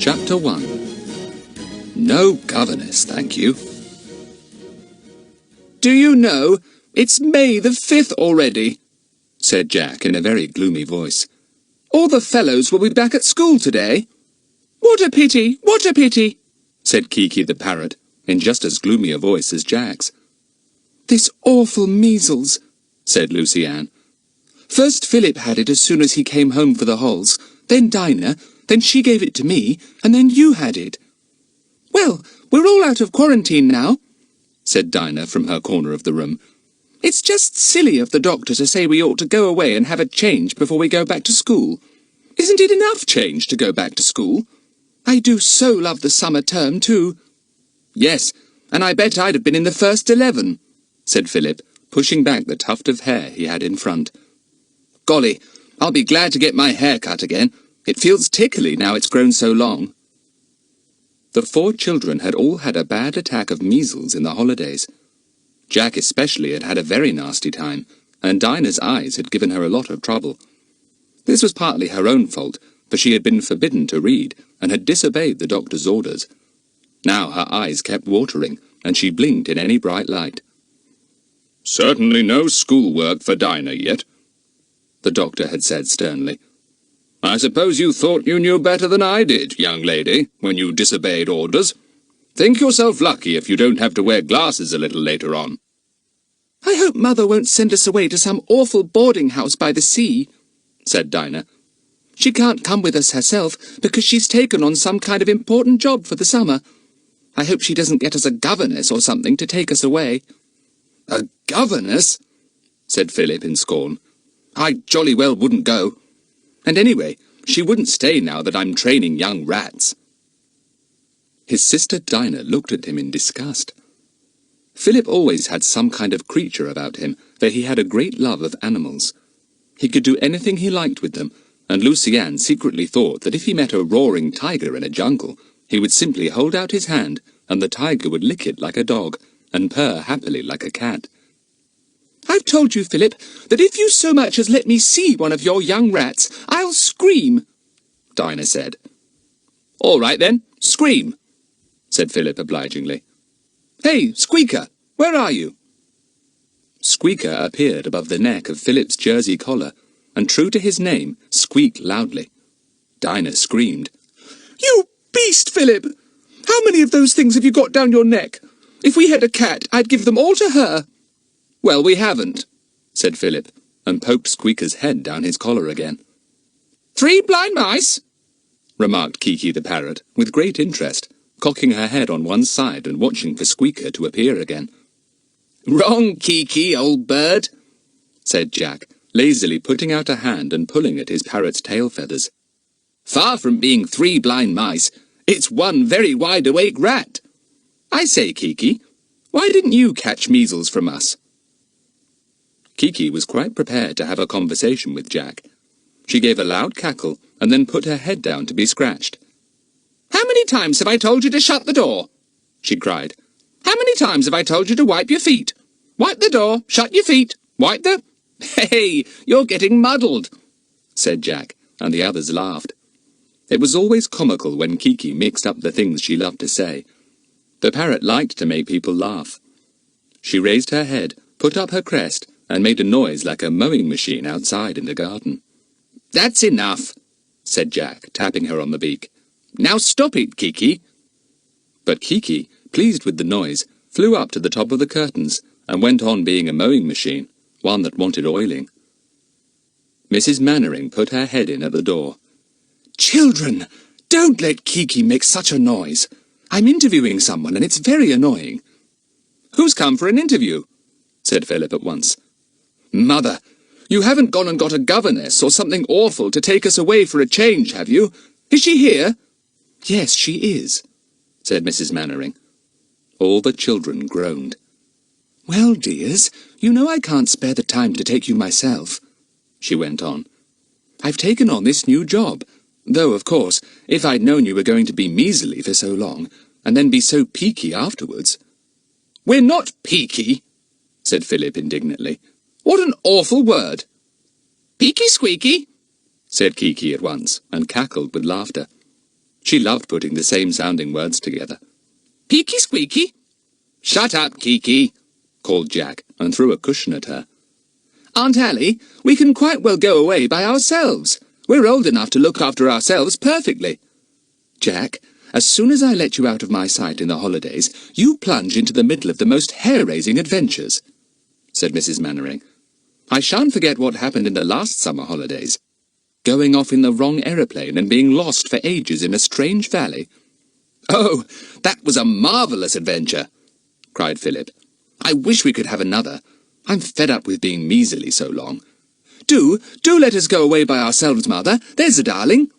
Chapter 1. No governess, thank you. Do you know, it's May the 5th already, said Jack in a very gloomy voice. All the fellows will be back at school today. What a pity, what a pity, said Kiki the parrot, in just as gloomy a voice as Jack's. This awful measles, said Lucy Ann. First Philip had it as soon as he came home for the hols, then Dinah, then she gave it to me, and then you had it. Well, we're all out of quarantine now, said Dinah from her corner of the room. It's just silly of the doctor to say we ought to go away and have a change before we go back to school. Isn't it enough change to go back to school? I do so love the summer term, too. Yes, and I bet I'd have been in the first 11, said Philip, pushing back the tuft of hair he had in front. Golly, I'll be glad to get my hair cut again. It feels tickly now it's grown so long. The 4 children had all had a bad attack of measles in the holidays. Jack especially had had a very nasty time, and Dinah's eyes had given her a lot of trouble. This was partly her own fault, for she had been forbidden to read, and had disobeyed the doctor's orders. Now her eyes kept watering, and she blinked in any bright light. Certainly no schoolwork for Dinah yet, the doctor had said sternly. I suppose you thought you knew better than I did, young lady, when you disobeyed orders. Think yourself lucky if you don't have to wear glasses a little later on. I hope Mother won't send us away to some awful boarding house by the sea, said Dinah. She can't come with us herself because she's taken on some kind of important job for the summer. I hope she doesn't get us a governess or something to take us away. A governess? Said Philip in scorn. I jolly well wouldn't go. And anyway, she wouldn't stay now that I'm training young rats. His sister Dinah looked at him in disgust. Philip always had some kind of creature about him, for he had a great love of animals. He could do anything he liked with them, and Lucy Ann secretly thought that if he met a roaring tiger in a jungle, he would simply hold out his hand, and the tiger would lick it like a dog, and purr happily like a cat. I've told you, Philip, that if you so much as let me see one of your young rats, I'll scream, Dinah said. All right then, scream, said Philip obligingly. Hey, Squeaker, where are you? Squeaker appeared above the neck of Philip's jersey collar, and true to his name, squeaked loudly. Dinah screamed. You beast, Philip! How many of those things have you got down your neck? If we had a cat, I'd give them all to her. Well, we haven't, said Philip, and poked Squeaker's head down his collar again. 3 blind mice, remarked Kiki the parrot, with great interest, cocking her head on one side and watching for Squeaker to appear again. Wrong, Kiki, old bird, said Jack, lazily putting out a hand and pulling at his parrot's tail feathers. Far from being 3 blind mice, it's 1 very wide-awake rat. I say, Kiki, why didn't you catch measles from us? Kiki was quite prepared to have a conversation with Jack. She gave a loud cackle and then put her head down to be scratched. How many times have I told you to shut the door? She cried. How many times have I told you to wipe your feet? Wipe the door, shut your feet, wipe the... Hey, you're getting muddled, said Jack, and the others laughed. It was always comical when Kiki mixed up the things she loved to say. The parrot liked to make people laugh. She raised her head, put up her crest, and made a noise like a mowing machine outside in the garden. That's enough, said Jack, tapping her on the beak. Now stop it, Kiki. But Kiki, pleased with the noise, flew up to the top of the curtains and went on being a mowing machine, one that wanted oiling. Mrs. Mannering put her head in at the door. Children, don't let Kiki make such a noise. I'm interviewing someone and it's very annoying. Who's come for an interview? Said Philip at once. Mother, you haven't gone and got a governess or something awful to take us away for a change, have you? Is she here? Yes, she is, said Mrs. Mannering. All the children groaned. Well, dears, you know I can't spare the time to take you myself, she went on. I've taken on this new job, though, of course, if I'd known you were going to be measly for so long, and then be so peaky afterwards. We're not peaky, said Philip indignantly. What an awful word! Peaky squeaky, said Kiki at once, and cackled with laughter. She loved putting the same sounding words together. Peaky squeaky. Shut up, Kiki, called Jack, and threw a cushion at her. Aunt Ally, we can quite well go away by ourselves. We're old enough to look after ourselves perfectly. Jack, as soon as I let you out of my sight in the holidays, you plunge into the middle of the most hair-raising adventures, said Mrs. Mannering. I shan't forget what happened in the last summer holidays. Going off in the wrong aeroplane and being lost for ages in a strange valley. Oh, that was a marvellous adventure, cried Philip. I wish we could have another. I'm fed up with being measly so long. Do let us go away by ourselves, Mother. There's a darling.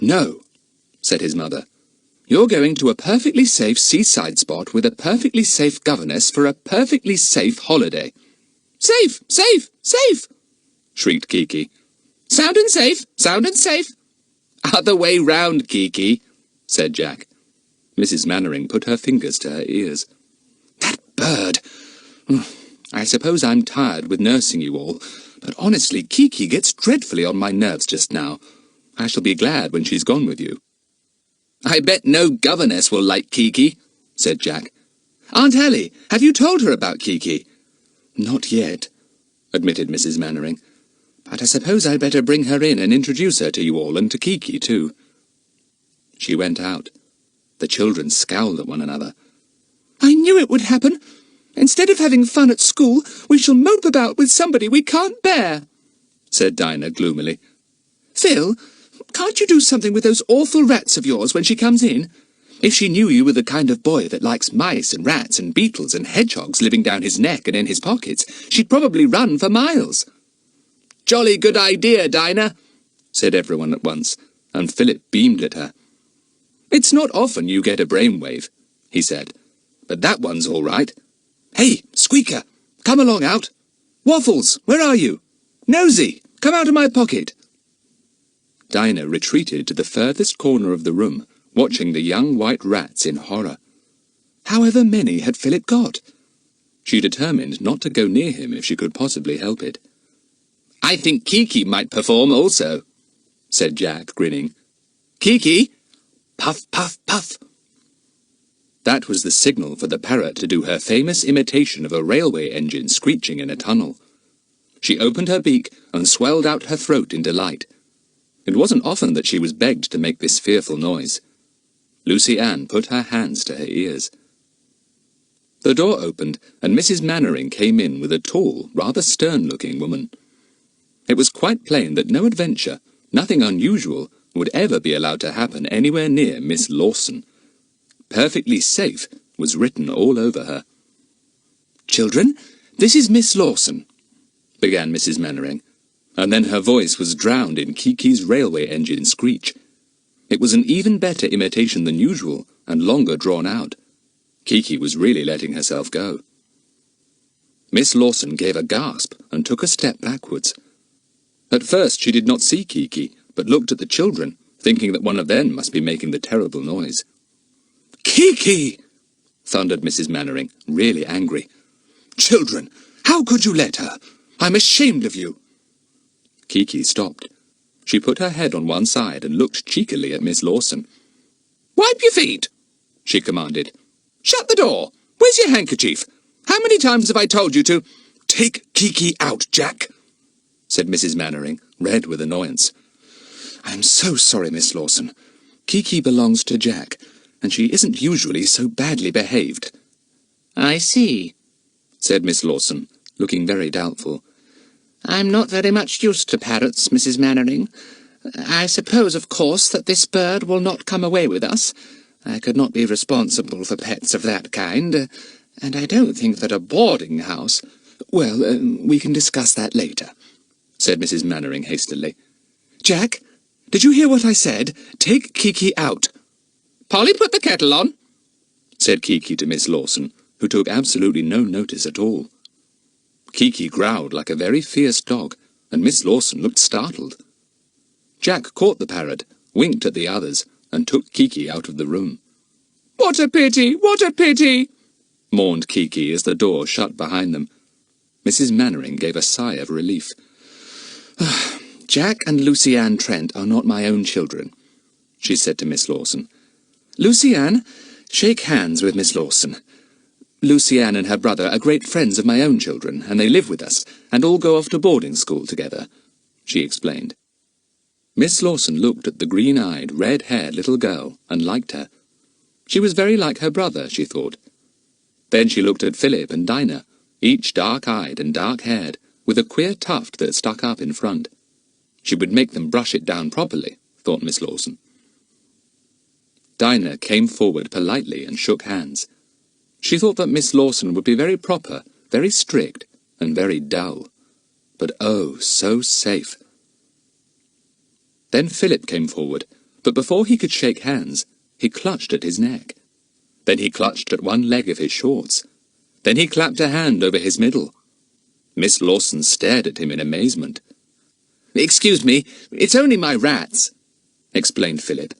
No, said his mother. You're going to a perfectly safe seaside spot with a perfectly safe governess for a perfectly safe holiday. Safe, safe, safe, shrieked Kiki. Sound and safe, sound and safe. Other way round, Kiki, said Jack. Mrs. Mannering put her fingers to her ears. That bird! I suppose I'm tired with nursing you all, but honestly, Kiki gets dreadfully on my nerves just now. I shall be glad when she's gone with you. I bet no governess will like Kiki, said Jack. Aunt Ally, have you told her about Kiki? Not yet, admitted Mrs. Mannering. But I suppose I'd better bring her in and introduce her to you all, and to Kiki too. She went out. The children scowled at one another. I knew it would happen. Instead of having fun at school, we shall mope about with somebody we can't bear, said Dinah gloomily. Phil, can't you do something with those awful rats of yours when she comes in? If she knew you were the kind of boy that likes mice and rats and beetles and hedgehogs living down his neck and in his pockets, she'd probably run for miles. Jolly good idea, Dinah, said everyone at once, and Philip beamed at her. It's not often you get a brainwave, he said, but that one's all right. Hey, Squeaker, come along out. Waffles, where are you? Nosy, come out of my pocket. Dinah retreated to the furthest corner of the room, watching the young white rats in horror. However many had Philip got? She determined not to go near him if she could possibly help it. I think Kiki might perform also, said Jack, grinning. Kiki! Puff, puff, puff. That was the signal for the parrot to do her famous imitation of a railway engine screeching in a tunnel. She opened her beak and swelled out her throat in delight. It wasn't often that she was begged to make this fearful noise. Lucy Ann put her hands to her ears. The door opened, and Mrs. Mannering came in with a tall, rather stern-looking woman. It was quite plain that no adventure, nothing unusual, would ever be allowed to happen anywhere near Miss Lawson. Perfectly safe was written all over her. "Children, this is Miss Lawson," began Mrs. Mannering, and then her voice was drowned in Kiki's railway engine screech. It was an even better imitation than usual, and longer drawn out. Kiki was really letting herself go. Miss Lawson gave a gasp and took a step backwards. At first she did not see Kiki, but looked at the children, thinking that one of them must be making the terrible noise. "Kiki!" thundered Mrs. Mannering, really angry. "Children, how could you let her? I'm ashamed of you." Kiki stopped. She put her head on one side and looked cheekily at Miss Lawson. "Wipe your feet," she commanded. "Shut the door. Where's your handkerchief? How many times have I told you to—" "Take Kiki out, Jack," said Mrs. Mannering, red with annoyance. "I'm so sorry, Miss Lawson. Kiki belongs to Jack, and she isn't usually so badly behaved." "I see," said Miss Lawson, looking very doubtful. "I'm not very much used to parrots, Mrs. Mannering. I suppose, of course, that this bird will not come away with us. I could not be responsible for pets of that kind, and I don't think that a boarding house—" "Well, we can discuss that later," said Mrs. Mannering hastily. "Jack, did you hear what I said? Take Kiki out." "Polly, put the kettle on," said Kiki to Miss Lawson, who took absolutely no notice at all. Kiki growled like a very fierce dog, and Miss Lawson looked startled. Jack caught the parrot, winked at the others, and took Kiki out of the room. "What a pity! What a pity!" mourned Kiki as the door shut behind them. Mrs. Mannering gave a sigh of relief. "Jack and Lucy Ann Trent are not my own children. she said to Miss Lawson. "Lucy-Anne, shake hands with Miss Lawson. Lucy-Anne and her brother are great friends of my own children, and they live with us, and all go off to boarding school together," she explained. Miss Lawson looked at the green-eyed, red-haired little girl and liked her. She was very like her brother, she thought. Then she looked at Philip and Dinah, each dark-eyed and dark-haired, with a queer tuft that stuck up in front. She would make them brush it down properly, thought Miss Lawson. Dinah came forward politely and shook hands. She thought that Miss Lawson would be very proper, very strict, and very dull. But oh, so safe. Then Philip came forward, but before he could shake hands, he clutched at his neck. Then he clutched at one leg of his shorts. Then he clapped a hand over his middle. Miss Lawson stared at him in amazement. "Excuse me, it's only my rats," explained Philip.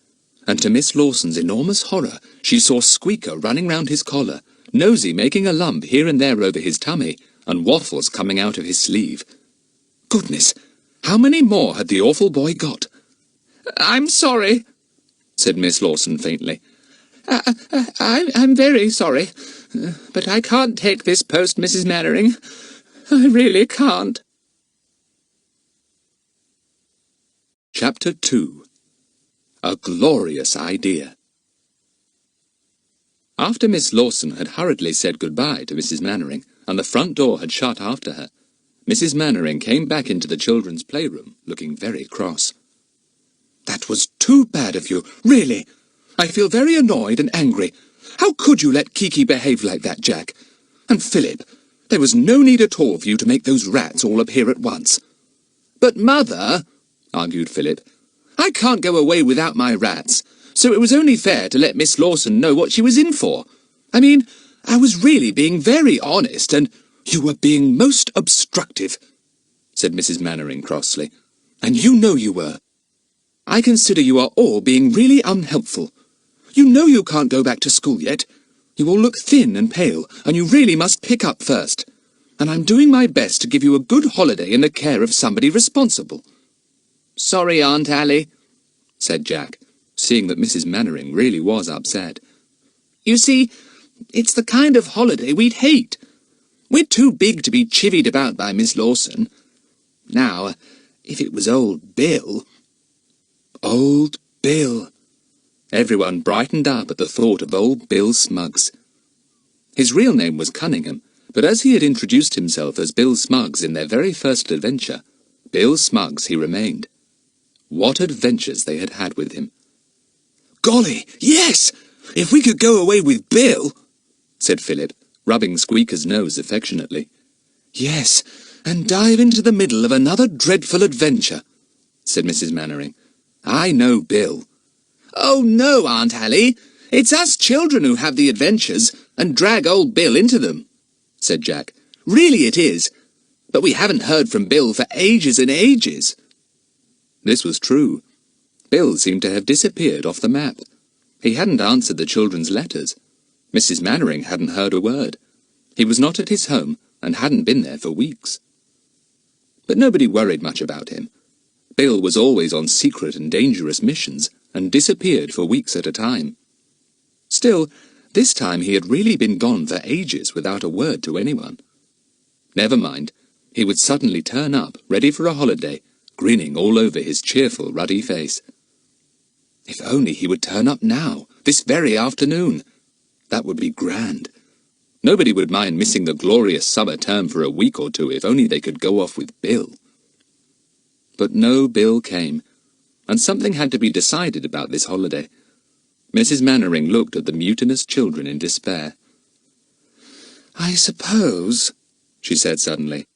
And to Miss Lawson's enormous horror, she saw Squeaker running round his collar, Nosy making a lump here and there over his tummy, and Waffles coming out of his sleeve. Goodness, how many more had the awful boy got? "I'm sorry," said Miss Lawson faintly. I'm very sorry, but I can't take this post, Mrs. Mannering. I really can't." Chapter 2. A Glorious Idea. After Miss Lawson had hurriedly said goodbye to Mrs. Mannering, and the front door had shut after her, Mrs. Mannering came back into the children's playroom, looking very cross. "That was too bad of you, really. I feel very annoyed and angry. How could you let Kiki behave like that, Jack? And Philip, there was no need at all for you to make those rats all appear at once." "But, Mother," argued Philip, "I can't go away without my rats, so it was only fair to let Miss Lawson know what she was in for. I mean, I was really being very honest, and—" "You were being most obstructive," said Mrs. Mannering crossly, "and you know you were. I consider you are all being really unhelpful. You know you can't go back to school yet. You all look thin and pale, and you really must pick up first. And I'm doing my best to give you a good holiday in the care of somebody responsible." "Sorry, Aunt Allie," said Jack, seeing that Mrs. Mannering really was upset. "You see, it's the kind of holiday we'd hate. We're too big to be chivied about by Miss Lawson. Now, if it was old Bill—" Old Bill! Everyone brightened up at the thought of old Bill Smuggs. His real name was Cunningham, but as he had introduced himself as Bill Smuggs in their very first adventure, Bill Smuggs he remained. What adventures they had had with him! "Golly, yes! If we could go away with Bill," said Philip, rubbing Squeaker's nose affectionately. "Yes, and dive into the middle of another dreadful adventure," said Mrs. Mannering. "I know Bill." "Oh, no, Aunt Allie. It's us children who have the adventures, and drag old Bill into them," said Jack. "Really it is. But we haven't heard from Bill for ages and ages." This was true. Bill seemed to have disappeared off the map. He hadn't answered the children's letters. Mrs. Mannering hadn't heard a word. He was not at his home, and hadn't been there for weeks. But nobody worried much about him. Bill was always on secret and dangerous missions, and disappeared for weeks at a time. Still, this time he had really been gone for ages without a word to anyone. Never mind, he would suddenly turn up, ready for a holiday, grinning all over his cheerful, ruddy face. If only he would turn up now, this very afternoon. That would be grand. Nobody would mind missing the glorious summer term for a week or two if only they could go off with Bill. But no Bill came, and something had to be decided about this holiday. Mrs. Mannering looked at the mutinous children in despair. "I suppose," she said suddenly,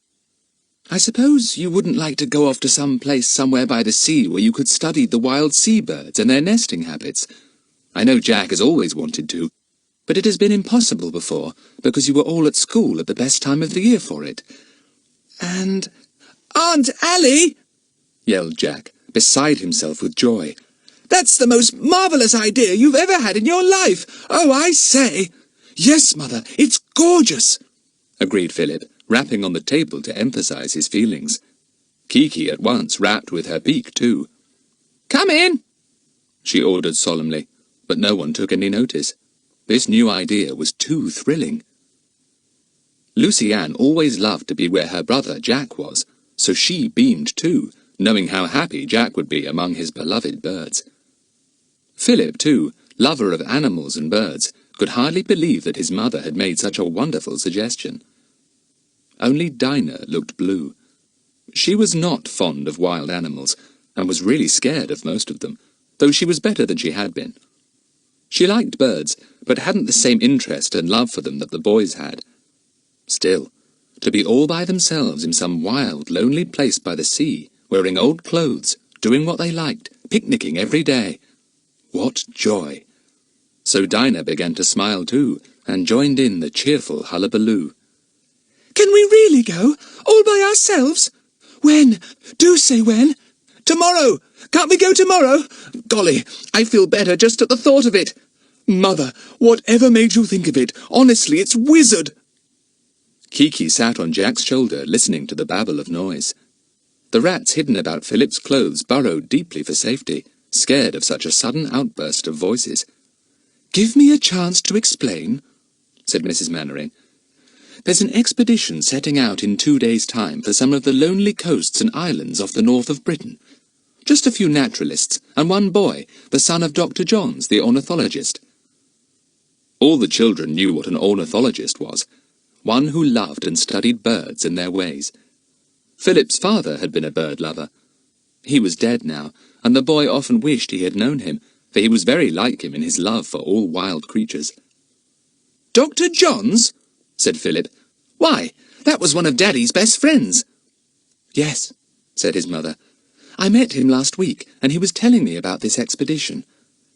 "I suppose you wouldn't like to go off to some place somewhere by the sea where you could study the wild seabirds and their nesting habits. I know Jack has always wanted to, but it has been impossible before, because you were all at school at the best time of the year for it. And—" "Aunt Allie!" yelled Jack, beside himself with joy. "That's the most marvellous idea you've ever had in your life! Oh, I say!" "Yes, Mother, it's gorgeous!" agreed Philip, rapping on the table to emphasize his feelings. Kiki at once rapped with her beak, too. "Come in!" she ordered solemnly, but no one took any notice. This new idea was too thrilling. Lucy Ann always loved to be where her brother Jack was, so she beamed too, knowing how happy Jack would be among his beloved birds. Philip, too, lover of animals and birds, could hardly believe that his mother had made such a wonderful suggestion. Only Dinah looked blue. She was not fond of wild animals, and was really scared of most of them, though she was better than she had been. She liked birds, but hadn't the same interest and love for them that the boys had. Still, to be all by themselves in some wild, lonely place by the sea, wearing old clothes, doing what they liked, picnicking every day. What joy! So Dinah began to smile too, and joined in the cheerful hullabaloo. Can we really go? All by ourselves? When? Do say when. Tomorrow! Can't we go tomorrow? Golly, I feel better just at the thought of it. Mother, whatever made you think of it? Honestly, it's wizard. Kiki sat on Jack's shoulder, listening to the babble of noise. The rats hidden about Philip's clothes burrowed deeply for safety, scared of such a sudden outburst of voices. Give me a chance to explain, said Mrs. Mannering. There's an expedition setting out in 2 days' time for some of the lonely coasts and islands off the north of Britain. Just a few naturalists, and one boy, the son of Dr. Johns, the ornithologist. All the children knew what an ornithologist was, one who loved and studied birds and their ways. Philip's father had been a bird lover. He was dead now, and the boy often wished he had known him, for he was very like him in his love for all wild creatures. Dr. Johns? Said Philip. Why, that was one of Daddy's best friends. Yes, said his mother. I met him last week, and he was telling me about this expedition.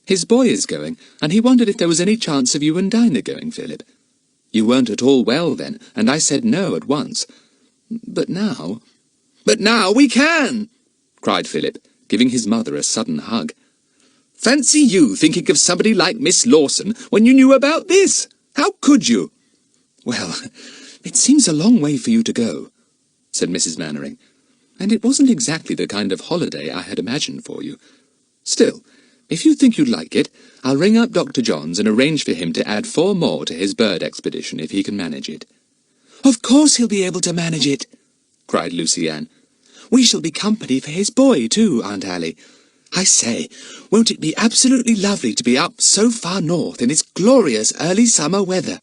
His boy is going, and he wondered if there was any chance of you and Dinah going, Philip. You weren't at all well then, and I said no at once. But now... But now we can! Cried Philip, giving his mother a sudden hug. Fancy you thinking of somebody like Miss Lawson when you knew about this! How could you? Well, it seems a long way for you to go, said Mrs. Mannering, and it wasn't exactly the kind of holiday I had imagined for you. Still, if you think you'd like it, I'll ring up Dr. Johns and arrange for him to add 4 more to his bird expedition if he can manage it. Of course he'll be able to manage it, cried Lucy Ann. We shall be company for his boy too, Aunt Allie. I say, won't it be absolutely lovely to be up so far north in this glorious early summer weather?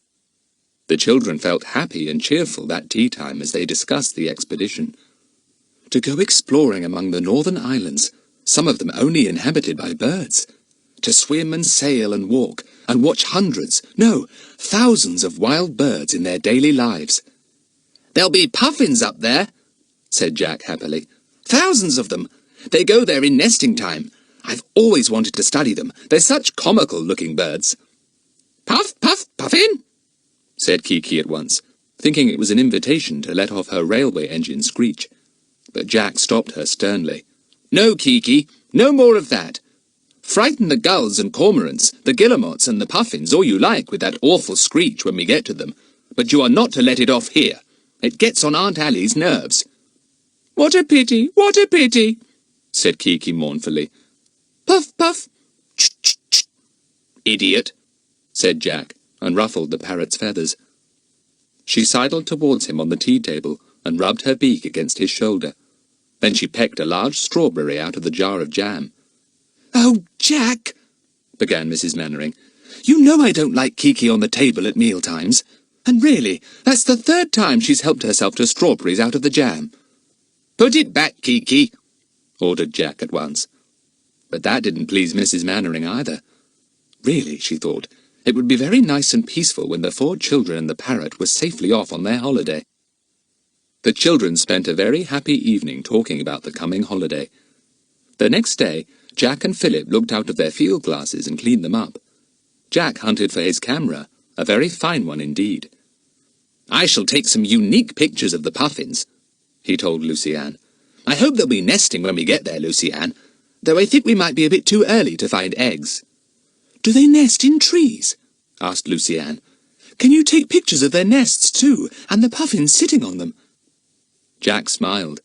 The children felt happy and cheerful that tea time as they discussed the expedition. To go exploring among the northern islands, some of them only inhabited by birds. To swim and sail and walk, and watch hundreds, no, thousands of wild birds in their daily lives. There'll be puffins up there, said Jack happily. Thousands of them. They go there in nesting time. I've always wanted to study them. They're such comical-looking birds. Puff, puff, puffin, said Kiki at once, thinking it was an invitation to let off her railway engine screech. But Jack stopped her sternly. No, Kiki, no more of that. Frighten the gulls and cormorants, the guillemots and the puffins all you like with that awful screech when we get to them, but you are not to let it off here. It gets on Aunt Allie's nerves. What a pity, said Kiki mournfully. Puff, puff, ch-ch-ch. Idiot, said Jack, and ruffled the parrot's feathers. She sidled towards him on the tea-table and rubbed her beak against his shoulder. Then she pecked a large strawberry out of the jar of jam. "Oh, Jack," began Mrs. Mannering, "you know I don't like Kiki on the table at mealtimes. And really, that's the 3rd time she's helped herself to strawberries out of the jam." "Put it back, Kiki," ordered Jack at once. But that didn't please Mrs. Mannering either. Really, she thought, it would be very nice and peaceful when the 4 children and the parrot were safely off on their holiday. The children spent a very happy evening talking about the coming holiday. The next day, Jack and Philip looked out of their field glasses and cleaned them up. Jack hunted for his camera, a very fine one indeed. "I shall take some unique pictures of the puffins," he told Lucy Ann. "I hope they'll be nesting when we get there, Lucy Ann, though I think we might be a bit too early to find eggs." "Do they nest in trees?" asked Lucy Ann. "Can you take pictures of their nests too, and the puffins sitting on them?" Jack smiled.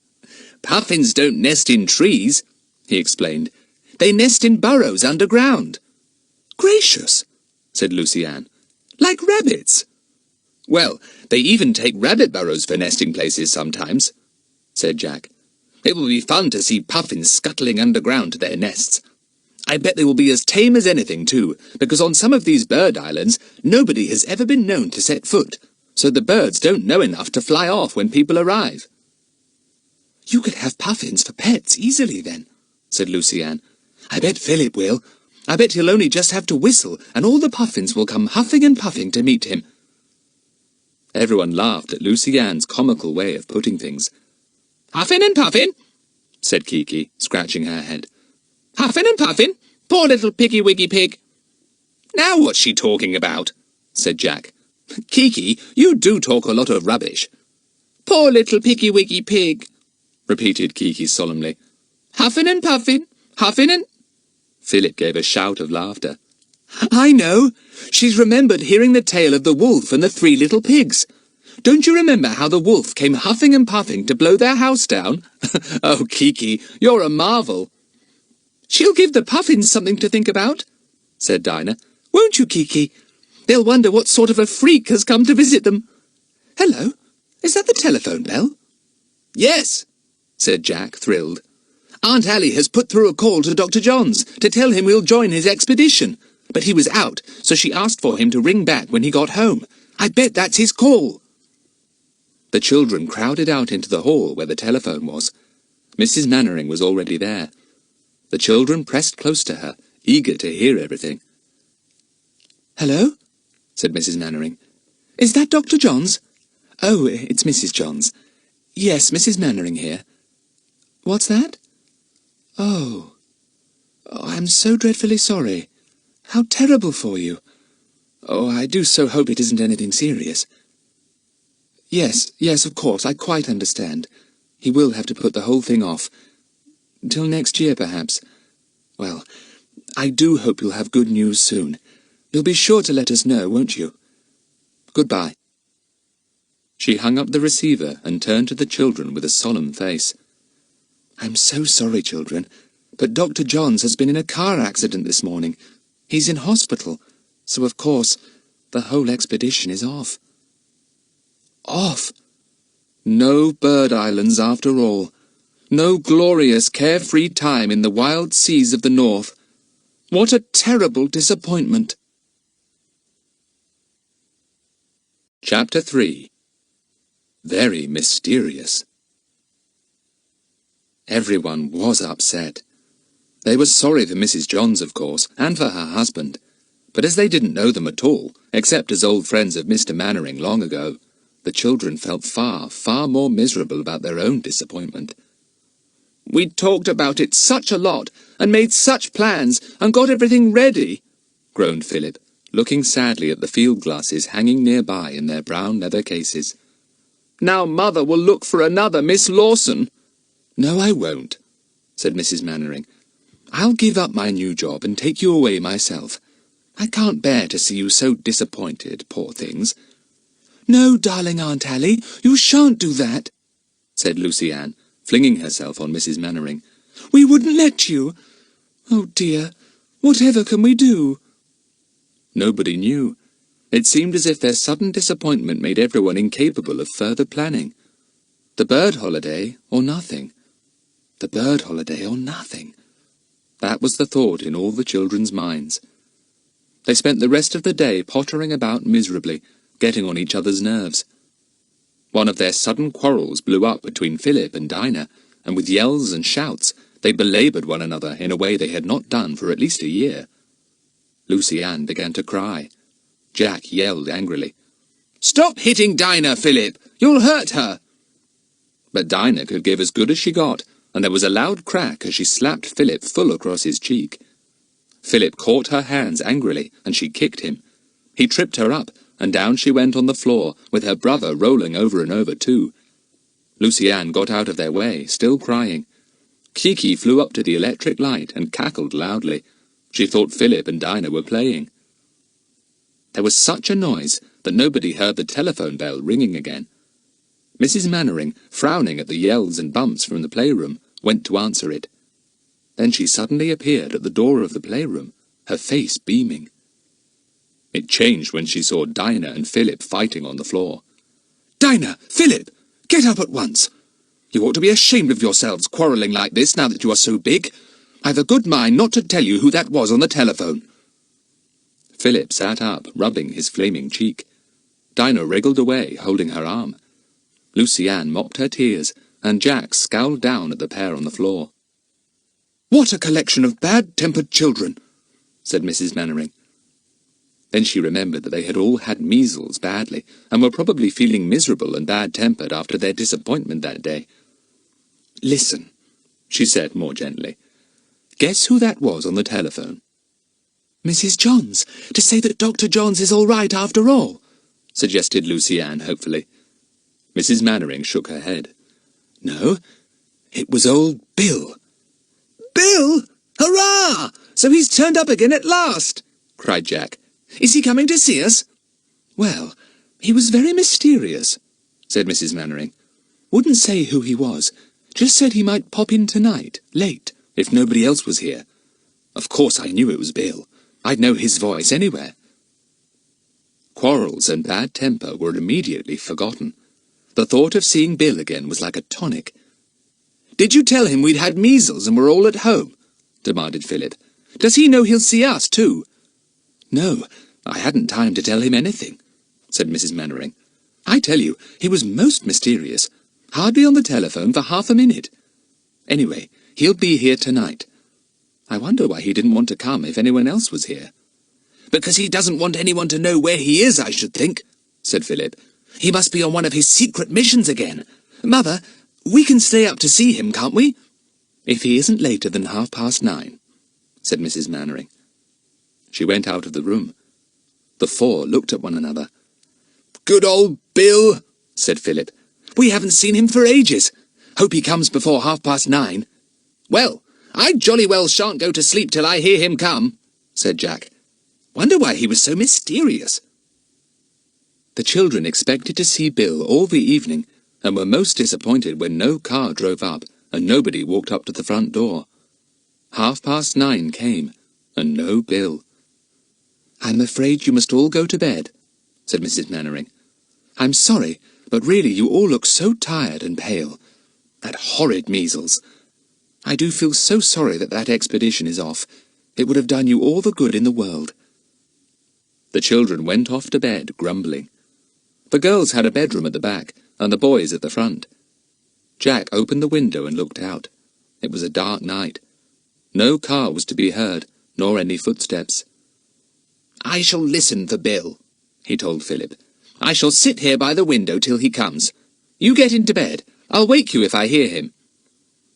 "Puffins don't nest in trees," he explained. They nest in burrows underground." "Gracious," said Lucy-Anne. "Like rabbits." "Well, they even take rabbit burrows for nesting places sometimes," said Jack. "It will be fun to see puffins scuttling underground to their nests. I bet they will be as tame as anything, too, because on some of these bird islands, nobody has ever been known to set foot, so the birds don't know enough to fly off when people arrive." "You could have puffins for pets easily, then," said Lucy-Anne. "I bet Philip will. I bet he'll only just have to whistle, and all the puffins will come huffing and puffing to meet him." Everyone laughed at Lucy-Anne's comical way of putting things. "Huffin' and puffin'," said Kiki, scratching her head. "Huffin' and puffin', poor little piggy-wiggy pig." "Now what's she talking about?" said Jack. "Kiki, you do talk a lot of rubbish." "Poor little piggy-wiggy pig," repeated Kiki solemnly. "Huffin' and puffin', huffin' and—" Philip gave a shout of laughter. "I know! She's remembered hearing the tale of the wolf and the 3 little pigs. Don't you remember how the wolf came huffing and puffing to blow their house down? Oh, Kiki, you're a marvel." "She'll give the puffins something to think about," said Dinah. "Won't you, Kiki? They'll wonder what sort of a freak has come to visit them. Hello, is that the telephone bell?" "Yes," said Jack, thrilled. "Aunt Allie has put through a call to Dr. John's to tell him we'll join his expedition. But he was out, so she asked for him to ring back when he got home. I bet that's his call." The children crowded out into the hall where the telephone was. Mrs. Mannering was already there. The children pressed close to her, eager to hear everything. "Hello?" said Mrs. Mannering. "Is that Dr. John's?" "Oh, it's Mrs. John's. Yes, Mrs. Mannering here. What's that? Oh, I'm so dreadfully sorry. How terrible for you. Oh, I do so hope it isn't anything serious." Yes, of course, I quite understand. He will have to put the whole thing off. Till next year, perhaps. Well, I do hope you'll have good news soon. You'll be sure to let us know, won't you? Goodbye." She hung up the receiver and turned to the children with a solemn face. "I'm so sorry, children, but Dr. Johns has been in a car accident this morning. He's in hospital, so of course the whole expedition is off." Off! No bird islands after all. No glorious, carefree time in the wild seas of the north. What a terrible disappointment! Chapter 3. Very mysterious. Everyone was upset. They were sorry for Mrs. Johns, of course, and for her husband. But as they didn't know them at all, except as old friends of Mr. Mannering long ago, the children felt far, far more miserable about their own disappointment. "We'd talked about it such a lot, and made such plans, and got everything ready," groaned Philip, looking sadly at the field glasses hanging nearby in their brown leather cases. "Now Mother will look for another Miss Lawson." "No, I won't," said Mrs. Mannering. "I'll give up my new job and take you away myself. I can't bear to see you so disappointed, poor things." "No, darling Aunt Allie, you shan't do that," said Lucy-Anne, flinging herself on Mrs. Mannering. "We wouldn't let you. Oh dear, whatever can we do?" Nobody knew. It seemed as if their sudden disappointment made everyone incapable of further planning. The bird holiday or nothing. The bird holiday or nothing. That was the thought in all the children's minds. They spent the rest of the day pottering about miserably, getting on each other's nerves. One of their sudden quarrels blew up between Philip and Dinah, and with yells and shouts, they belaboured one another in a way they had not done for at least a year. Lucy-Anne began to cry. Jack yelled angrily, "Stop hitting Dinah, Philip! You'll hurt her!" But Dinah could give as good as she got, and there was a loud crack as she slapped Philip full across his cheek. Philip caught her hands angrily, and she kicked him. He tripped her up, and down she went on the floor, with her brother rolling over and over too. Lucy-Anne got out of their way, still crying. Kiki flew up to the electric light and cackled loudly. She thought Philip and Dinah were playing. There was such a noise that nobody heard the telephone bell ringing again. Mrs. Mannering, frowning at the yells and bumps from the playroom, went to answer it. Then she suddenly appeared at the door of the playroom, her face beaming. It changed when she saw Dinah and Philip fighting on the floor. "Dinah! Philip! Get up at once! You ought to be ashamed of yourselves quarrelling like this now that you are so big. I've a good mind not to tell you who that was on the telephone." Philip sat up, rubbing his flaming cheek. Dinah wriggled away, holding her arm. Lucy-Anne mopped her tears, and Jack scowled down at the pair on the floor. "What a collection of bad-tempered children," said Mrs. Mannering. Then she remembered that they had all had measles badly, and were probably feeling miserable and bad-tempered after their disappointment that day. "Listen," she said more gently. "Guess who that was on the telephone?" "Mrs. Johns, to say that Dr. Johns is all right after all," suggested Lucy-Anne hopefully. Mrs. Mannering shook her head. "No, it was old Bill." "Bill? Hurrah! So he's turned up again at last!" cried Jack. "Is he coming to see us?" "Well, he was very mysterious," said Mrs. Mannering. "Wouldn't say who he was, just said he might pop in tonight, late, if nobody else was here. Of course I knew it was Bill. I'd know his voice anywhere." Quarrels and bad temper were immediately forgotten. The thought of seeing Bill again was like a tonic. "Did you tell him we'd had measles and were all at home?" demanded Philip. "Does he know he'll see us too?" "No, I hadn't time to tell him anything," said Mrs. Mannering. "I tell you, he was most mysterious. Hardly on the telephone for half a minute. Anyway, he'll be here tonight. I wonder why he didn't want to come if anyone else was here." "Because he doesn't want anyone to know where he is, I should think," said Philip. "He must be on one of his secret missions again. Mother, we can stay up to see him, can't we?" "If he isn't later than 9:30, said Mrs. Mannering. She went out of the room. The four looked at one another. "Good old Bill," said Philip. "We haven't seen him for ages. Hope he comes before 9:30. "Well, I jolly well shan't go to sleep till I hear him come," said Jack. "Wonder why he was so mysterious." The children expected to see Bill all the evening, and were most disappointed when no car drove up and nobody walked up to the front door. 9:30 came, and no Bill. "I'm afraid you must all go to bed," said Mrs. Mannering. "I'm sorry, but really you all look so tired and pale. That horrid measles. I do feel so sorry that that expedition is off. It would have done you all the good in the world." The children went off to bed, grumbling. The girls had a bedroom at the back, and the boys at the front. Jack opened the window and looked out. It was a dark night. No car was to be heard, nor any footsteps. "I shall listen for Bill," he told Philip. "I shall sit here by the window till he comes. You get into bed. I'll wake you if I hear him."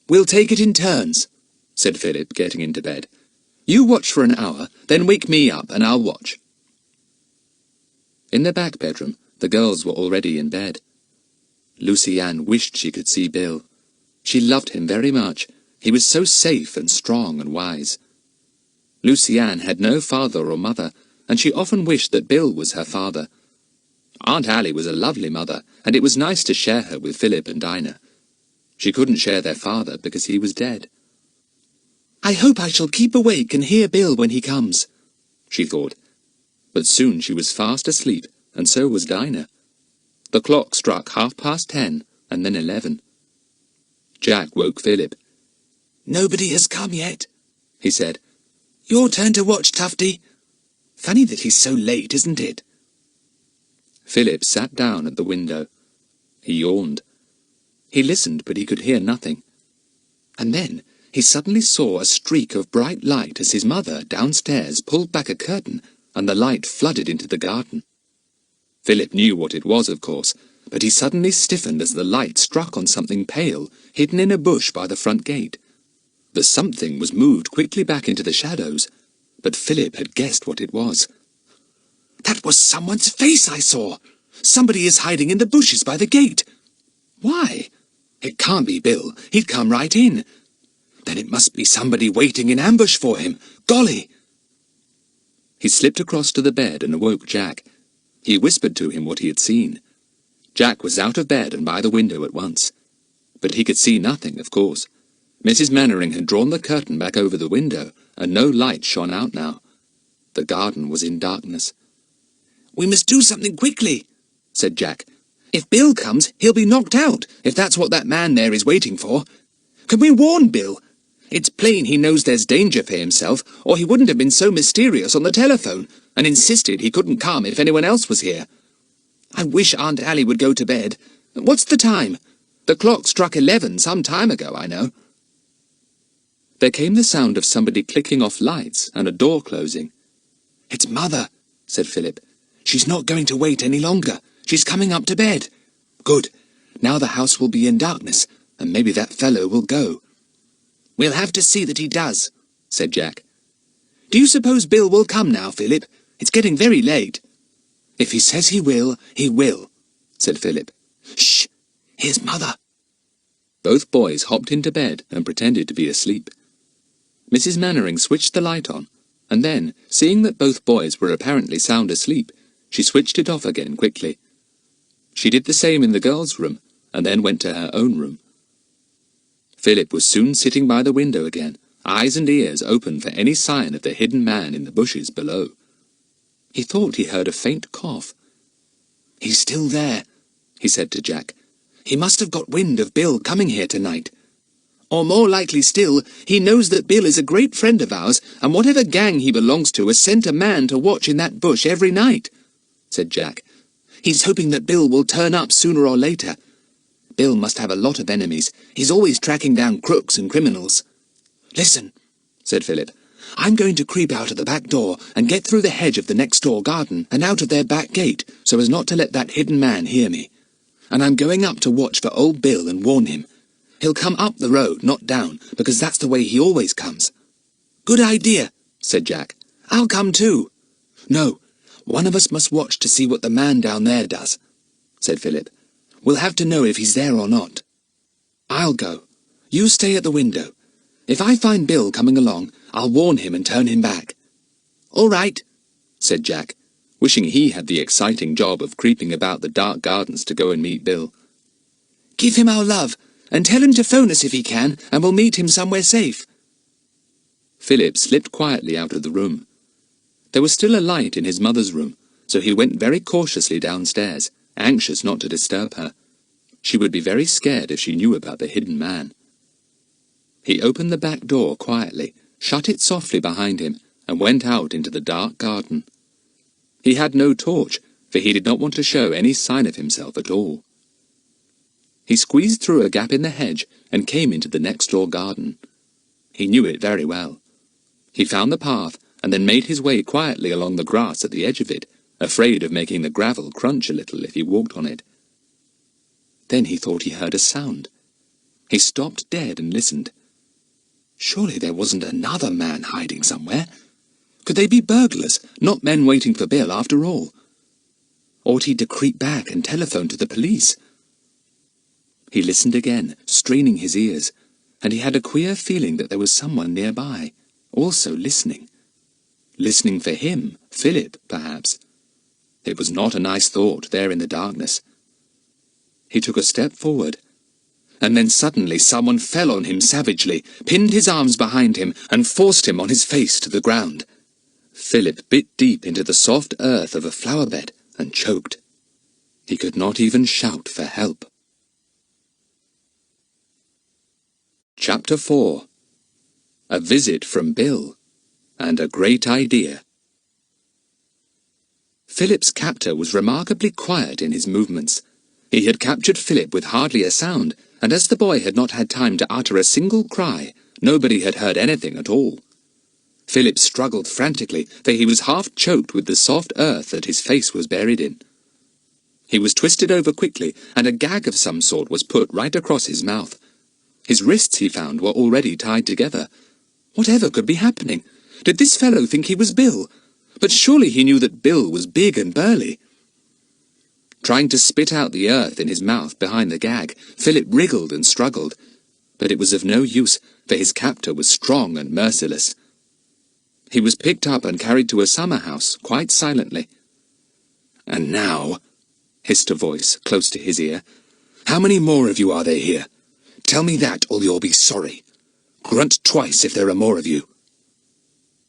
"We'll take it in turns," said Philip, getting into bed. "You watch for an hour, then wake me up and I'll watch." In the back bedroom, the girls were already in bed. Lucy-Anne wished she could see Bill. She loved him very much. He was so safe and strong and wise. Lucy-Anne had no father or mother, and she often wished that Bill was her father. Aunt Allie was a lovely mother, and it was nice to share her with Philip and Dinah. She couldn't share their father because he was dead. "I hope I shall keep awake and hear Bill when he comes," she thought. But soon she was fast asleep, and so was Dinah. The clock struck 10:30, and then 11. Jack woke Philip. "Nobody has come yet," he said. "Your turn to watch, Tufty. Funny that he's so late, isn't it?" Philip sat down at the window. He yawned. He listened, but he could hear nothing. And then he suddenly saw a streak of bright light as his mother, downstairs, pulled back a curtain, and the light flooded into the garden. Philip knew what it was, of course, but he suddenly stiffened as the light struck on something pale, hidden in a bush by the front gate. The something was moved quickly back into the shadows, but Philip had guessed what it was. "That was someone's face I saw! Somebody is hiding in the bushes by the gate! Why? It can't be Bill. He'd come right in. Then it must be somebody waiting in ambush for him. Golly!" He slipped across to the bed and awoke Jack. He whispered to him what he had seen. Jack was out of bed and by the window at once. But he could see nothing, of course. Mrs. Mannering had drawn the curtain back over the window, and no light shone out now. The garden was in darkness. "We must do something quickly," said Jack. "If Bill comes, he'll be knocked out, if that's what that man there is waiting for. Can we warn Bill? It's plain he knows there's danger for himself, or he wouldn't have been so mysterious on the telephone, and insisted he couldn't come if anyone else was here. I wish Aunt Allie would go to bed. What's the time? The clock struck 11 some time ago, I know." There came the sound of somebody clicking off lights and a door closing. "It's Mother," said Philip. "She's not going to wait any longer. She's coming up to bed. Good. Now the house will be in darkness, and maybe that fellow will go." "We'll have to see that he does," said Jack. "Do you suppose Bill will come now, Philip? It's getting very late." "If he says he will, said Philip. "Shh! Here's Mother." Both boys hopped into bed and pretended to be asleep. Mrs. Mannering switched the light on, and then, seeing that both boys were apparently sound asleep, she switched it off again quickly. She did the same in the girls' room, and then went to her own room. Philip was soon sitting by the window again, eyes and ears open for any sign of the hidden man in the bushes below. He thought he heard a faint cough. "He's still there," he said to Jack. "He must have got wind of Bill coming here tonight. Or more likely still, he knows that Bill is a great friend of ours, and whatever gang he belongs to has sent a man to watch in that bush every night," said Jack. "He's hoping that Bill will turn up sooner or later. Bill must have a lot of enemies. He's always tracking down crooks and criminals." "Listen," said Philip. "I'm going to creep out of the back door and get through the hedge of the next-door garden and out of their back gate so as not to let that hidden man hear me. And I'm going up to watch for old Bill and warn him. He'll come up the road, not down, because that's the way he always comes." "Good idea," said Jack. "I'll come too." "No, one of us must watch to see what the man down there does," said Philip. "We'll have to know if he's there or not. I'll go. You stay at the window. If I find Bill coming along, I'll warn him and turn him back." "All right," said Jack, wishing he had the exciting job of creeping about the dark gardens to go and meet Bill. "Give him our love, and tell him to phone us if he can, and we'll meet him somewhere safe." Philip slipped quietly out of the room. There was still a light in his mother's room, so he went very cautiously downstairs, anxious not to disturb her. She would be very scared if she knew about the hidden man. He opened the back door quietly, shut it softly behind him, and went out into the dark garden. He had no torch, for he did not want to show any sign of himself at all. He squeezed through a gap in the hedge and came into the next-door garden. He knew it very well. He found the path and then made his way quietly along the grass at the edge of it, afraid of making the gravel crunch a little if he walked on it. Then he thought he heard a sound. He stopped dead and listened. Surely there wasn't another man hiding somewhere. Could they be burglars, not men waiting for Bill after all? Ought he to creep back and telephone to the police? He listened again, straining his ears, and he had a queer feeling that there was someone nearby, also listening. Listening for him, Philip, perhaps. It was not a nice thought, there in the darkness. He took a step forward, and then suddenly someone fell on him savagely, pinned his arms behind him, and forced him on his face to the ground. Philip bit deep into the soft earth of a flower bed and choked. He could not even shout for help. Chapter 4. A Visit from Bill, and a Great Idea. Philip's captor was remarkably quiet in his movements. He had captured Philip with hardly a sound, and as the boy had not had time to utter a single cry, nobody had heard anything at all. Philip struggled frantically, for he was half choked with the soft earth that his face was buried in. He was twisted over quickly, and a gag of some sort was put right across his mouth. His wrists, he found, were already tied together. Whatever could be happening? Did this fellow think he was Bill? But surely he knew that Bill was big and burly. Trying to spit out the earth in his mouth behind the gag, Philip wriggled and struggled. But it was of no use, for his captor was strong and merciless. He was picked up and carried to a summer house, quite silently. "And now," hissed a voice close to his ear, "how many more of you are there here? Tell me that, or you'll be sorry. Grunt twice if there are more of you."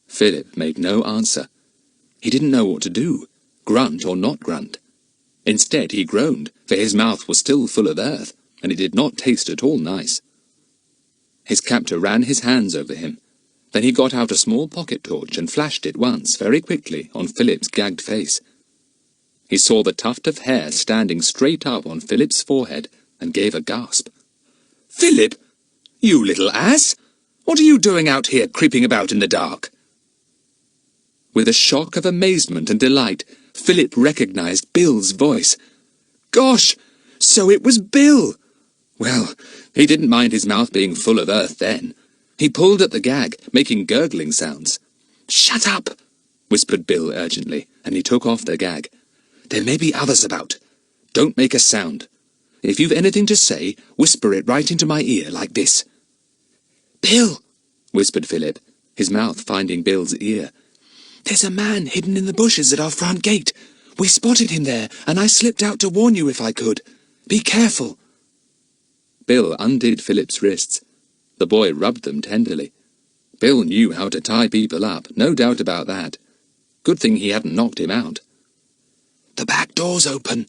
Philip made no answer. He didn't know what to do, grunt or not grunt. Instead he groaned, for his mouth was still full of earth, and it did not taste at all nice. His captor ran his hands over him. Then he got out a small pocket torch and flashed it once, very quickly, on Philip's gagged face. He saw the tuft of hair standing straight up on Philip's forehead, and gave a gasp. "Philip! You little ass! What are you doing out here creeping about in the dark?" With a shock of amazement and delight, Philip recognized Bill's voice. Gosh! So it was Bill! Well, he didn't mind his mouth being full of earth then. He pulled at the gag, making gurgling sounds. "Shut up!" whispered Bill urgently, and he took off the gag. "There may be others about. Don't make a sound. If you've anything to say, whisper it right into my ear like this." "Bill," whispered Philip, his mouth finding Bill's ear. "There's a man hidden in the bushes at our front gate. We spotted him there, and I slipped out to warn you if I could. Be careful." Bill undid Philip's wrists. The boy rubbed them tenderly. Bill knew how to tie people up, no doubt about that. Good thing he hadn't knocked him out. "The back door's open,"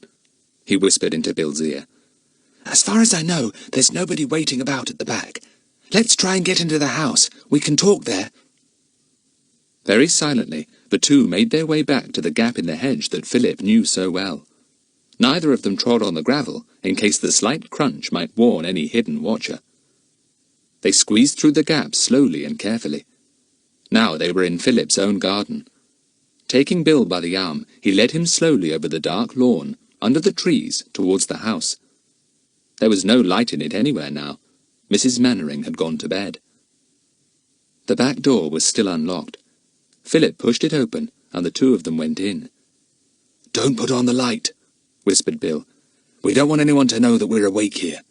he whispered into Bill's ear. "As far as I know, there's nobody waiting about at the back. Let's try and get into the house. We can talk there." Very silently, the two made their way back to the gap in the hedge that Philip knew so well. Neither of them trod on the gravel, in case the slight crunch might warn any hidden watcher. They squeezed through the gap slowly and carefully. Now they were in Philip's own garden. Taking Bill by the arm, he led him slowly over the dark lawn, under the trees, towards the house. There was no light in it anywhere now. Mrs. Mannering had gone to bed. The back door was still unlocked. Philip pushed it open, and the two of them went in. "Don't put on the light," whispered Bill. "We don't want anyone to know that we're awake here.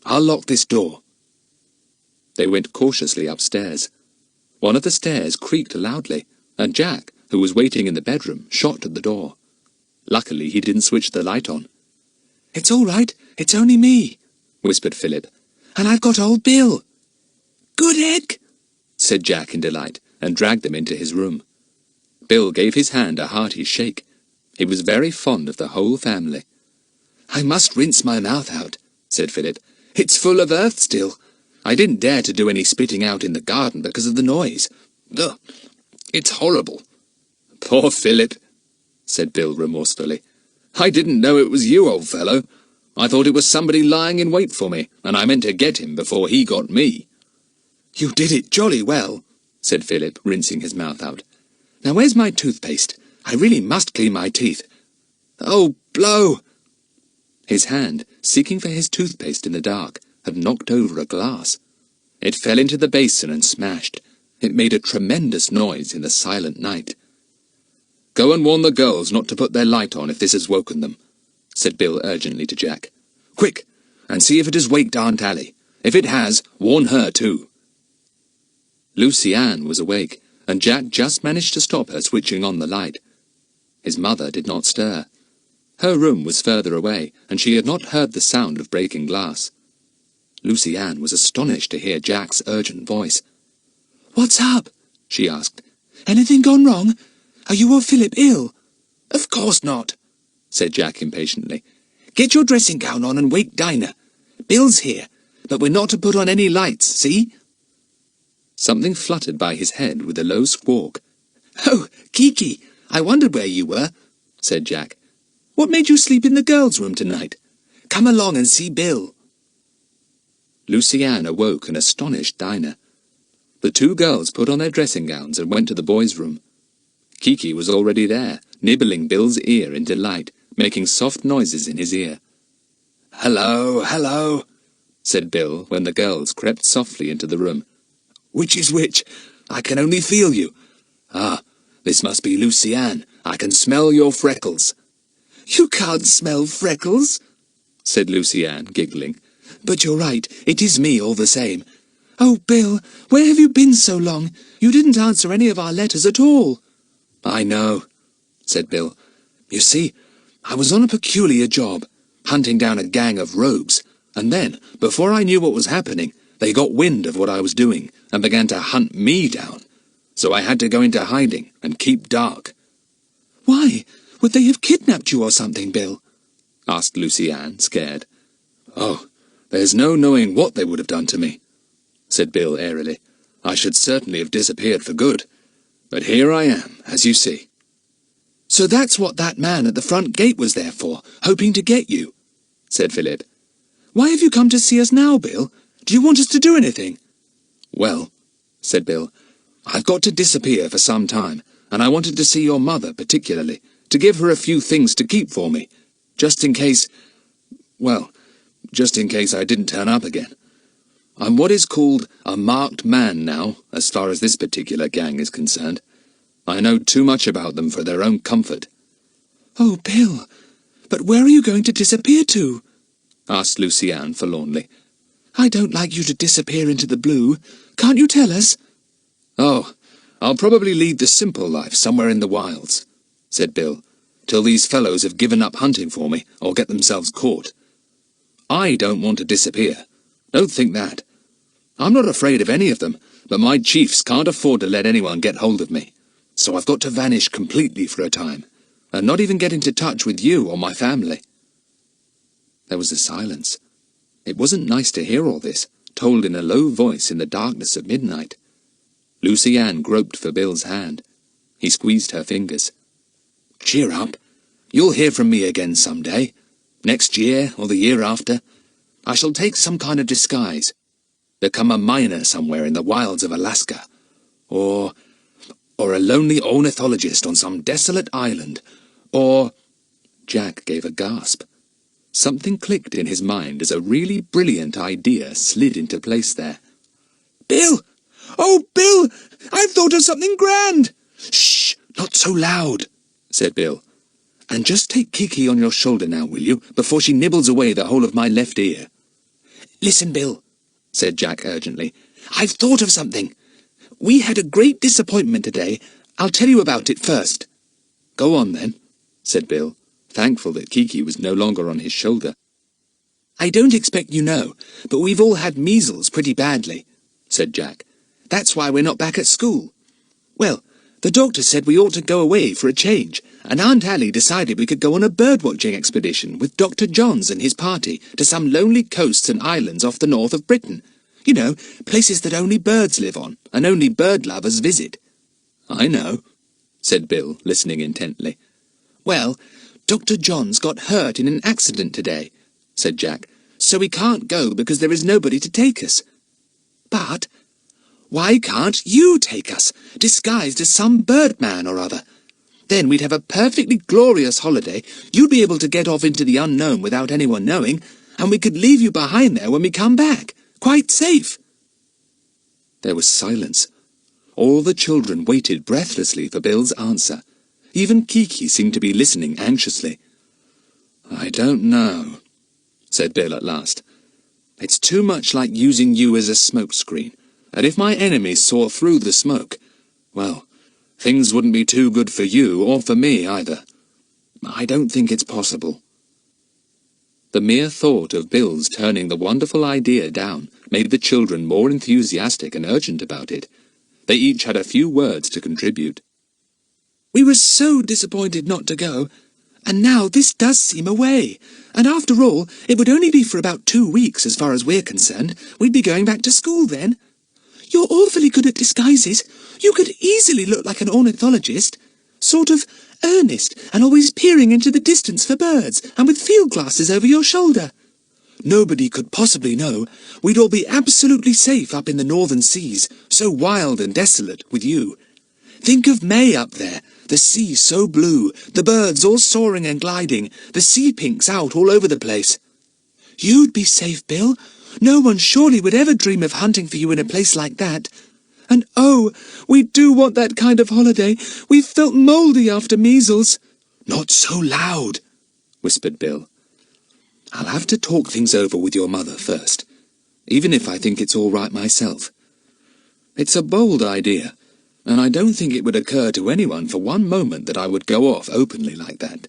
I'll lock this door." They went cautiously upstairs. One of the stairs creaked loudly, and Jack, who was waiting in the bedroom, shot at the door. Luckily he didn't switch the light on. "It's all right, it's only me," whispered Philip. "And I've got old Bill." "Good egg," said Jack in delight, and dragged them into his room. Bill gave his hand a hearty shake. He was very fond of the whole family. "I must rinse my mouth out," said Philip. "It's full of earth still. I didn't dare to do any spitting out in the garden because of the noise. Ugh, it's horrible." "Poor Philip," said Bill remorsefully. "I didn't know it was you, old fellow. I thought it was somebody lying in wait for me, and I meant to get him before he got me." "You did it jolly well," said Philip, rinsing his mouth out. "Now where's my toothpaste? I really must clean my teeth. Oh, blow!" His hand, seeking for his toothpaste in the dark, had knocked over a glass. It fell into the basin and smashed. It made a tremendous noise in the silent night. "Go and warn the girls not to put their light on if this has woken them," said Bill urgently to Jack. "Quick, and see if it has waked Aunt Allie. If it has, warn her too." Lucy Ann was awake, and Jack just managed to stop her switching on the light. His mother did not stir. Her room was further away, and she had not heard the sound of breaking glass. Lucy Ann was astonished to hear Jack's urgent voice. "What's up?" she asked. "Anything gone wrong? Are you or Philip ill?" "Of course not," said Jack impatiently. "Get your dressing gown on and wake Dinah. Bill's here, but we're not to put on any lights, see?" Something fluttered by his head with a low squawk. "Oh, Kiki, I wondered where you were," said Jack. "What made you sleep in the girls' room tonight? Come along and see Bill." Lucy Ann awoke and astonished Dinah. The two girls put on their dressing gowns and went to the boys' room. Kiki was already there, nibbling Bill's ear in delight, making soft noises in his ear. "Hello, hello," said Bill when the girls crept softly into the room. "Which is which? I can only feel you. Ah, this must be Lucy Ann. I can smell your freckles." "You can't smell freckles," said Lucy Ann, giggling. "But you're right, it is me all the same. Oh, Bill, where have you been so long? You didn't answer any of our letters at all." "I know," said Bill. "You see, I was on a peculiar job, hunting down a gang of rogues, and then, before I knew what was happening, They got wind of what I was doing and began to hunt me down. So I had to go into hiding and keep dark. Why? Would they have kidnapped you or something, Bill? Asked Lucy Ann, scared. Oh, there's no knowing what they would have done to me, said Bill airily. I should certainly have disappeared for good. But here I am, as you see. So that's what that man at the front gate was there for, hoping to get you, said Philip. Why have you come to see us now, Bill? Do you want us to do anything? Well, said Bill, I've got to disappear for some time, and I wanted to see your mother particularly, to give her a few things to keep for me, just in case I didn't turn up again. I'm what is called a marked man now, as far as this particular gang is concerned. I know too much about them for their own comfort. Oh, Bill, but where are you going to disappear to? Asked Lucy Ann forlornly. I don't like you to disappear into the blue. Can't you tell us? Oh, I'll probably lead the simple life somewhere in the wilds, said Bill, till these fellows have given up hunting for me or get themselves caught. I don't want to disappear. Don't think that. I'm not afraid of any of them, but my chiefs can't afford to let anyone get hold of me. So I've got to vanish completely for a time, and not even get into touch with you or my family. There was a silence. It wasn't nice to hear all this, told in a low voice in the darkness of midnight. Lucy Ann groped for Bill's hand. He squeezed her fingers. Cheer up. You'll hear from me again some day. Next year or the year after. I shall take some kind of disguise. Become a miner somewhere in the wilds of Alaska. Or a lonely ornithologist on some desolate island. Or... Jack gave a gasp. Something clicked in his mind as a really brilliant idea slid into place there. Bill! Oh, Bill! I've thought of something grand! Shh! Not so loud, said Bill. And just take Kiki on your shoulder now, will you, before she nibbles away the whole of my left ear. Listen, Bill, said Jack urgently. I've thought of something. We had a great disappointment today. I'll tell you about it first. Go on, then, said Bill, thankful that Kiki was no longer on his shoulder. I don't expect you know, but we've all had measles pretty badly, said Jack. That's why we're not back at school. Well, the doctor said we ought to go away for a change, and Aunt Allie decided we could go on a bird-watching expedition with Dr. Johns and his party to some lonely coasts and islands off the north of Britain. You know, places that only birds live on, and only bird-lovers visit. I know, said Bill, listening intently. Well, Dr. Johns got hurt in an accident today, said Jack, so we can't go because there is nobody to take us. But why can't you take us, disguised as some birdman or other? Then we'd have a perfectly glorious holiday, you'd be able to get off into the unknown without anyone knowing, and we could leave you behind there when we come back, quite safe. There was silence. All the children waited breathlessly for Bill's answer. Even Kiki seemed to be listening anxiously. I don't know, said Bill at last. It's too much like using you as a smokescreen, and if my enemies saw through the smoke, well, things wouldn't be too good for you or for me either. I don't think it's possible. The mere thought of Bill's turning the wonderful idea down made the children more enthusiastic and urgent about it. They each had a few words to contribute. We were so disappointed not to go, and now this does seem a way. And after all, it would only be for about 2 weeks as far as we're concerned. We'd be going back to school then. You're awfully good at disguises. You could easily look like an ornithologist. Sort of earnest and always peering into the distance for birds and with field glasses over your shoulder. Nobody could possibly know. We'd all be absolutely safe up in the northern seas, so wild and desolate with you. Think of May up there, the sea so blue, the birds all soaring and gliding, the sea pinks out all over the place. You'd be safe, Bill. No one surely would ever dream of hunting for you in a place like that. And oh, we do want that kind of holiday. We've felt mouldy after measles. Not so loud, whispered Bill. I'll have to talk things over with your mother first, even if I think it's all right myself. It's a bold idea, and I don't think it would occur to anyone for one moment that I would go off openly like that.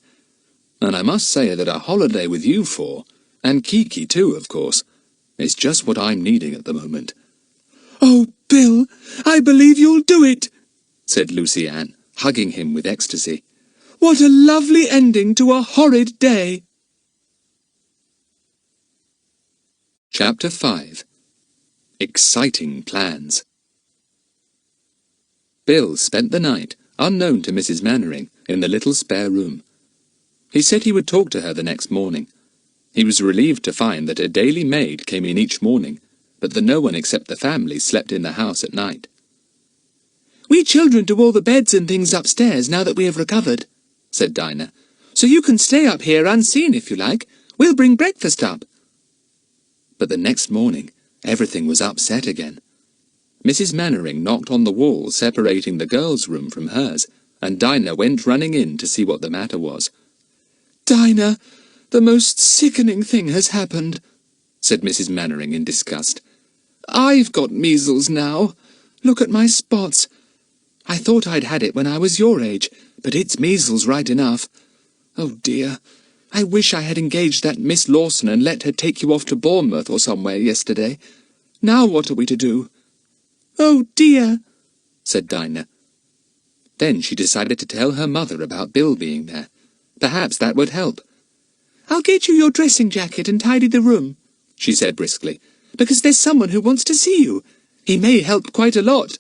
And I must say that a holiday with you four, and Kiki too, of course, It's just what I'm needing at the moment." "Oh, Bill, I believe you'll do it," said Lucy Ann, hugging him with ecstasy. "What a lovely ending to a horrid day." Chapter 5. Exciting Plans. Bill spent the night, unknown to Mrs. Mannering, in the little spare room. He said he would talk to her the next morning. He was relieved to find that a daily maid came in each morning, but that no one except the family slept in the house at night. "We children do all the beds and things upstairs now that we have recovered," said Dinah. "So you can stay up here unseen if you like. We'll bring breakfast up." But the next morning, everything was upset again. Mrs. Mannering knocked on the wall separating the girls' room from hers, and Dinah went running in to see what the matter was. "Dinah, the most sickening thing has happened," said Mrs. Mannering in disgust. "I've got measles now. Look at my spots. I thought I'd had it when I was your age, but it's measles right enough. Oh dear, I wish I had engaged that Miss Lawson and let her take you off to Bournemouth or somewhere yesterday. Now what are we to do?" "Oh dear," said Dinah. Then she decided to tell her mother about Bill being there. Perhaps that would help. "I'll get you your dressing jacket and tidy the room," she said briskly, "because there's someone who wants to see you. He may help quite a lot.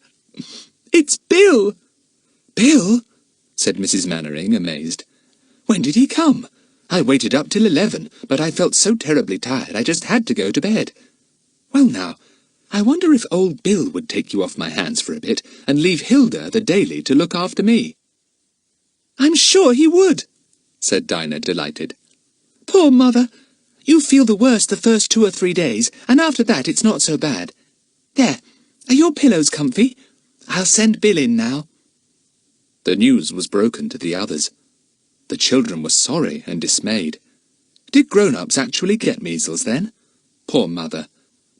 It's Bill." "Bill?" said Mrs. Mannering, amazed. "When did he come? I waited up till 11, but I felt so terribly tired I just had to go to bed. Well now, I wonder if old Bill would take you off my hands for a bit and leave Hilda, the Daily, to look after me." "I'm sure he would," said Dinah, delighted. "Poor mother. You feel the worst the first 2 or 3 days, and after that it's not so bad. There, are your pillows comfy? I'll send Bill in now." The news was broken to the others. The children were sorry and dismayed. Did grown-ups actually get measles then? Poor mother.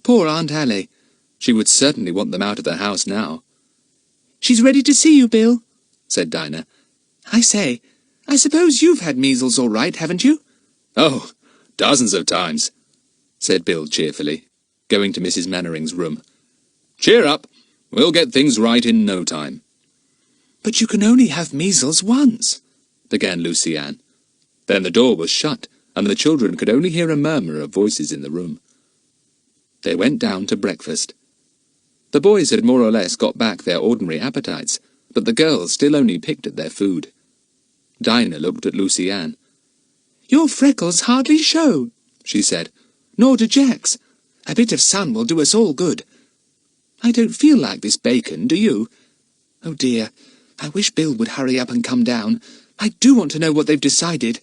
Poor Aunt Allie. She would certainly want them out of the house now. "She's ready to see you, Bill," said Dinah. "I say, I suppose you've had measles all right, haven't you?" "Oh, dozens of times," said Bill cheerfully, going to Mrs. Mannering's room. "Cheer up. We'll get things right in no time." "But you can only have measles once," began Lucy Ann. Then the door was shut, and the children could only hear a murmur of voices in the room. They went down to breakfast. The boys had more or less got back their ordinary appetites, but the girls still only picked at their food. Dinah looked at Lucy Ann. "Your freckles hardly show," she said. "Nor do Jack's. A bit of sun will do us all good. I don't feel like this bacon, do you? Oh dear, I wish Bill would hurry up and come down. I do want to know what they've decided."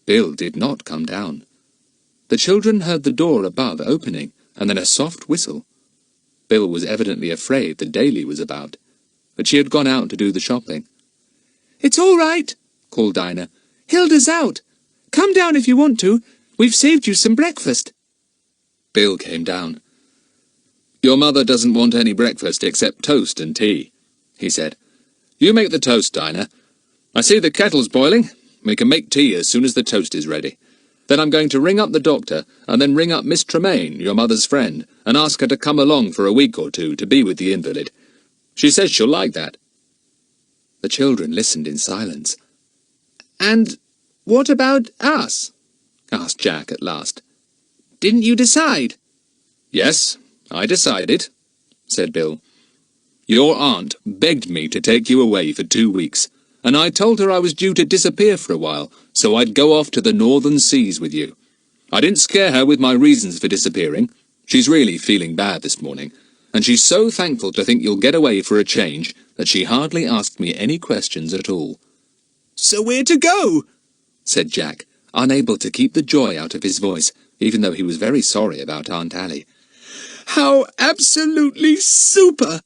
Bill did not come down. The children heard the door above opening, and then a soft whistle. Bill was evidently afraid the Daily was about, but she had gone out to do the shopping. "It's all right," called Dinah. "Hilda's out. Come down if you want to. We've saved you some breakfast." Bill came down. "Your mother doesn't want any breakfast except toast and tea," he said. "You make the toast, Dinah. I see the kettle's boiling. We can make tea as soon as the toast is ready. Then I'm going to ring up the doctor, and then ring up Miss Tremaine, your mother's friend, and ask her to come along for a week or two to be with the invalid. She says she'll like that." The children listened in silence. "And what about us?" asked Jack at last. "Didn't you decide?" "Yes, I decided," said Bill. "Your aunt begged me to take you away for 2 weeks, and I told her I was due to disappear for a while, so I'd go off to the northern seas with you. I didn't scare her with my reasons for disappearing. She's really feeling bad this morning, and she's so thankful to think you'll get away for a change that she hardly asked me any questions at all." "So we're to go?" said Jack, unable to keep the joy out of his voice, even though he was very sorry about Aunt Allie. "How absolutely super!"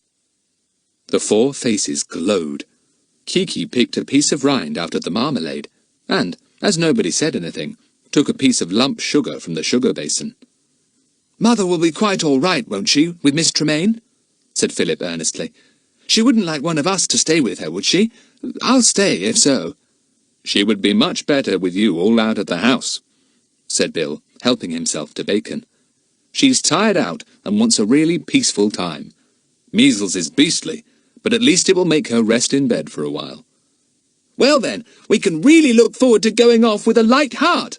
The 4 faces glowed. Kiki picked a piece of rind out of the marmalade, and, as nobody said anything, took a piece of lump sugar from the sugar basin. "Mother will be quite all right, won't she, with Miss Tremaine?" said Philip earnestly. "She wouldn't like one of us to stay with her, would she? I'll stay, if so." "She would be much better with you all out of the house," said Bill, helping himself to bacon. She's tired out and wants a really peaceful time. Measles is beastly, but at least it will make her rest in bed for a while. Well then, we can really look forward to going off with a light heart,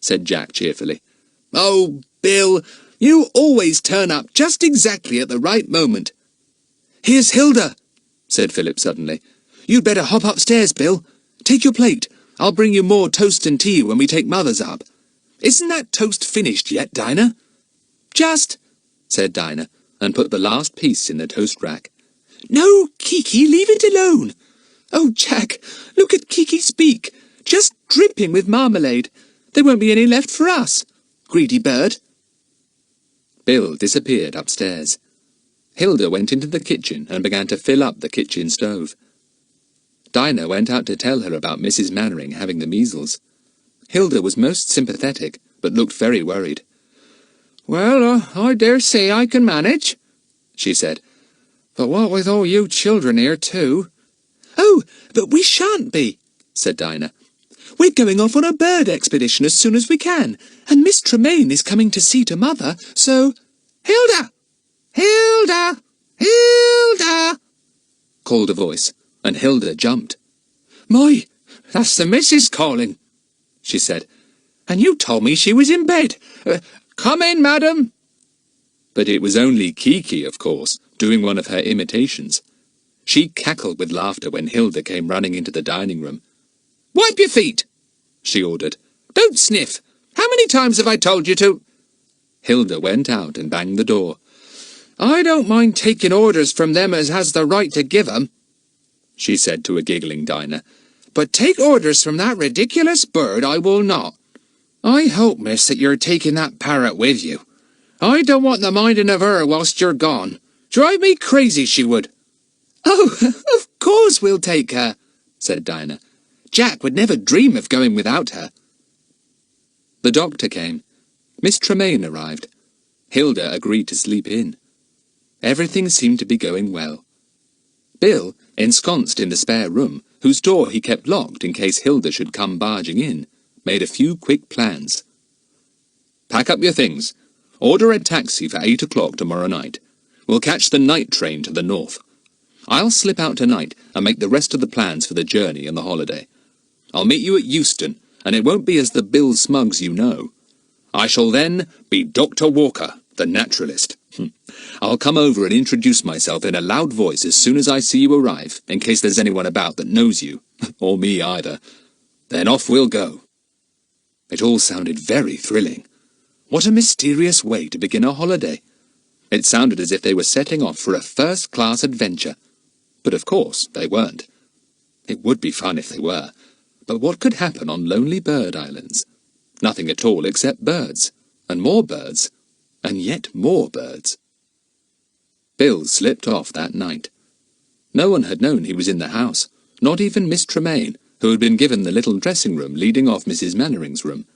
said Jack cheerfully. Oh, Bill, you always turn up just exactly at the right moment. Here's Hilda, said Philip suddenly. You'd better hop upstairs, Bill. Take your plate. I'll bring you more toast and tea when we take Mother's up. Isn't that toast finished yet, Dinah? Just, said Dinah, and put the last piece in the toast rack. No, Kiki, leave it alone. Oh, Jack, look at Kiki's beak, just dripping with marmalade. There won't be any left for us. Greedy bird. Bill disappeared upstairs. Hilda went into the kitchen and began to fill up the kitchen stove. Dinah went out to tell her about Mrs. Mannering having the measles. Hilda was most sympathetic, but looked very worried. Well, I dare say I can manage, she said. But what with all you children here, too? Oh, but we shan't be, said Dinah. We're going off on a bird expedition as soon as we can, and Miss Tremaine is coming to see to Mother, so... Hilda! Hilda! Hilda! called a voice, and Hilda jumped. My, that's the missus calling, she said. And you told me she was in bed. Come in, madam. But it was only Kiki, of course, doing one of her imitations. She cackled with laughter when Hilda came running into the dining room. Wipe your feet, she ordered. Don't sniff. How many times have I told you to? Hilda went out and banged the door. I don't mind taking orders from them as has the right to give 'em, she said to a giggling Dinah. But take orders from that ridiculous bird I will not. I hope, miss, that you're taking that parrot with you. I don't want the minding of her whilst you're gone. Drive me crazy, she would. Oh, of course we'll take her, said Dinah. Jack would never dream of going without her. The doctor came. Miss Tremaine arrived. Hilda agreed to sleep in. Everything seemed to be going well. Bill, ensconced in the spare room, whose door he kept locked in case Hilda should come barging in, made a few quick plans. Pack up your things. Order a taxi for 8 o'clock tomorrow night. We'll catch the night train to the north. I'll slip out tonight and make the rest of the plans for the journey and the holiday. I'll meet you at Euston, and it won't be as the Bill Smuggs you know. I shall then be Dr. Walker, the naturalist. I'll come over and introduce myself in a loud voice as soon as I see you arrive, in case there's anyone about that knows you, or me either. Then off we'll go. It all sounded very thrilling. What a mysterious way to begin a holiday. It sounded as if they were setting off for a first-class adventure. But of course they weren't. It would be fun if they were. But what could happen on lonely bird islands? Nothing at all except birds, and more birds, and yet more birds. Bill slipped off that night. No one had known he was in the house, not even Miss Tremaine, who had been given the little dressing room leading off Mrs. Mannering's room.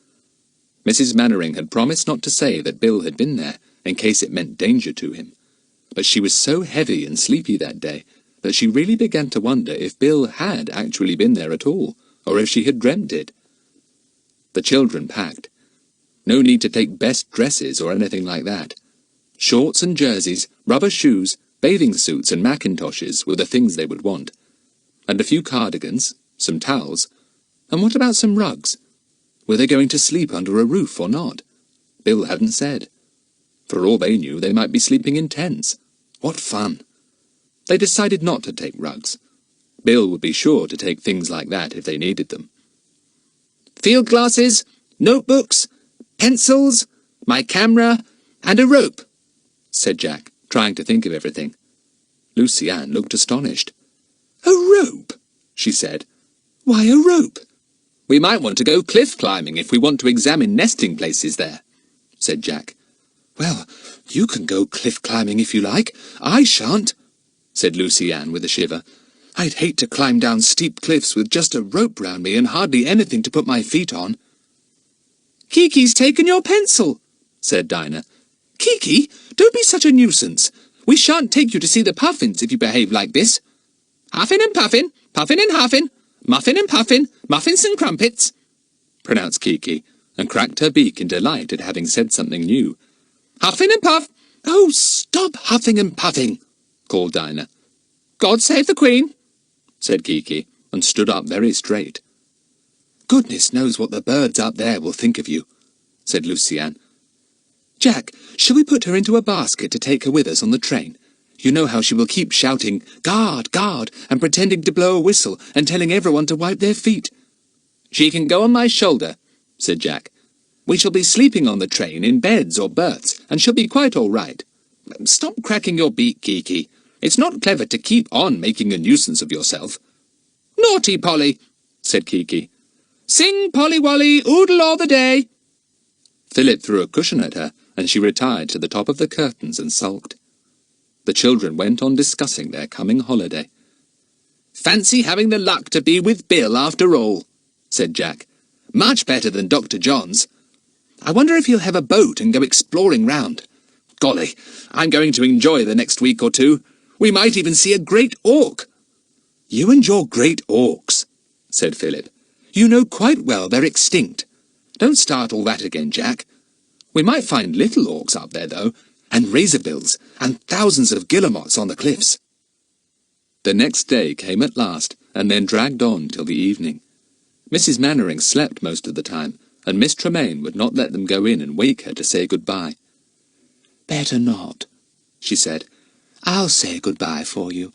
Mrs. Mannering had promised not to say that Bill had been there, in case it meant danger to him. But she was so heavy and sleepy that day that she really began to wonder if Bill had actually been there at all, or if she had dreamt it. The children packed. No need to take best dresses or anything like that. Shorts and jerseys, rubber shoes, bathing suits and mackintoshes were the things they would want. And a few cardigans, some towels, and what about some rugs? Were they going to sleep under a roof or not? Bill hadn't said. For all they knew, they might be sleeping in tents. What fun! They decided not to take rugs. Bill would be sure to take things like that if they needed them. Field glasses, notebooks, pencils, my camera, and a rope, said Jack, trying to think of everything. Lucy Ann looked astonished. A rope, she said. Why a rope? We might want to go cliff climbing if we want to examine nesting places there, said Jack. Well, you can go cliff climbing if you like. I shan't, said Lucy Ann with a shiver. I'd hate to climb down steep cliffs with just a rope round me and hardly anything to put my feet on. Kiki's taken your pencil, said Dinah. Kiki, don't be such a nuisance. We shan't take you to see the puffins if you behave like this. Huffin' and puffin', puffin' and huffin', muffin and puffin', muffins and crumpets, pronounced Kiki, and cracked her beak in delight at having said something new. Huffing and puff! Oh, stop huffing and puffing, called Dinah. God save the Queen, said Kiki, and stood up very straight. Goodness knows what the birds up there will think of you, said Luciane. Jack, shall we put her into a basket to take her with us on the train? You know how she will keep shouting, "Guard, guard," and pretending to blow a whistle and telling everyone to wipe their feet. She can go on my shoulder, said Jack. We shall be sleeping on the train in beds or berths, and she'll be quite all right. Stop cracking your beak, Kiki. It's not clever to keep on making a nuisance of yourself. Naughty Polly, said Kiki. Sing, Polly Wolly, oodle all the day. Philip threw a cushion at her, and she retired to the top of the curtains and sulked. The children went on discussing their coming holiday. Fancy having the luck to be with Bill after all, said Jack. Much better than Dr. John's. I wonder if he'll have a boat and go exploring round. Golly, I'm going to enjoy the next week or two. We might even see a great auk. You and your great auks, said Philip. You know quite well they're extinct. Don't start all that again, Jack. We might find little auks up there, though, and razorbills, and thousands of guillemots on the cliffs. The next day came at last, and then dragged on till the evening. Mrs. Mannering slept most of the time, and Miss Tremaine would not let them go in and wake her to say good-bye. Better not, she said. I'll say good-bye for you.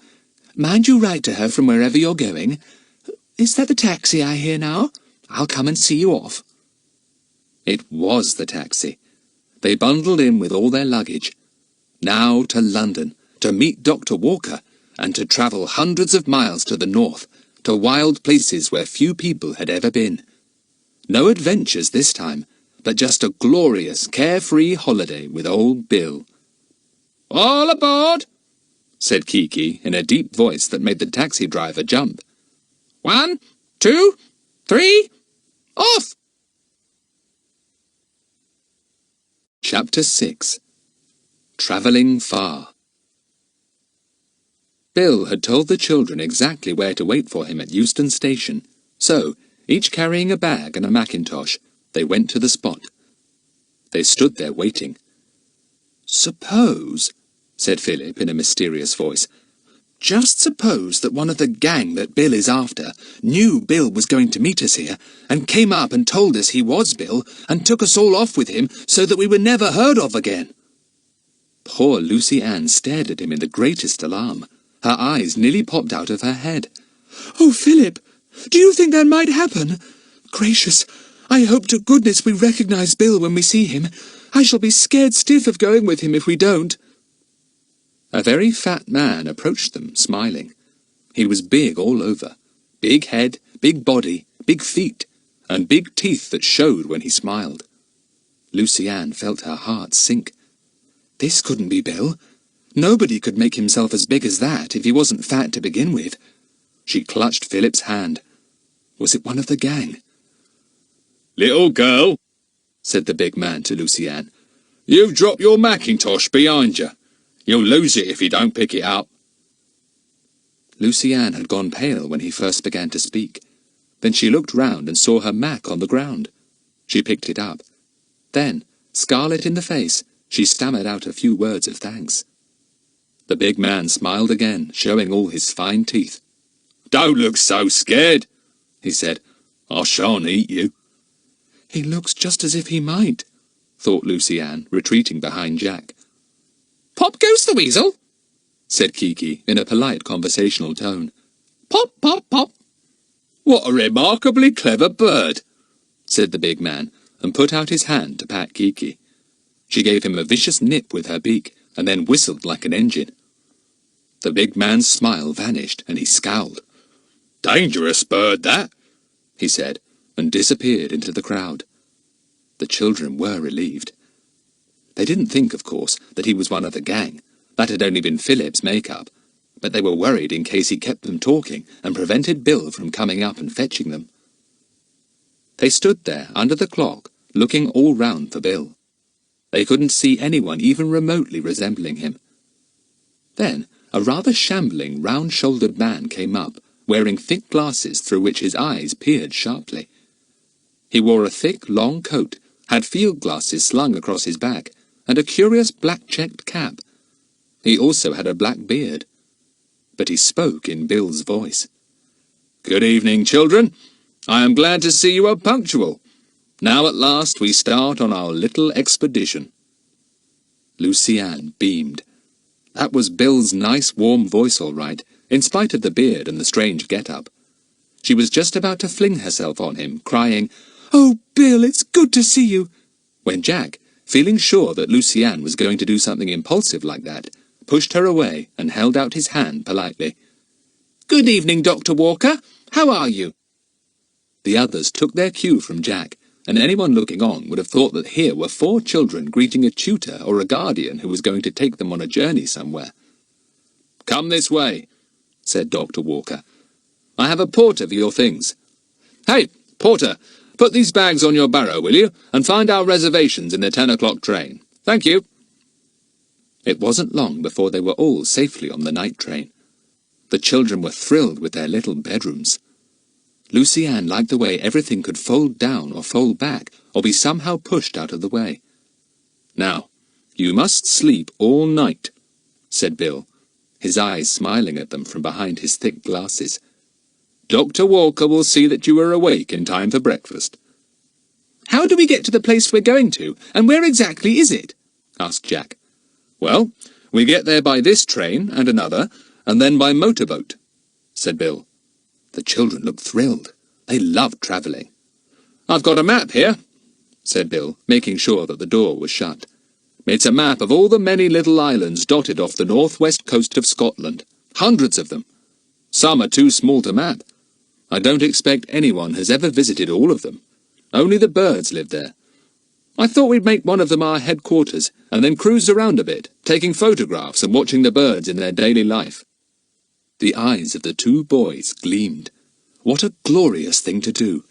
Mind you write to her from wherever you're going. Is that the taxi I hear now? I'll come and see you off. It was the taxi. They bundled in with all their luggage. Now to London, to meet Dr. Walker, and to travel hundreds of miles to the north, to wild places where few people had ever been. No adventures this time, but just a glorious, carefree holiday with old Bill. All aboard, said Kiki in a deep voice that made the taxi driver jump. 1, 2, 3, off! Chapter 6. Travelling Far. Bill had told the children exactly where to wait for him at Euston Station, so, each carrying a bag and a mackintosh, they went to the spot. They stood there waiting. Suppose, said Philip in a mysterious voice, just suppose that one of the gang that Bill is after knew Bill was going to meet us here, and came up and told us he was Bill, and took us all off with him so that we were never heard of again. Poor Lucy Ann stared at him in the greatest alarm. Her eyes nearly popped out of her head. Oh, Philip, do you think that might happen? Gracious, I hope to goodness we recognize Bill when we see him. I shall be scared stiff of going with him if we don't. A very fat man approached them, smiling. He was big all over. Big head, big body, big feet, and big teeth that showed when he smiled. Lucy Ann felt her heart sink. This couldn't be Bill. Nobody could make himself as big as that if he wasn't fat to begin with. She clutched Philip's hand. Was it one of the gang? "Little girl," said the big man to Lucy Ann, "you've dropped your mackintosh behind you. You'll lose it if you don't pick it up." Lucy Ann had gone pale when he first began to speak. Then she looked round and saw her mac on the ground. She picked it up. Then, scarlet in the face, she stammered out a few words of thanks. The big man smiled again, showing all his fine teeth. "Don't look so scared," he said. "I shan't eat you." He looks just as if he might, thought Lucy Ann, retreating behind Jack. Pop goes the weasel, said Kiki in a polite conversational tone. Pop, pop, pop. "What a remarkably clever bird," said the big man, and put out his hand to pat Kiki. She gave him a vicious nip with her beak, and then whistled like an engine. The big man's smile vanished, and he scowled. "Dangerous bird, that," he said, and disappeared into the crowd. The children were relieved. They didn't think, of course, that he was one of the gang. That had only been Philip's make-up. But they were worried in case he kept them talking and prevented Bill from coming up and fetching them. They stood there under the clock, looking all round for Bill. They couldn't see anyone even remotely resembling him. Then a rather shambling, round-shouldered man came up, wearing thick glasses through which his eyes peered sharply. He wore a thick, long coat, had field glasses slung across his back, and a curious black-checked cap. He also had a black beard. But he spoke in Bill's voice. "Good evening, children. I am glad to see you are punctual. Now at last we start on our little expedition." Lucy Ann beamed. That was Bill's nice warm voice all right, in spite of the beard and the strange get-up. She was just about to fling herself on him, crying, "Oh, Bill, it's good to see you," when Jack, feeling sure that Lucy Ann was going to do something impulsive like that, pushed her away and held out his hand politely. "Good evening, Dr. Walker. How are you?" The others took their cue from Jack, and anyone looking on would have thought that here were 4 children greeting a tutor or a guardian who was going to take them on a journey somewhere. "Come this way," said Dr. Walker. "I have a porter for your things. Hey, porter, put these bags on your barrow, will you, and find our reservations in the 10 o'clock train. Thank you." It wasn't long before they were all safely on the night train. The children were thrilled with their little bedrooms. Lucy Ann liked the way everything could fold down or fold back or be somehow pushed out of the way. "Now, you must sleep all night," said Bill, his eyes smiling at them from behind his thick glasses. "Dr. Walker will see that you are awake in time for breakfast." "How do we get to the place we're going to, and where exactly is it?" asked Jack. "Well, we get there by this train and another, and then by motorboat," said Bill. The children looked thrilled. They loved travelling. "I've got a map here," said Bill, making sure that the door was shut. "It's a map of all the many little islands dotted off the northwest coast of Scotland. Hundreds of them. Some are too small to map. I don't expect anyone has ever visited all of them. Only the birds live there. I thought we'd make one of them our headquarters, and then cruise around a bit, taking photographs and watching the birds in their daily life." The eyes of the 2 boys gleamed. What a glorious thing to do!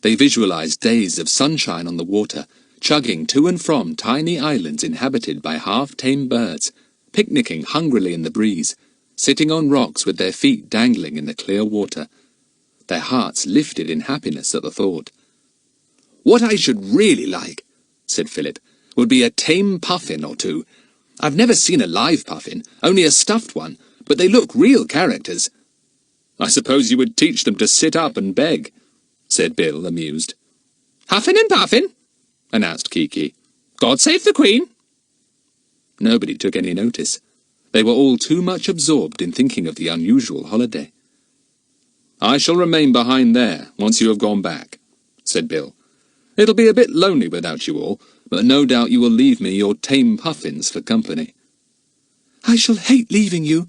They visualized days of sunshine on the water, chugging to and from tiny islands inhabited by half-tame birds, picnicking hungrily in the breeze, sitting on rocks with their feet dangling in the clear water. Their hearts lifted in happiness at the thought. "What I should really like," said Philip, "would be a tame puffin or 2. I've never seen a live puffin, only a stuffed one, but they look real characters." "I suppose you would teach them to sit up and beg," said Bill, amused. "Huffin' and puffin'," announced Kiki. "God save the Queen." Nobody took any notice. They were all too much absorbed in thinking of the unusual holiday. "I shall remain behind there, once you have gone back," said Bill. "It'll be a bit lonely without you all, but no doubt you will leave me your tame puffins for company." "I shall hate leaving you,"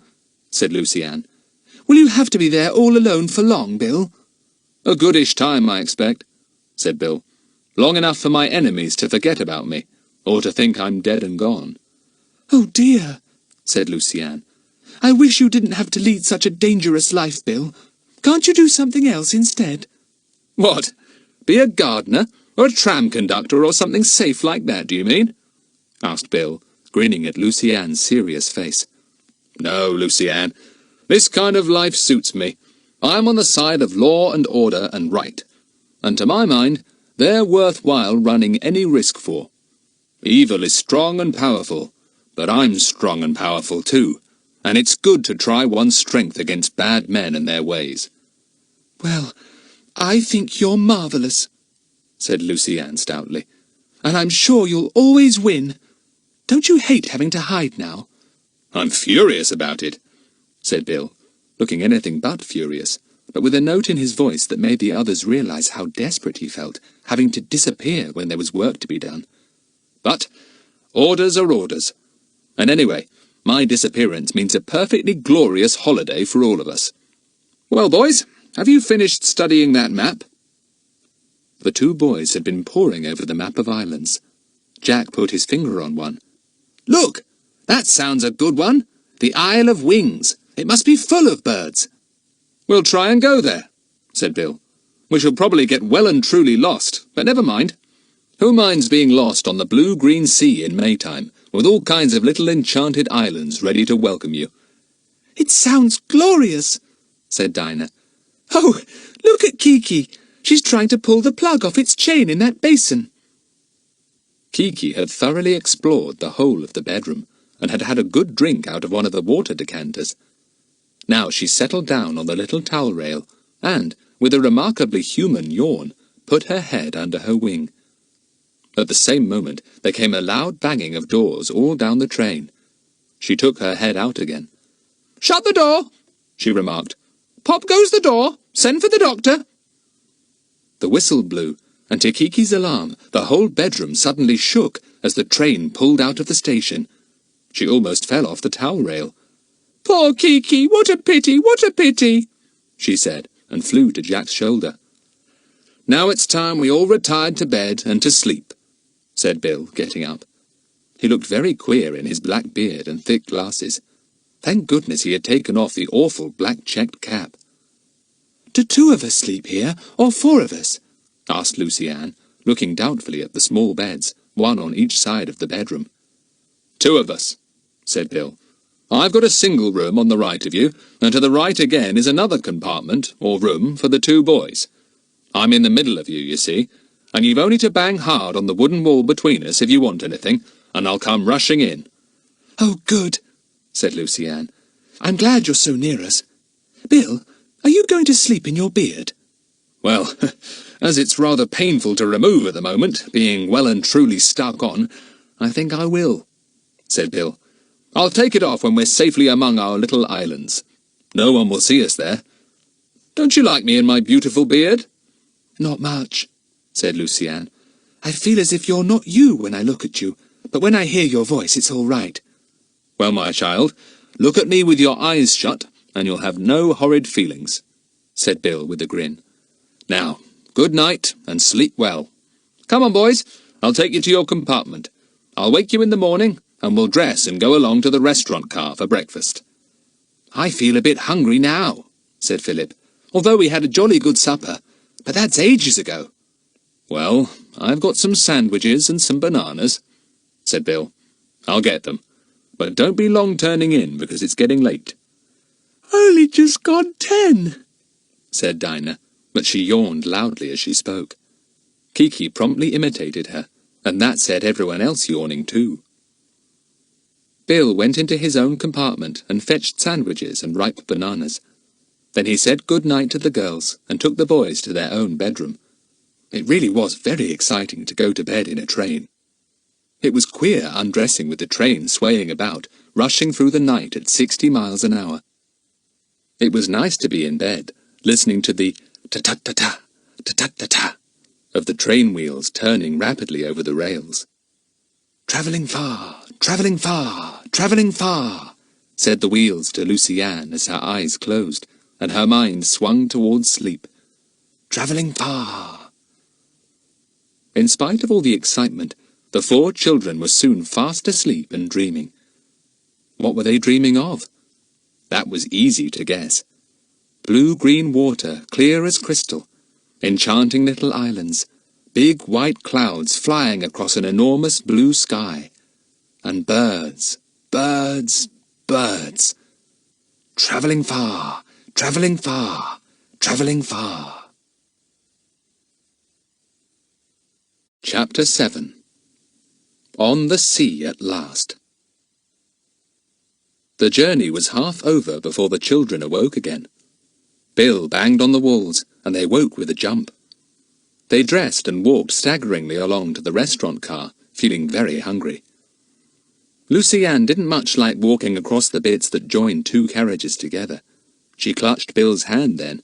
said Lucy Ann. "Will you have to be there all alone for long, Bill?" "A goodish time, I expect," said Bill. "Long enough for my enemies to forget about me, or to think I'm dead and gone." "Oh dear," said Lucy Ann. "I wish you didn't have to lead such a dangerous life, Bill. Can't you do something else instead?" "What? Be a gardener, or a tram conductor, or something safe like that, do you mean?" asked Bill, grinning at Lucy Ann's serious face. "No, Lucy Ann. This kind of life suits me. I'm on the side of law and order and right, and to my mind, they're worthwhile running any risk for. Evil is strong and powerful, but I'm strong and powerful too, and it's good to try one's strength against bad men and their ways." "Well, I think you're marvellous," said Lucy Ann stoutly, "and I'm sure you'll always win. Don't you hate having to hide now?" "I'm furious about it," said Bill, looking anything but furious, but with a note in his voice that made the others realize how desperate he felt, having to disappear when there was work to be done. "But orders are orders. And anyway, my disappearance means a perfectly glorious holiday for all of us. Well, boys, have you finished studying that map?" The 2 boys had been poring over the map of islands. Jack put his finger on one. "Look! That sounds a good one. The Isle of Wings. It must be full of birds." "We'll try and go there," said Bill. "We shall probably get well and truly lost, but never mind. Who minds being lost on the blue-green sea in Maytime, with all kinds of little enchanted islands ready to welcome you?" "It sounds glorious," said Dinah. "Oh, look at Kiki. She's trying to pull the plug off its chain in that basin." Kiki had thoroughly explored the whole of the bedroom, and had had a good drink out of one of the water decanters. Now she settled down on the little towel rail, and, with a remarkably human yawn, put her head under her wing. At the same moment there came a loud banging of doors all down the train. She took her head out again. "Shut the door," she remarked. "Pop goes the door. Send for the doctor." The whistle blew, and to Kiki's alarm, the whole bedroom suddenly shook as the train pulled out of the station. She almost fell off the towel rail. "Poor Kiki, what a pity, what a pity," she said, and flew to Jack's shoulder. "Now it's time we all retired to bed and to sleep," said Bill, getting up. He looked very queer in his black beard and thick glasses. Thank goodness he had taken off the awful black checked cap. "Do 2 of us sleep here, or 4 of us?" asked Lucy Ann, looking doubtfully at the small beds, one on each side of the bedroom. "2 of us," said Bill. "I've got a single room on the right of you, and to the right again is another compartment, or room, for the 2 boys. I'm in the middle of you, you see, and you've only to bang hard on the wooden wall between us if you want anything, and I'll come rushing in." "Oh, good," said Lucy Ann. "I'm glad you're so near us. Bill, are you going to sleep in your beard?" "Well, as it's rather painful to remove at the moment, being well and truly stuck on, I think I will," said Bill. "I'll take it off when we're safely among our little islands. No one will see us there. Don't you like me in my beautiful beard?" "Not much," said Lucy Ann. "I feel as if you're not you when I look at you, but when I hear your voice it's all right." "Well, my child, look at me with your eyes shut, and you'll have no horrid feelings," said Bill with a grin. "Now, good night, and sleep well. Come on, boys, I'll take you to your compartment. I'll wake you in the morning, and we'll dress and go along to the restaurant car for breakfast." "I feel a bit hungry now," said Philip, "although we had a jolly good supper, but that's ages ago." "Well, I've got some sandwiches and some bananas," said Bill. "I'll get them, but don't be long turning in, because it's getting late." "Only just gone 10, said Dinah, but she yawned loudly as she spoke. Kiki promptly imitated her, and that set everyone else yawning too. Bill went into his own compartment and fetched sandwiches and ripe bananas. Then he said good night to the girls and took the boys to their own bedroom. It really was very exciting to go to bed in a train. It was queer undressing with the train swaying about, rushing through the night at 60 miles an hour. It was nice to be in bed, listening to the ta-ta-ta-ta, ta-ta-ta-ta of the train wheels turning rapidly over the rails. "Travelling far, travelling far, travelling far," said the wheels to Lucy Ann as her eyes closed, and her mind swung towards sleep. "Travelling far." In spite of all the excitement, the 4 children were soon fast asleep and dreaming. What were they dreaming of? That was easy to guess. Blue-green water, clear as crystal, enchanting little islands, big white clouds flying across an enormous blue sky, and birds, birds, birds. Travelling far, travelling far, travelling far. Chapter 7. On the Sea at Last. The journey was half over before the children awoke again. Bill banged on the walls, and they woke with a jump. They dressed and walked staggeringly along to the restaurant car, feeling very hungry. Lucy Ann didn't much like walking across the bits that joined 2 carriages together. She clutched Bill's hand then.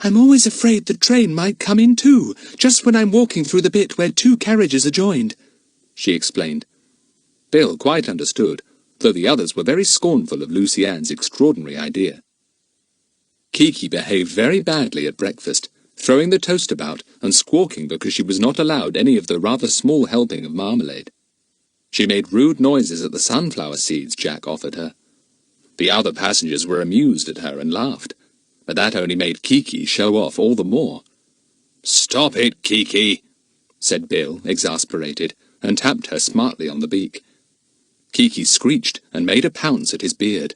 "I'm always afraid the train might come in too, just when I'm walking through the bit where 2 carriages are joined," she explained. Bill quite understood, though the others were very scornful of Lucy Ann's extraordinary idea. Kiki behaved very badly at breakfast, throwing the toast about and squawking because she was not allowed any of the rather small helping of marmalade. She made rude noises at the sunflower seeds Jack offered her. The other passengers were amused at her and laughed, but that only made Kiki show off all the more. "Stop it, Kiki," said Bill, exasperated, and tapped her smartly on the beak. Kiki screeched and made a pounce at his beard.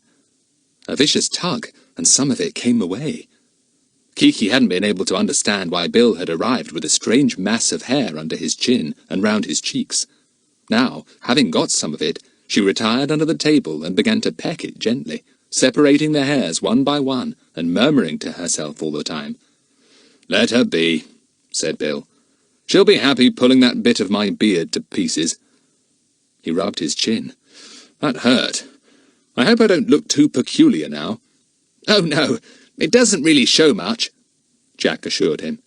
A vicious tug, and some of it came away. Kiki hadn't been able to understand why Bill had arrived with a strange mass of hair under his chin and round his cheeks. Now, having got some of it, she retired under the table and began to peck it gently, separating the hairs one by one and murmuring to herself all the time. "Let her be," said Bill. "She'll be happy pulling that bit of my beard to pieces." He rubbed his chin. "That hurt. I hope I don't look too peculiar now." "Oh, no, it doesn't really show much," Jack assured him.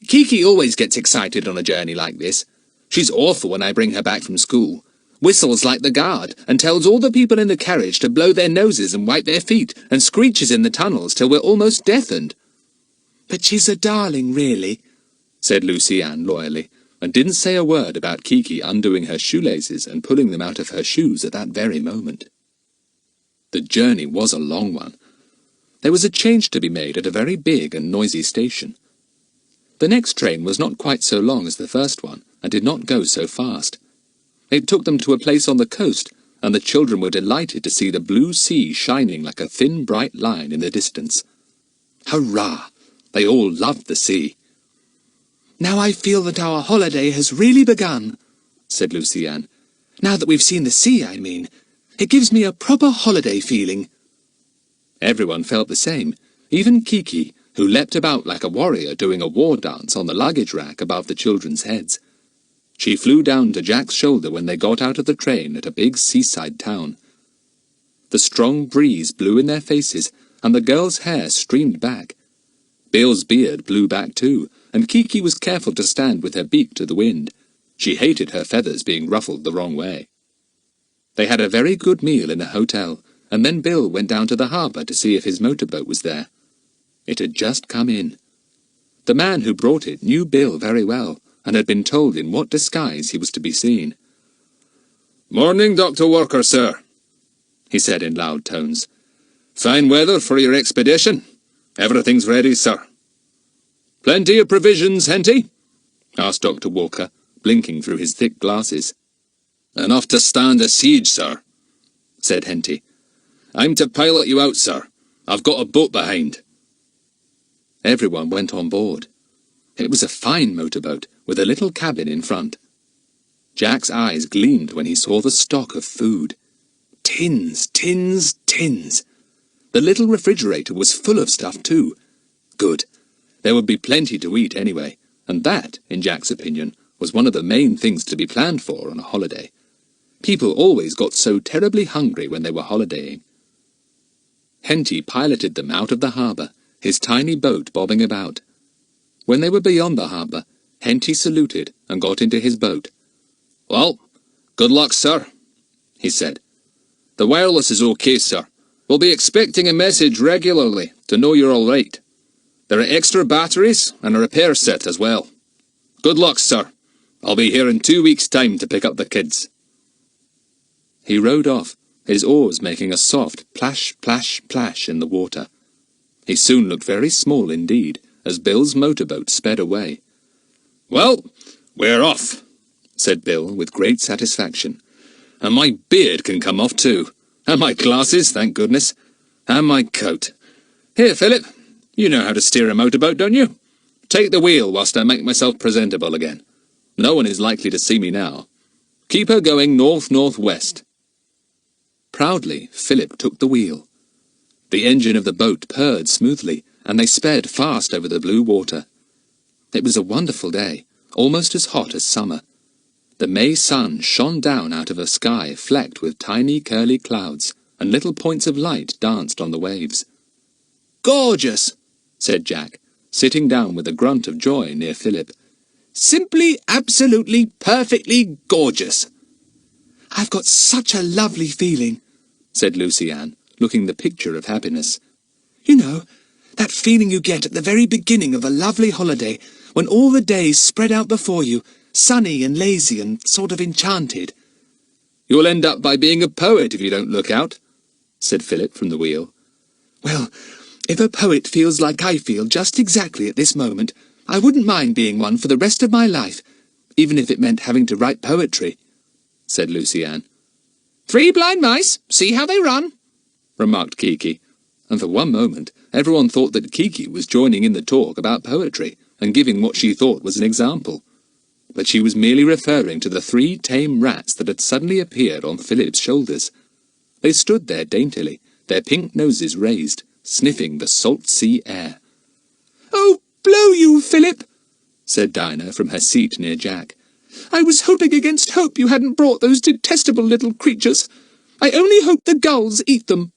"Kiki always gets excited on a journey like this. She's awful when I bring her back from school. Whistles like the guard, and tells all the people in the carriage to blow their noses and wipe their feet, and screeches in the tunnels till we're almost deafened." "But she's a darling, really," said Lucy Ann loyally, and didn't say a word about Kiki undoing her shoelaces and pulling them out of her shoes at that very moment. The journey was a long one. There was a change to be made at a very big and noisy station. The next train was not quite so long as the first one, and did not go so fast. It took them to a place on the coast, and the children were delighted to see the blue sea shining like a thin bright line in the distance. Hurrah! They all loved the sea. "Now I feel that our holiday has really begun," said Lucy Ann. "Now that we've seen the sea, I mean. It gives me a proper holiday feeling." Everyone felt the same, even Kiki, who leapt about like a warrior doing a war dance on the luggage rack above the children's heads. She flew down to Jack's shoulder when they got out of the train at a big seaside town. The strong breeze blew in their faces, and the girl's hair streamed back. Bill's beard blew back too, and Kiki was careful to stand with her beak to the wind. She hated her feathers being ruffled the wrong way. They had a very good meal in a hotel, and then Bill went down to the harbour to see if his motorboat was there. It had just come in. The man who brought it knew Bill very well, and had been told in what disguise he was to be seen. "Morning, Dr. Walker, sir," he said in loud tones. "Fine weather for your expedition. Everything's ready, sir." "Plenty of provisions, Henty?" asked Dr. Walker, blinking through his thick glasses. "Enough to stand a siege, sir," said Henty. "I'm to pilot you out, sir. I've got a boat behind." Everyone went on board. It was a fine motorboat, with a little cabin in front. Jack's eyes gleamed when he saw the stock of food. Tins, tins, tins. The little refrigerator was full of stuff too. Good. There would be plenty to eat anyway, and that, in Jack's opinion, was one of the main things to be planned for on a holiday. People always got so terribly hungry when they were holidaying. Henty piloted them out of the harbour, his tiny boat bobbing about. When they were beyond the harbour, Henty saluted and got into his boat. "Well, good luck, sir," he said. "The wireless is okay, sir. We'll be expecting a message regularly to know you're all right. There are extra batteries and a repair set as well. Good luck, sir. I'll be here in 2 weeks' time to pick up the kids." He rowed off, his oars making a soft plash, plash, plash in the water. He soon looked very small indeed, as Bill's motorboat sped away. "Well, we're off," said Bill with great satisfaction. "And my beard can come off too. And my glasses, thank goodness. And my coat. Here, Philip, you know how to steer a motorboat, don't you? Take the wheel whilst I make myself presentable again. No one is likely to see me now. Keep her going north-northwest." Proudly, Philip took the wheel. The engine of the boat purred smoothly, and they sped fast over the blue water. It was a wonderful day, almost as hot as summer. The May sun shone down out of a sky flecked with tiny curly clouds, and little points of light danced on the waves. "Gorgeous!" said Jack, sitting down with a grunt of joy near Philip. "Simply, absolutely, perfectly gorgeous!" "I've got such a lovely feeling," said Lucy Ann, looking the picture of happiness. "You know, that feeling you get at the very beginning of a lovely holiday, when all the days spread out before you, sunny and lazy and sort of enchanted." "You'll end up by being a poet if you don't look out," said Philip from the wheel. "Well, if a poet feels like I feel just exactly at this moment, I wouldn't mind being one for the rest of my life, even if it meant having to write poetry," said Lucy Ann. "Three blind mice, see how they run," remarked Kiki, and for one moment everyone thought that Kiki was joining in the talk about poetry and giving what she thought was an example. but she was merely referring to the 3 tame rats that had suddenly appeared on Philip's shoulders. They stood there daintily, their pink noses raised, sniffing the salt sea air. "Oh, blow you, Philip!" said Dinah from her seat near Jack. "I was hoping against hope you hadn't brought those detestable little creatures. I only hope the gulls eat them."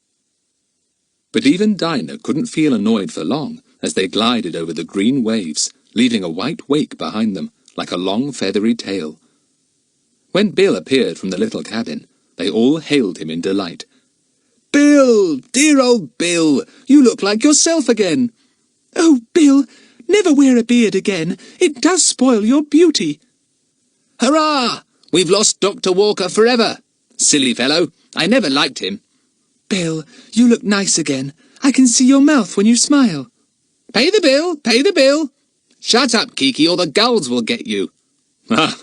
But even Dinah couldn't feel annoyed for long as they glided over the green waves, leaving a white wake behind them, like a long feathery tail. When Bill appeared from the little cabin, they all hailed him in delight. "Bill! Dear old Bill! You look like yourself again." "Oh, Bill, never wear a beard again. It does spoil your beauty." "Hurrah! We've lost Dr. Walker forever. Silly fellow, I never liked him." "Bill, you look nice again. I can see your mouth when you smile." "Pay the bill! Pay the bill! Shut up, Kiki, or the gulls will get you." "Ah,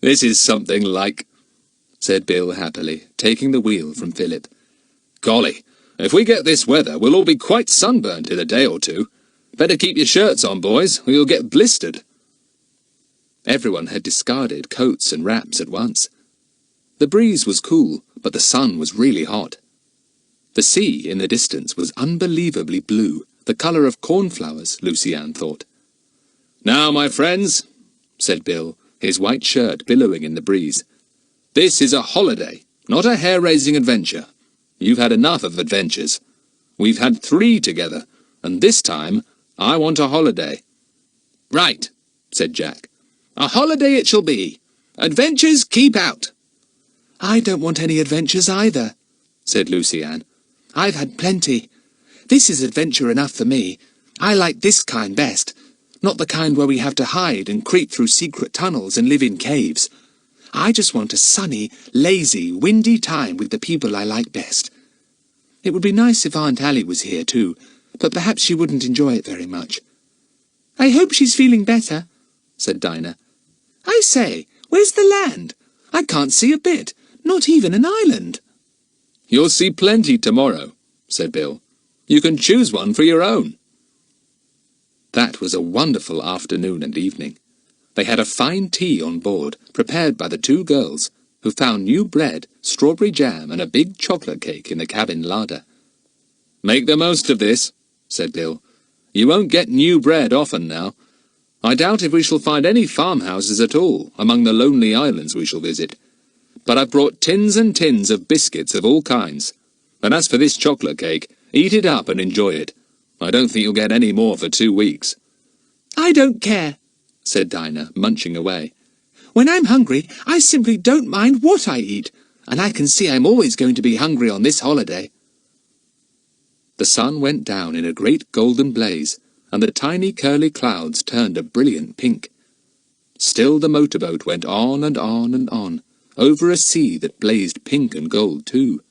this is something like," said Bill happily, taking the wheel from Philip. "Golly, if we get this weather, we'll all be quite sunburnt in a day or two. Better keep your shirts on, boys, or you'll get blistered." Everyone had discarded coats and wraps at once. The breeze was cool, but the sun was really hot. The sea in the distance was unbelievably blue, the colour of cornflowers, Lucy-Ann thought. "Now, my friends," said Bill, his white shirt billowing in the breeze, "this is a holiday, not a hair-raising adventure. You've had enough of adventures. We've had 3 together, and this time I want a holiday." "Right," said Jack. "A holiday it shall be. Adventures keep out." "I don't want any adventures either," said Lucy-Ann. "I've had plenty. This is adventure enough for me. I like this kind best, not the kind where we have to hide and creep through secret tunnels and live in caves. I just want a sunny, lazy, windy time with the people I like best. It would be nice if Aunt Allie was here too, but perhaps she wouldn't enjoy it very much." "I hope she's feeling better," said Dinah. "I say, where's the land? I can't see a bit, not even an island." "You'll see plenty tomorrow," said Bill. "You can choose one for your own." That was a wonderful afternoon and evening. They had a fine tea on board, prepared by the 2 girls, who found new bread, strawberry jam, and a big chocolate cake in the cabin larder. "Make the most of this," said Bill. "You won't get new bread often now. I doubt if we shall find any farmhouses at all among the lonely islands we shall visit. But I've brought tins and tins of biscuits of all kinds. And as for this chocolate cake, eat it up and enjoy it. I don't think you'll get any more for 2 weeks. "I don't care," said Dinah, munching away. "When I'm hungry, I simply don't mind what I eat, and I can see I'm always going to be hungry on this holiday." The sun went down in a great golden blaze, and the tiny curly clouds turned a brilliant pink. Still the motorboat went on and on and on, over a sea that blazed pink and gold too.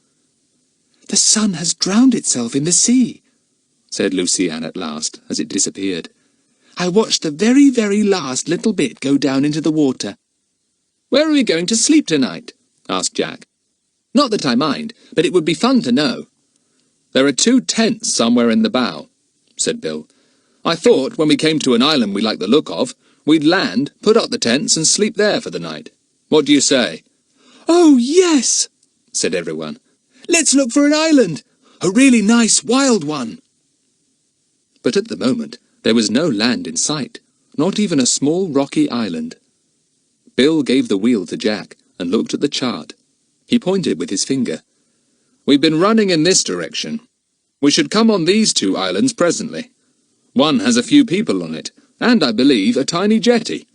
"The sun has drowned itself in the sea," said Lucy-Ann at last, as it disappeared. "I watched the very, very last little bit go down into the water." "Where are we going to sleep tonight?" asked Jack. "Not that I mind, but it would be fun to know." "There are 2 tents somewhere in the bow," said Bill. "I thought when we came to an island we like the look of, we'd land, put up the tents, and sleep there for the night. What do you say?" "Oh, yes," said everyone. "Let's look for an island, a really nice wild one." But at the moment there was no land in sight, not even a small rocky island. Bill gave the wheel to Jack and looked at the chart. He pointed with his finger. "We've been running in this direction. We should come on these 2 islands presently. One has a few people on it, and, I believe, a tiny jetty.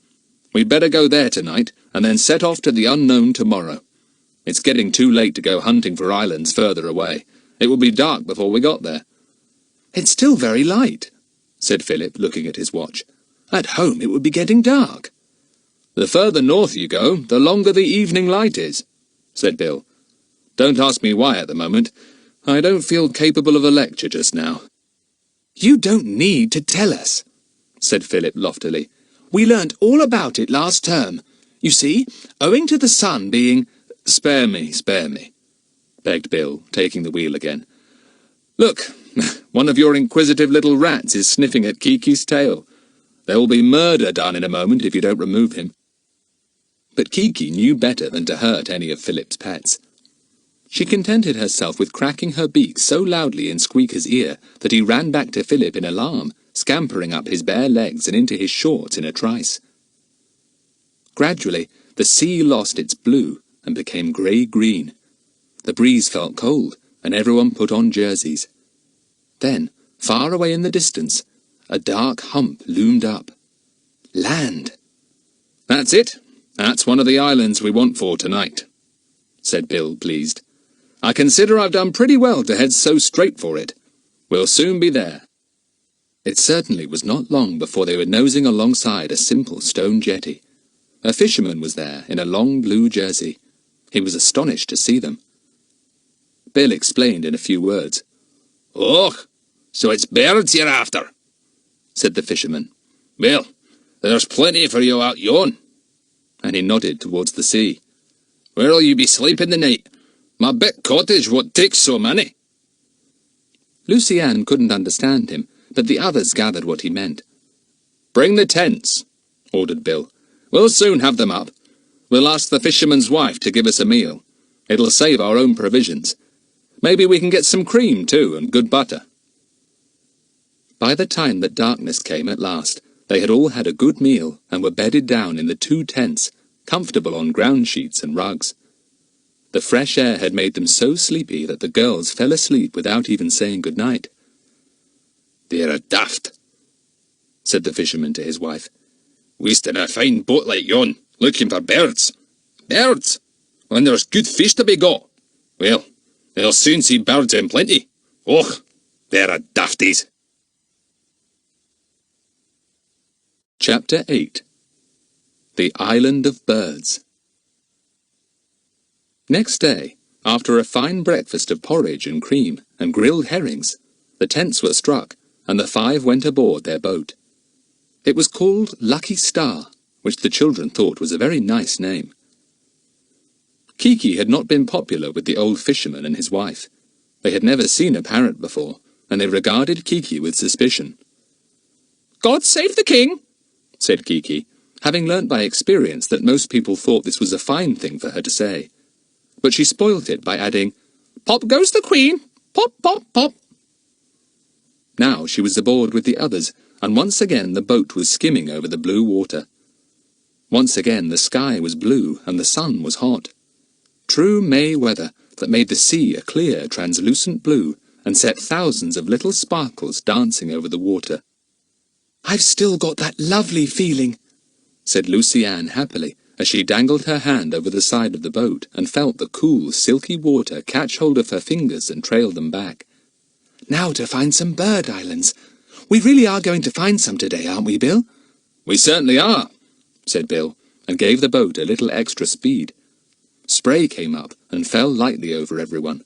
We'd better go there tonight, and then set off to the unknown tomorrow. It's getting too late to go hunting for islands further away. It will be dark before we got there." "It's still very light," said Philip, looking at his watch. "At home it would be getting dark." "The further north you go, the longer the evening light is," said Bill. "Don't ask me why at the moment. I don't feel capable of a lecture just now." "You don't need to tell us," said Philip loftily. "We learnt all about it last term. You see, owing to the sun being—" Spare me, begged Bill, taking the wheel again. "Look, one of your inquisitive little rats is sniffing at Kiki's tail. There will be murder done in a moment if you don't remove him." But Kiki knew better than to hurt any of Philip's pets. She contented herself with cracking her beak so loudly in Squeaker's ear that he ran back to Philip in alarm, scampering up his bare legs and into his shorts in a trice. Gradually, the sea lost its blue and became grey-green. The breeze felt cold, and everyone put on jerseys. Then, far away in the distance, a dark hump loomed up. Land! That's it. That's one of the islands we want for tonight, said Bill, pleased. I consider I've done pretty well to head so straight for it. We'll soon be there. It certainly was not long before they were nosing alongside a simple stone jetty. A fisherman was there in a long blue jersey. He was astonished to see them. Bill explained in a few words. "Oh, so it's birds you're after," said the fisherman. "Well, there's plenty for you out yon." And he nodded towards the sea. "Where'll you be sleeping the night? My bit cottage won't take so many." Lucy Ann couldn't understand him, but the others gathered what he meant. "Bring the tents," ordered Bill. "We'll soon have them up. We'll ask the fisherman's wife to give us a meal. It'll save our own provisions. Maybe we can get some cream, too, and good butter." By the time that darkness came at last, they had all had a good meal and were bedded down in the 2 tents, comfortable on ground sheets and rugs. The fresh air had made them so sleepy that the girls fell asleep without even saying good night. "They're a daft," said the fisherman to his wife. "Wasting a fine boat like yon, looking for birds. Birds! When there's good fish to be got. Well, they'll soon see birds in plenty. Och, they're a dafties." Chapter 8. The Island of Birds. Next day, after a fine breakfast of porridge and cream and grilled herrings, the tents were struck, and the 5 went aboard their boat. It was called Lucky Star, which the children thought was a very nice name. Kiki had not been popular with the old fisherman and his wife. They had never seen a parrot before, and they regarded Kiki with suspicion. "God save the king," said Kiki, having learnt by experience that most people thought this was a fine thing for her to say. But she spoilt it by adding, "Pop goes the queen, pop, pop, pop." Now she was aboard with the others, and once again the boat was skimming over the blue water. Once again the sky was blue and the sun was hot. True May weather that made the sea a clear, translucent blue and set thousands of little sparkles dancing over the water. "I've still got that lovely feeling," said Lucy Ann happily, as she dangled her hand over the side of the boat and felt the cool, silky water catch hold of her fingers and trail them back. "Now to find some bird islands. We really are going to find some today, aren't we, Bill?" "We certainly are," said Bill, and gave the boat a little extra speed. Spray came up and fell lightly over everyone.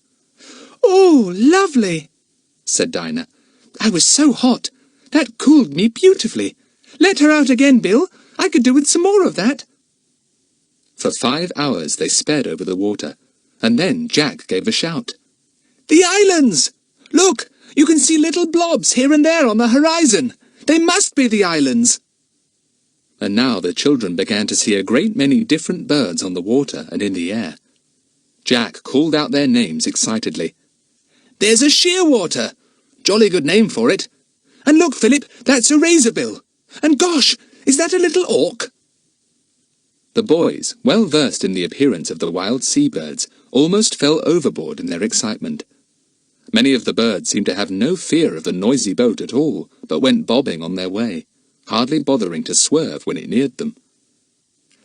"Oh, lovely," said Dinah. "I was so hot. That cooled me beautifully. Let her out again, Bill. I could do with some more of that." For 5 hours they sped over the water, and then Jack gave a shout. "The islands! Look, you can see little blobs here and there on the horizon. They must be the islands." And now the children began to see a great many different birds on the water and in the air. Jack called out their names excitedly. "There's a shearwater. Jolly good name for it. And look, Philip, that's a razorbill. And gosh, is that a little auk?" The boys, well versed in the appearance of the wild seabirds, almost fell overboard in their excitement. Many of the birds seemed to have no fear of the noisy boat at all, but went bobbing on their way, hardly bothering to swerve when it neared them.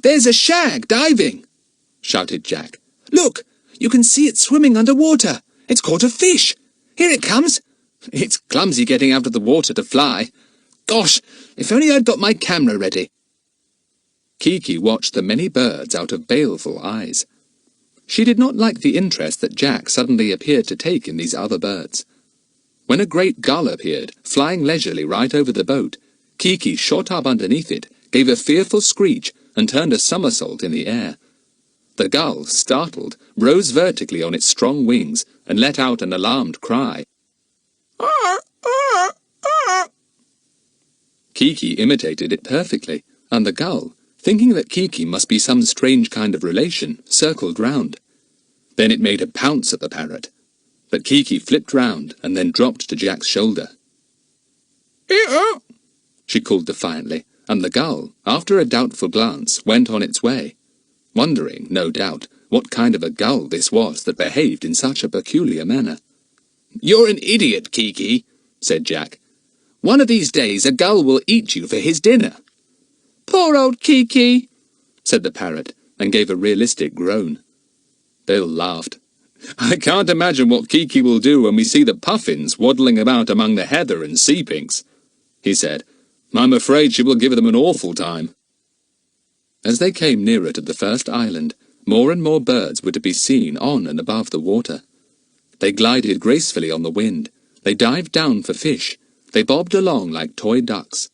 "There's a shag diving," shouted Jack. "Look, you can see it swimming under water. It's caught a fish. Here it comes. It's clumsy getting out of the water to fly. Gosh, if only I'd got my camera ready." Kiki watched the many birds out of baleful eyes. She did not like the interest that Jack suddenly appeared to take in these other birds. When a great gull appeared, flying leisurely right over the boat, Kiki shot up underneath it, gave a fearful screech, and turned a somersault in the air. The gull, startled, rose vertically on its strong wings and let out an alarmed cry. Kiki imitated it perfectly, and the gull, thinking that Kiki must be some strange kind of relation, circled round. Then it made a pounce at the parrot, but Kiki flipped round and then dropped to Jack's shoulder. "Ew!" she called defiantly, and the gull, after a doubtful glance, went on its way, wondering, no doubt, what kind of a gull this was that behaved in such a peculiar manner. "You're an idiot, Kiki," said Jack. "One of these days a gull will eat you for his dinner." "Poor old Kiki," said the parrot, and gave a realistic groan. Bill laughed. "I can't imagine what Kiki will do when we see the puffins waddling about among the heather and sea pinks," he said. "I'm afraid she will give them an awful time." As they came nearer to the first island, more and more birds were to be seen on and above the water. They glided gracefully on the wind. They dived down for fish. They bobbed along like toy ducks.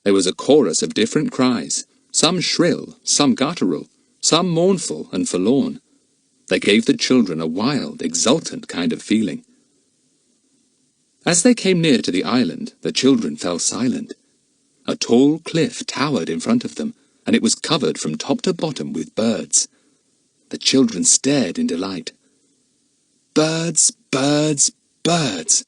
There was a chorus of different cries, some shrill, some guttural, some mournful and forlorn. They gave the children a wild, exultant kind of feeling. As they came near to the island, the children fell silent. A tall cliff towered in front of them, and it was covered from top to bottom with birds. The children stared in delight. Birds, birds, birds!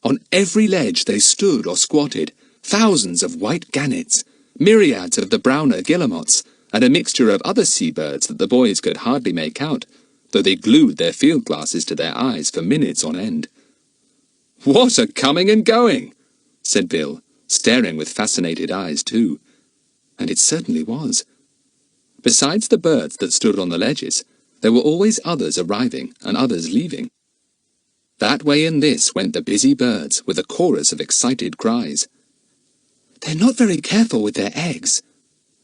On every ledge they stood or squatted, thousands of white gannets, myriads of the browner guillemots, and a mixture of other seabirds that the boys could hardly make out, though they glued their field glasses to their eyes for minutes on end. "What a coming and going!" said Bill, staring with fascinated eyes too. And it certainly was. Besides the birds that stood on the ledges, there were always others arriving and others leaving. That way and this went the busy birds, with a chorus of excited cries. "They're not very careful with their eggs,"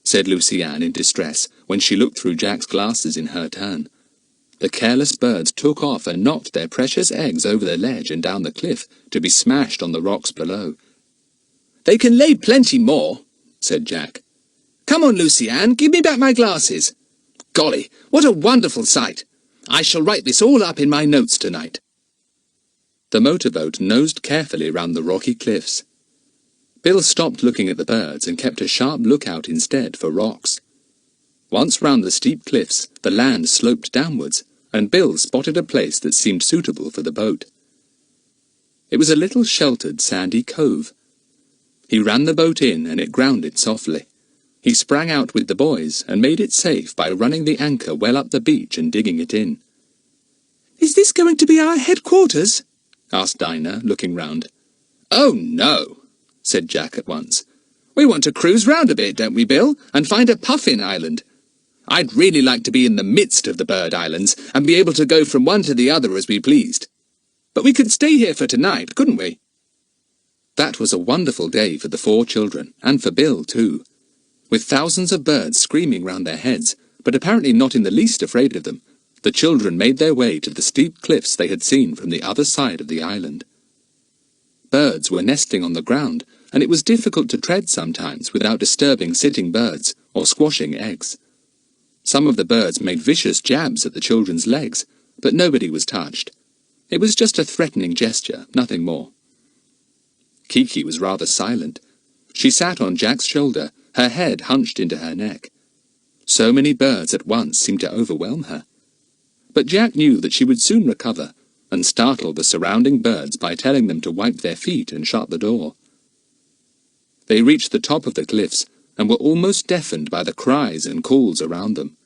said Lucy Ann in distress, when she looked through Jack's glasses in her turn. The careless birds took off and knocked their precious eggs over the ledge and down the cliff, to be smashed on the rocks below. "They can lay plenty more," said Jack. "Come on, Lucy Ann, give me back my glasses. Golly, what a wonderful sight! I shall write this all up in my notes tonight." The motorboat nosed carefully round the rocky cliffs. Bill stopped looking at the birds and kept a sharp lookout instead for rocks. Once round the steep cliffs, the land sloped downwards, and Bill spotted a place that seemed suitable for the boat. It was a little sheltered sandy cove. He ran the boat in, and it grounded softly. He sprang out with the boys and made it safe by running the anchor well up the beach and digging it in. "Is this going to be our headquarters?" asked Dinah, looking round. "Oh, no," said Jack at once. "We want to cruise round a bit, don't we, Bill, and find a puffin island. I'd really like to be in the midst of the bird islands and be able to go from one to the other as we pleased. But we could stay here for tonight, couldn't we?" That was a wonderful day for the 4 children, and for Bill too. With thousands of birds screaming round their heads, but apparently not in the least afraid of them, the children made their way to the steep cliffs they had seen from the other side of the island. Birds were nesting on the ground, and it was difficult to tread sometimes without disturbing sitting birds or squashing eggs. Some of the birds made vicious jabs at the children's legs, but nobody was touched. It was just a threatening gesture, nothing more. Kiki was rather silent. She sat on Jack's shoulder, her head hunched into her neck. So many birds at once seemed to overwhelm her. But Jack knew that she would soon recover, and startle the surrounding birds by telling them to wipe their feet and shut the door. They reached the top of the cliffs, and were almost deafened by the cries and calls around them.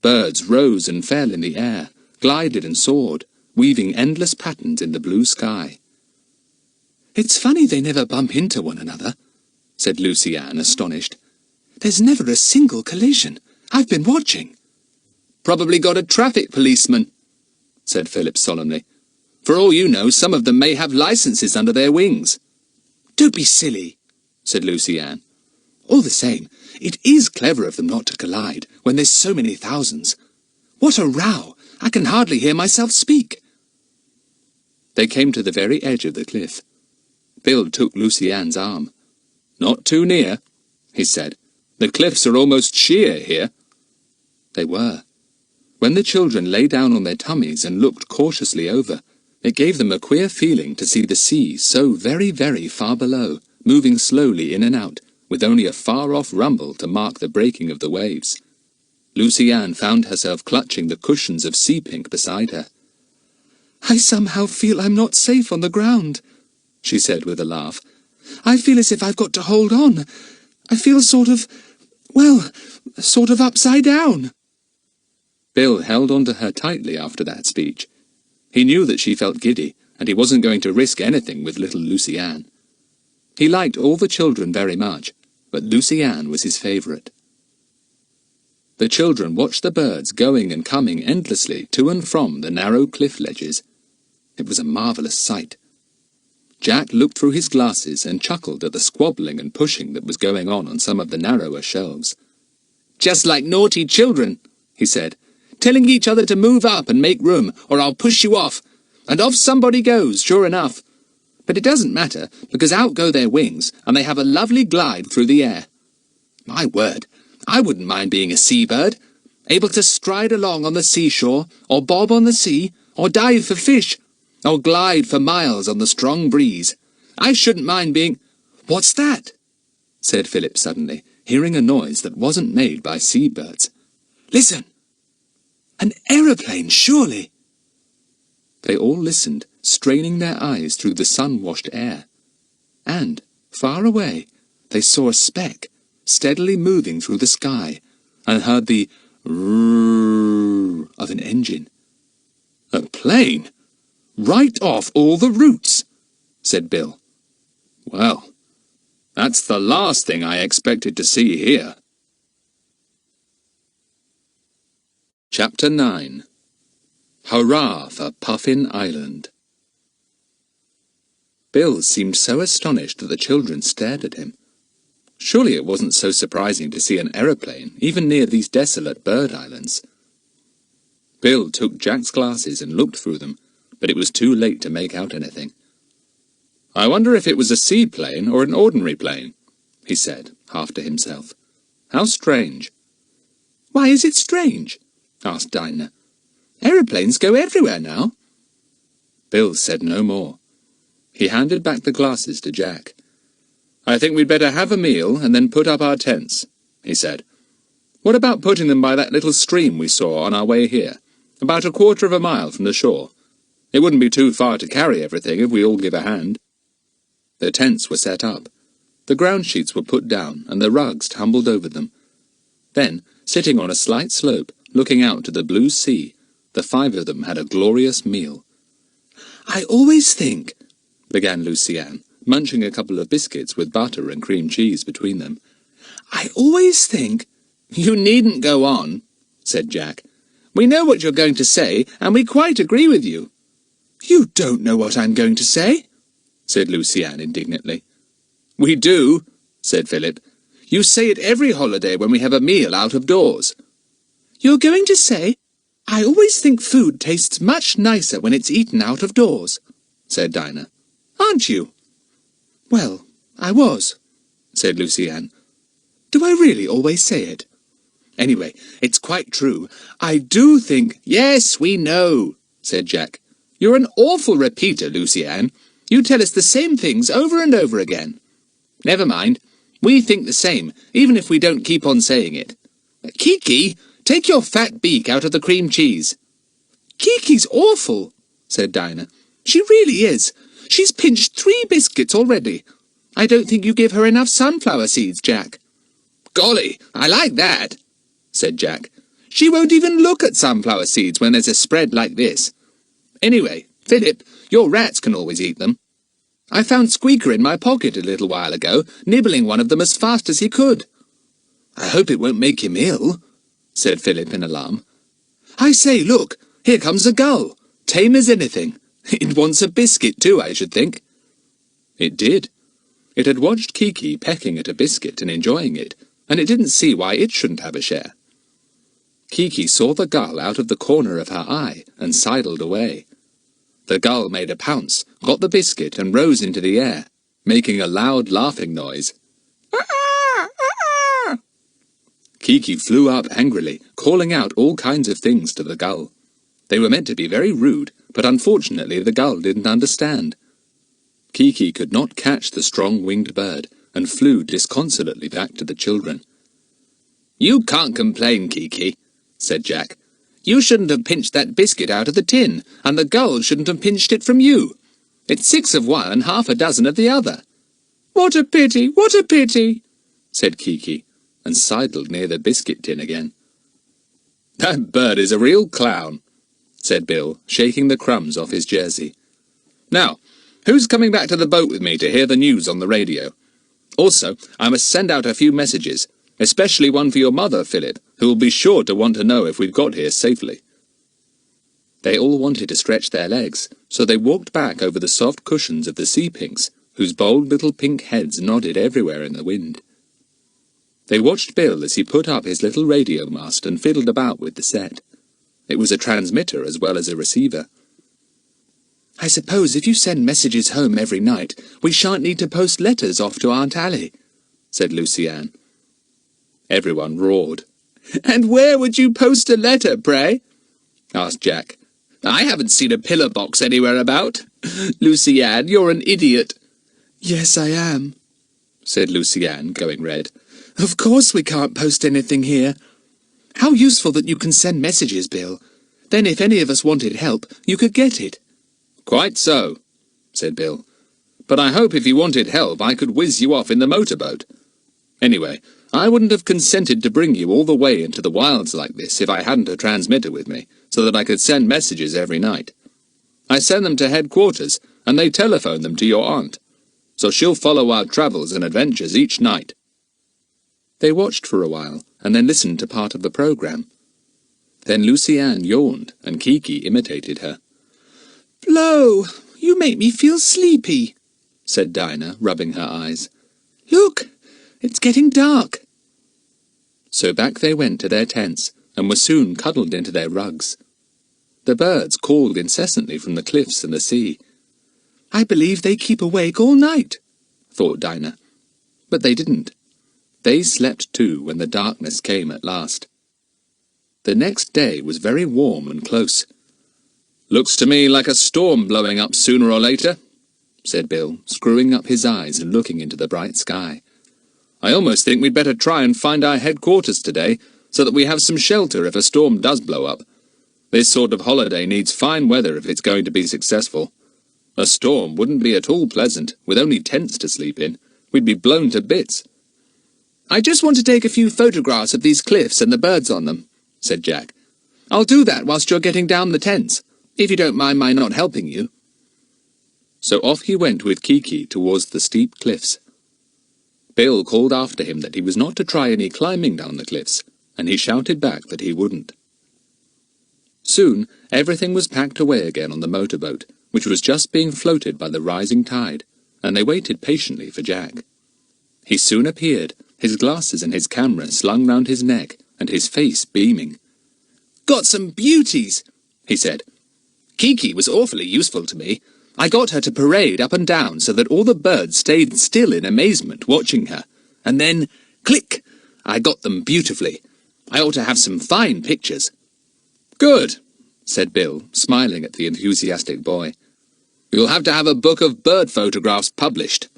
Birds rose and fell in the air, glided and soared, weaving endless patterns in the blue sky. "It's funny they never bump into one another," said Lucy Ann, astonished. "There's never a single collision. I've been watching." "Probably got a traffic policeman," said Philip solemnly. "For all you know, some of them may have licenses under their wings." "Don't be silly," said Lucy Ann. "All the same, it is clever of them not to collide, when there's so many thousands. What a row! I can hardly hear myself speak." They came to the very edge of the cliff. Bill took Lucy Ann's arm. "Not too near," he said. "The cliffs are almost sheer here." They were. When the children lay down on their tummies and looked cautiously over, it gave them a queer feeling to see the sea so very, very far below, moving slowly in and out, with only a far-off rumble to mark the breaking of the waves. Lucy Ann found herself clutching the cushions of sea pink beside her. "I somehow feel I'm not safe on the ground," she said with a laugh. "I feel as if I've got to hold on. I feel sort of upside down." Bill held on to her tightly after that speech. He knew that she felt giddy, and he wasn't going to risk anything with little Lucy Ann. He liked all the children very much, but Lucy Ann was his favourite. The children watched the birds going and coming endlessly to and from the narrow cliff ledges. It was a marvellous sight. Jack looked through his glasses and chuckled at the squabbling and pushing that was going on some of the narrower shelves. "Just like naughty children," he said, "telling each other to move up and make room, or I'll push you off. And off somebody goes, sure enough. But it doesn't matter, because out go their wings, and they have a lovely glide through the air. My word, I wouldn't mind being a seabird, able to stride along on the seashore, or bob on the sea, or dive for fish, or glide for miles on the strong breeze. I shouldn't mind being—" "What's that?" said Philip suddenly, hearing a noise that wasn't made by seabirds. "Listen! An aeroplane, surely!" They all listened, straining their eyes through the sun-washed air. And, far away, they saw a speck, steadily moving through the sky, and heard the roar of an engine. "A plane? Right off all the routes," said Bill. "Well, that's the last thing I expected to see here." Chapter 9. Hurrah for Puffin Island. Bill seemed so astonished that the children stared at him. Surely it wasn't so surprising to see an aeroplane, even near these desolate bird islands. Bill took Jack's glasses and looked through them, but it was too late to make out anything. "I wonder if it was a seaplane or an ordinary plane," he said, half to himself. "How strange." "Why is it strange?" asked Dinah. "Aeroplanes go everywhere now." Bill said no more. He handed back the glasses to Jack. "I think we'd better have a meal and then put up our tents," he said. "What about putting them by that little stream we saw on our way here, about 1/4 of a mile from the shore? It wouldn't be too far to carry everything if we all give a hand." The tents were set up. The ground sheets were put down and the rugs tumbled over them. Then, sitting on a slight slope, looking out to the blue sea, the 5 of them had a glorious meal. "I always think," began Lucy Ann, munching a couple of biscuits with butter and cream cheese between them. "I always think—" "You needn't go on," said Jack. "We know what you're going to say, and we quite agree with you." "You don't know what I'm going to say," said Lucy Ann indignantly. "We do," said Philip. "You say it every holiday when we have a meal out of doors." "You're going to say, 'I always think food tastes much nicer when it's eaten out of doors,'" said Dinah. "Aren't you?" "Well, I was," said Lucy Ann. "Do I really always say it? Anyway, it's quite true. I do think—" "Yes, we know," said Jack. "You're an awful repeater, Lucy Ann. You tell us the same things over and over again. Never mind. We think the same, even if we don't keep on saying it. Kiki, take your fat beak out of the cream cheese." "Kiki's awful," said Dinah. "She really is. She's pinched 3 biscuits already. I don't think you give her enough sunflower seeds, Jack." "Golly, I like that," said Jack. "She won't even look at sunflower seeds when there's a spread like this. Anyway, Philip, your rats can always eat them. I found Squeaker in my pocket a little while ago, nibbling one of them as fast as he could." "I hope it won't make him ill," said Philip in alarm. "I say, look, here comes a gull, tame as anything. It wants a biscuit too, I should think." It did. It had watched Kiki pecking at a biscuit and enjoying it, and it didn't see why it shouldn't have a share. Kiki saw the gull out of the corner of her eye and sidled away. The gull made a pounce, got the biscuit and rose into the air, making a loud laughing noise. Kiki flew up angrily, calling out all kinds of things to the gull. They were meant to be very rude, but unfortunately the gull didn't understand. Kiki could not catch the strong-winged bird, and flew disconsolately back to the children. "You can't complain, Kiki," said Jack. "You shouldn't have pinched that biscuit out of the tin, and the gull shouldn't have pinched it from you. It's 6 of one and half a dozen of the other." "What a pity, what a pity," said Kiki, and sidled near the biscuit tin again. "That bird is a real clown," said Bill, shaking the crumbs off his jersey. "Now, who's coming back to the boat with me to hear the news on the radio? Also, I must send out a few messages, especially one for your mother, Philip, who will be sure to want to know if we've got here safely." They all wanted to stretch their legs, so they walked back over the soft cushions of the sea pinks, whose bold little pink heads nodded everywhere in the wind. They watched Bill as he put up his little radio mast and fiddled about with the set. It was a transmitter as well as a receiver. "I suppose if you send messages home every night, we shan't need to post letters off to Aunt Allie," said Lucy-Anne. Everyone roared. "And where would you post a letter, pray?" asked Jack. "I haven't seen a pillar box anywhere about. Lucy-Anne, you're an idiot." "Yes, I am," said Lucy-Anne, going red. "Of course we can't post anything here. How useful that you can send messages, Bill. Then if any of us wanted help, you could get it." "Quite so," said Bill. "But I hope if you wanted help I could whiz you off in the motorboat. Anyway, I wouldn't have consented to bring you all the way into the wilds like this if I hadn't a transmitter with me, so that I could send messages every night. I send them to headquarters, and they telephone them to your aunt, so she'll follow our travels and adventures each night." They watched for a while, and then listened to part of the program. Then Lucy-Anne yawned, and Kiki imitated her. "Flo, you make me feel sleepy," said Dinah, rubbing her eyes. "Look, it's getting dark." So back they went to their tents, and were soon cuddled into their rugs. The birds called incessantly from the cliffs and the sea. "I believe they keep awake all night," thought Dinah. But they didn't. They slept too when the darkness came at last. The next day was very warm and close. "Looks to me like a storm blowing up sooner or later," said Bill, screwing up his eyes and looking into the bright sky. "I almost think we'd better try and find our headquarters today, so that we have some shelter if a storm does blow up. This sort of holiday needs fine weather if it's going to be successful. A storm wouldn't be at all pleasant, with only tents to sleep in. We'd be blown to bits." "I just want to take a few photographs of these cliffs and the birds on them," said Jack. "I'll do that whilst you're getting down the tents, if you don't mind my not helping you." So off he went with Kiki towards the steep cliffs. Bill called after him that he was not to try any climbing down the cliffs, and he shouted back that he wouldn't. Soon everything was packed away again on the motorboat, which was just being floated by the rising tide, and they waited patiently for Jack. He soon appeared, his glasses and his camera slung round his neck, and his face beaming. "Got some beauties," he said. Kiki was awfully useful to me. I got her to parade up and down so that all the birds stayed still in amazement watching her. And then, click! I got them beautifully. I ought to have some fine pictures." "Good," said Bill, smiling at the enthusiastic boy. "You'll have to have a book of bird photographs published.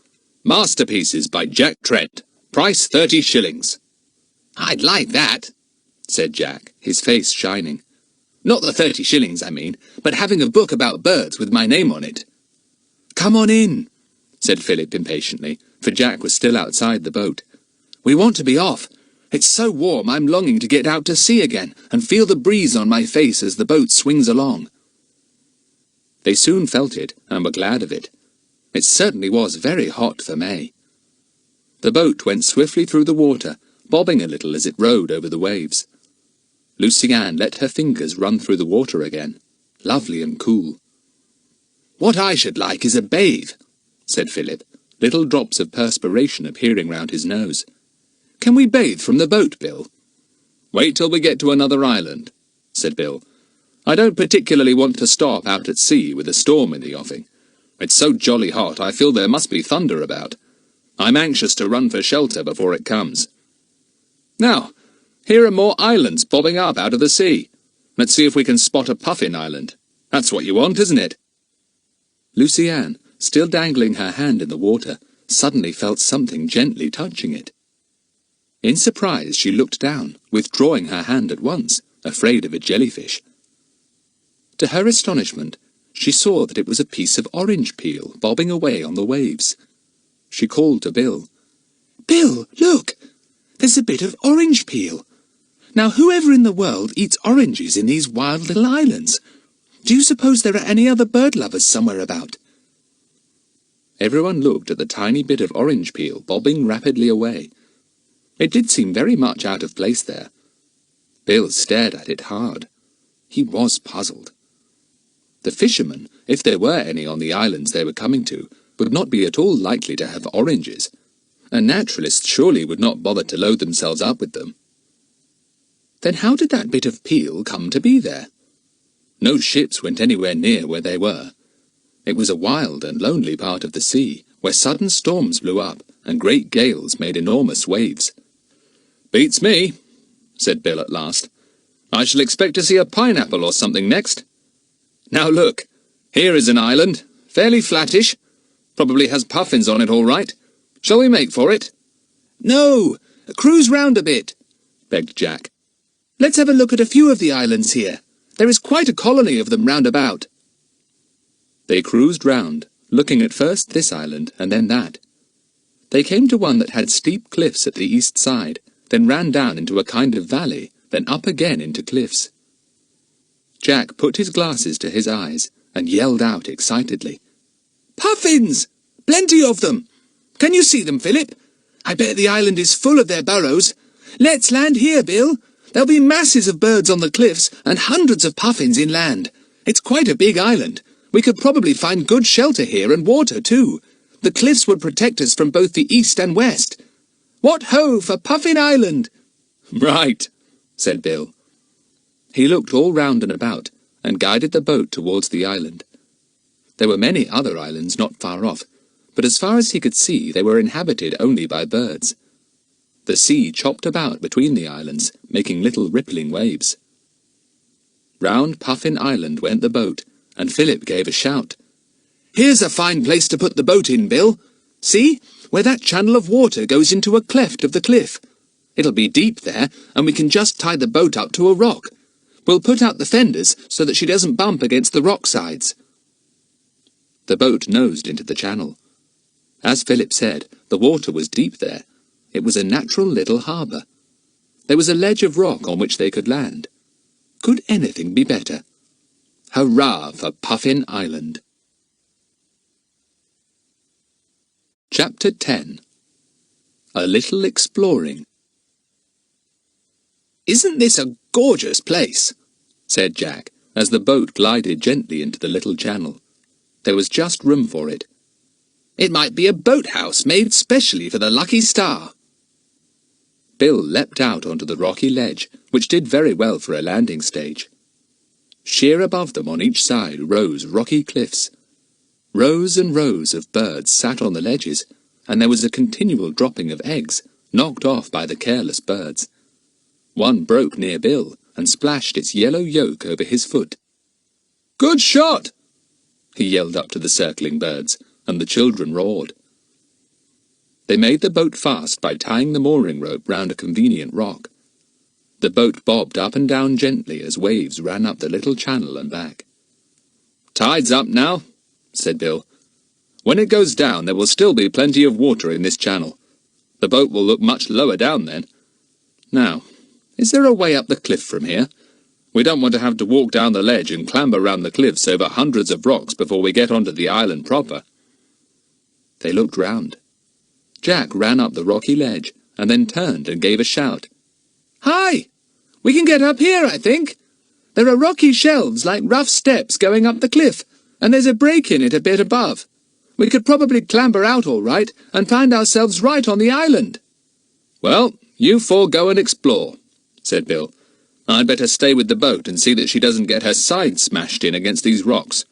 Masterpieces by Jack Trent. Price 30 shillings. "I'd like that," said Jack, his face shining. "Not the 30 shillings, I mean, but having a book about birds with my name on it." "Come on in," said Philip impatiently, for Jack was still outside the boat. "We want to be off. It's so warm I'm longing to get out to sea again and feel the breeze on my face as the boat swings along." They soon felt it, and were glad of it. It certainly was very hot for May. The boat went swiftly through the water, bobbing a little as it rode over the waves. Lucy-Anne let her fingers run through the water again, lovely and cool. "What I should like is a bathe," said Philip, little drops of perspiration appearing round his nose. "Can we bathe from the boat, Bill?" "Wait till we get to another island," said Bill. "I don't particularly want to stop out at sea with a storm in the offing. It's so jolly hot I feel there must be thunder about. I'm anxious to run for shelter before it comes. Now, here are more islands bobbing up out of the sea. Let's see if we can spot a puffin island. That's what you want, isn't it?" Lucy-Anne, still dangling her hand in the water, suddenly felt something gently touching it. In surprise, she looked down, withdrawing her hand at once, afraid of a jellyfish. To her astonishment, she saw that it was a piece of orange peel bobbing away on the waves. She called to Bill. "Bill, look! There's a bit of orange peel. Now, whoever in the world eats oranges in these wild little islands? Do you suppose there are any other bird lovers somewhere about?" Everyone looked at the tiny bit of orange peel bobbing rapidly away. It did seem very much out of place there. Bill stared at it hard. He was puzzled. The fishermen, if there were any on the islands they were coming to, would not be at all likely to have oranges. A naturalist surely would not bother to load themselves up with them. Then how did that bit of peel come to be there? No ships went anywhere near where they were. It was a wild and lonely part of the sea, where sudden storms blew up, and great gales made enormous waves. "Beats me," said Bill at last. "I shall expect to see a pineapple or something next. Now look, here is an island, fairly flattish. Probably has puffins on it all right. Shall we make for it?" "No! Cruise round a bit," begged Jack. "Let's have a look at a few of the islands here. There is quite a colony of them round about." They cruised round, looking at first this island and then that. They came to one that had steep cliffs at the east side, then ran down into a kind of valley, then up again into cliffs. Jack put his glasses to his eyes and yelled out excitedly. "Puffins! Plenty of them! Can you see them, Philip? I bet the island is full of their burrows. Let's land here, Bill. There'll be masses of birds on the cliffs and hundreds of puffins inland. It's quite a big island. We could probably find good shelter here and water too. The cliffs would protect us from both the east and west. What ho for Puffin Island!" "Right," said Bill. He looked all round and about, and guided the boat towards the island. There were many other islands not far off, but as far as he could see they were inhabited only by birds. The sea chopped about between the islands, making little rippling waves. Round Puffin Island went the boat, and Philip gave a shout. "Here's a fine place to put the boat in, Bill. See, where that channel of water goes into a cleft of the cliff. It'll be deep there, and we can just tie the boat up to a rock. We'll put out the fenders so that she doesn't bump against the rock sides." The boat nosed into the channel. As Philip said, the water was deep there. It was a natural little harbour. There was a ledge of rock on which they could land. Could anything be better? Hurrah for Puffin Island! Chapter 10. A Little Exploring. "Isn't this a gorgeous place?" said Jack, as the boat glided gently into the little channel. There was just room for it. "It might be a boathouse made specially for the lucky star." Bill leapt out onto the rocky ledge, which did very well for a landing stage. Sheer above them on each side rose rocky cliffs. Rows and rows of birds sat on the ledges, and there was a continual dropping of eggs, knocked off by the careless birds. One broke near Bill, and splashed its yellow yolk over his foot. "Good shot!" he yelled up to the circling birds, and the children roared. They made the boat fast by tying the mooring rope round a convenient rock. The boat bobbed up and down gently as waves ran up the little channel and back. "Tide's up now," said Bill. "When it goes down, there will still be plenty of water in this channel. The boat will look much lower down then. Now, is there a way up the cliff from here? We don't want to have to walk down the ledge and clamber round the cliffs over hundreds of rocks before we get onto the island proper." They looked round. Jack ran up the rocky ledge, and then turned and gave a shout. "Hi! We can get up here, I think. There are rocky shelves like rough steps going up the cliff, and there's a break in it a bit above. We could probably clamber out all right, and find ourselves right on the island." "Well, you four go and explore," said Bill. "I'd better stay with the boat and see that she doesn't get her side smashed in against these rocks.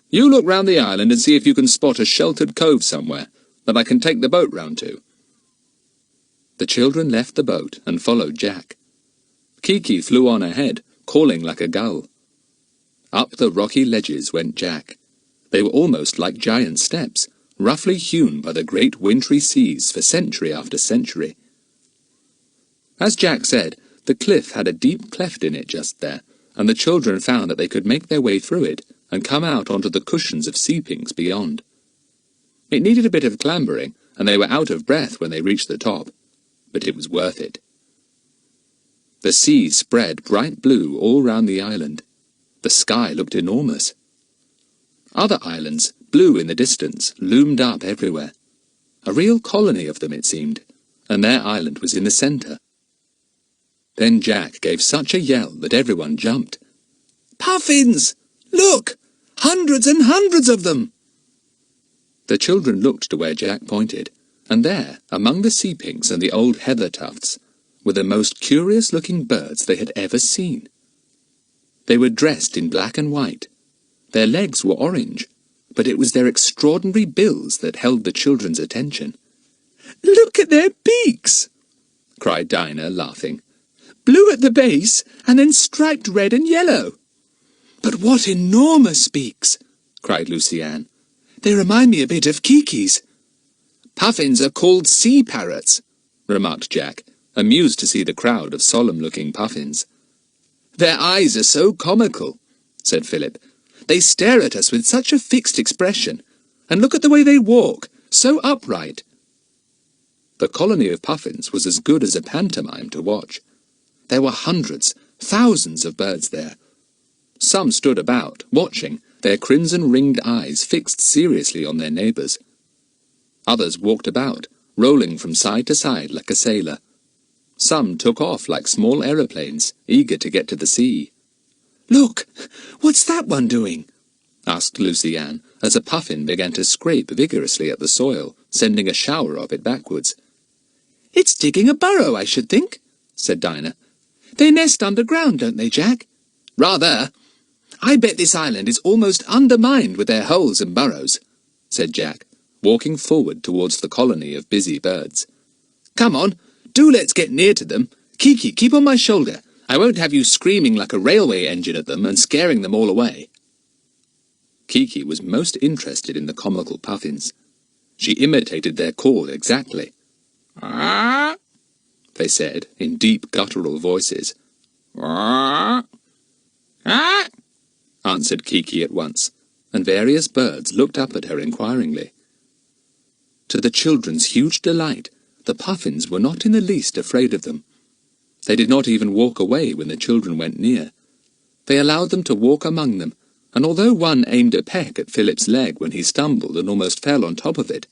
You look round the island and see if you can spot a sheltered cove somewhere that I can take the boat round to." The children left the boat and followed Jack. Kiki flew on ahead, calling like a gull. Up the rocky ledges went Jack. They were almost like giant steps, roughly hewn by the great wintry seas for century after century. As Jack said, the cliff had a deep cleft in it just there, and the children found that they could make their way through it and come out onto the cushions of sea-pinks beyond. It needed a bit of clambering, and they were out of breath when they reached the top, but it was worth it. The sea spread bright blue all round the island. The sky looked enormous. Other islands, blue in the distance, loomed up everywhere. A real colony of them, it seemed, and their island was in the centre. Then Jack gave such a yell that everyone jumped. "Puffins! Look! Hundreds and hundreds of them!" The children looked to where Jack pointed, and there, among the sea-pinks and the old heather tufts, were the most curious-looking birds they had ever seen. They were dressed in black and white. Their legs were orange, but it was their extraordinary bills that held the children's attention. "Look at their beaks!" cried Dinah, laughing. "Blue at the base, and then striped red and yellow." "But what enormous beaks!" cried Lucy-Anne. "They remind me a bit of Kiki's." "Puffins are called sea parrots," remarked Jack, amused to see the crowd of solemn-looking puffins. "Their eyes are so comical," said Philip. "They stare at us with such a fixed expression, and look at the way they walk, so upright." The colony of puffins was as good as a pantomime to watch. There were hundreds, thousands of birds there. Some stood about, watching, their crimson-ringed eyes fixed seriously on their neighbours. Others walked about, rolling from side to side like a sailor. Some took off like small aeroplanes, eager to get to the sea. "Look! What's that one doing?" asked Lucy-Anne, as a puffin began to scrape vigorously at the soil, sending a shower of it backwards. "It's digging a burrow, I should think," said Dinah. "They nest underground, don't they, Jack?" "Rather. I bet this island is almost undermined with their holes and burrows," said Jack, walking forward towards the colony of busy birds. "Come on, do let's get near to them. Kiki, keep on my shoulder. I won't have you screaming like a railway engine at them and scaring them all away." Kiki was most interested in the comical puffins. She imitated their call exactly. "Ah!" they said, in deep guttural voices. "Ah!" "Ah!" answered Kiki at once, and various birds looked up at her inquiringly. To the children's huge delight, the puffins were not in the least afraid of them. They did not even walk away when the children went near. They allowed them to walk among them, and although one aimed a peck at Philip's leg when he stumbled and almost fell on top of it,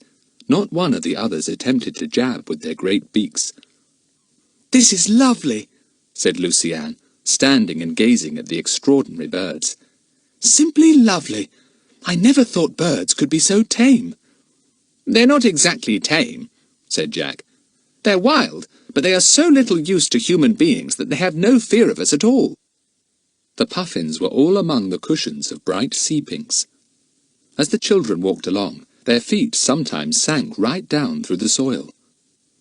not one of the others attempted to jab with their great beaks. "This is lovely," said Lucy-Anne, standing and gazing at the extraordinary birds. "Simply lovely. I never thought birds could be so tame." "They're not exactly tame," said Jack. "They're wild, but they are so little used to human beings that they have no fear of us at all." The puffins were all among the cushions of bright sea-pinks. As the children walked along, their feet sometimes sank right down through the soil.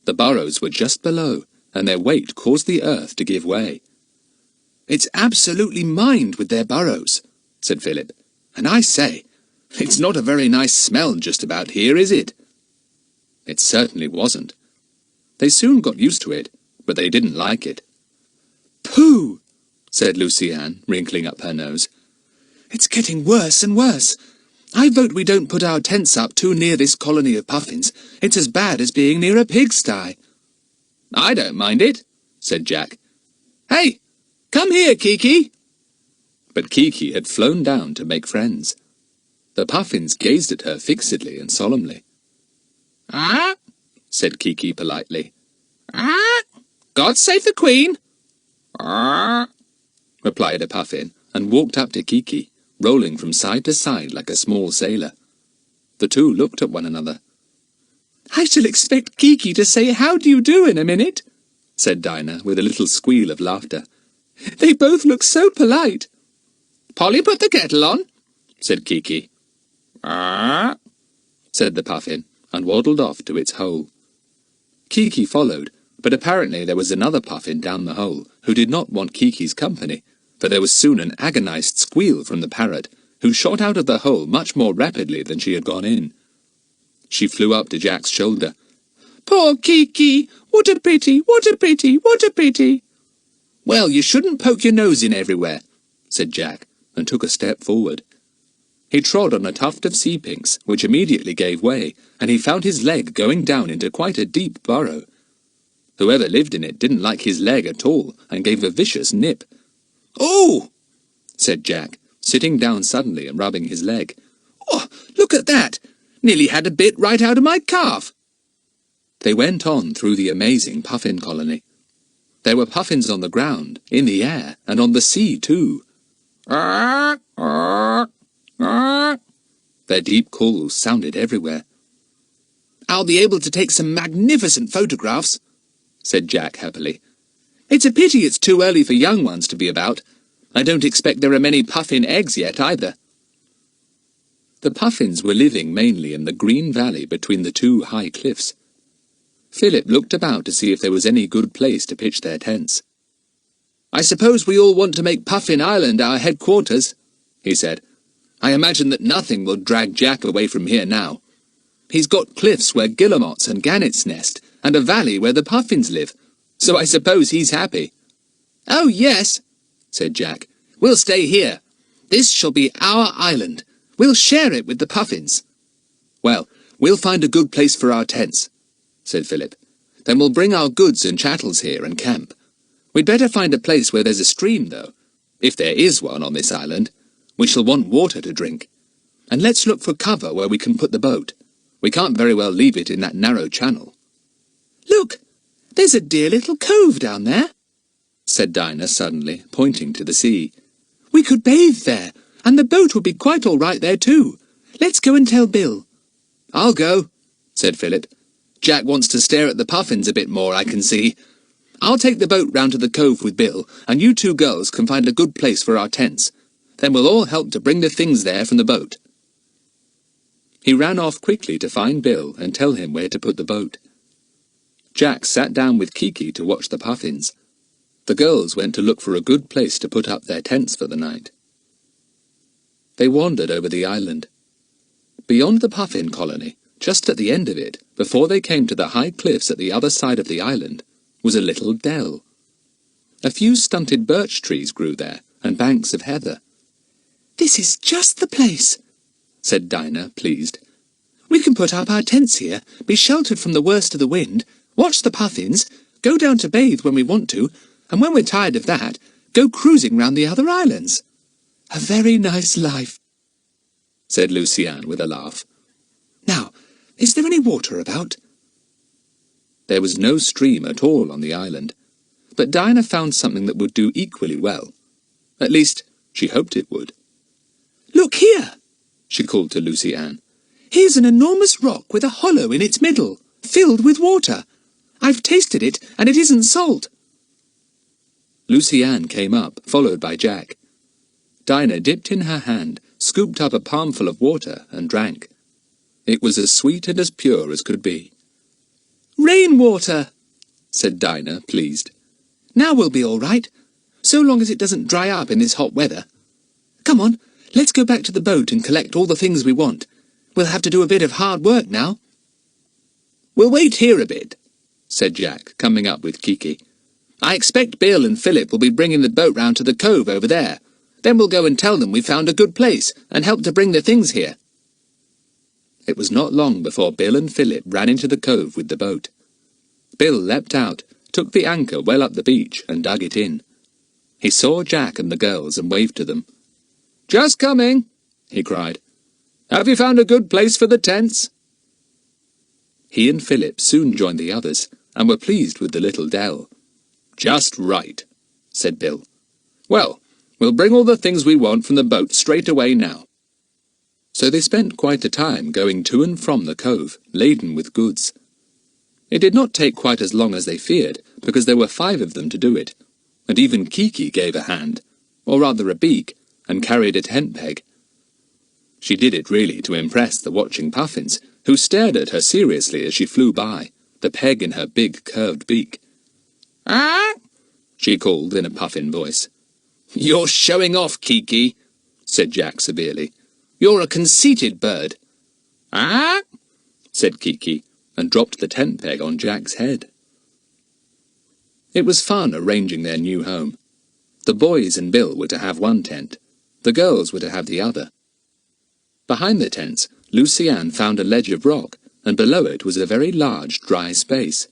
The burrows were just below, and their weight caused the earth to give way. "It's absolutely mined with their burrows," said Philip. "And I say, it's not a very nice smell just about here, is it?" It certainly wasn't. They soon got used to it, but they didn't like it. "Pooh!" said Lucy-Anne, wrinkling up her nose. "It's getting worse and worse. I vote we don't put our tents up too near this colony of puffins. It's as bad as being near a pigsty." "I don't mind it," said Jack. "Hey, come here, Kiki!" But Kiki had flown down to make friends. The puffins gazed at her fixedly and solemnly. "Ah!" said Kiki politely. "Ah! God save the Queen!" "Ah!" replied a puffin, and walked up to Kiki, rolling from side to side like a small sailor. The two looked at one another. "I shall expect Kiki to say how do you do in a minute," said Dinah, with a little squeal of laughter. "They both look so polite." "Polly, put the kettle on," said Kiki. "Ah!" said the puffin, and waddled off to its hole. Kiki followed, but apparently there was another puffin down the hole who did not want Kiki's company, for there was soon an agonized squeal from the parrot, who shot out of the hole much more rapidly than she had gone in. She flew up to Jack's shoulder. Poor Kiki! What a pity! What a pity! What a pity! Well, you shouldn't poke your nose in everywhere, said Jack, and took a step forward. He trod on a tuft of sea pinks, which immediately gave way, and he found his leg going down into quite a deep burrow. Whoever lived in it didn't like his leg at all, and gave a vicious nip. "Oh!" said Jack, sitting down suddenly and rubbing his leg. "Oh, look at that! Nearly had a bit right out of my calf." They went on through the amazing puffin colony. There were puffins on the ground, in the air, and on the sea too. Their deep calls sounded everywhere. "I'll be able to take some magnificent photographs," said Jack happily. "It's a pity it's too early for young ones to be about. I don't expect there are many puffin eggs yet either." The puffins were living mainly in the green valley between the two high cliffs. Philip looked about to see if there was any good place to pitch their tents. "I suppose we all want to make Puffin Island our headquarters," he said. "I imagine that nothing will drag Jack away from here now. He's got cliffs where guillemots and gannets nest, and a valley where the puffins live, so I suppose he's happy." "Oh, yes," said Jack. "We'll stay here. This shall be our island. We'll share it with the puffins." "Well, we'll find a good place for our tents," said Philip. "Then we'll bring our goods and chattels here and camp. We'd better find a place where there's a stream, though. If there is one on this island, we shall want water to drink. And let's look for cover where we can put the boat. We can't very well leave it in that narrow channel." "Look, there's a dear little cove down there," said Dinah suddenly, pointing to the sea. "We could bathe there, and the boat would be quite all right there too. Let's go and tell Bill." "I'll go," said Philip. "Jack wants to stare at the puffins a bit more, I can see. I'll take the boat round to the cove with Bill, and you two girls can find a good place for our tents. Then we'll all help to bring the things there from the boat." He ran off quickly to find Bill and tell him where to put the boat. Jack sat down with Kiki to watch the puffins. The girls went to look for a good place to put up their tents for the night. They wandered over the island. Beyond the puffin colony, just at the end of it, before they came to the high cliffs at the other side of the island, was a little dell. A few stunted birch trees grew there, and banks of heather. "This is just the place," said Dinah, pleased. "We can put up our tents here, be sheltered from the worst of the wind, watch the puffins, go down to bathe when we want to, and when we're tired of that, go cruising round the other islands. A very nice life," said Luciane with a laugh. "Now, is there any water about?" There was no stream at all on the island, but Dinah found something that would do equally well. At least, she hoped it would. "Look here," she called to Luciane. "Here's an enormous rock with a hollow in its middle, filled with water. I've tasted it, and it isn't salt." Luciane came up, followed by Jack. Dinah dipped in her hand, scooped up a palmful of water, and drank. It was as sweet and as pure as could be. "Rainwater," said Dinah, pleased. "Now we'll be all right, so long as it doesn't dry up in this hot weather. Come on, let's go back to the boat and collect all the things we want. We'll have to do a bit of hard work now." "We'll wait here a bit," said Jack, coming up with Kiki. "I expect Bill and Philip will be bringing the boat round to the cove over there. Then we'll go and tell them we've found a good place, and help to bring the things here." It was not long before Bill and Philip ran into the cove with the boat. Bill leapt out, took the anchor well up the beach, and dug it in. He saw Jack and the girls and waved to them. "Just coming," he cried. "Have you found a good place for the tents?" He and Philip soon joined the others, and were pleased with the little dell. "Just right," said Bill. "Well, we'll bring all the things we want from the boat straight away now." So they spent quite a time going to and from the cove, laden with goods. It did not take quite as long as they feared, because there were 5 of them to do it, and even Kiki gave a hand, or rather a beak, and carried a tent peg. She did it really to impress the watching puffins, who stared at her seriously as she flew by, the peg in her big curved beak. "Ah!" she called in a puffin voice. "You're showing off, Kiki," said Jack severely. "You're a conceited bird." "Ah!" said Kiki, and dropped the tent peg on Jack's head. It was fun arranging their new home. The boys and Bill were to have one tent. The girls were to have the other. Behind the tents, Lucy-Anne found a ledge of rock, and below it was a very large dry space.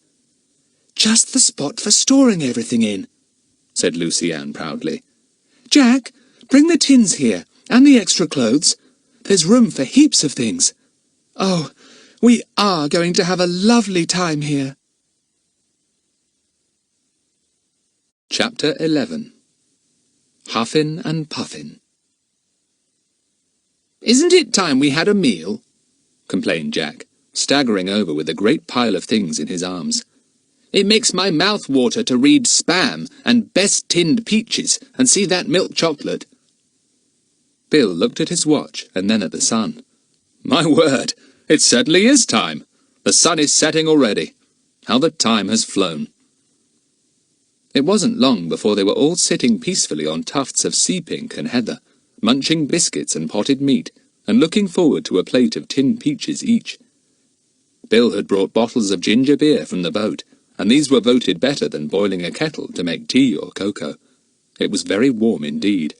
"Just the spot for storing everything in," said Lucy-Anne proudly. "Jack, bring the tins here, and the extra clothes. There's room for heaps of things. Oh, we are going to have a lovely time here." Chapter 11. Huffin and Puffin. "Isn't it time we had a meal?" complained Jack, staggering over with a great pile of things in his arms. "It makes my mouth water to read Spam and Best Tinned Peaches and see that milk chocolate." Bill looked at his watch and then at the sun. My word, it certainly is time. The sun is setting already. How the time has flown. It wasn't long before they were all sitting peacefully on tufts of sea pink and heather, munching biscuits and potted meat, and looking forward to a plate of tinned peaches each. Bill had brought bottles of ginger beer from the boat, and these were voted better than boiling a kettle to make tea or cocoa. It was very warm indeed.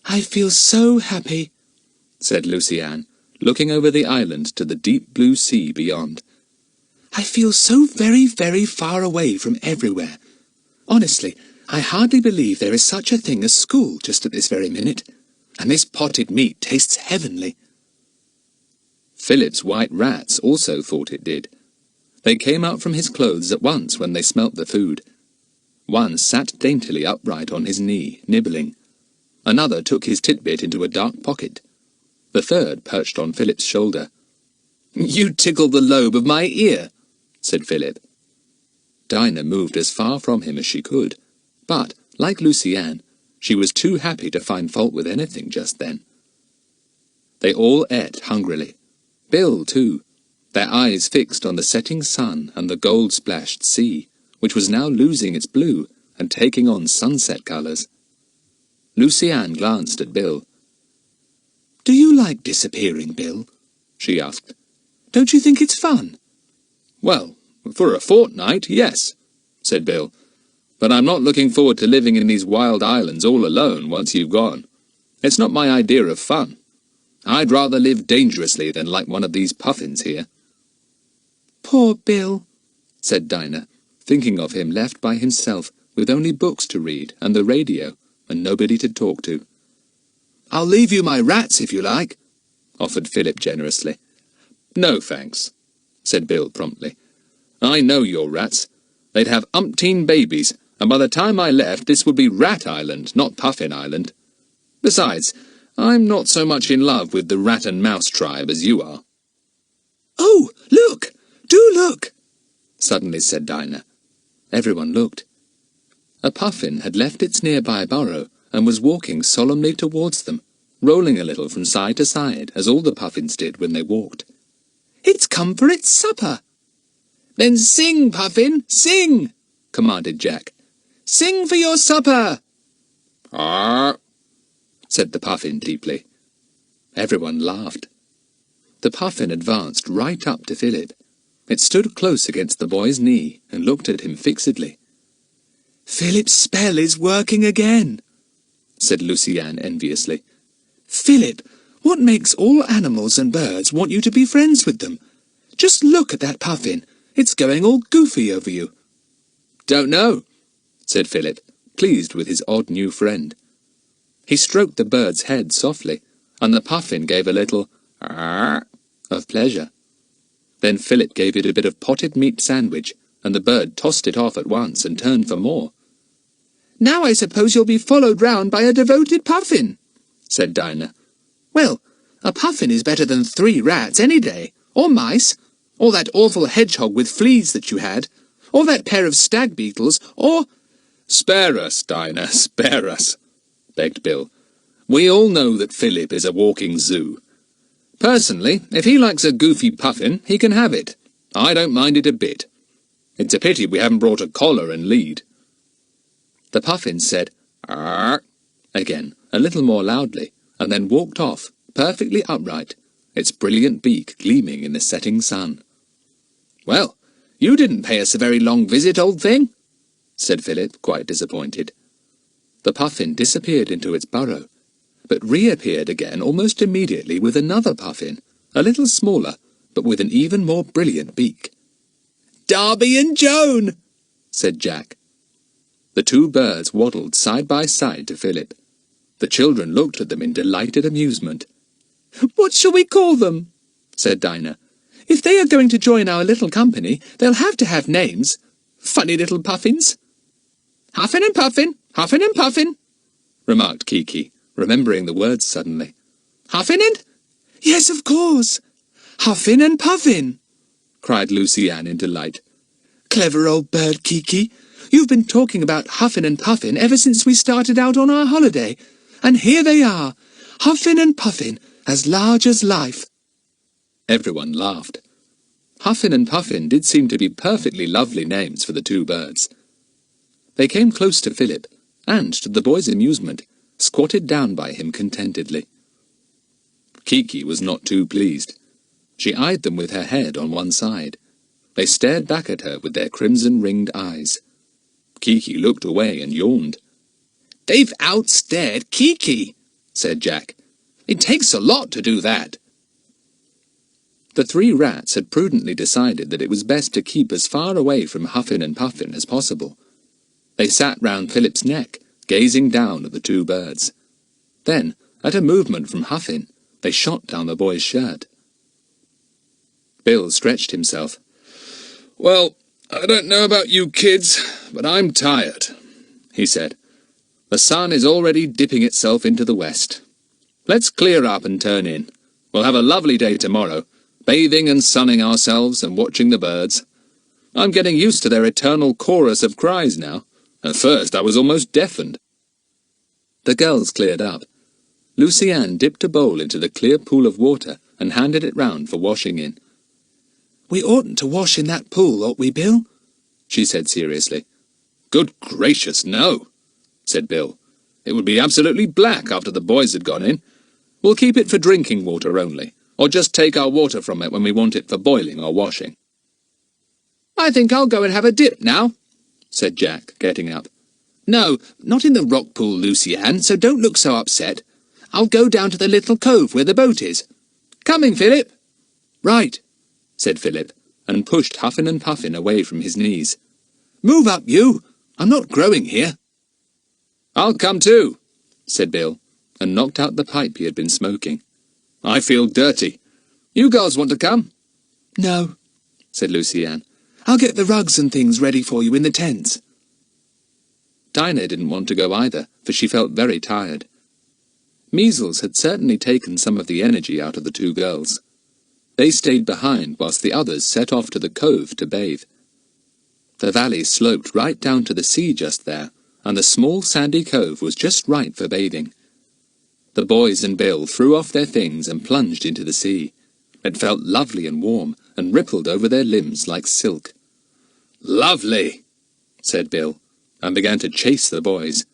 "I feel so happy," said Lucy-Anne, looking over the island to the deep blue sea beyond. "I feel so very, very far away from everywhere. Honestly, I hardly believe there is such a thing as school just at this very minute, and this potted meat tastes heavenly." Philip's white rats also thought it did. They came out from his clothes at once when they smelt the food. One sat daintily upright on his knee, nibbling. Another took his titbit into a dark pocket. The third perched on Philip's shoulder. "You tickled the lobe of my ear," said Philip. Dinah moved as far from him as she could, but, like Lucy-Anne, she was too happy to find fault with anything just then. They all ate hungrily. Bill, too, their eyes fixed on the setting sun and the gold-splashed sea, which was now losing its blue and taking on sunset colours. Lucy-Anne glanced at Bill. "Do you like disappearing, Bill?" she asked. "Don't you think it's fun?" Well, for a fortnight, yes, said Bill. But I'm not looking forward to living in these wild islands all alone once you've gone. It's not my idea of fun. I'd rather live dangerously than like one of these puffins here. "Poor Bill," said Dinah, thinking of him left by himself with only books to read and the radio and nobody to talk to. "I'll leave you my rats if you like," offered Philip generously. No, thanks, said Bill promptly. I know your rats. They'd have umpteen babies, and by the time I left this would be Rat Island, not Puffin Island. Besides, I'm not so much in love with the rat and mouse tribe as you are. "Oh, look! Do look!" suddenly said Dinah. Everyone looked. A puffin had left its nearby burrow and was walking solemnly towards them, rolling a little from side to side, as all the puffins did when they walked. "It's come for its supper." "Then sing, Puffin, sing!" commanded Jack. "Sing for your supper!" "Ah," said the puffin deeply. Everyone laughed. The puffin advanced right up to Philip. It stood close against the boy's knee and looked at him fixedly. "Philip's spell is working again," said Lucy-Anne enviously. "Philip, what makes all animals and birds want you to be friends with them? Just look at that puffin. It's going all goofy over you." "Don't know," said Philip, pleased with his odd new friend. He stroked the bird's head softly, and the puffin gave a little "arr" of pleasure. Then Philip gave it a bit of potted meat sandwich, and the bird tossed it off at once and turned for more. "Now I suppose you'll be followed round by a devoted puffin," said Dinah. "Well, a puffin is better than 3 rats any day, or mice, or that awful hedgehog with fleas that you had, or that pair of stag beetles, or—" "Spare us, Dinah, spare us," begged Bill. "We all know that Philip is a walking zoo. Personally, if he likes a goofy puffin, he can have it. I don't mind it a bit. It's a pity we haven't brought a collar and lead." The puffin said "arr" again, a little more loudly, and then walked off, perfectly upright, its brilliant beak gleaming in the setting sun. "Well, you didn't pay us a very long visit, old thing," said Philip, quite disappointed. The puffin disappeared into its burrow, but reappeared again almost immediately with another puffin, a little smaller, but with an even more brilliant beak. "Darby and Joan," said Jack. The two birds waddled side by side to Philip. The children looked at them in delighted amusement. "What shall we call them?" said Dinah. "If they are going to join our little company, they'll have to have names. Funny little puffins." "Huffin and Puffin, Huffin and Puffin," remarked Kiki, remembering the words suddenly. "Huffin and—" "Yes, of course. Huffin and Puffin," cried Lucy Ann in delight. "Clever old bird, Kiki. You've been talking about Huffin and Puffin ever since we started out on our holiday. And here they are, Huffin and Puffin, as large as life." Everyone laughed. Huffin and Puffin did seem to be perfectly lovely names for the two birds. They came close to Philip, and, to the boys' amusement, squatted down by him contentedly. Kiki was not too pleased. She eyed them with her head on one side. They stared back at her with their crimson-ringed eyes. Kiki looked away and yawned. "They've outstared Kiki," said Jack. "It takes a lot to do that." The three rats had prudently decided that it was best to keep as far away from Huffin and Puffin as possible. They sat round Philip's neck, gazing down at the two birds. Then, at a movement from Huffin, they shot down the boy's shirt. Bill stretched himself. "Well, I don't know about you kids, but I'm tired," he said. "The sun is already dipping itself into the west. Let's clear up and turn in. We'll have a lovely day tomorrow, bathing and sunning ourselves and watching the birds. I'm getting used to their eternal chorus of cries now. At first I was almost deafened." The girls cleared up. Lucy Ann dipped a bowl into the clear pool of water and handed it round for washing in. "We oughtn't to wash in that pool, ought we, Bill?" she said seriously. "Good gracious, no," said Bill. "It would be absolutely black after the boys had gone in. We'll keep it for drinking water only, or just take our water from it when we want it for boiling or washing." "I think I'll go and have a dip now," said Jack, getting up. "No, not in the rock pool, Lucy Ann, so don't look so upset. I'll go down to the little cove where the boat is. Coming, Philip." "Right," said Philip, and pushed Huffin and Puffin away from his knees. "Move up, you! I'm not growing here." "I'll come too," said Bill, and knocked out the pipe he had been smoking. "I feel dirty. You girls want to come?" "No," said Lucy Ann. "I'll get the rugs and things ready for you in the tents." Dinah didn't want to go either, for she felt very tired. Measles had certainly taken some of the energy out of the two girls. They stayed behind whilst the others set off to the cove to bathe. The valley sloped right down to the sea just there, and the small sandy cove was just right for bathing. The boys and Bill threw off their things and plunged into the sea. It felt lovely and warm, and rippled over their limbs like silk. "Lovely," said Bill, and began to chase the boys.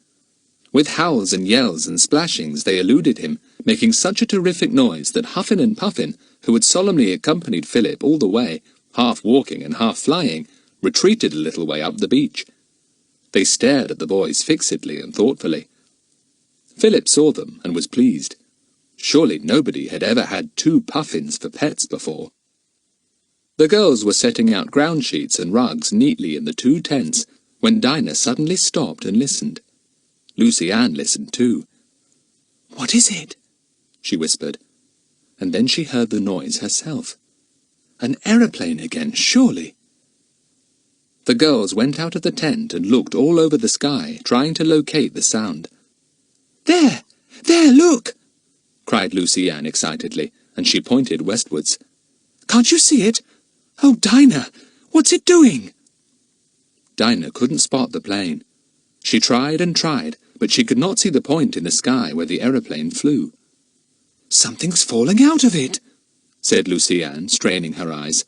With howls and yells and splashings they eluded him, making such a terrific noise that Huffin and Puffin, who had solemnly accompanied Philip all the way, half walking and half flying, retreated a little way up the beach. They stared at the boys fixedly and thoughtfully. Philip saw them and was pleased. Surely nobody had ever had two puffins for pets before. The girls were setting out ground sheets and rugs neatly in the two tents when Dinah suddenly stopped and listened. Lucy Ann listened too. "What is it?" she whispered, and then she heard the noise herself. An aeroplane again, surely. The girls went out of the tent and looked all over the sky, trying to locate the sound. "There! There, look!" cried Lucy Ann excitedly, and she pointed westwards. "Can't you see it? Oh, Dinah, what's it doing?" Dinah couldn't spot the plane. She tried and tried, but she could not see the point in the sky where the aeroplane flew. "Something's falling out of it," said Lucy Ann, straining her eyes.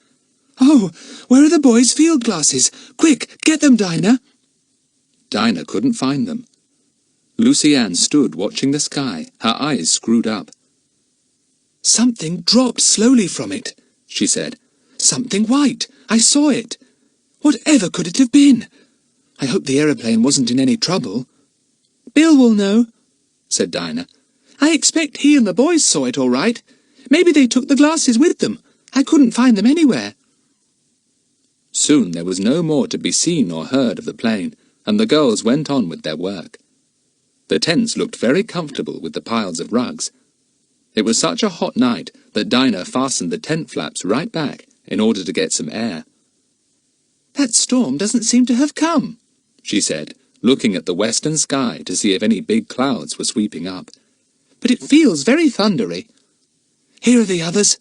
"Oh, where are the boys' field glasses? Quick, get them, Dinah!" Dinah couldn't find them. Lucy Ann stood watching the sky, her eyes screwed up. Something dropped slowly from it, she said. Something white. I saw it. Whatever could it have been? I hope the aeroplane wasn't in any trouble. Bill will know, said Dinah. I expect he and the boys saw it all right. Maybe they took the glasses with them. I couldn't find them anywhere. Soon there was no more to be seen or heard of the plane, and the girls went on with their work. The tents looked very comfortable with the piles of rugs. It was such a hot night that Dinah fastened the tent flaps right back in order to get some air. That storm doesn't seem to have come, she said, looking at the western sky to see if any big clouds were sweeping up. But it feels very thundery. Here are the others,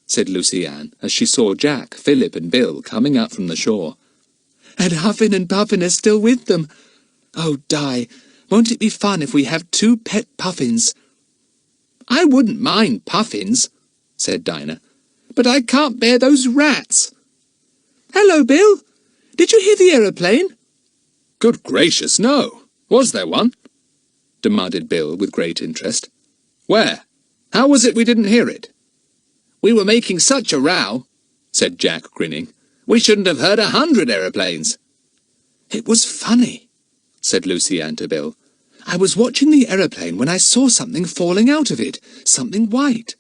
said Lucy Ann, as she saw Jack, Philip and Bill coming up from the shore. And Huffin and Puffin are still with them. Oh, Di, won't it be fun if we have 2 pet puffins? I wouldn't mind puffins, said Dinah, but I can't bear those rats. Hello, Bill. Did you hear the aeroplane? Good gracious, no. Was there one? Demanded Bill with great interest. Where? How was it we didn't hear it? We were making such a row, said Jack, grinning. We shouldn't have heard 100 aeroplanes. It was funny, said Lucy Ann to Bill. I was watching the aeroplane when I saw something falling out of it, something white.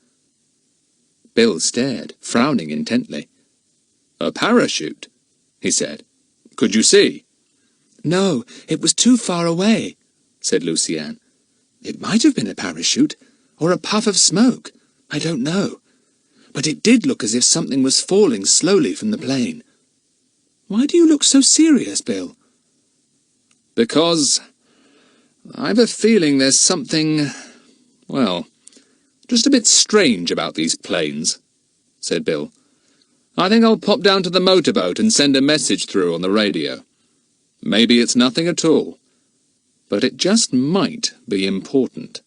Bill stared, frowning intently. A parachute, he said. Could you see? No, it was too far away, said Lucy Ann. It might have been a parachute, or a puff of smoke. I don't know. But it did look as if something was falling slowly from the plane. Why do you look so serious, Bill? Because I've a feeling there's something, well, just a bit strange about these planes, said Bill. I think I'll pop down to the motorboat and send a message through on the radio. Maybe it's nothing at all, but it just might be important.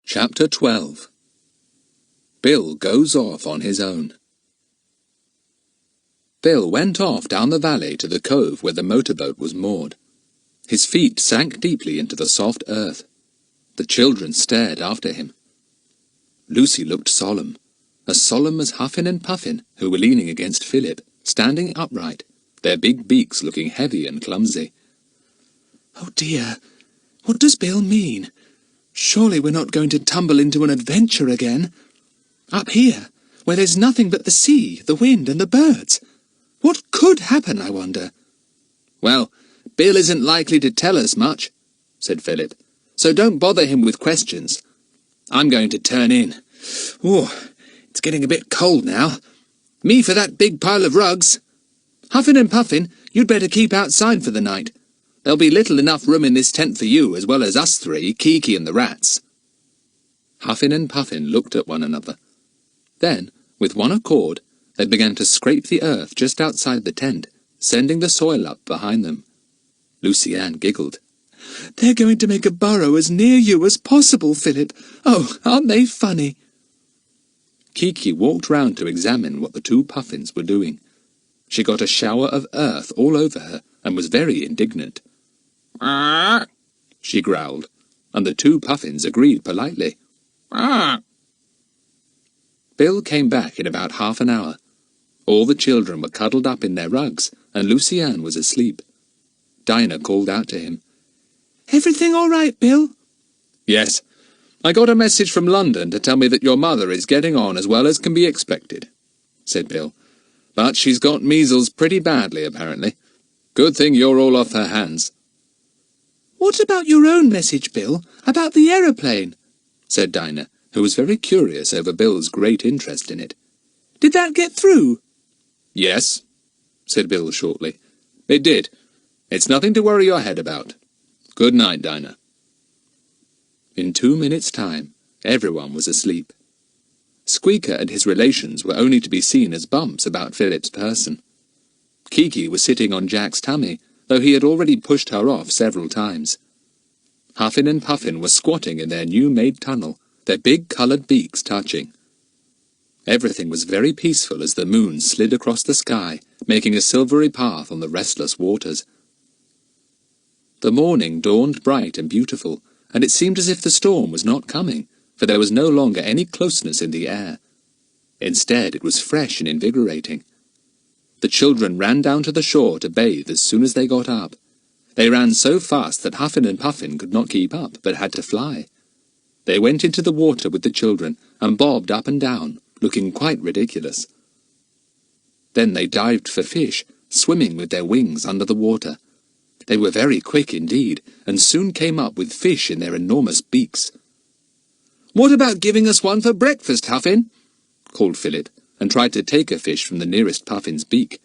Chapter 12. Bill goes off on his own. Bill went off down the valley to the cove where the motorboat was moored. His feet sank deeply into the soft earth. The children stared after him. Lucy looked solemn, as solemn as Huffin and Puffin, who were leaning against Philip, standing upright, their big beaks looking heavy and clumsy. Oh dear, what does Bill mean? Surely we're not going to tumble into an adventure again. Up here, where there's nothing but the sea, the wind and the birds. What could happen, I wonder? Well, Bill isn't likely to tell us much, said Philip, so don't bother him with questions. I'm going to turn in. Oh, it's getting a bit cold now. Me for that big pile of rugs. Huffin and Puffin, you'd better keep outside for the night. There'll be little enough room in this tent for you, as well as us 3, Kiki and the rats. Huffin and Puffin looked at one another. Then, with one accord, they began to scrape the earth just outside the tent, sending the soil up behind them. Lucy Ann giggled. They're going to make a burrow as near you as possible, Philip. Oh, aren't they funny? Kiki walked round to examine what the 2 Puffins were doing. She got a shower of earth all over her and was very indignant. She growled, and the 2 Puffins agreed politely. Bill came back in about half an hour. All the children were cuddled up in their rugs, and Lucy Ann was asleep. Dinah called out to him. Everything all right, Bill? Yes. I got a message from London to tell me that your mother is getting on as well as can be expected, said Bill. But she's got measles pretty badly, apparently. Good thing you're all off her hands. What about your own message, Bill? About the aeroplane? Said Dinah, who was very curious over Bill's great interest in it. Did that get through? Yes, said Bill shortly. It did. It's nothing to worry your head about. Good night, Dinah. In 2 minutes' time, everyone was asleep. Squeaker and his relations were only to be seen as bumps about Philip's person. Kiki was sitting on Jack's tummy, though he had already pushed her off several times. Huffin and Puffin were squatting in their new-made tunnel, their big coloured beaks touching. Everything was very peaceful as the moon slid across the sky, making a silvery path on the restless waters. The morning dawned bright and beautiful, and it seemed as if the storm was not coming, for there was no longer any closeness in the air. Instead, it was fresh and invigorating. The children ran down to the shore to bathe as soon as they got up. They ran so fast that Huffin and Puffin could not keep up, but had to fly. They went into the water with the children and bobbed up and down, looking quite ridiculous. Then they dived for fish, swimming with their wings under the water. They were very quick indeed, and soon came up with fish in their enormous beaks. "What about giving us one for breakfast, Huffin?" called Philip, and tried to take a fish from the nearest Puffin's beak,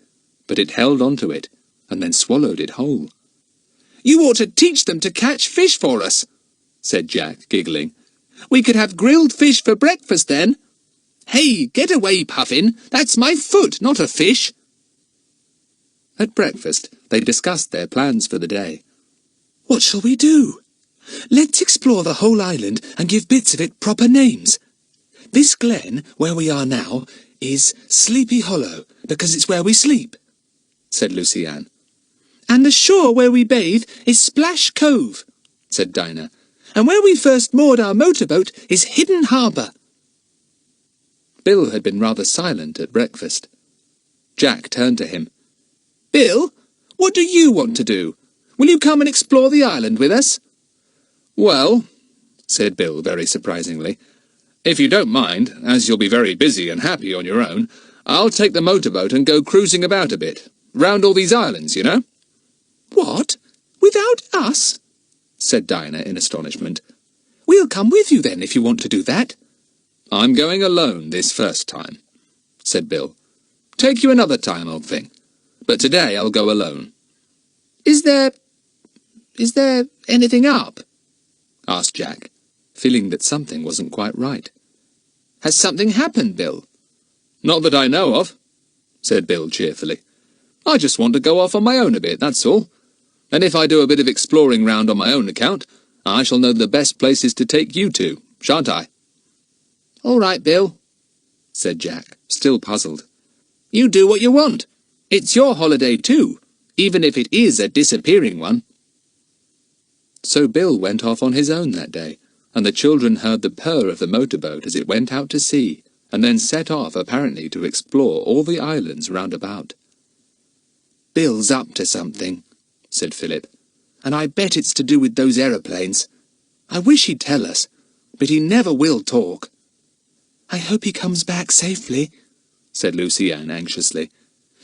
but it held on to it, and then swallowed it whole. "You ought to teach them to catch fish for us," said Jack, giggling. "We could have grilled fish for breakfast then." "Hey, get away, Puffin! That's my foot, not a fish!" At breakfast, they discussed their plans for the day. "What shall we do? Let's explore the whole island and give bits of it proper names. This glen, where we are now, is Sleepy Hollow, because it's where we sleep," said Lucy-Anne. "And the shore where we bathe is Splash Cove," said Dinah. "And where we first moored our motorboat is Hidden Harbour." Bill had been rather silent at breakfast. Jack turned to him. "Bill, what do you want to do? Will you come and explore the island with us?" "Well," said Bill very surprisingly, "if you don't mind, as you'll be very busy and happy on your own, I'll take the motorboat and go cruising about a bit, round all these islands, you know." "What? Without us?" said Dinah in astonishment. "We'll come with you then, if you want to do that." "I'm going alone this first time," said Bill. "Take you another time, old thing. But today I'll go alone." Is there anything up?" asked Jack, feeling that something wasn't quite right. "Has something happened, Bill?" "Not that I know of," said Bill cheerfully. "I just want to go off on my own a bit, that's all. And if I do a bit of exploring round on my own account, I shall know the best places to take you to, shan't I?" "All right, Bill," said Jack, still puzzled. "You do what you want. It's your holiday too, even if it is a disappearing one." So Bill went off on his own that day, and the children heard the purr of the motorboat as it went out to sea, and then set off apparently to explore all the islands round about. "Bill's up to something," said Philip, "and I bet it's to do with those aeroplanes. I wish he'd tell us, but he never will talk." "I hope he comes back safely," said Lucy-Anne anxiously.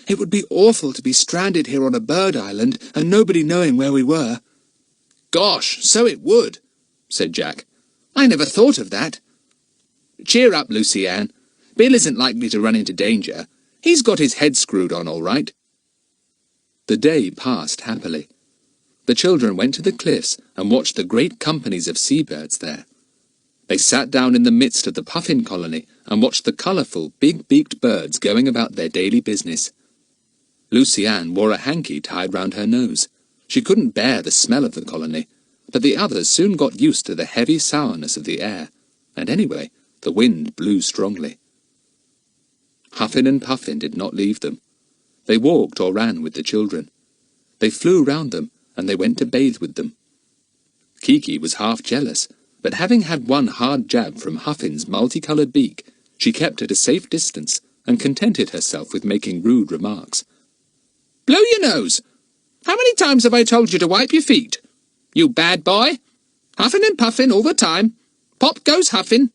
"It would be awful to be stranded here on a bird island and nobody knowing where we were." "Gosh, so it would," said Jack. "I never thought of that." "Cheer up, Lucy-Anne. Bill isn't likely to run into danger. He's got his head screwed on all right." The day passed happily. The children went to the cliffs and watched the great companies of seabirds there. They sat down in the midst of the puffin colony and watched the colourful, big-beaked birds going about their daily business. Lucy-Anne wore a hanky tied round her nose. She couldn't bear the smell of the colony, but the others soon got used to the heavy sourness of the air, and anyway, the wind blew strongly. Huffin and Puffin did not leave them. They walked or ran with the children. They flew round them, and they went to bathe with them. Kiki was half jealous, but having had one hard jab from Huffin's multicoloured beak, she kept at a safe distance and contented herself with making rude remarks. "Blow your nose! How many times have I told you to wipe your feet? You bad boy! Huffin and Puffin all the time. Pop goes Huffin!"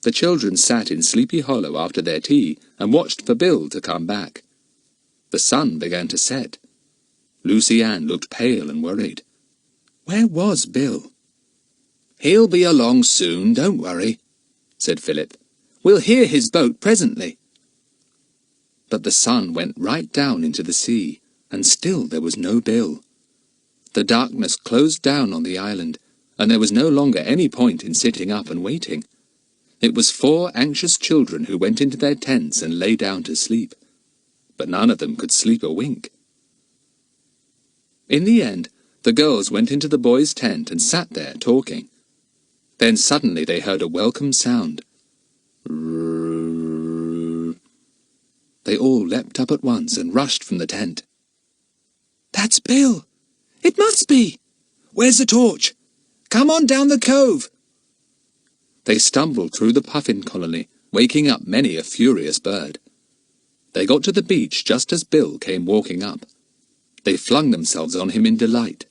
The children sat in Sleepy Hollow after their tea and watched for Bill to come back. The sun began to set. Lucy-Anne looked pale and worried. Where was Bill? "He'll be along soon, don't worry," said Philip. "We'll hear his boat presently." But the sun went right down into the sea, and still there was no Bill. The darkness closed down on the island, and there was no longer any point in sitting up and waiting. It was 4 anxious children who went into their tents and lay down to sleep, but none of them could sleep a wink. In the end, the girls went into the boys' tent and sat there talking. Then suddenly they heard a welcome sound. They all leapt up at once and rushed from the tent. "That's Bill! It must be! Where's the torch? Come on down the cove." They stumbled through the puffin colony, waking up many a furious bird. They got to the beach just as Bill came walking up. They flung themselves on him in delight.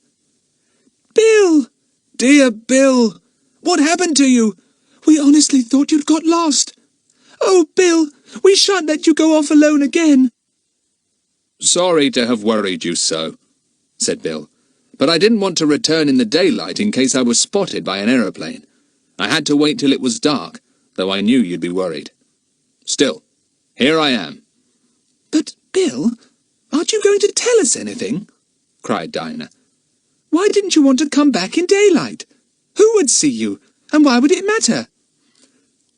"Bill! Dear Bill! What happened to you? We honestly thought you'd got lost. Oh, Bill, we shan't let you go off alone again." "Sorry to have worried you so," said Bill, "but I didn't want to return in the daylight in case I was spotted by an aeroplane. I had to wait till it was dark, though I knew you'd be worried. Still, here I am." "But, Bill, aren't you going to tell us anything?" cried Dinah. "Why didn't you want to come back in daylight? Who would see you, and why would it matter?"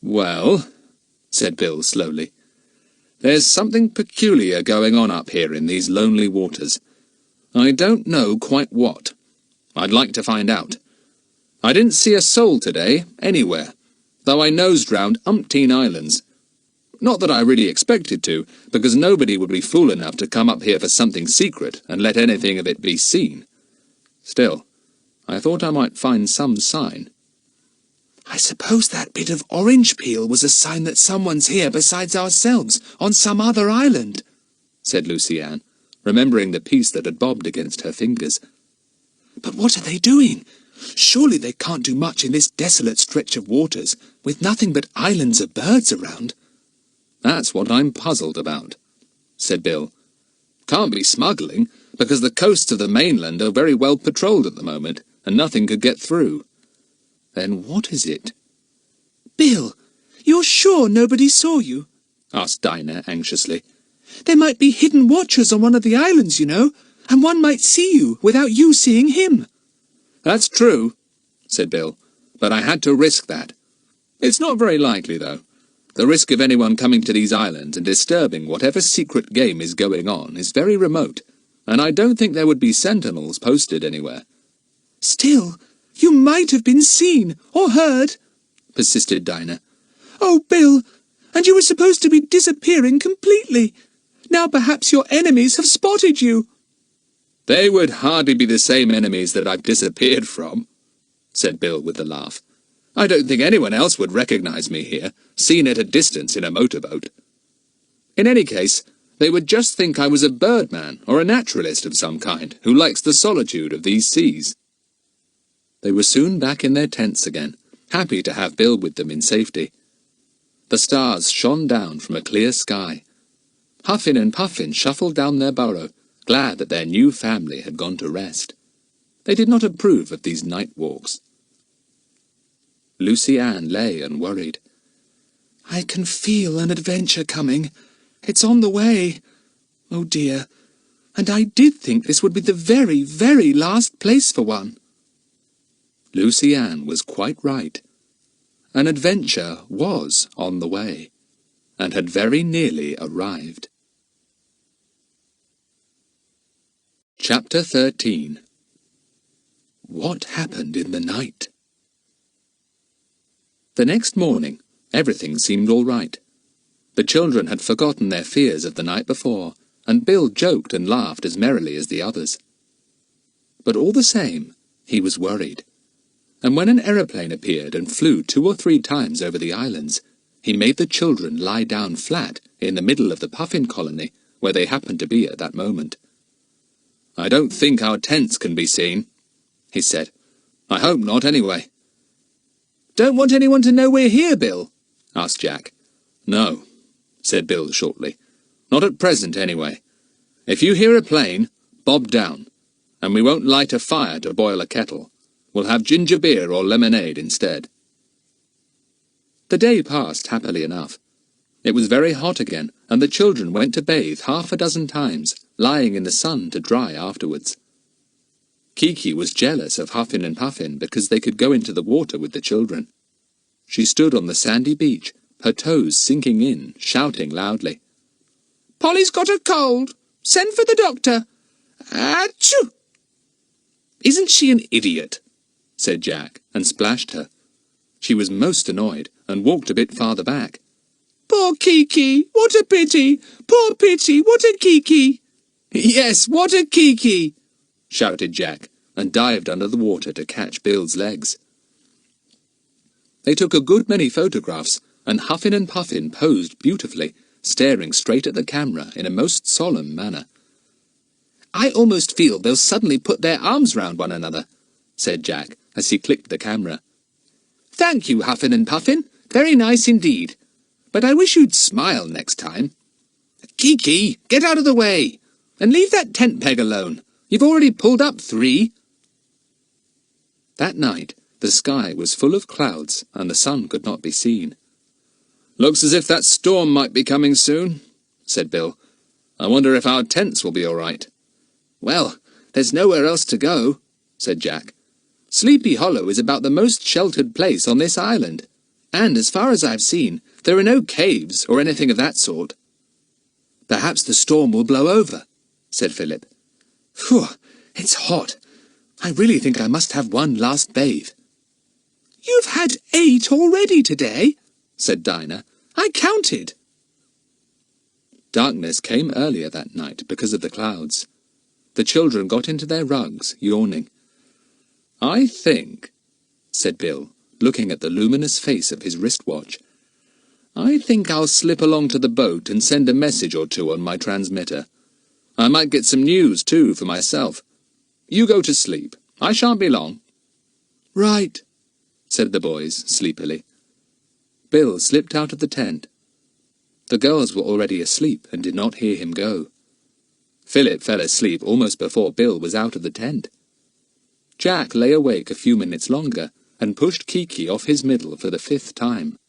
"Well," said Bill slowly, "there's something peculiar going on up here in these lonely waters. I don't know quite what. I'd like to find out. I didn't see a soul today, anywhere, though I nosed round umpteen islands. Not that I really expected to, because nobody would be fool enough to come up here for something secret and let anything of it be seen. Still, I thought I might find some sign." "I suppose that bit of orange peel was a sign that someone's here besides ourselves, on some other island," said Lucy-Anne, remembering the piece that had bobbed against her fingers. "But what are they doing? Surely they can't do much in this desolate stretch of waters, with nothing but islands of birds around." "That's what I'm puzzled about," said Bill. "Can't be smuggling, because the coasts of the mainland are very well patrolled at the moment, and nothing could get through. Then what is it?" "Bill, you're sure nobody saw you?" asked Dinah anxiously. "There might be hidden watchers on one of the islands, you know, and one might see you without you seeing him." "That's true," said Bill, "but I had to risk that. It's not very likely, though. The risk of anyone coming to these islands and disturbing whatever secret game is going on is very remote, and I don't think there would be sentinels posted anywhere." "Still, you might have been seen or heard," persisted Dinah. "Oh, Bill, and you were supposed to be disappearing completely. Now perhaps your enemies have spotted you." "They would hardly be the same enemies that I've disappeared from," said Bill with a laugh. "I don't think anyone else would recognize me here, seen at a distance in a motorboat. In any case, they would just think I was a birdman or a naturalist of some kind who likes the solitude of these seas." They were soon back in their tents again, happy to have Bill with them in safety. The stars shone down from a clear sky. Huffin and Puffin shuffled down their burrow, glad that their new family had gone to rest. They did not approve of these night walks. Lucy-Anne lay and worried. "I can feel an adventure coming. It's on the way. Oh dear, and I did think this would be the very, very last place for one." Lucy-Anne was quite right. An adventure was on the way, and had very nearly arrived. Chapter 13. What happened in the night? The next morning, everything seemed all right. The children had forgotten their fears of the night before, and Bill joked and laughed as merrily as the others. But all the same, he was worried. And when an aeroplane appeared and flew 2 or 3 times over the islands, he made the children lie down flat in the middle of the puffin colony, where they happened to be at that moment. "I don't think our tents can be seen," he said. "I hope not, anyway." "Don't want anyone to know we're here, Bill?" asked Jack. "No," said Bill shortly. "Not at present, anyway. If you hear a plane, bob down, and we won't light a fire to boil a kettle. We'll have ginger beer or lemonade instead." The day passed happily enough. It was very hot again, and the children went to bathe 6 times, lying in the sun to dry afterwards. Kiki was jealous of Huffin and Puffin because they could go into the water with the children. She stood on the sandy beach, her toes sinking in, shouting loudly. "Polly's got a cold. Send for the doctor. Achoo!" "Isn't she an idiot?" said Jack, and splashed her. She was most annoyed, and walked a bit farther back. "Poor Kiki! What a pity! Poor pity! What a Kiki!" "Yes, what a Kiki!" shouted Jack, and dived under the water to catch Bill's legs. They took a good many photographs, and Huffin and Puffin posed beautifully, staring straight at the camera in a most solemn manner. "I almost feel they'll suddenly put their arms round one another," said Jack, as he clicked the camera. "Thank you, Huffin and Puffin. Very nice indeed. But I wish you'd smile next time. Kiki, get out of the way, and leave that tent peg alone. You've already pulled up 3. That night, the sky was full of clouds, and the sun could not be seen. "Looks as if that storm might be coming soon," said Bill. "I wonder if our tents will be all right." "Well, there's nowhere else to go," said Jack. "Sleepy Hollow is about the most sheltered place on this island, and as far as I've seen, there are no caves or anything of that sort." "Perhaps the storm will blow over," said Philip. "Phew, it's hot. I really think I must have one last bathe." "You've had 8 already today," said Dinah. "I counted." Darkness came earlier that night because of the clouds. The children got into their rugs, yawning. "I think," said Bill, looking at the luminous face of his wristwatch, "I think I'll slip along to the boat and send a message or 2 on my transmitter. I might get some news, too, for myself. You go to sleep. I shan't be long." "Right," said the boys, sleepily. Bill slipped out of the tent. The girls were already asleep and did not hear him go. Philip fell asleep almost before Bill was out of the tent. Jack lay awake a few minutes longer and pushed Kiki off his middle for the 5th time.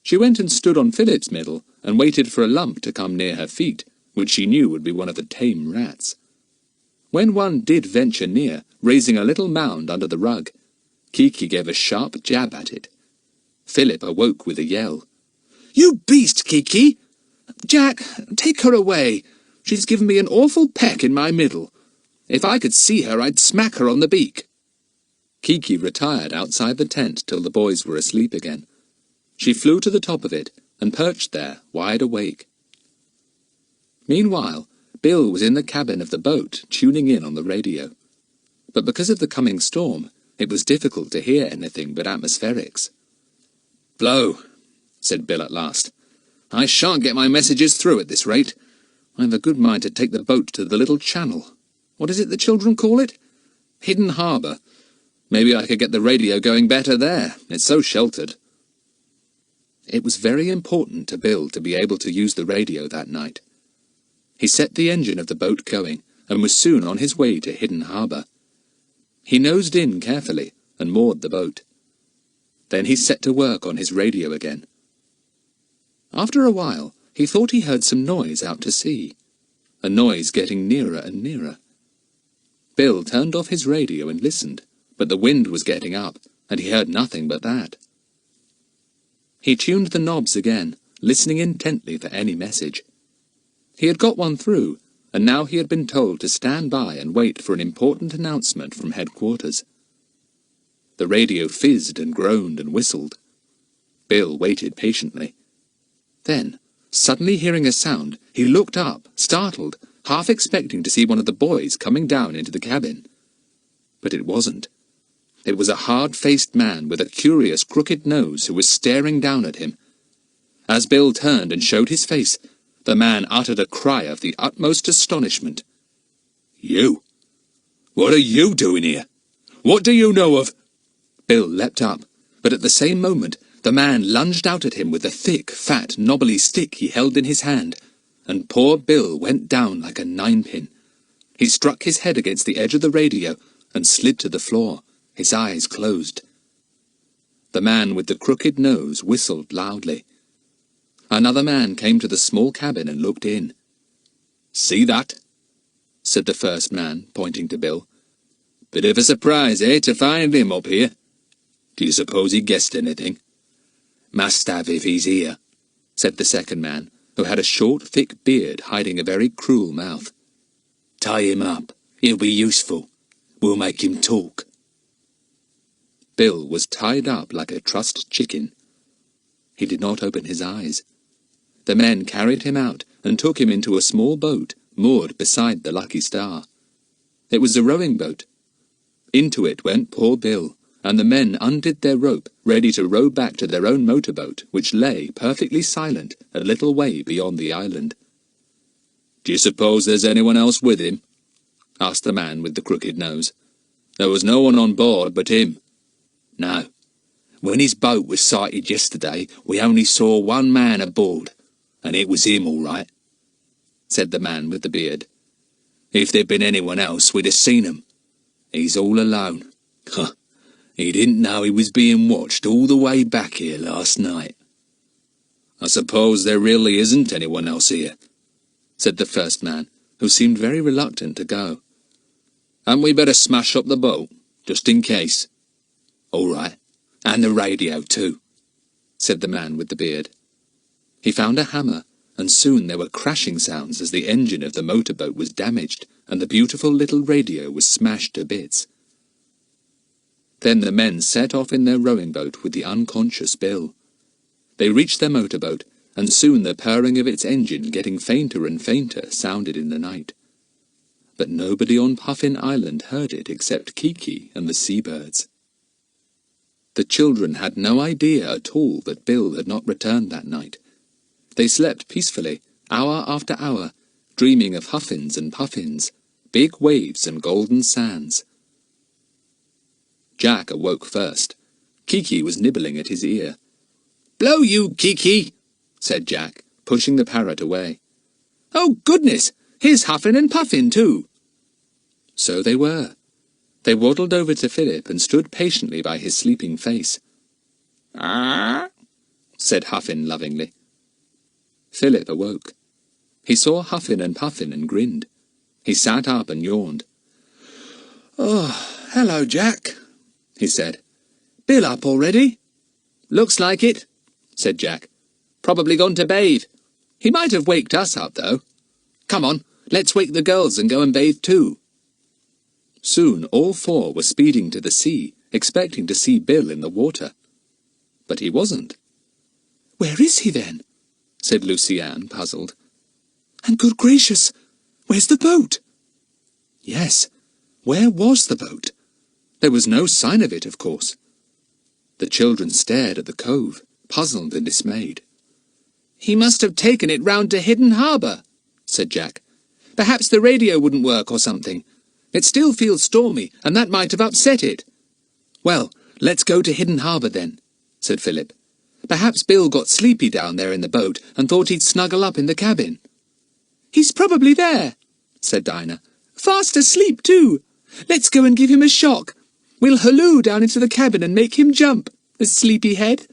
She went and stood on Philip's middle and waited for a lump to come near her feet, which she knew would be one of the tame rats. When one did venture near, raising a little mound under the rug, Kiki gave a sharp jab at it. Philip awoke with a yell. "You beast, Kiki! Jack, take her away. She's given me an awful peck in my middle. If I could see her, I'd smack her on the beak." Kiki retired outside the tent till the boys were asleep again. She flew to the top of it and perched there, wide awake. Meanwhile, Bill was in the cabin of the boat, tuning in on the radio. But because of the coming storm, it was difficult to hear anything but atmospherics. "Blow," said Bill at last. "I shan't get my messages through at this rate. I've a good mind to take the boat to the little channel. What is it the children call it? Hidden Harbour. Maybe I could get the radio going better there. It's so sheltered." It was very important to Bill to be able to use the radio that night. He set the engine of the boat going, and was soon on his way to Hidden Harbour. He nosed in carefully, and moored the boat. Then he set to work on his radio again. After a while, he thought he heard some noise out to sea, a noise getting nearer and nearer. Bill turned off his radio and listened, but the wind was getting up, and he heard nothing but that. He tuned the knobs again, listening intently for any message. He had got one through, and now he had been told to stand by and wait for an important announcement from headquarters. The radio fizzed and groaned and whistled. Bill waited patiently. Then, suddenly hearing a sound, he looked up, startled, half expecting to see one of the boys coming down into the cabin. But it wasn't. It was a hard-faced man with a curious crooked nose who was staring down at him. As Bill turned and showed his face, the man uttered a cry of the utmost astonishment. "You? What are you doing here? What do you know of—" Bill leapt up, but at the same moment the man lunged out at him with the thick, fat, knobbly stick he held in his hand, and poor Bill went down like a 9-pin. He struck his head against the edge of the radio and slid to the floor, his eyes closed. The man with the crooked nose whistled loudly. Another man came to the small cabin and looked in. "See that?" said the first man, pointing to Bill. "Bit of a surprise, eh, to find him up here? Do you suppose he guessed anything?" "Must have if he's here," said the second man, who had a short, thick beard hiding a very cruel mouth. "Tie him up. He'll be useful. We'll make him talk." Bill was tied up like a trussed chicken. He did not open his eyes. The men carried him out and took him into a small boat moored beside the Lucky Star. It was a rowing boat. Into it went poor Bill, and the men undid their rope, ready to row back to their own motorboat, which lay, perfectly silent, a little way beyond the island. "Do you suppose there's anyone else with him?" asked the man with the crooked nose. "There was no one on board but him." "No. When his boat was sighted yesterday, we only saw one man aboard, and it was him all right," said the man with the beard. "If there'd been anyone else, we'd have seen him. He's all alone. Huh. He didn't know he was being watched all the way back here last night." "I suppose there really isn't anyone else here," said the first man, who seemed very reluctant to go. "Hadn't we better smash up the boat, just in case?" "All right, and the radio too," said the man with the beard. He found a hammer, and soon there were crashing sounds as the engine of the motorboat was damaged, and the beautiful little radio was smashed to bits. Then the men set off in their rowing boat with the unconscious Bill. They reached their motorboat, and soon the purring of its engine, getting fainter and fainter, sounded in the night. But nobody on Puffin Island heard it except Kiki and the seabirds. The children had no idea at all that Bill had not returned that night. They slept peacefully, hour after hour, dreaming of Huffins and Puffins, big waves and golden sands. Jack awoke first. Kiki was nibbling at his ear. "Blow you, Kiki!" said Jack, pushing the parrot away. "Oh, goodness! Here's Huffin and Puffin, too!" So they were. They waddled over to Philip and stood patiently by his sleeping face. "Ah!" said Huffin lovingly. Philip awoke. He saw Huffin and Puffin and grinned. He sat up and yawned. "Oh, hello, Jack," he said. "Bill up already?" "Looks like it," said Jack. "Probably gone to bathe. He might have waked us up, though. Come on, let's wake the girls and go and bathe too." Soon all four were speeding to the sea, expecting to see Bill in the water. But he wasn't. "Where is he, then?" said Lucy-Anne, puzzled. "And good gracious, where's the boat?" Yes, where was the boat? There was no sign of it, of course. The children stared at the cove, puzzled and dismayed. "He must have taken it round to Hidden Harbour," said Jack. "Perhaps the radio wouldn't work or something. It still feels stormy, and that might have upset it." "Well, let's go to Hidden Harbour then," said Philip. "Perhaps Bill got sleepy down there in the boat and thought he'd snuggle up in the cabin." "He's probably there," said Dinah. "Fast asleep, too. Let's go and give him a shock. We'll halloo down into the cabin and make him jump, the sleepy head."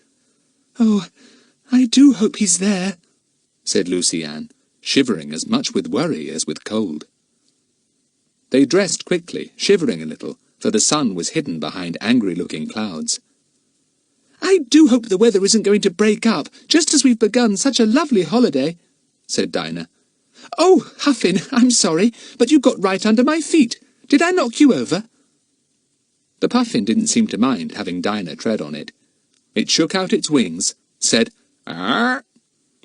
"Oh, I do hope he's there," said Lucy-Anne, shivering as much with worry as with cold. They dressed quickly, shivering a little, for the sun was hidden behind angry-looking clouds. "I do hope the weather isn't going to break up, just as we've begun such a lovely holiday," said Dinah. "Oh, Huffin, I'm sorry, but you got right under my feet. Did I knock you over?" The Puffin didn't seem to mind having Dinah tread on it. It shook out its wings, said "Arr!"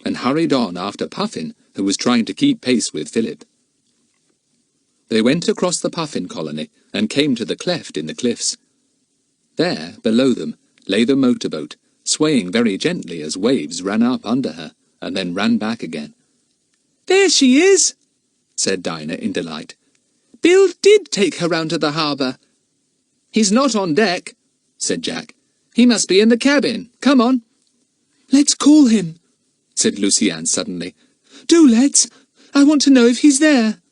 and hurried on after Puffin, who was trying to keep pace with Philip. They went across the Puffin colony and came to the cleft in the cliffs. There, below them, lay the motorboat, swaying very gently as waves ran up under her and then ran back again. "There she is," said Dinah in delight. "Bill did take her round to the harbour." "He's not on deck," said Jack. "He must be in the cabin. Come on." "Let's call him," said Lucy-Anne suddenly. "Do let's. I want to know if he's there."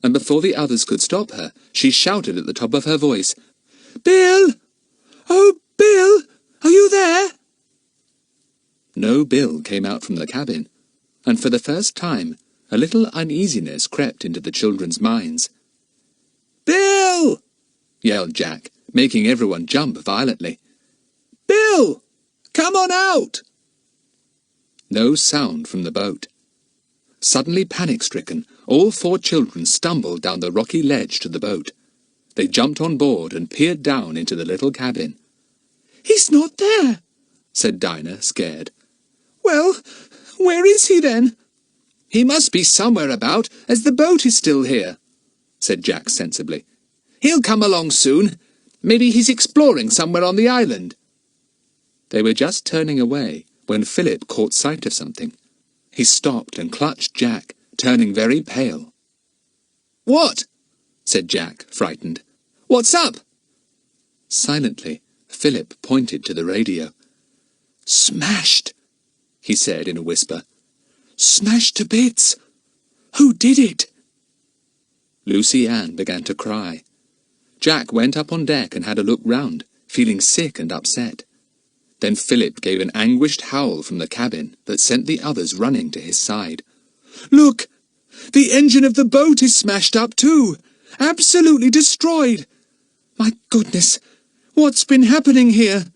And before the others could stop her, she shouted at the top of her voice, "Bill! Oh, Bill! Are you there?" No Bill came out from the cabin, and for the first time a little uneasiness crept into the children's minds. "Bill!" yelled Jack, making everyone jump violently. "Bill! Come on out!" No sound from the boat. Suddenly panic-stricken, all four children stumbled down the rocky ledge to the boat. They jumped on board and peered down into the little cabin. "He's not there," said Dinah, scared. "Well, where is he then?" "He must be somewhere about, as the boat is still here," said Jack sensibly. He'll come along soon. Maybe he's exploring somewhere on the island." They were just turning away when Philip caught sight of something. He stopped and clutched Jack, turning very pale. "What?" said Jack, frightened. "What's up?" Silently, Philip pointed to the radio. "Smashed," he said in a whisper. "Smashed to bits. Who did it?" Lucy Ann began to cry. Jack went up on deck and had a look round, feeling sick and upset. Then Philip gave an anguished howl from the cabin that sent the others running to his side. "Look! The engine of the boat is smashed up too! Absolutely destroyed! My goodness! What's been happening here?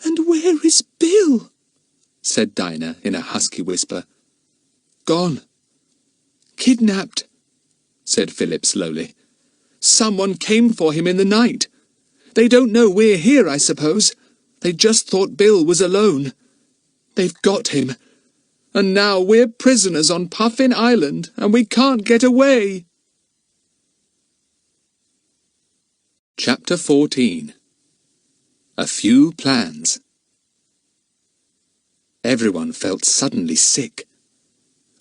And where is Bill?" said Dinah in a husky whisper. "Gone. Kidnapped," said Philip slowly. "Someone came for him in the night. They don't know we're here, I suppose. They just thought Bill was alone. They've got him. And now we're prisoners on Puffin Island, and we can't get away." Chapter 14. A Few Plans. Everyone felt suddenly sick.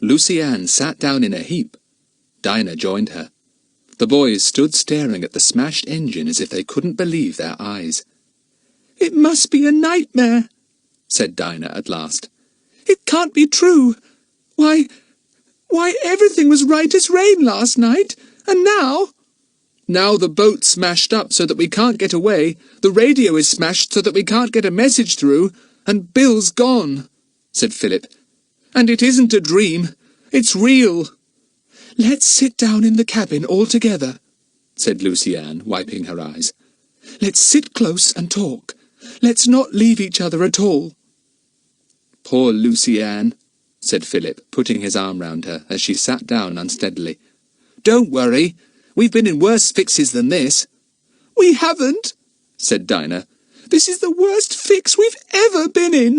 Lucy Ann sat down in a heap. Dinah joined her. The boys stood staring at the smashed engine as if they couldn't believe their eyes. "It must be a nightmare," said Dinah at last. "It can't be true. Why, everything was right as rain last night, and now—" "Now the boat's smashed up so that we can't get away, the radio is smashed so that we can't get a message through, and Bill's gone," said Philip. "And it isn't a dream. It's real." "Let's sit down in the cabin all together," said Lucy Ann, wiping her eyes. "Let's sit close and talk. Let's not leave each other at all." "Poor Lucy Ann," said Philip, putting his arm round her as she sat down unsteadily. "Don't worry. We've been in worse fixes than this." "We haven't," said Dinah. "This is the worst fix we've ever been in."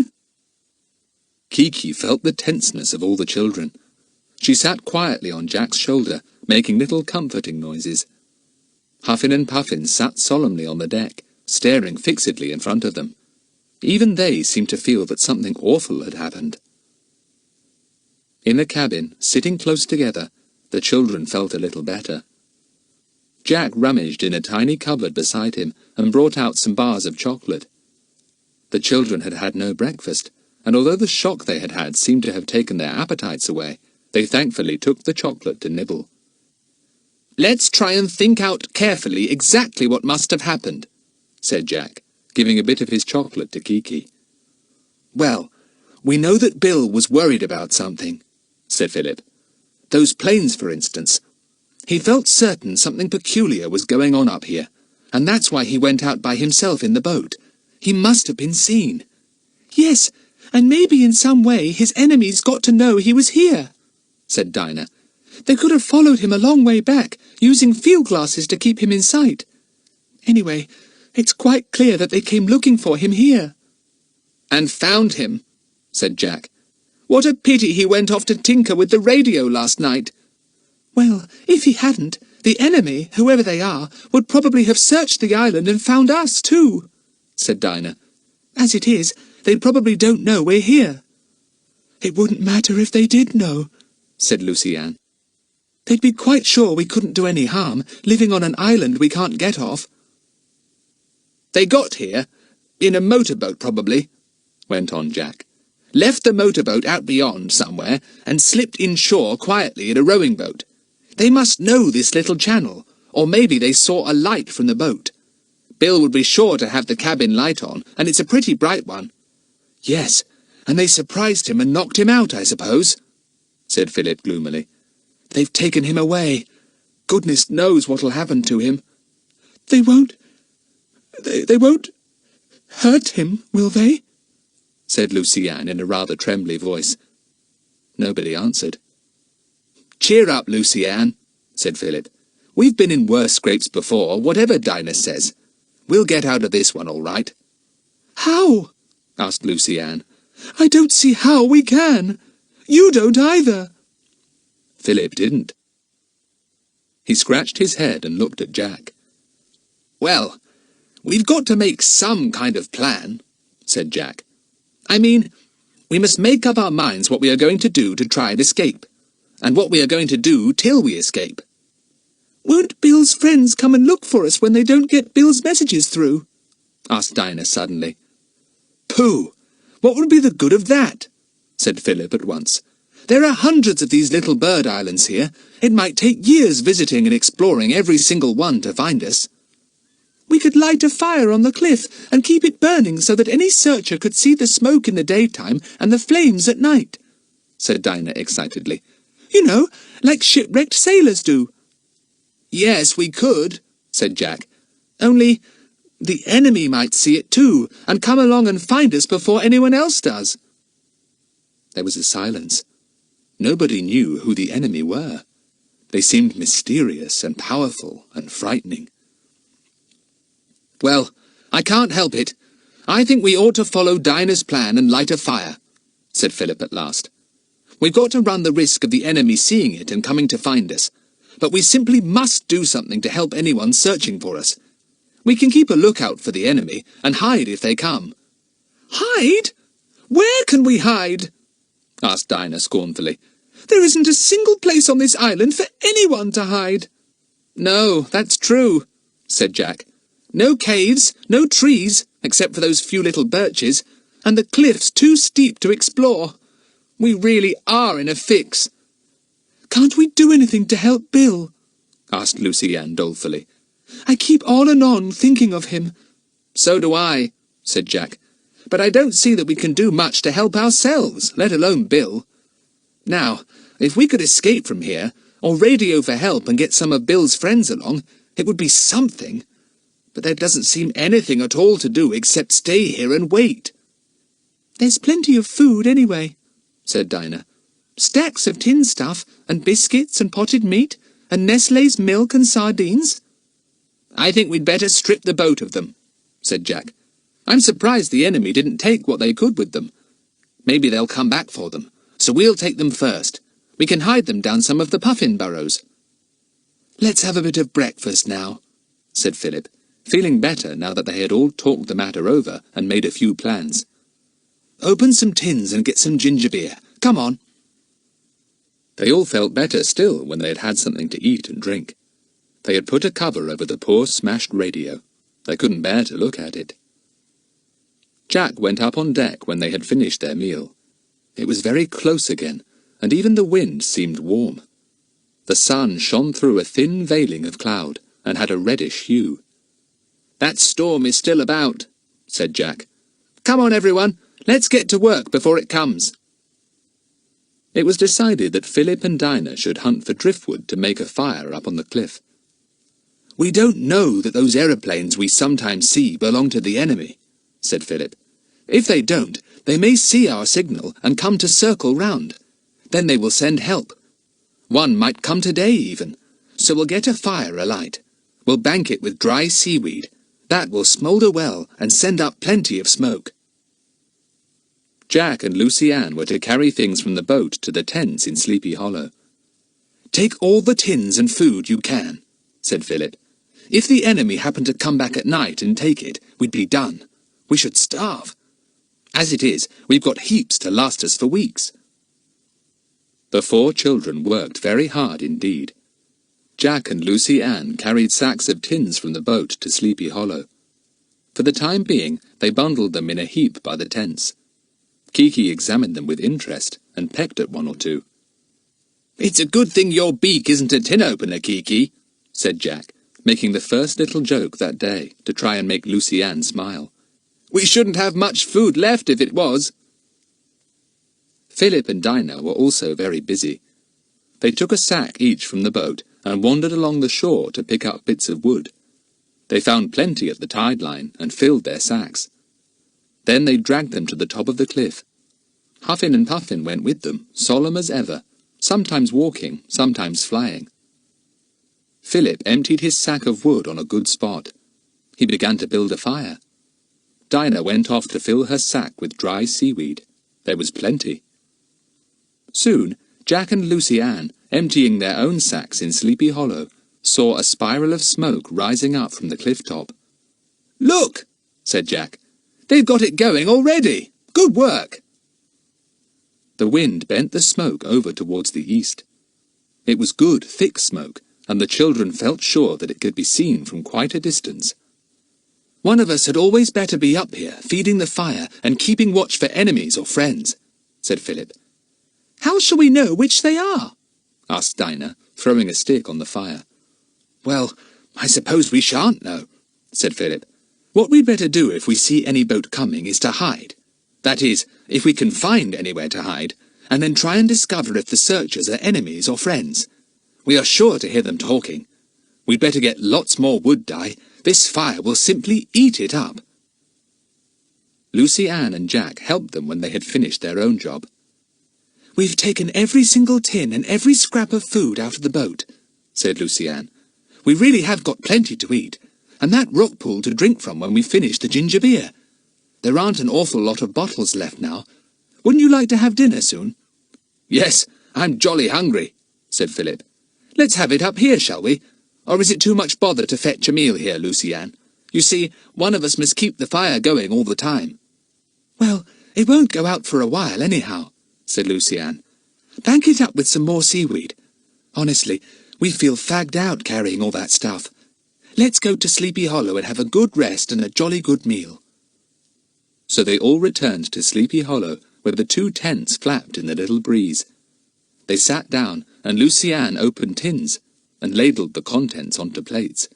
Kiki felt the tenseness of all the children. She sat quietly on Jack's shoulder, making little comforting noises. Huffin and Puffin sat solemnly on the deck, staring fixedly in front of them. Even they seemed to feel that something awful had happened. In the cabin, sitting close together, the children felt a little better. Jack rummaged in a tiny cupboard beside him and brought out some bars of chocolate. The children had had no breakfast, and although the shock they had had seemed to have taken their appetites away, they thankfully took the chocolate to nibble. "Let's try and think out carefully exactly what must have happened," said Jack, giving a bit of his chocolate to Kiki. "Well, we know that Bill was worried about something," said Philip. "Those planes, for instance. He felt certain something peculiar was going on up here, and that's why he went out by himself in the boat. He must have been seen." "Yes, and maybe in some way his enemies got to know he was here," said Dinah. "They could have followed him a long way back, using field glasses to keep him in sight. Anyway, it's quite clear that they came looking for him here." "And found him," said Jack. "What a pity he went off to tinker with the radio last night." "Well, if he hadn't, the enemy, whoever they are, would probably have searched the island and found us too," said Dinah. "As it is, they probably don't know we're here." "It wouldn't matter if they did know," said Lucy Ann. "They'd be quite sure we couldn't do any harm, living on an island we can't get off." "They got here, in a motorboat probably," went on Jack. "Left the motorboat out beyond somewhere, and slipped inshore quietly in a rowing boat. They must know this little channel, or maybe they saw a light from the boat. Bill would be sure to have the cabin light on, and it's a pretty bright one." "Yes, and they surprised him and knocked him out, I suppose," said Philip gloomily. "They've taken him away. Goodness knows what'll happen to him." They won't hurt him, will they?" said Lucy Ann in a rather trembly voice. Nobody answered. "Cheer up, Lucy Ann," said Philip. "We've been in worse scrapes before, whatever Dinah says. We'll get out of this one all right." "How?" asked Lucy Ann. "I don't see how we can. You don't either." Philip didn't. He scratched his head and looked at Jack. Well, we've got to make some kind of plan, said Jack. I mean, we must make up our minds what we are going to do to try and escape, and what we are going to do till we escape. Won't Bill's friends come and look for us when they don't get Bill's messages through? Asked Dinah suddenly. Pooh! What would be the good of that? Said Philip at once. There are hundreds of these little bird islands here. It might take years visiting and exploring every single one to find us. We could light a fire on the cliff and keep it burning so that any searcher could see the smoke in the daytime and the flames at night, said Dinah excitedly. You know, like shipwrecked sailors do. Yes, we could, said Jack. Only the enemy might see it too, and come along and find us before anyone else does. There was a silence. Nobody knew who the enemy were. They seemed mysterious and powerful and frightening. Well, I can't help it. I think we ought to follow Dinah's plan and light a fire, said Philip at last. We've got to run the risk of the enemy seeing it and coming to find us, but we simply must do something to help anyone searching for us. We can keep a lookout for the enemy and hide if they come. Hide? Where can we hide? Asked Dinah scornfully. There isn't a single place on this island for anyone to hide. No, that's true, said Jack. No caves, no trees, except for those few little birches, and the cliff's too steep to explore. We really are in a fix. Can't we do anything to help Bill? Asked Lucy Ann dolefully. I keep on and on thinking of him. So do I, said Jack. But I don't see that we can do much to help ourselves, let alone Bill. Now, if we could escape from here, or radio for help and get some of Bill's friends along, it would be something. But there doesn't seem anything at all to do except stay here and wait. There's plenty of food anyway, said Dinah. Stacks of tin stuff, and biscuits and potted meat, and Nestlé's milk and sardines. I think we'd better strip the boat of them, said Jack. I'm surprised the enemy didn't take what they could with them. Maybe they'll come back for them, so we'll take them first. We can hide them down some of the puffin burrows. Let's have a bit of breakfast now, said Philip, feeling better now that they had all talked the matter over and made a few plans. Open some tins and get some ginger beer. Come on. They all felt better still when they had had something to eat and drink. They had put a cover over the poor smashed radio. They couldn't bear to look at it. Jack went up on deck when they had finished their meal. It was very close again, and even the wind seemed warm. The sun shone through a thin veiling of cloud, and had a reddish hue. That storm is still about, said Jack. Come on, everyone, let's get to work before it comes. It was decided that Philip and Dinah should hunt for driftwood to make a fire up on the cliff. We don't know that those aeroplanes we sometimes see belong to the enemy, said Philip. If they don't, they may see our signal and come to circle round. Then they will send help. One might come today even. So we'll get a fire alight. We'll bank it with dry seaweed. That will smoulder well and send up plenty of smoke. Jack and Lucy Ann were to carry things from the boat to the tents in Sleepy Hollow. Take all the tins and food you can, said Philip. If the enemy happened to come back at night and take it, we'd be done. We should starve. As it is, we've got heaps to last us for weeks. The 4 children worked very hard indeed. Jack and Lucy Ann carried sacks of tins from the boat to Sleepy Hollow. For the time being, they bundled them in a heap by the tents. Kiki examined them with interest and pecked at one or two. It's a good thing your beak isn't a tin opener, Kiki, said Jack, making the first little joke that day to try and make Lucy Ann smile. We shouldn't have much food left if it was. Philip and Dinah were also very busy. They took a sack each from the boat and wandered along the shore to pick up bits of wood. They found plenty at the tide line and filled their sacks. Then they dragged them to the top of the cliff. Huffin and Puffin went with them, solemn as ever, sometimes walking, sometimes flying. Philip emptied his sack of wood on a good spot. He began to build a fire. Dinah went off to fill her sack with dry seaweed. There was plenty. Soon, Jack and Lucy Ann, emptying their own sacks in Sleepy Hollow, saw a spiral of smoke rising up from the cliff top. "Look!" said Jack. "They've got it going already! Good work!" The wind bent the smoke over towards the east. It was good, thick smoke, and the children felt sure that it could be seen from quite a distance. "One of us had always better be up here, feeding the fire and keeping watch for enemies or friends," said Philip. "How shall we know which they are?" asked Dinah, throwing a stick on the fire. "Well, I suppose we shan't know," said Philip. "What we'd better do if we see any boat coming is to hide. That is, if we can find anywhere to hide, and then try and discover if the searchers are enemies or friends. We are sure to hear them talking. We'd better get lots more wood, Di. This fire will simply eat it up." Lucy Ann and Jack helped them when they had finished their own job. "We've taken every single tin and every scrap of food out of the boat," said Lucy Ann. "We really have got plenty to eat, and that rock pool to drink from when we finish the ginger beer. There aren't an awful lot of bottles left now. Wouldn't you like to have dinner soon?" "Yes, I'm jolly hungry," said Philip. "Let's have it up here, shall we? Or is it too much bother to fetch a meal here, Lucy Ann? You see, one of us must keep the fire going all the time." "Well, it won't go out for a while anyhow," said Lucy Ann. "Bank it up with some more seaweed. Honestly, we feel fagged out carrying all that stuff. Let's go to Sleepy Hollow and have a good rest and a jolly good meal." So they all returned to Sleepy Hollow, where the 2 tents flapped in the little breeze. They sat down, and Lucy Ann opened tins and ladled the contents onto plates.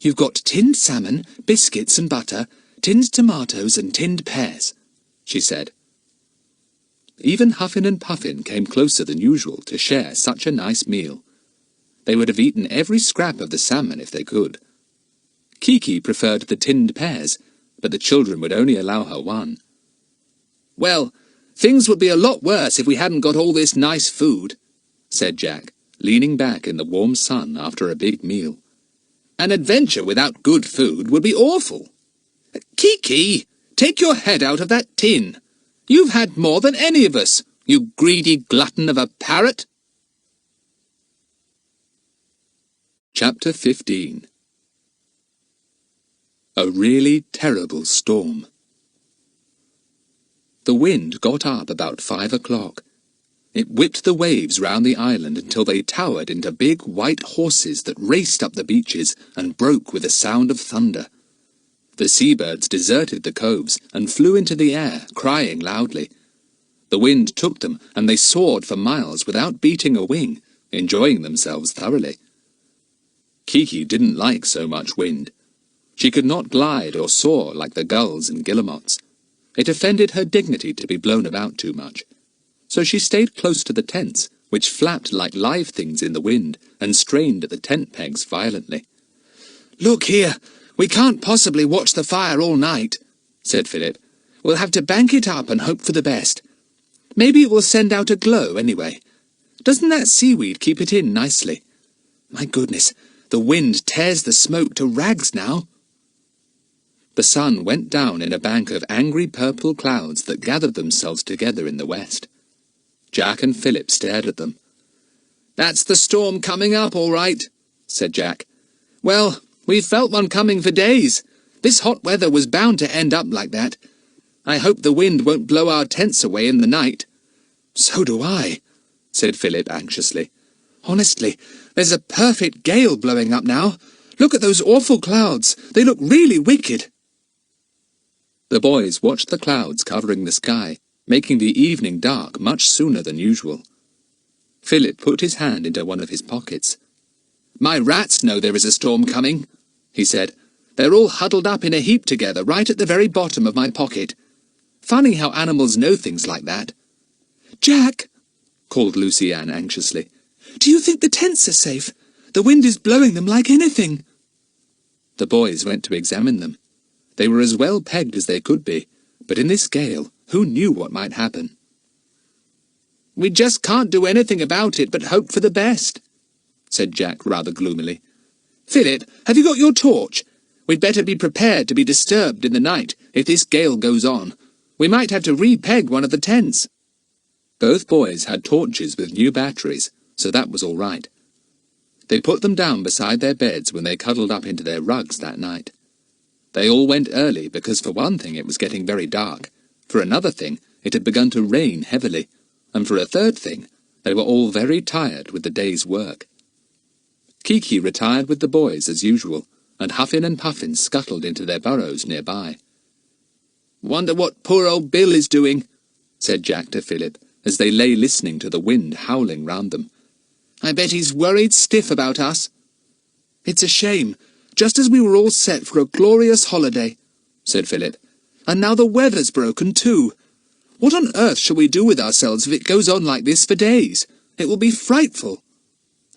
"You've got tinned salmon, biscuits and butter, tinned tomatoes and tinned pears," she said. Even Huffin and Puffin came closer than usual to share such a nice meal. They would have eaten every scrap of the salmon if they could. Kiki preferred the tinned pears, but the children would only allow her one. "Well, things would be a lot worse if we hadn't got all this nice food," said Jack, leaning back in the warm sun after a big meal. "An adventure without good food would be awful. Kiki, take your head out of that tin. You've had more than any of us, you greedy glutton of a parrot." Chapter 15. A really terrible storm. The wind got up about 5 o'clock. It whipped the waves round the island until they towered into big white horses that raced up the beaches and broke with a sound of thunder. The seabirds deserted the coves and flew into the air, crying loudly. The wind took them, and they soared for miles without beating a wing, enjoying themselves thoroughly. Kiki didn't like so much wind. She could not glide or soar like the gulls and guillemots. It offended her dignity to be blown about too much. So she stayed close to the tents, which flapped like live things in the wind, and strained at the tent pegs violently. "Look here, we can't possibly watch the fire all night," said Philip. "We'll have to bank it up and hope for the best. Maybe it will send out a glow anyway. Doesn't that seaweed keep it in nicely? My goodness, the wind tears the smoke to rags now." The sun went down in a bank of angry purple clouds that gathered themselves together in the west. Jack and Philip stared at them. "That's the storm coming up, all right," said Jack. "Well, we've felt one coming for days. This hot weather was bound to end up like that. I hope the wind won't blow our tents away in the night." "So do I," said Philip anxiously. "Honestly, there's a perfect gale blowing up now. Look at those awful clouds. They look really wicked." The boys watched the clouds covering the sky, making the evening dark much sooner than usual. Philip put his hand into one of his pockets. "My rats know there is a storm coming," he said. "They're all huddled up in a heap together right at the very bottom of my pocket. Funny how animals know things like that." "Jack," called Lucy Ann anxiously, "do you think the tents are safe? The wind is blowing them like anything." The boys went to examine them. They were as well pegged as they could be, but in this gale, who knew what might happen? "We just can't do anything about it but hope for the best," said Jack rather gloomily. "Philip, have you got your torch? We'd better be prepared to be disturbed in the night if this gale goes on. We might have to re-peg one of the tents." Both boys had torches with new batteries, so that was all right. They put them down beside their beds when they cuddled up into their rugs that night. They all went early because for one thing it was getting very dark, for another thing it had begun to rain heavily, and for a third thing they were all very tired with the day's work. Kiki retired with the boys as usual, and Huffin and Puffin scuttled into their burrows nearby. "Wonder what poor old Bill is doing," said Jack to Philip, as they lay listening to the wind howling round them. "I bet he's worried stiff about us. It's a shame, just as we were all set for a glorious holiday," said Philip. "And now the weather's broken too. What on earth shall we do with ourselves if it goes on like this for days? It will be frightful."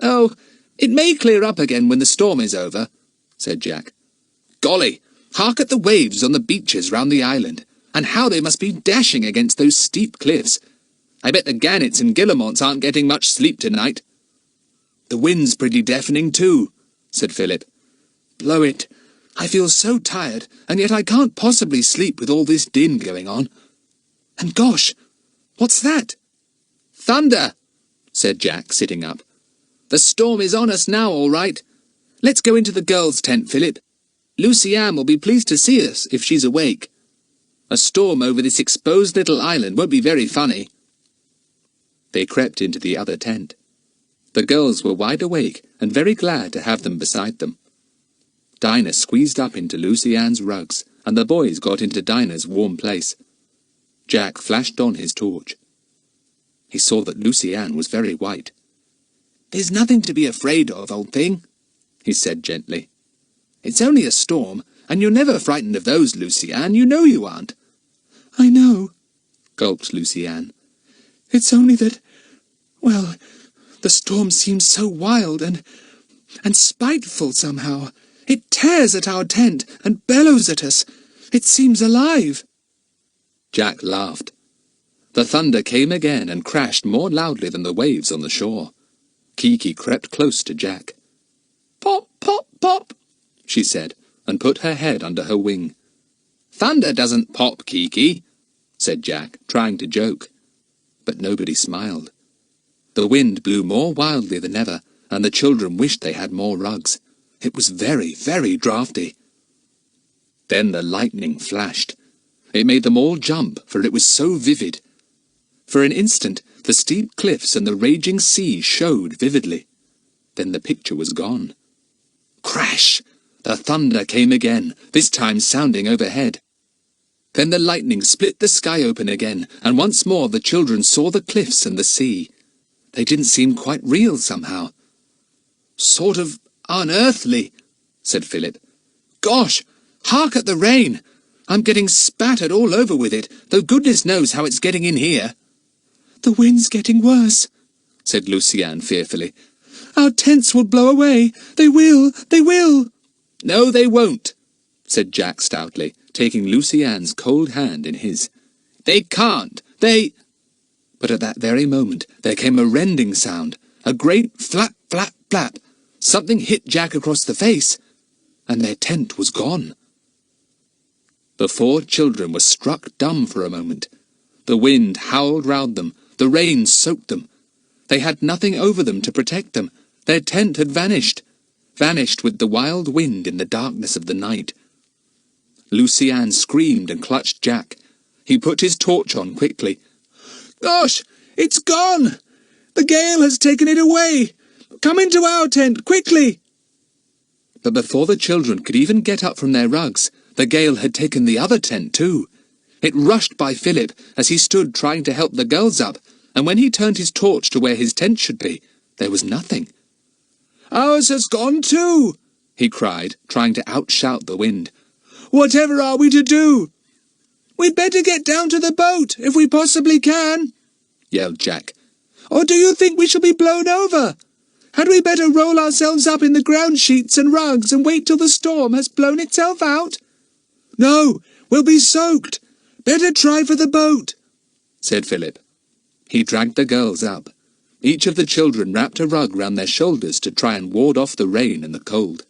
"Oh, it may clear up again when the storm is over," said Jack. "Golly, hark at the waves on the beaches round the island, and how they must be dashing against those steep cliffs. I bet the gannets and guillemots aren't getting much sleep tonight." "The wind's pretty deafening too," said Philip. "Blow it. I feel so tired, and yet I can't possibly sleep with all this din going on. And gosh, what's that?" "Thunder," said Jack, sitting up. "The storm is on us now, all right. Let's go into the girls' tent, Philip. Lucy Ann will be pleased to see us if she's awake. A storm over this exposed little island won't be very funny." They crept into the other tent. The girls were wide awake and very glad to have them beside them. Dinah squeezed up into Lucy Ann's rugs, and the boys got into Dinah's warm place. Jack flashed on his torch. He saw that Lucy Ann was very white. "There's nothing to be afraid of, old thing," he said gently. "It's only a storm, and you're never frightened of those, Lucy Ann. You know you aren't." "I know," gulped Lucy Ann. "It's only that, well, the storm seems so wild and spiteful somehow. It tears at our tent and bellows at us. It seems alive." Jack laughed. The thunder came again and crashed more loudly than the waves on the shore. Kiki crept close to Jack. "Pop, pop, pop," she said, and put her head under her wing. "Thunder doesn't pop, Kiki," said Jack, trying to joke. But nobody smiled. The wind blew more wildly than ever, and the children wished they had more rugs. It was very, very draughty. Then the lightning flashed. It made them all jump, for it was so vivid. For an instant, the steep cliffs and the raging sea showed vividly. Then the picture was gone. Crash! The thunder came again, this time sounding overhead. Then the lightning split the sky open again, and once more the children saw the cliffs and the sea. They didn't seem quite real somehow. "Sort of unearthly," said Philip. "Gosh, hark at the rain! I'm getting spattered all over with it, though goodness knows how it's getting in here." "The wind's getting worse," said Lucy Ann fearfully. "Our tents will blow away. They will, they will." "No, they won't," said Jack stoutly, taking Lucy Ann's cold hand in his. "They can't. They—" But at that very moment there came a rending sound, a great flap, flap, flap. Something hit Jack across the face, and their tent was gone. The 4 children were struck dumb for a moment. The wind howled round them, the rain soaked them. They had nothing over them to protect them. Their tent had vanished with the wild wind in the darkness of the night. Lucy Ann screamed and clutched Jack. He put his torch on quickly. "Gosh, it's gone! The gale has taken it away! Come into our tent, quickly!" But before the children could even get up from their rugs, the gale had taken the other tent too. It rushed by Philip as he stood trying to help the girls up, and when he turned his torch to where his tent should be, there was nothing. "Ours has gone too!" he cried, trying to outshout the wind. "Whatever are we to do?" "We'd better get down to the boat, if we possibly can," yelled Jack. "Or do you think we shall be blown over? Had we better roll ourselves up in the ground sheets and rugs and wait till the storm has blown itself out?" "No, we'll be soaked. Better try for the boat," said Philip. He dragged the girls up. Each of the children wrapped a rug round their shoulders to try and ward off the rain and the cold.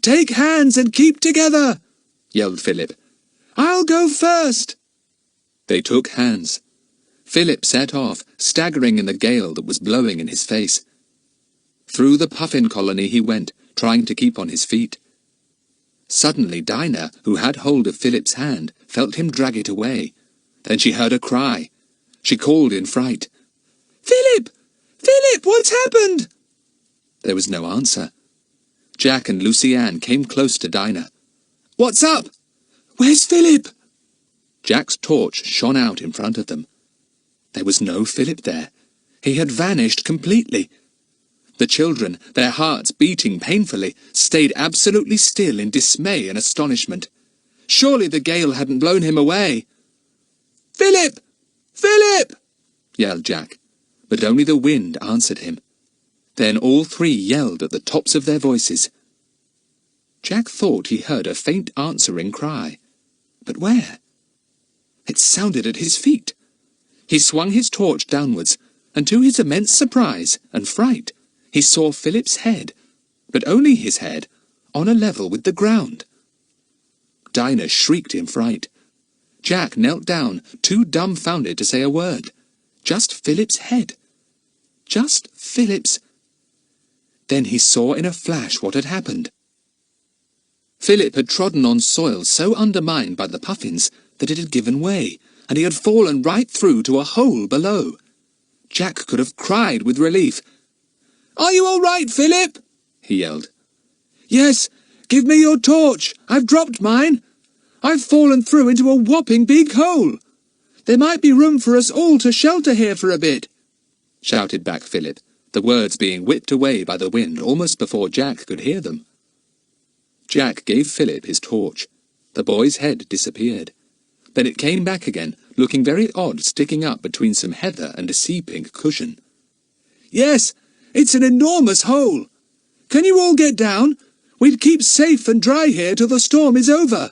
"Take hands and keep together," yelled Philip. "I'll go first." They took hands. Philip set off, staggering in the gale that was blowing in his face. Through the puffin colony he went, trying to keep on his feet. Suddenly Dinah, who had hold of Philip's hand, felt him drag it away. Then she heard a cry. She called in fright. "Philip! Philip, what's happened?" There was no answer. Jack and Lucy Ann came close to Dinah. "What's up? Where's Philip?" Jack's torch shone out in front of them. There was no Philip there. He had vanished completely. The children, their hearts beating painfully, stayed absolutely still in dismay and astonishment. Surely the gale hadn't blown him away. "Philip! Philip!" yelled Jack, but only the wind answered him. Then all three yelled at the tops of their voices. Jack thought he heard a faint answering cry. But where? It sounded at his feet. He swung his torch downwards, and to his immense surprise and fright, he saw Philip's head, but only his head, on a level with the ground. Dinah shrieked in fright. Jack knelt down, too dumbfounded to say a word. Just Philip's head. Just Philip's. Then he saw in a flash what had happened. Philip had trodden on soil so undermined by the puffins that it had given way, and he had fallen right through to a hole below. Jack could have cried with relief. "Are you all right, Philip?" he yelled. "Yes, give me your torch. I've dropped mine. I've fallen through into a whopping big hole. There might be room for us all to shelter here for a bit," shouted back Philip, the words being whipped away by the wind almost before Jack could hear them. Jack gave Philip his torch. The boy's head disappeared. Then it came back again, looking very odd sticking up between some heather and a sea-pink cushion. "Yes, it's an enormous hole. Can you all get down? We'd keep safe and dry here till the storm is over.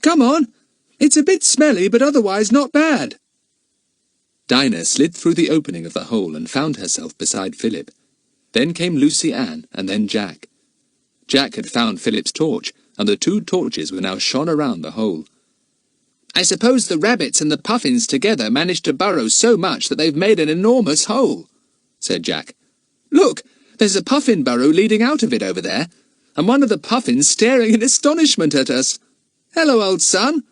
Come on. It's a bit smelly, but otherwise not bad." Dinah slid through the opening of the hole and found herself beside Philip. Then came Lucy Ann, and then Jack. Jack had found Philip's torch, and the two torches were now shone around the hole. "I suppose the rabbits and the puffins together managed to burrow so much that they've made an enormous hole," said Jack. "Look, there's a puffin burrow leading out of it over there, and one of the puffins staring in astonishment at us. Hello, old son.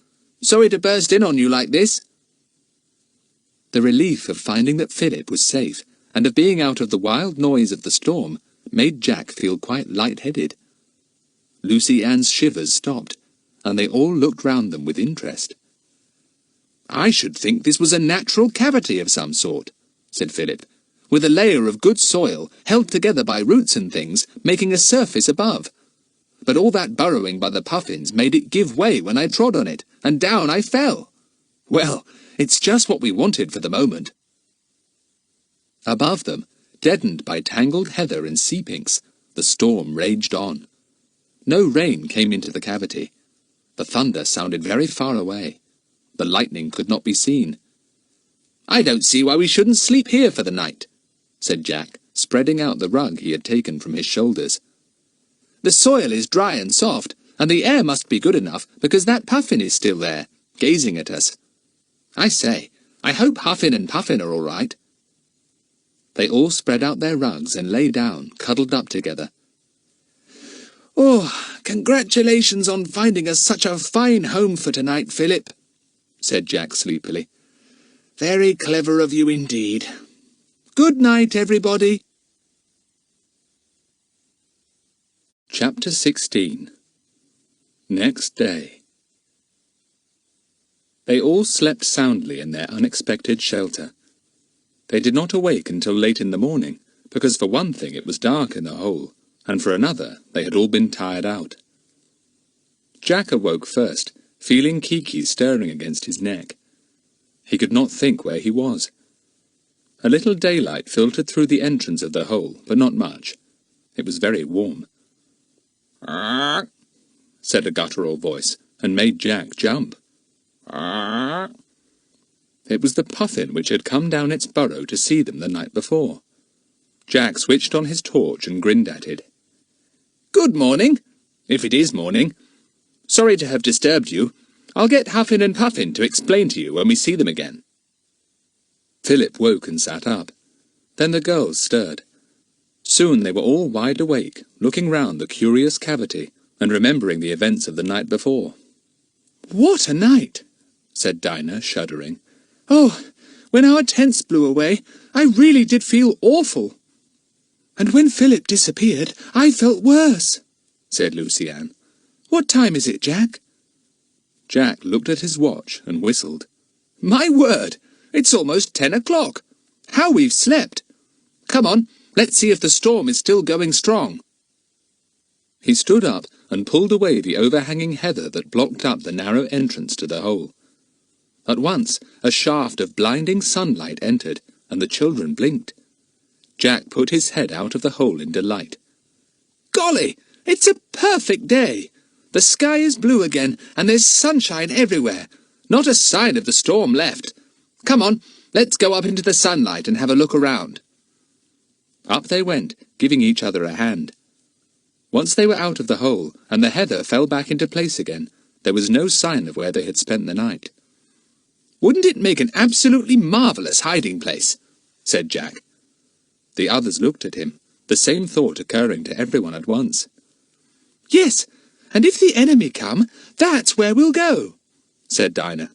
Sorry to burst in on you like this." The relief of finding that Philip was safe, and of being out of the wild noise of the storm, made Jack feel quite light-headed. Lucy Ann's shivers stopped, and they all looked round them with interest. "I should think this was a natural cavity of some sort," said Philip, "with a layer of good soil, held together by roots and things, making a surface above. But all that burrowing by the puffins made it give way when I trod on it, and down I fell. Well, it's just what we wanted for the moment." Above them, deadened by tangled heather and sea-pinks, the storm raged on. No rain came into the cavity. The thunder sounded very far away. The lightning could not be seen. "I don't see why we shouldn't sleep here for the night," said Jack, spreading out the rug he had taken from his shoulders. "The soil is dry and soft, and the air must be good enough because that puffin is still there, gazing at us. I say, I hope Huffin and Puffin are all right." They all spread out their rugs and lay down, cuddled up together. "Oh, congratulations on finding us such a fine home for tonight, Philip," said Jack sleepily. "Very clever of you indeed. Good night, everybody." Chapter 16. Next day. They all slept soundly in their unexpected shelter. They did not awake until late in the morning, because for one thing it was dark in the hole, and for another they had all been tired out. Jack awoke first, feeling Kiki stirring against his neck. He could not think where he was. A little daylight filtered through the entrance of the hole, but not much. It was very warm. "Arr!" said a guttural voice, and made Jack jump. "Arr!" It was the puffin which had come down its burrow to see them the night before. Jack switched on his torch and grinned at it. "Good morning, if it is morning. Sorry to have disturbed you. I'll get Huffin and Puffin to explain to you when we see them again." Philip woke and sat up. Then the girls stirred. Soon they were all wide awake, looking round the curious cavity, and remembering the events of the night before. "What a night!" said Dinah, shuddering. "Oh, when our tents blew away, I really did feel awful. And when Philip disappeared, I felt worse," said Lucy-Anne. "What time is it, Jack?" Jack looked at his watch and whistled. "My word! It's almost 10 o'clock. How we've slept! Come on, let's see if the storm is still going strong." He stood up and pulled away the overhanging heather that blocked up the narrow entrance to the hole. At once, a shaft of blinding sunlight entered, and the children blinked. Jack put his head out of the hole in delight. "Golly, it's a perfect day! The sky is blue again, and there's sunshine everywhere. Not a sign of the storm left. Come on, let's go up into the sunlight and have a look around." Up they went, giving each other a hand. Once they were out of the hole, and the heather fell back into place again, there was no sign of where they had spent the night. "Wouldn't it make an absolutely marvellous hiding place?" said Jack. The others looked at him, the same thought occurring to everyone at once. "Yes, and if the enemy come, that's where we'll go," said Dinah.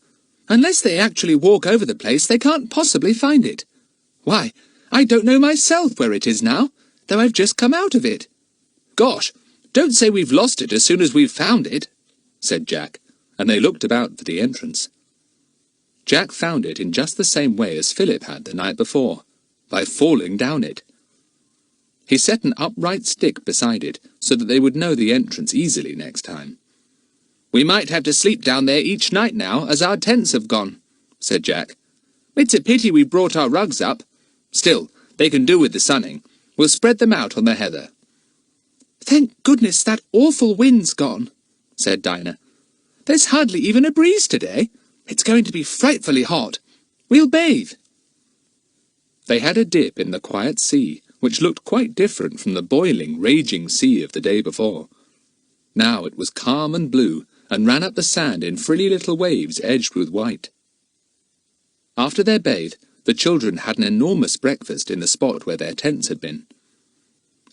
"Unless they actually walk over the place, they can't possibly find it. Why, I don't know myself where it is now, though I've just come out of it." "Gosh, don't say we've lost it as soon as we've found it," said Jack, and they looked about for the entrance. Jack found it in just the same way as Philip had the night before, by falling down it. He set an upright stick beside it, so that they would know the entrance easily next time. "We might have to sleep down there each night now, as our tents have gone," said Jack. "It's a pity we brought our rugs up. Still, they can do with the sunning. We'll spread them out on the heather." "Thank goodness that awful wind's gone," said Dinah. "There's hardly even a breeze today. It's going to be frightfully hot. We'll bathe." They had a dip in the quiet sea, which looked quite different from the boiling, raging sea of the day before. Now it was calm and blue, and ran up the sand in frilly little waves edged with white. After their bathe, the children had an enormous breakfast in the spot where their tents had been.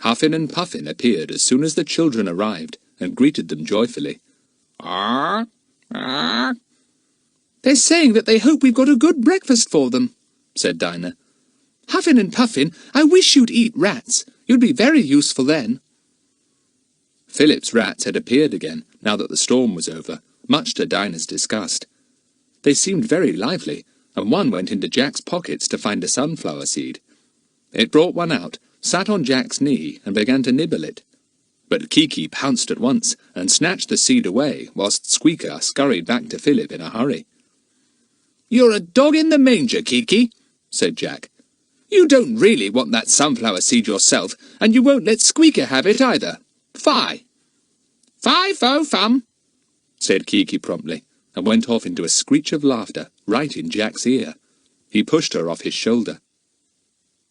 Huffin and Puffin appeared as soon as the children arrived, and greeted them joyfully. "Ah, ah." "They're saying that they hope we've got a good breakfast for them," said Dinah. "Huffin and Puffin, I wish you'd eat rats. You'd be very useful then." Philip's rats had appeared again, now that the storm was over, much to Dinah's disgust. They seemed very lively, and one went into Jack's pockets to find a sunflower seed. It brought one out, sat on Jack's knee, and began to nibble it. But Kiki pounced at once, and snatched the seed away, whilst Squeaker scurried back to Philip in a hurry. "You're a dog in the manger, Kiki," said Jack. "You don't really want that sunflower seed yourself, and you won't let Squeaker have it either. Fie!" "Fie-fo-fum," said Kiki promptly, and went off into a screech of laughter, right in Jack's ear. He pushed her off his shoulder.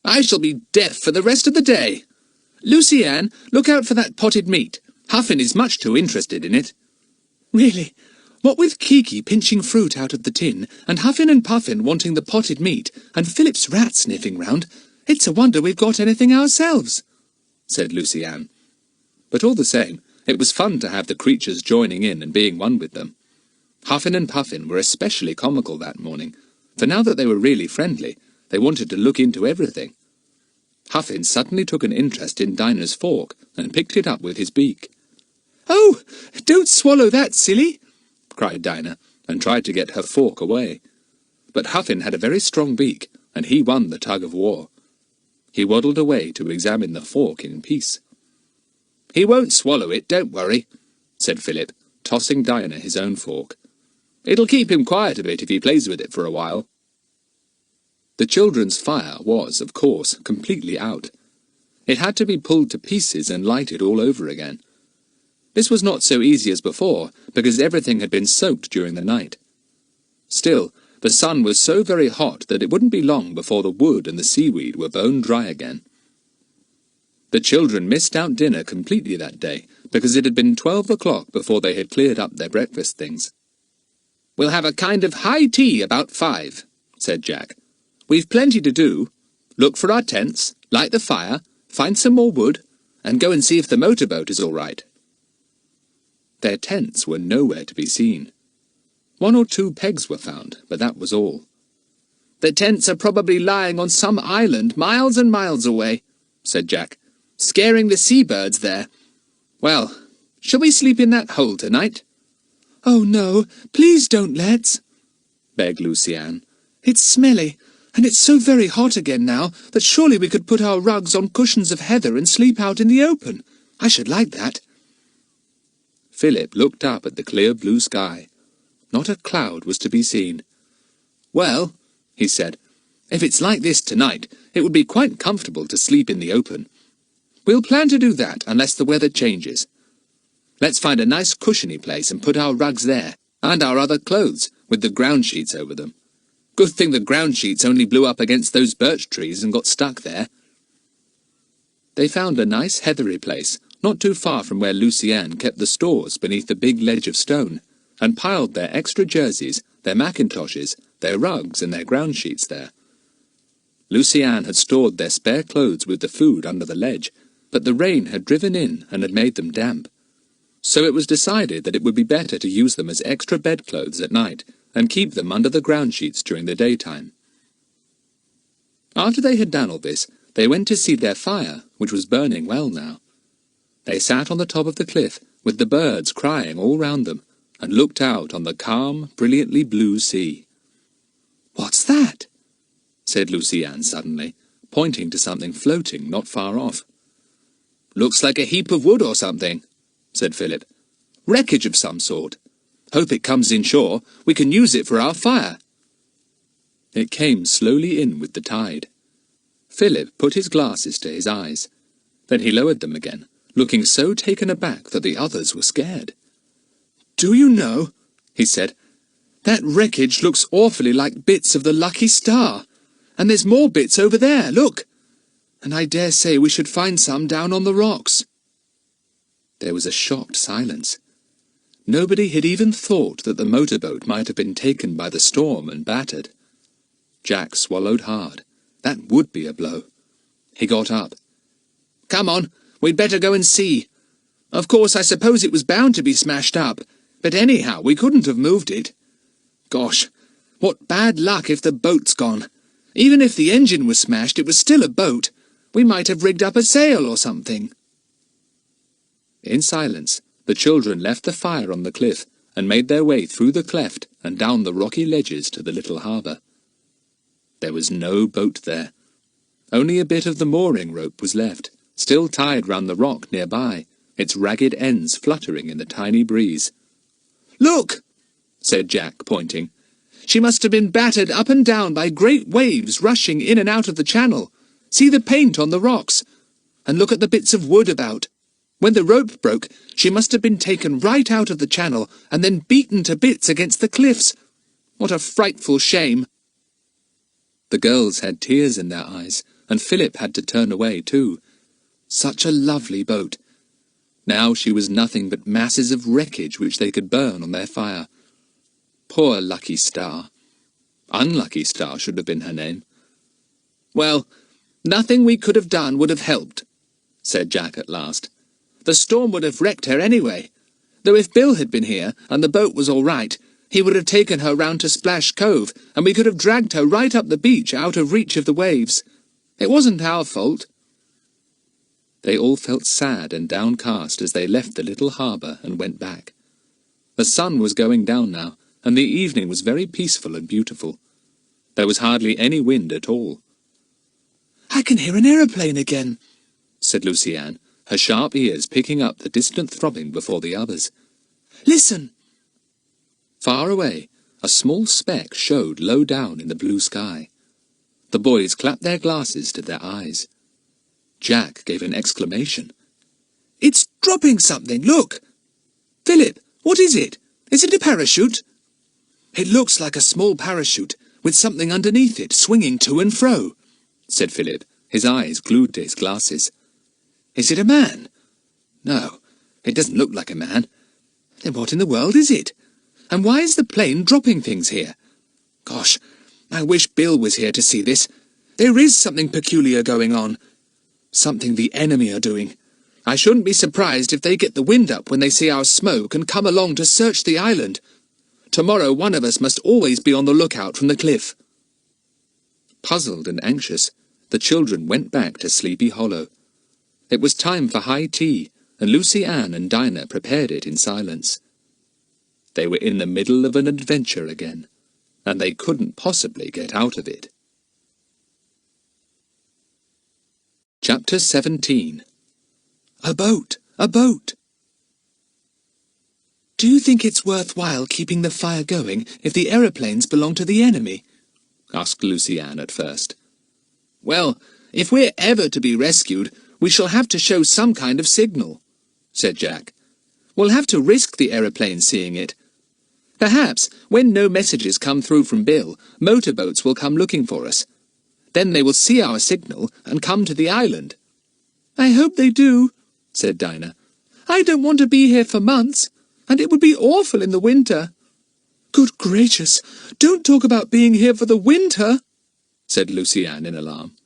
"I shall be deaf for the rest of the day. Lucy-Anne, look out for that potted meat. Huffin is much too interested in it." "Really, what with Kiki pinching fruit out of the tin, and Huffin and Puffin wanting the potted meat, and Philip's rat sniffing round, it's a wonder we've got anything ourselves," said Lucy-Anne. But all the same, it was fun to have the creatures joining in and being one with them. Huffin and Puffin were especially comical that morning, for now that they were really friendly, they wanted to look into everything. Huffin suddenly took an interest in Dinah's fork, and picked it up with his beak. "Oh, don't swallow that, silly!" cried Dinah, and tried to get her fork away. But Huffin had a very strong beak, and he won the tug of war. He waddled away to examine the fork in peace. "He won't swallow it, don't worry," said Philip, tossing Dinah his own fork. "It'll keep him quiet a bit if he plays with it for a while." The children's fire was, of course, completely out. It had to be pulled to pieces and lighted all over again. This was not so easy as before, because everything had been soaked during the night. Still, the sun was so very hot that it wouldn't be long before the wood and the seaweed were bone dry again. The children missed out dinner completely that day, because it had been 12 o'clock before they had cleared up their breakfast things. "We'll have a kind of high tea about 5, said Jack. "We've plenty to do. Look for our tents, light the fire, find some more wood, and go and see if the motorboat is all right." Their tents were nowhere to be seen. 1 or 2 pegs were found, but that was all. "The tents are probably lying on some island miles and miles away," said Jack, "scaring the seabirds there. Well, shall we sleep in that hole tonight?" "Oh, no, please don't let's," begged Luciane. "It's smelly, and it's so very hot again now that surely we could put our rugs on cushions of heather and sleep out in the open. I should like that." Philip looked up at the clear blue sky. Not a cloud was to be seen. "Well," he said, "if it's like this tonight, it would be quite comfortable to sleep in the open. We'll plan to do that unless the weather changes. Let's find a nice cushiony place and put our rugs there, and our other clothes, with the ground sheets over them. Good thing the ground sheets only blew up against those birch trees and got stuck there." They found a nice heathery place, not too far from where Luciane kept the stores beneath the big ledge of stone, and piled their extra jerseys, their mackintoshes, their rugs and their ground sheets there. Luciane had stored their spare clothes with the food under the ledge, but the rain had driven in and had made them damp. So it was decided that it would be better to use them as extra bedclothes at night, and keep them under the ground sheets during the daytime. After they had done all this, they went to see their fire, which was burning well now. They sat on the top of the cliff, with the birds crying all round them, and looked out on the calm, brilliantly blue sea. "What's that?" said Luciane suddenly, pointing to something floating not far off. "Looks like a heap of wood or something," said Philip. "Wreckage of some sort. Hope it comes inshore. We can use it for our fire." It came slowly in with the tide. Philip put his glasses to his eyes. Then he lowered them again, looking so taken aback that the others were scared. "Do you know," he said, "that wreckage looks awfully like bits of the lucky star. And there's more bits over there, look. And I dare say we should find some down on the rocks." There was a shocked silence. Nobody had even thought that the motorboat might have been taken by the storm and battered. Jack swallowed hard. That would be a blow. He got up. "Come on, we'd better go and see. Of course, I suppose it was bound to be smashed up, but anyhow, we couldn't have moved it. Gosh, what bad luck if the boat's gone. Even if the engine was smashed, it was still a boat. We might have rigged up a sail or something." In silence, the children left the fire on the cliff and made their way through the cleft and down the rocky ledges to the little harbour. There was no boat there. Only a bit of the mooring rope was left, still tied round the rock nearby, its ragged ends fluttering in the tiny breeze. "Look!" said Jack, pointing. "She must have been battered up and down by great waves rushing in and out of the channel. See the paint on the rocks. And look at the bits of wood about. When the rope broke, she must have been taken right out of the channel and then beaten to bits against the cliffs. What a frightful shame!" The girls had tears in their eyes, and Philip had to turn away too. Such a lovely boat. Now she was nothing but masses of wreckage which they could burn on their fire. Poor Lucky Star. Unlucky Star should have been her name. "Well, nothing we could have done would have helped," said Jack at last. "The storm would have wrecked her anyway. Though if Bill had been here, and the boat was all right, he would have taken her round to Splash Cove, and we could have dragged her right up the beach out of reach of the waves. It wasn't our fault." They all felt sad and downcast as they left the little harbour and went back. The sun was going down now, and the evening was very peaceful and beautiful. There was hardly any wind at all. "I can hear an aeroplane again," said Luciane, her sharp ears picking up the distant throbbing before the others. "Listen!" Far away, a small speck showed low down in the blue sky. The boys clapped their glasses to their eyes. Jack gave an exclamation. "It's dropping something, look! Philip, what is it? Is it a parachute?" "It looks like a small parachute, with something underneath it, swinging to and fro," said Philip, his eyes glued to his glasses. "Is it a man? No, it doesn't look like a man. Then what in the world is it? And why is the plane dropping things here? Gosh, I wish Bill was here to see this. There is something peculiar going on. Something the enemy are doing. I shouldn't be surprised if they get the wind up when they see our smoke and come along to search the island. Tomorrow one of us must always be on the lookout from the cliff." Puzzled and anxious, the children went back to Sleepy Hollow. It was time for high tea, and Lucy Ann and Dinah prepared it in silence. They were in the middle of an adventure again, and they couldn't possibly get out of it. Chapter 17. A boat! A boat! "Do you think it's worthwhile keeping the fire going if the aeroplanes belong to the enemy?" asked Lucy Ann at first. "Well, if we're ever to be rescued, we shall have to show some kind of signal," said Jack. "We'll have to risk the aeroplane seeing it. Perhaps, when no messages come through from Bill, motorboats will come looking for us. Then they will see our signal and come to the island." "I hope they do," said Dinah. "I don't want to be here for months, and it would be awful in the winter." "Good gracious, don't talk about being here for the winter," said Lucy Ann in alarm.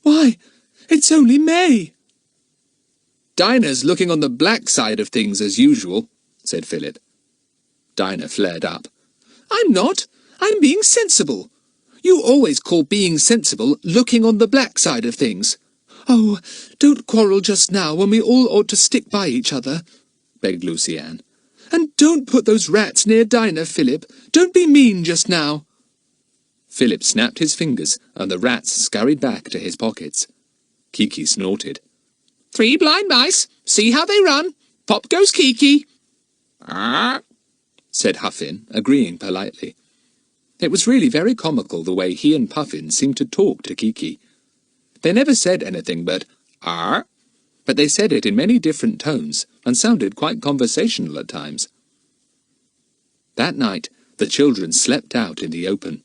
"Why, it's only May." "Dinah's looking on the black side of things as usual," said Philip. Dinah flared up. "I'm not. I'm being sensible. You always call being sensible looking on the black side of things." "Oh, don't quarrel just now when we all ought to stick by each other," begged Lucy Ann. "And don't put those rats near Dinah, Philip. Don't be mean just now." Philip snapped his fingers, and the rats scurried back to his pockets. Kiki snorted. "3 blind mice. See how they run. Pop goes Kiki." "Ah," said Huffin, agreeing politely. It was really very comical the way he and Puffin seemed to talk to Kiki. They never said anything but "ah," but they said it in many different tones and sounded quite conversational at times. That night, the children slept out in the open.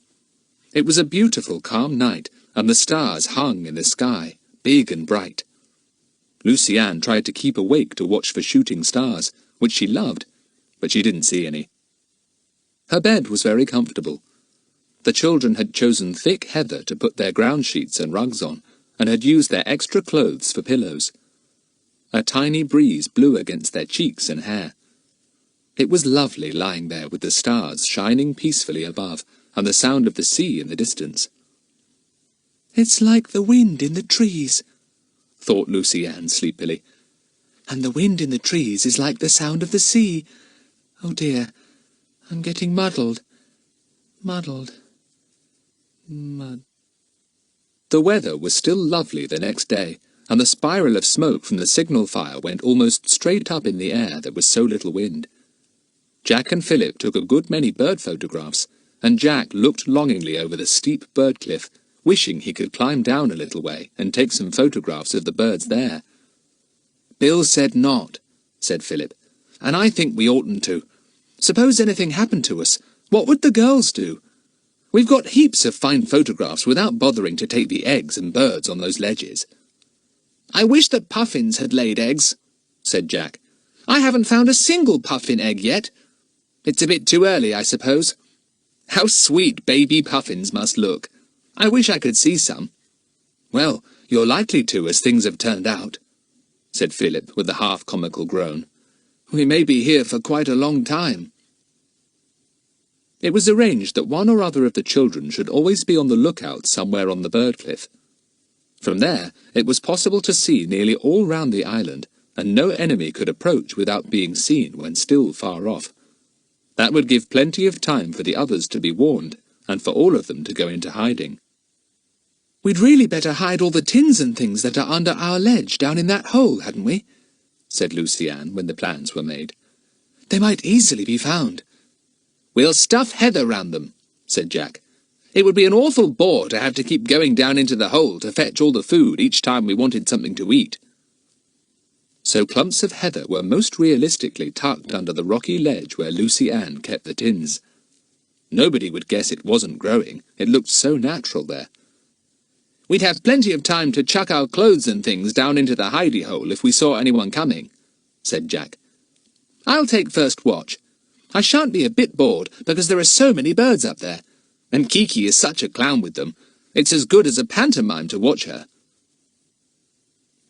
It was a beautiful, calm night, and the stars hung in the sky, big and bright. Lucy Ann tried to keep awake to watch for shooting stars, which she loved, but she didn't see any. Her bed was very comfortable. The children had chosen thick heather to put their ground sheets and rugs on, and had used their extra clothes for pillows. A tiny breeze blew against their cheeks and hair. It was lovely lying there with the stars shining peacefully above, and the sound of the sea in the distance. "It's like the wind in the trees," thought Lucy Ann sleepily. "And the wind in the trees is like the sound of the sea. Oh dear, I'm getting muddled. The weather was still lovely the next day, and the spiral of smoke from the signal fire went almost straight up in the air, there was so little wind. Jack and Philip took a good many bird photographs, and Jack looked longingly over the steep bird cliff, wishing he could climb down a little way and take some photographs of the birds there. "Bill said not," said Philip, "and I think we oughtn't to. Suppose anything happened to us, what would the girls do? We've got heaps of fine photographs without bothering to take the eggs and birds on those ledges." "I wish that puffins had laid eggs," said Jack. "I haven't found a single puffin egg yet. It's a bit too early, I suppose. How sweet baby puffins must look. I wish I could see some." "Well, you're likely to, as things have turned out," said Philip with a half-comical groan. "We may be here for quite a long time." It was arranged that one or other of the children should always be on the lookout somewhere on the bird cliff. From there, it was possible to see nearly all round the island, and no enemy could approach without being seen when still far off. That would give plenty of time for the others to be warned, and for all of them to go into hiding. "We'd really better hide all the tins and things that are under our ledge down in that hole, hadn't we?" said Lucy Ann when the plans were made. "They might easily be found." "We'll stuff heather round them," said Jack. "It would be an awful bore to have to keep going down into the hole to fetch all the food each time we wanted something to eat." So clumps of heather were most realistically tucked under the rocky ledge where Lucy Ann kept the tins. Nobody would guess it wasn't growing, it looked so natural there. "We'd have plenty of time to chuck our clothes and things down into the hidey hole if we saw anyone coming," said Jack. "I'll take first watch. I shan't be a bit bored because there are so many birds up there, and Kiki is such a clown with them. It's as good as a pantomime to watch her."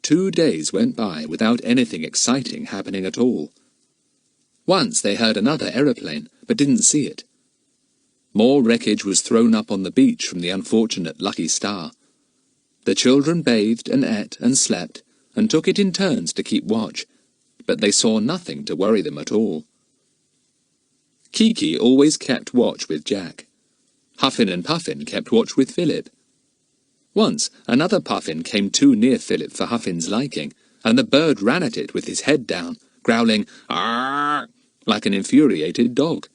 2 days went by without anything exciting happening at all. Once they heard another aeroplane, but didn't see it. More wreckage was thrown up on the beach from the unfortunate Lucky Star. The children bathed and ate and slept, and took it in turns to keep watch, but they saw nothing to worry them at all. Kiki always kept watch with Jack. Huffin and Puffin kept watch with Philip. Once another Puffin came too near Philip for Huffin's liking, and the bird ran at it with his head down, growling "Arr!" like an infuriated dog.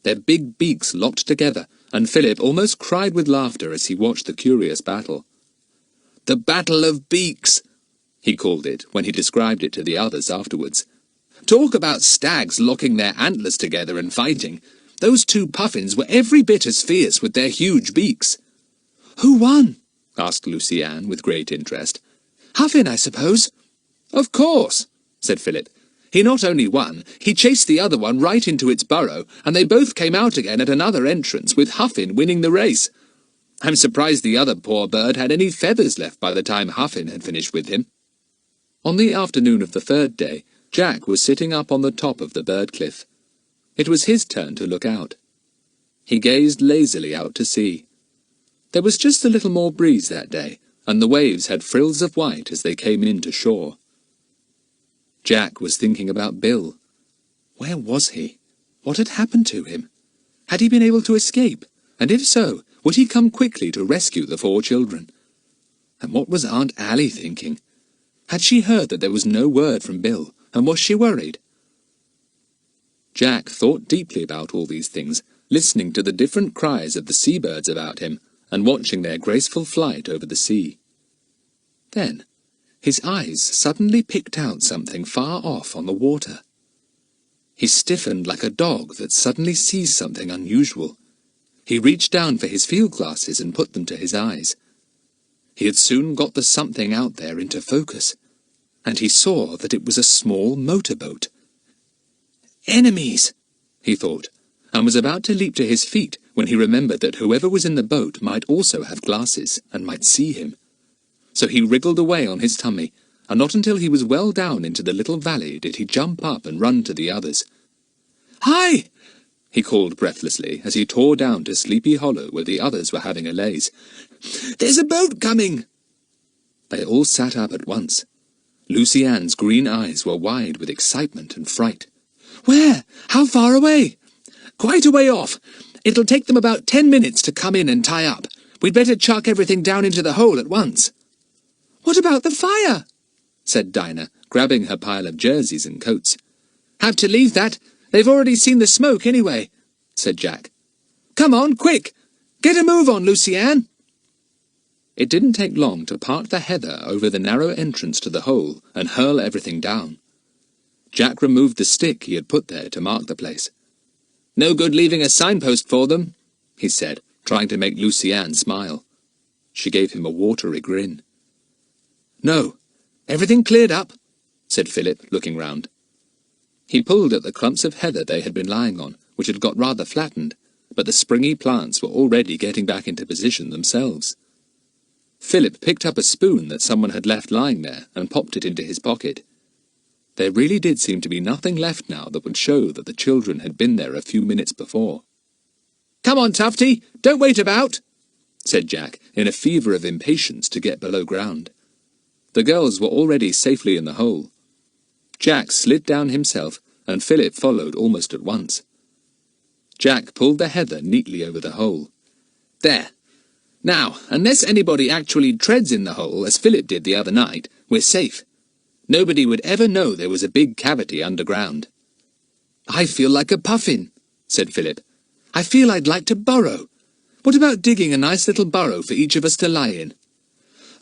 Their big beaks locked together, and Philip almost cried with laughter as he watched the curious battle. "The Battle of Beaks," he called it when he described it to the others afterwards. "Talk about stags locking their antlers together and fighting. Those 2 Puffins were every bit as fierce with their huge beaks." Who won? asked Lucy Ann with great interest. Huffin, I suppose. "Of course," said Philip. "He not only won, he chased the other one right into its burrow, and they both came out again at another entrance, with Huffin winning the race. I'm surprised the other poor bird had any feathers left by the time Huffin had finished with him." On the afternoon of the 3rd day, Jack was sitting up on the top of the bird cliff. It was his turn to look out. He gazed lazily out to sea. There was just a little more breeze that day, and the waves had frills of white as they came in to shore. Jack was thinking about Bill. Where was he? What had happened to him? Had he been able to escape? And if so, would he come quickly to rescue the 4 children? And what was Aunt Allie thinking? Had she heard that there was no word from Bill, and was she worried? Jack thought deeply about all these things, listening to the different cries of the seabirds about him, and watching their graceful flight over the sea. Then his eyes suddenly picked out something far off on the water. He stiffened like a dog that suddenly sees something unusual. He reached down for his field glasses and put them to his eyes. He had soon got the something out there into focus, and he saw that it was a small motorboat. "Enemies!" he thought, and was about to leap to his feet when he remembered that whoever was in the boat might also have glasses and might see him. So he wriggled away on his tummy, and not until he was well down into the little valley did he jump up and run to the others. "Hi!" he called breathlessly as he tore down to Sleepy Hollow where the others were having a laze. "There's a boat coming!" They all sat up at once. Lucy Ann's green eyes were wide with excitement and fright. "Where? How far away?" "Quite a way off. It'll take them about 10 minutes to come in and tie up. We'd better chuck everything down into the hole at once." "What about the fire?" said Dinah, grabbing her pile of jerseys and coats. "Have to leave that. They've already seen the smoke anyway," said Jack. "Come on, quick! Get a move on, Lucy Ann!" It didn't take long to part the heather over the narrow entrance to the hole and hurl everything down. Jack removed the stick he had put there to mark the place. "No good leaving a signpost for them," he said, trying to make Lucy Ann smile. She gave him a watery grin. "No, everything cleared up," said Philip, looking round. He pulled at the clumps of heather they had been lying on, which had got rather flattened, but the springy plants were already getting back into position themselves. Philip picked up a spoon that someone had left lying there and popped it into his pocket. There really did seem to be nothing left now that would show that the children had been there a few minutes before. "Come on, Tufty, don't wait about," said Jack, in a fever of impatience to get below ground. The girls were already safely in the hole. Jack slid down himself, and Philip followed almost at once. Jack pulled the heather neatly over the hole. "There. Now, unless anybody actually treads in the hole, as Philip did the other night, we're safe. Nobody would ever know there was a big cavity underground." "I feel like a puffin," said Philip. "I feel I'd like to burrow. What about digging a nice little burrow for each of us to lie in?"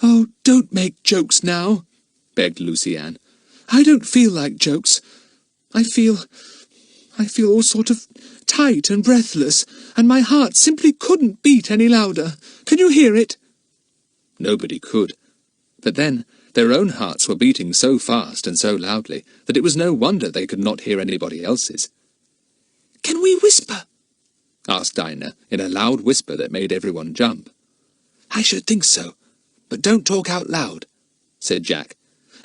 "Oh, don't make jokes now," begged Lucy Ann. "I don't feel like jokes. I feel all sort of tight and breathless, and my heart simply couldn't beat any louder. Can you hear it?" Nobody could. But then, their own hearts were beating so fast and so loudly that it was no wonder they could not hear anybody else's. "Can we whisper?" asked Dinah, in a loud whisper that made everyone jump. "I should think so. But don't talk out loud," said Jack,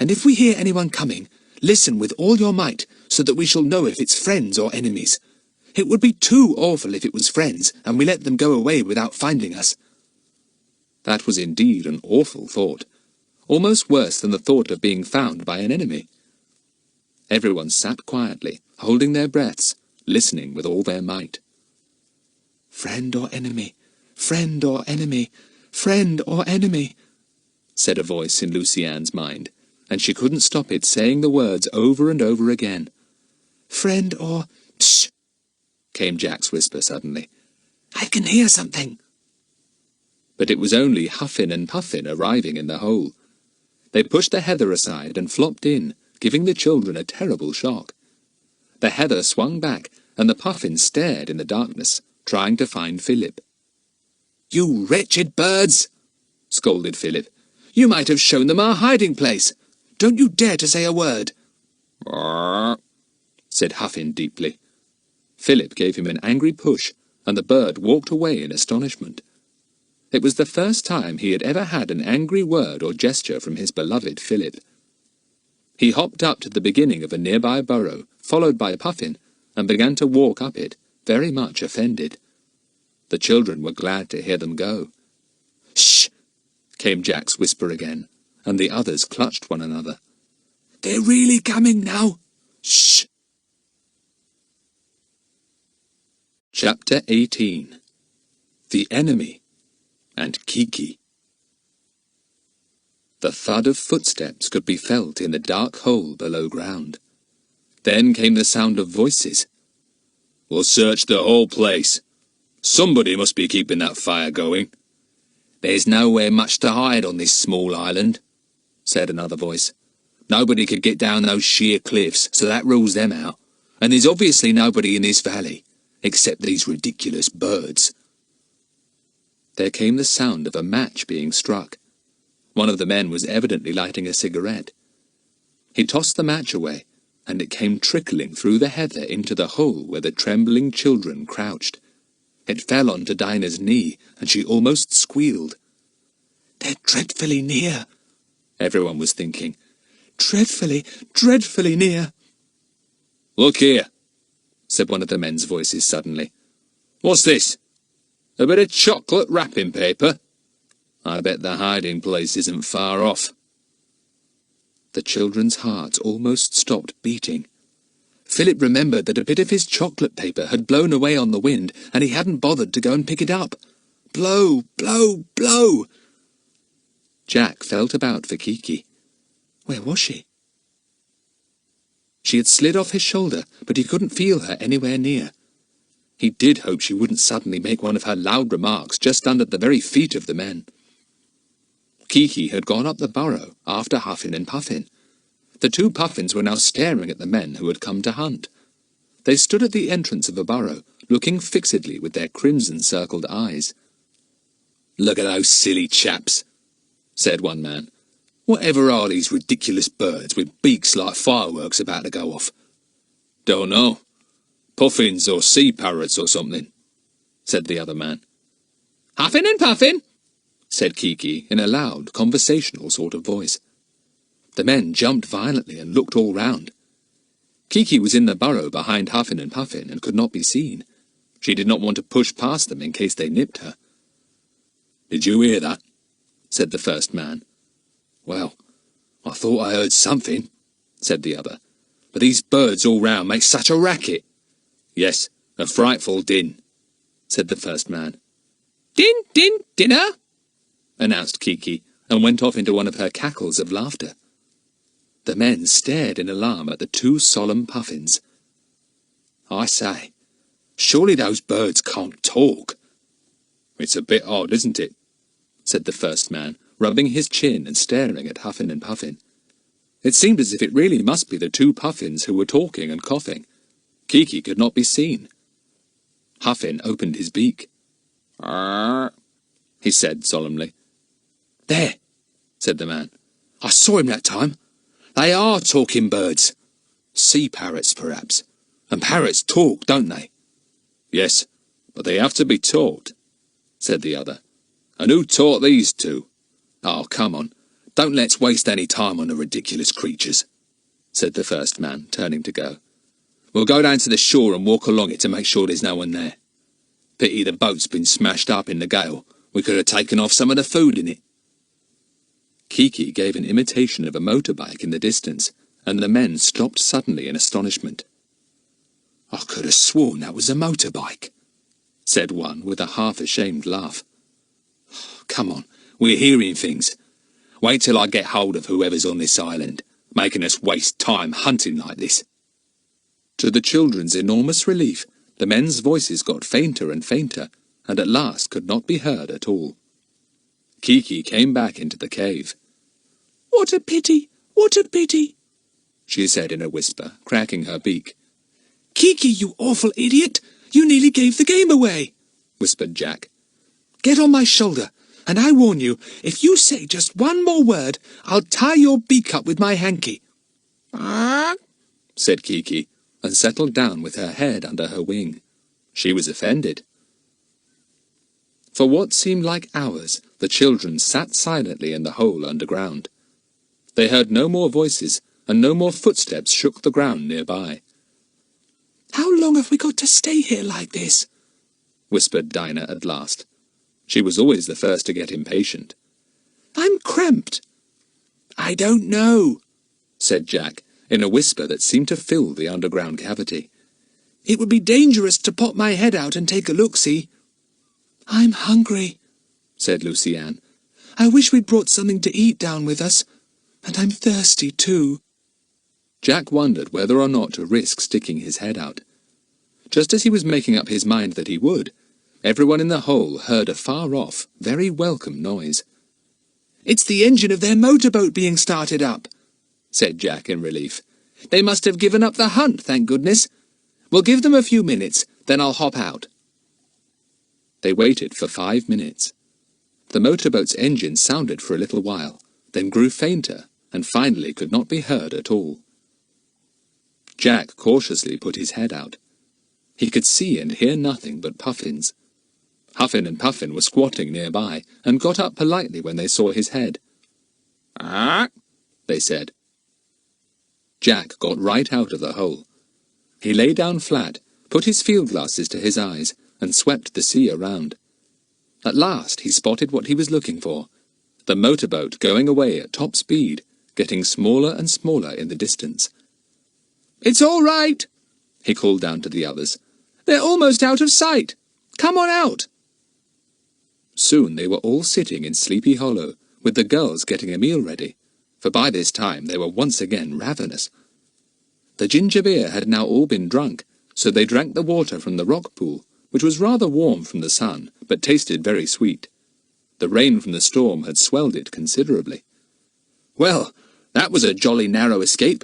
And if we hear anyone coming, listen with all your might, so that we shall know if it's friends or enemies. It would be too awful if it was friends, and we let them go away without finding us." That was indeed an awful thought, almost worse than the thought of being found by an enemy. Everyone sat quietly, holding their breaths, listening with all their might. "Friend or enemy, friend or enemy, friend or enemy," said a voice in Lucian's mind, and she couldn't stop it saying the words over and over again. "Friend or—" "Psst!" came Jack's whisper suddenly. "I can hear something." But it was only Huffin and Puffin arriving in the hole. They pushed the heather aside and flopped in, giving the children a terrible shock. The heather swung back, and the puffins stared in the darkness, trying to find Philip. "You wretched birds!" scolded Philip. "You might have shown them our hiding place. Don't you dare to say a word." "Brrr," said Huffin deeply. Philip gave him an angry push, and the bird walked away in astonishment. It was the first time he had ever had an angry word or gesture from his beloved Philip. He hopped up to the beginning of a nearby burrow, followed by Puffin, and began to walk up it, very much offended. The children were glad to hear them go. "Shh!" came Jack's whisper again, and the others clutched one another. "They're really coming now. Shh!" Chapter 18. The Enemy and Kiki. The thud of footsteps could be felt in the dark hole below ground. Then came the sound of voices. "We'll search the whole place. Somebody must be keeping that fire going." "There's nowhere much to hide on this small island," said another voice. "Nobody could get down those sheer cliffs, so that rules them out. And there's obviously nobody in this valley, except these ridiculous birds." There came the sound of a match being struck. One of the men was evidently lighting a cigarette. He tossed the match away, and it came trickling through the heather into the hole where the trembling children crouched. It fell onto Dinah's knee, and she almost squealed. "They're dreadfully near," everyone was thinking. "Dreadfully, dreadfully near." "Look here," said one of the men's voices suddenly. "What's this? A bit of chocolate wrapping paper? I bet the hiding place isn't far off." The children's hearts almost stopped beating. Philip remembered that a bit of his chocolate paper had blown away on the wind, and he hadn't bothered to go and pick it up. Blow, blow, blow! Jack felt about for Kiki. Where was she? She had slid off his shoulder, but he couldn't feel her anywhere near. He did hope she wouldn't suddenly make one of her loud remarks just under the very feet of the men. Kiki had gone up the burrow after Huffin and Puffin. The two Puffins were now staring at the men who had come to hunt. They stood at the entrance of a burrow, looking fixedly with their crimson-circled eyes. "Look at those silly chaps," said one man. "Whatever are these ridiculous birds with beaks like fireworks about to go off?" "Don't know. Puffins or sea parrots or something," said the other man. "Huffin and Puffin," said Kiki in a loud, conversational sort of voice. The men jumped violently and looked all round. Kiki was in the burrow behind Huffin and Puffin and could not be seen. She did not want to push past them in case they nipped her. "Did you hear that?" said the first man. "Well, I thought I heard something," said the other. "But these birds all round make such a racket." "Yes, a frightful din," said the first man. "Din, din, dinner," announced Kiki, and went off into one of her cackles of laughter. The men stared in alarm at the two solemn Puffins. "I say, surely those birds can't talk." "It's a bit odd, isn't it?" said the first man, rubbing his chin and staring at Huffin and Puffin. It seemed as if it really must be the two Puffins who were talking and coughing. Kiki could not be seen. Huffin opened his beak. "Arr," he said solemnly. "There," said the man. "I saw him that time. They are talking birds. Sea parrots, perhaps. And parrots talk, don't they?" "Yes, but they have to be taught," said the other. "And who taught these two?" "Oh, come on. Don't let's waste any time on the ridiculous creatures, said the first man, turning to go. We'll go down to the shore and walk along it to make sure there's no one there. Pity the boat's been smashed up in the gale. We could have taken off some of the food in it. Kiki gave an imitation of a motorbike in the distance, and the men stopped suddenly in astonishment. I could have sworn that was a motorbike, said one with a half-ashamed laugh. Come on, we're hearing things. Wait till I get hold of whoever's on this island, making us waste time hunting like this. To the children's enormous relief, the men's voices got fainter and fainter, and at last could not be heard at all. Kiki came back into the cave. What a pity! What a pity! She said in a whisper, cracking her beak. Kiki, you awful idiot! You nearly gave the game away, whispered Jack. Get on my shoulder, and I warn you, if you say just one more word, I'll tie your beak up with my hanky. Ah, said Kiki, and settled down with her head under her wing. She was offended. For what seemed like hours, the children sat silently in the hole underground. They heard no more voices, and no more footsteps shook the ground nearby. How long have we got to stay here like this? Whispered Dinah at last. She was always the first to get impatient. I'm cramped. I don't know, said Jack, in a whisper that seemed to fill the underground cavity. It would be dangerous to pop my head out and take a look-see. I'm hungry, said Lucy-Anne. I wish we'd brought something to eat down with us, and I'm thirsty too. Jack wondered whether or not to risk sticking his head out. Just as he was making up his mind that he would, everyone in the hole heard a far-off, very welcome noise. It's the engine of their motorboat being started up, said Jack in relief. They must have given up the hunt, thank goodness. We'll give them a few minutes, then I'll hop out. They waited for 5 minutes. The motorboat's engine sounded for a little while, then grew fainter, and finally could not be heard at all. Jack cautiously put his head out. He could see and hear nothing but puffins. Huffin and Puffin were squatting nearby, and got up politely when they saw his head. Ah, they said. Jack got right out of the hole. He lay down flat, put his field glasses to his eyes, and swept the sea around. At last he spotted what he was looking for, the motorboat going away at top speed, getting smaller and smaller in the distance. It's all right, he called down to the others. They're almost out of sight. Come on out. Soon they were all sitting in Sleepy Hollow, with the girls getting a meal ready, for by this time they were once again ravenous. The ginger beer had now all been drunk, so they drank the water from the rock pool, which was rather warm from the sun, but tasted very sweet. The rain from the storm had swelled it considerably. Well, that was a jolly narrow escape,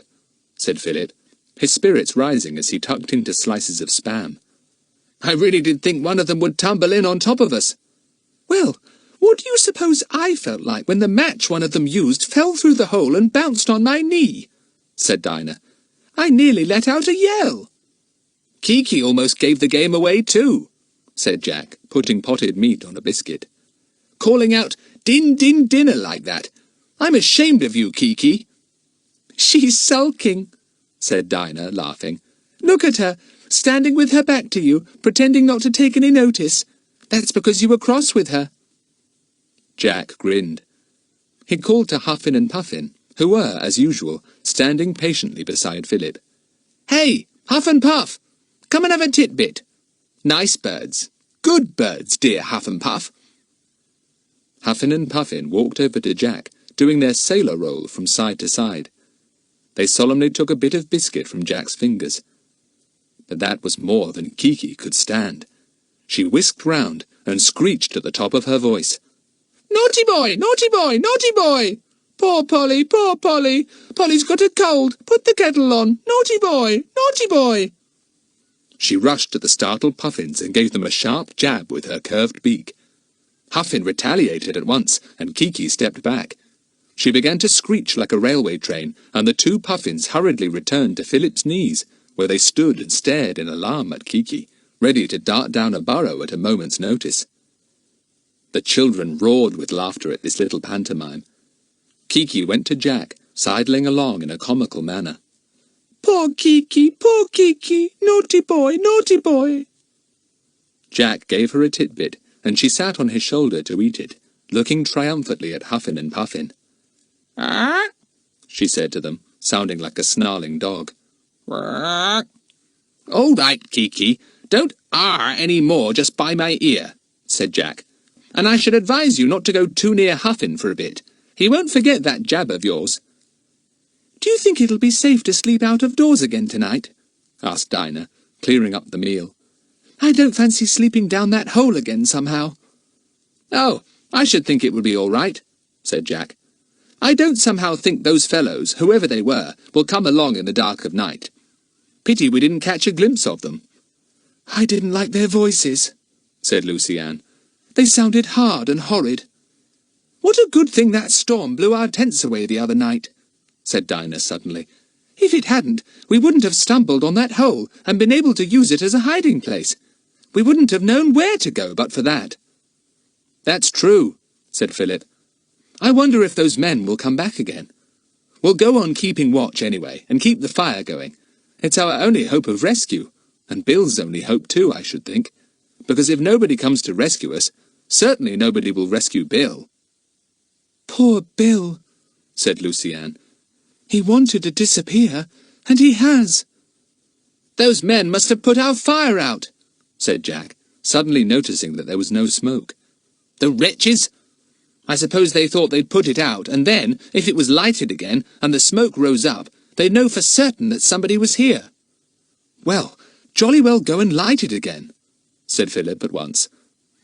said Philip, his spirits rising as he tucked into slices of spam. I really did think one of them would tumble in on top of us. Well, what do you suppose I felt like when the match one of them used fell through the hole and bounced on my knee? Said Dinah. I nearly let out a yell. Kiki almost gave the game away too, said Jack, putting potted meat on a biscuit. Calling out, din, din, dinner like that. I'm ashamed of you, Kiki. She's sulking, said Dinah, laughing. Look at her, standing with her back to you, pretending not to take any notice. That's because you were cross with her. Jack grinned. He called to Huffin and Puffin, who were, as usual, standing patiently beside Philip. Hey, Huff and Puff, come and have a titbit. Nice birds. Good birds, dear Huff and Puff. Huffin and Puffin walked over to Jack, doing their sailor roll from side to side. They solemnly took a bit of biscuit from Jack's fingers. But that was more than Kiki could stand. She whisked round and screeched at the top of her voice. Naughty boy! Naughty boy! Naughty boy! Poor Polly! Poor Polly! Polly's got a cold! Put the kettle on! Naughty boy! Naughty boy! She rushed at the startled Puffins and gave them a sharp jab with her curved beak. Huffin retaliated at once, and Kiki stepped back. She began to screech like a railway train, and the two Puffins hurriedly returned to Philip's knees, where they stood and stared in alarm at Kiki, ready to dart down a burrow at a moment's notice. The children roared with laughter at this little pantomime. Kiki went to Jack, sidling along in a comical manner. Poor Kiki, naughty boy, naughty boy. Jack gave her a titbit, and she sat on his shoulder to eat it, looking triumphantly at Huffin and Puffin. Ah? She said to them, sounding like a snarling dog. Ah. All right, Kiki, don't any more just by my ear, said Jack. And I should advise you not to go too near Huffin for a bit. He won't forget that jab of yours. Do you think it'll be safe to sleep out of doors again tonight? Asked Dinah, clearing up the meal. I don't fancy sleeping down that hole again somehow. Oh, I should think it would be all right, said Jack. I don't somehow think those fellows, whoever they were, will come along in the dark of night. Pity we didn't catch a glimpse of them. I didn't like their voices, said Lucy-Anne. They sounded hard and horrid. What a good thing that storm blew our tents away the other night, said Dinah suddenly. If it hadn't, we wouldn't have stumbled on that hole and been able to use it as a hiding place. We wouldn't have known where to go but for that. That's true, said Philip. I wonder if those men will come back again. We'll go on keeping watch anyway, and keep the fire going. It's our only hope of rescue, and Bill's only hope too, I should think. Because if nobody comes to rescue us, certainly nobody will rescue Bill. Poor Bill, said Lucy-Anne. He wanted to disappear, and he has. Those men must have put our fire out, said Jack, suddenly noticing that there was no smoke. The wretches! I suppose they thought they'd put it out, and then, if it was lighted again, and the smoke rose up, they'd know for certain that somebody was here. Well, jolly well go and light it again, said Philip at once.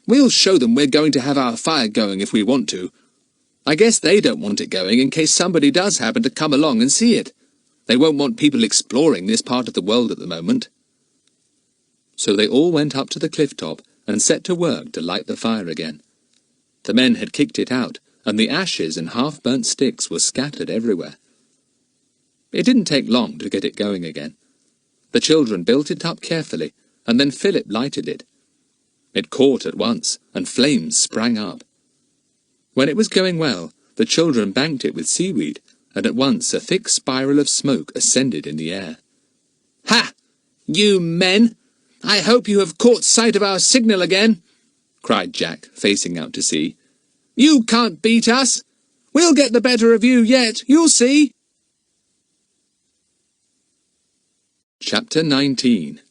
We'll show them we're going to have our fire going if we want to. I guess they don't want it going in case somebody does happen to come along and see it. They won't want people exploring this part of the world at the moment. So they all went up to the cliff top and set to work to light the fire again. The men had kicked it out, and the ashes and half-burnt sticks were scattered everywhere. It didn't take long to get it going again. The children built it up carefully, and then Philip lighted it. It caught at once, and flames sprang up. When it was going well, the children banked it with seaweed, and at once a thick spiral of smoke ascended in the air. Ha! You men! I hope you have caught sight of our signal again, cried Jack, facing out to sea. You can't beat us! We'll get the better of you yet, you'll see! Chapter 19.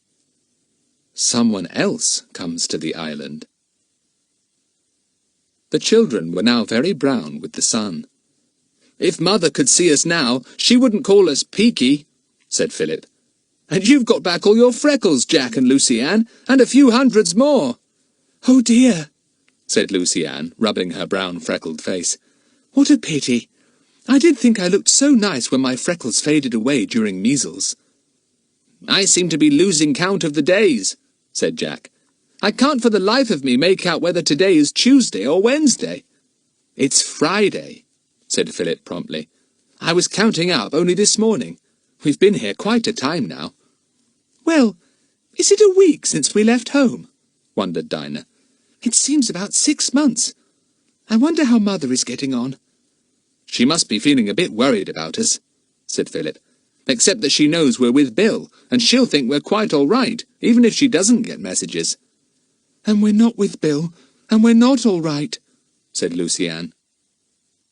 Someone else comes to the island. The children were now very brown with the sun. If Mother could see us now, she wouldn't call us peaky, said Philip. And you've got back all your freckles, Jack and Lucy-Anne, and a few hundreds more. Oh dear, said Lucy-Anne, rubbing her brown freckled face. What a pity. I did think I looked so nice when my freckles faded away during measles. I seem to be losing count of the days, said Jack. I can't for the life of me make out whether today is Tuesday or Wednesday. It's Friday, said Philip promptly. I was counting up only this morning. We've been here quite a time now. Well, is it a week since we left home? Wondered Dinah. It seems about 6 months. I wonder how Mother is getting on. She must be feeling a bit worried about us, said Philip. Except that she knows we're with Bill, and she'll think we're quite all right, even if she doesn't get messages. And we're not with Bill, and we're not all right, said Lucy-Anne.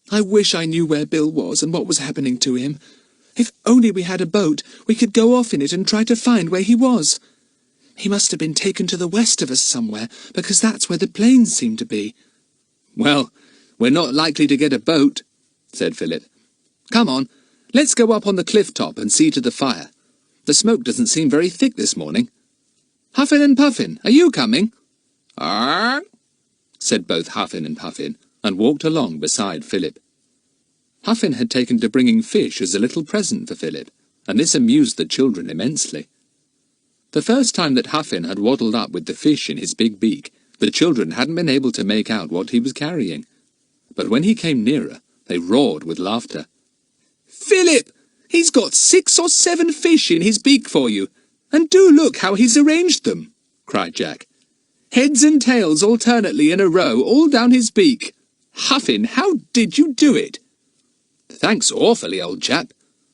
I wish I knew where Bill was and what was happening to him. If only we had a boat, we could go off in it and try to find where he was. He must have been taken to the west of us somewhere, because that's where the plains seem to be. Well, we're not likely to get a boat, said Philip. Come on, let's go up on the cliff top and see to the fire. The smoke doesn't seem very thick this morning. Huffin and Puffin, are you coming? Arr! said both Huffin and Puffin, and walked along beside Philip. Huffin had taken to bringing fish as a little present for Philip, and this amused the children immensely. The first time that Huffin had waddled up with the fish in his big beak, the children hadn't been able to make out what he was carrying. But when he came nearer, they roared with laughter. Philip! He's got 6 or 7 fish in his beak for you, and do look how he's arranged them, cried Jack. Heads and tails alternately in a row, all down his beak. Huffin, how did you do it? "Thanks awfully, old chap,"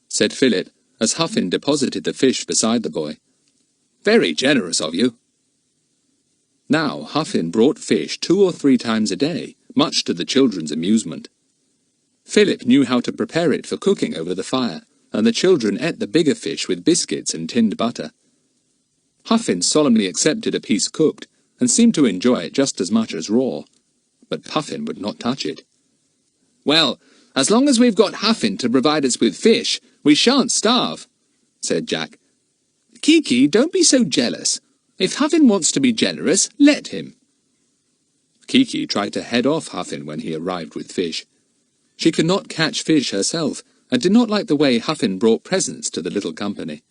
said Philip, as Huffin deposited the fish beside the boy. "Very generous of you." Now Huffin brought fish 2 or 3 times a day, much to the children's amusement. Philip knew how to prepare it for cooking over the fire, and the children ate the bigger fish with biscuits and tinned butter. Huffin solemnly accepted a piece cooked, and seemed to enjoy it just as much as raw, but Puffin would not touch it. "Well, as long as we've got Huffin to provide us with fish, we shan't starve," said Jack. "Kiki, don't be so jealous. If Huffin wants to be generous, let him." Kiki tried to head off Huffin when he arrived with fish. She could not catch fish herself, and did not like the way Huffin brought presents to the little company.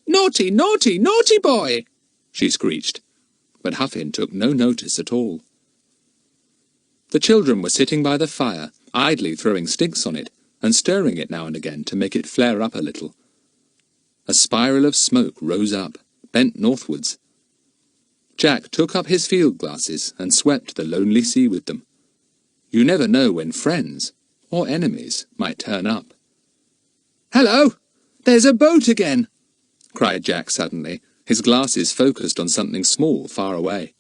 "Naughty, naughty, naughty boy!" she screeched, but Huffin took no notice at all. The children were sitting by the fire, idly throwing sticks on it, and stirring it now and again to make it flare up a little. A spiral of smoke rose up, bent northwards. Jack took up his field glasses and swept the lonely sea with them. You never know when friends, or enemies, might turn up. "Hello! There's a boat again!" cried Jack suddenly, his glasses focused on something small far away.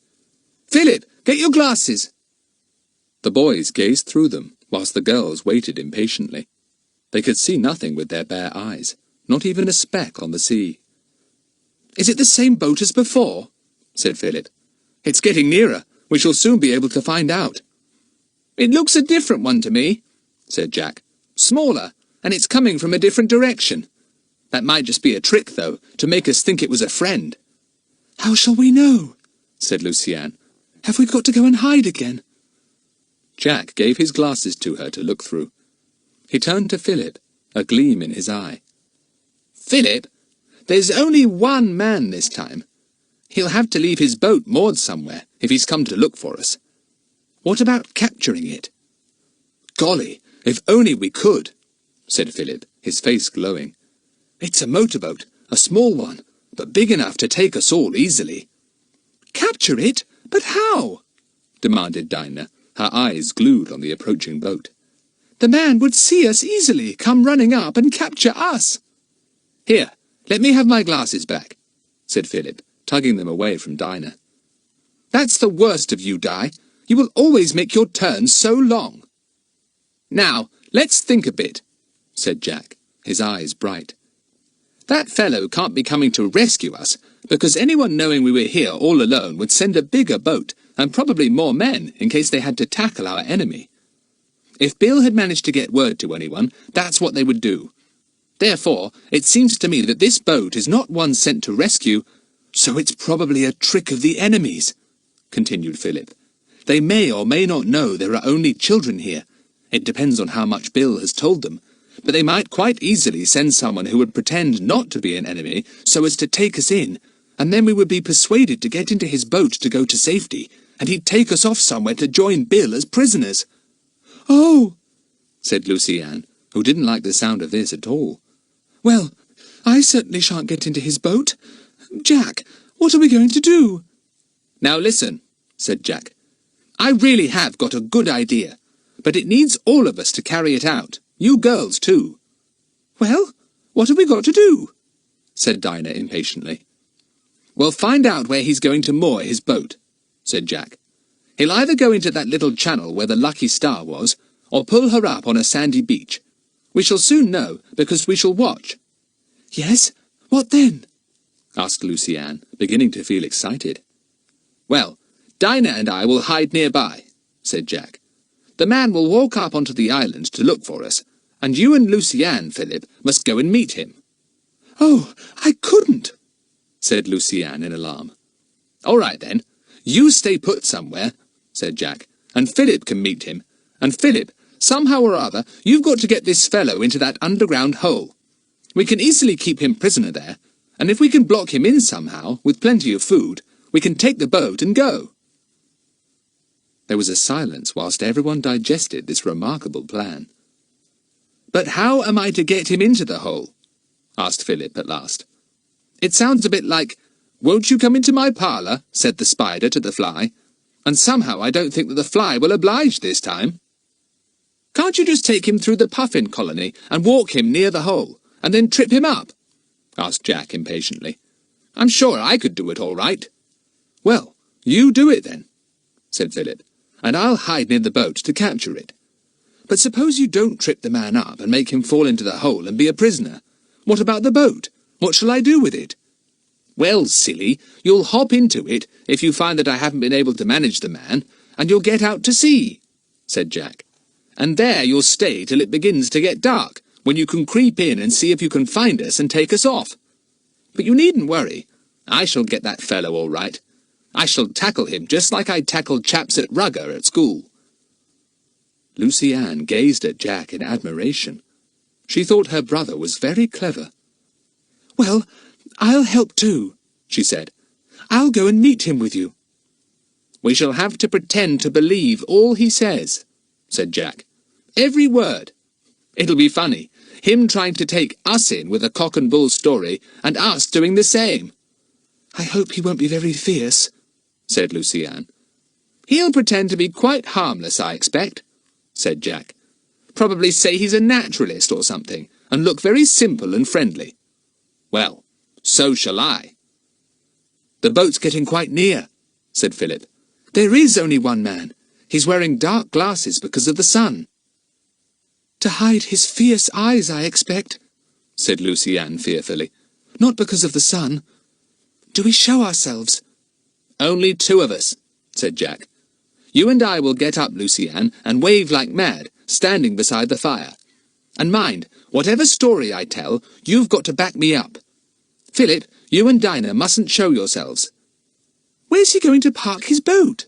"Philip, get your glasses!" The boys gazed through them, whilst the girls waited impatiently. They could see nothing with their bare eyes, not even a speck on the sea. "Is it the same boat as before?" said Philip. "It's getting nearer. We shall soon be able to find out." "It looks a different one to me," said Jack. "Smaller, and it's coming from a different direction. That might just be a trick, though, to make us think it was a friend." "How shall we know?" said Luciane. "Have we got to go and hide again?" Jack gave his glasses to her to look through. He turned to Philip, a gleam in his eye. "Philip, there's only one man this time. He'll have to leave his boat moored somewhere if he's come to look for us. What about capturing it?" "Golly, if only we could," said Philip, his face glowing. "It's a motorboat, a small one, but big enough to take us all easily." "Capture it? But how?" demanded Dinah, her eyes glued on the approaching boat. "The man would see us easily, come running up and capture us." "Here, let me have my glasses back," said Philip, tugging them away from Dinah. "That's the worst of you, Di. You will always make your turns so long." "Now, let's think a bit," said Jack, his eyes bright. "That fellow can't be coming to rescue us, because anyone knowing we were here all alone would send a bigger boat, and probably more men, in case they had to tackle our enemy. If Bill had managed to get word to anyone, that's what they would do. Therefore, it seems to me that this boat is not one sent to rescue, so it's probably a trick of the enemies," continued Philip. "They may or may not know there are only children here. It depends on how much Bill has told them. But they might quite easily send someone who would pretend not to be an enemy so as to take us in, and then we would be persuaded to get into his boat to go to safety, and he'd take us off somewhere to join Bill as prisoners." "Oh," said Luciane, who didn't like the sound of this at all. "Well, I certainly shan't get into his boat. Jack, what are we going to do?" "Now listen," said Jack. "I really have got a good idea, but it needs all of us to carry it out. You girls, too." "Well, what have we got to do?" said Dinah impatiently. "Well, find out where he's going to moor his boat," said Jack. "He'll either go into that little channel where the Lucky Star was, or pull her up on a sandy beach. We shall soon know, because we shall watch." "Yes? What then?" asked Luciane, beginning to feel excited. "Well, Dinah and I will hide nearby," said Jack. "The man will walk up onto the island to look for us, and you and Luciane, Philip, must go and meet him." "Oh, I couldn't," said Luciane in alarm. "All right, then. You stay put somewhere," said Jack, "and Philip can meet him. And Philip, somehow or other, you've got to get this fellow into that underground hole. We can easily keep him prisoner there, and if we can block him in somehow, with plenty of food, we can take the boat and go." There was a silence whilst everyone digested this remarkable plan. "But how am I to get him into the hole?" asked Philip at last. "It sounds a bit like, 'Won't you come into my parlour?' said the spider to the fly, and somehow I don't think that the fly will oblige this time." Can't you just take him through the puffin colony and walk him near the hole, and then trip him up?" asked Jack impatiently. "I'm sure I could do it all right." "Well, you do it then," said Philip, "and I'll hide near the boat to capture it. But suppose you don't trip the man up and make him fall into the hole and be a prisoner. What about the boat? What shall I do with it?" "Well, silly, you'll hop into it if you find that I haven't been able to manage the man, and you'll get out to sea," said Jack. "And there you'll stay till it begins to get dark, when you can creep in and see if you can find us and take us off. But you needn't worry. I shall get that fellow all right. I shall tackle him just like I tackled chaps at rugger at school." Lucy Ann gazed at Jack in admiration. She thought her brother was very clever. "Well, I'll help too," she said. "I'll go and meet him with you." "We shall have to pretend to believe all he says," said Jack. "Every word. It'll be funny, him trying to take us in with a cock and bull story, and us doing the same." "I hope he won't be very fierce," said Lucy Ann. "He'll pretend to be quite harmless, I expect," said Jack. "Probably say he's a naturalist or something, and look very simple and friendly. Well, so shall I." "The boat's getting quite near," said Philip. "There is only one man. He's wearing dark glasses because of the sun." "To hide his fierce eyes, I expect," said Lucy Ann fearfully. "Not because of the sun. Do we show ourselves?" "Only two of us," said Jack. "You and I will get up, Lucy Ann, and wave like mad, standing beside the fire. And mind, whatever story I tell, you've got to back me up. Philip, you and Dinah mustn't show yourselves." "Where's he going to park his boat?"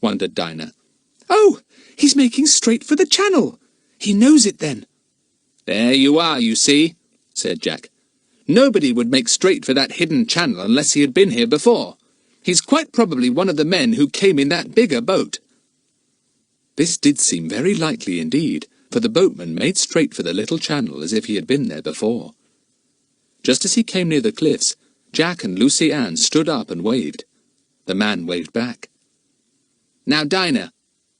wondered Dinah. "Oh, he's making straight for the channel. He knows it then." "There you are, you see," said Jack. "Nobody would make straight for that hidden channel unless he had been here before. He's quite probably one of the men who came in that bigger boat." This did seem very likely indeed, for the boatman made straight for the little channel as if he had been there before. Just as he came near the cliffs, Jack and Lucy Ann stood up and waved. The man waved back. "Now, Dinah,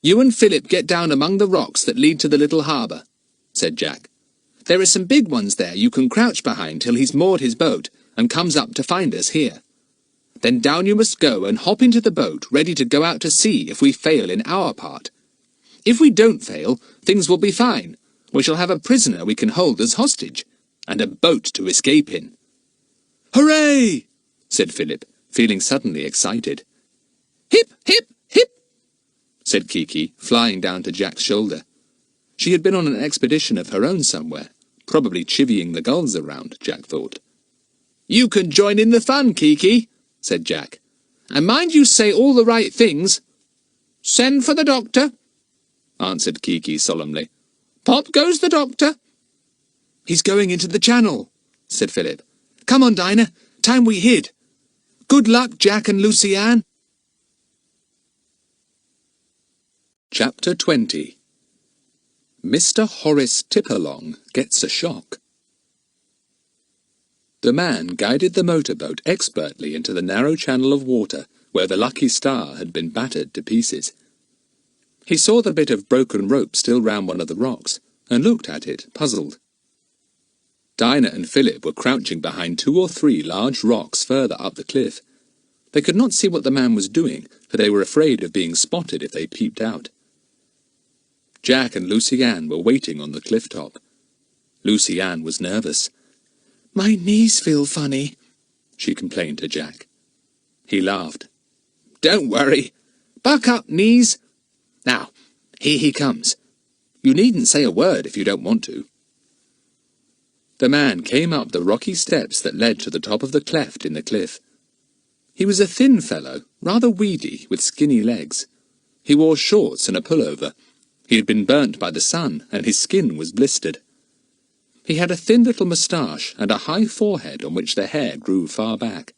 you and Philip get down among the rocks that lead to the little harbour," said Jack. "There are some big ones there you can crouch behind till he's moored his boat and comes up to find us here. Then down you must go and hop into the boat, ready to go out to sea if we fail in our part. If we don't fail, things will be fine. We shall have a prisoner we can hold as hostage, and a boat to escape in." "Hooray!" said Philip, feeling suddenly excited. "Hip, hip, hip!" said Kiki, flying down to Jack's shoulder. She had been on an expedition of her own somewhere, probably chivying the gulls around, Jack thought. "You can join in the fun, Kiki," said Jack. "And mind you say all the right things." "Send for the doctor," answered Kiki solemnly. "Pop goes the doctor." "He's going into the channel," said Philip. "Come on, Dinah, time we hid. Good luck, Jack and Lucy Ann." Chapter 20. Mr. Horace Tipperlong Gets a Shock. The man guided the motorboat expertly into the narrow channel of water where the Lucky Star had been battered to pieces. He saw the bit of broken rope still round one of the rocks, and looked at it, puzzled. Dinah and Philip were crouching behind 2 or 3 large rocks further up the cliff. They could not see what the man was doing, for they were afraid of being spotted if they peeped out. Jack and Lucy Ann were waiting on the cliff top. Lucy Ann was nervous. "My knees feel funny," she complained to Jack. He laughed. "Don't worry. Buck up, knees. Now, here he comes. You needn't say a word if you don't want to." The man came up the rocky steps that led to the top of the cleft in the cliff. He was a thin fellow, rather weedy, with skinny legs. He wore shorts and a pullover. He had been burnt by the sun, and his skin was blistered. He had a thin little moustache and a high forehead on which the hair grew far back.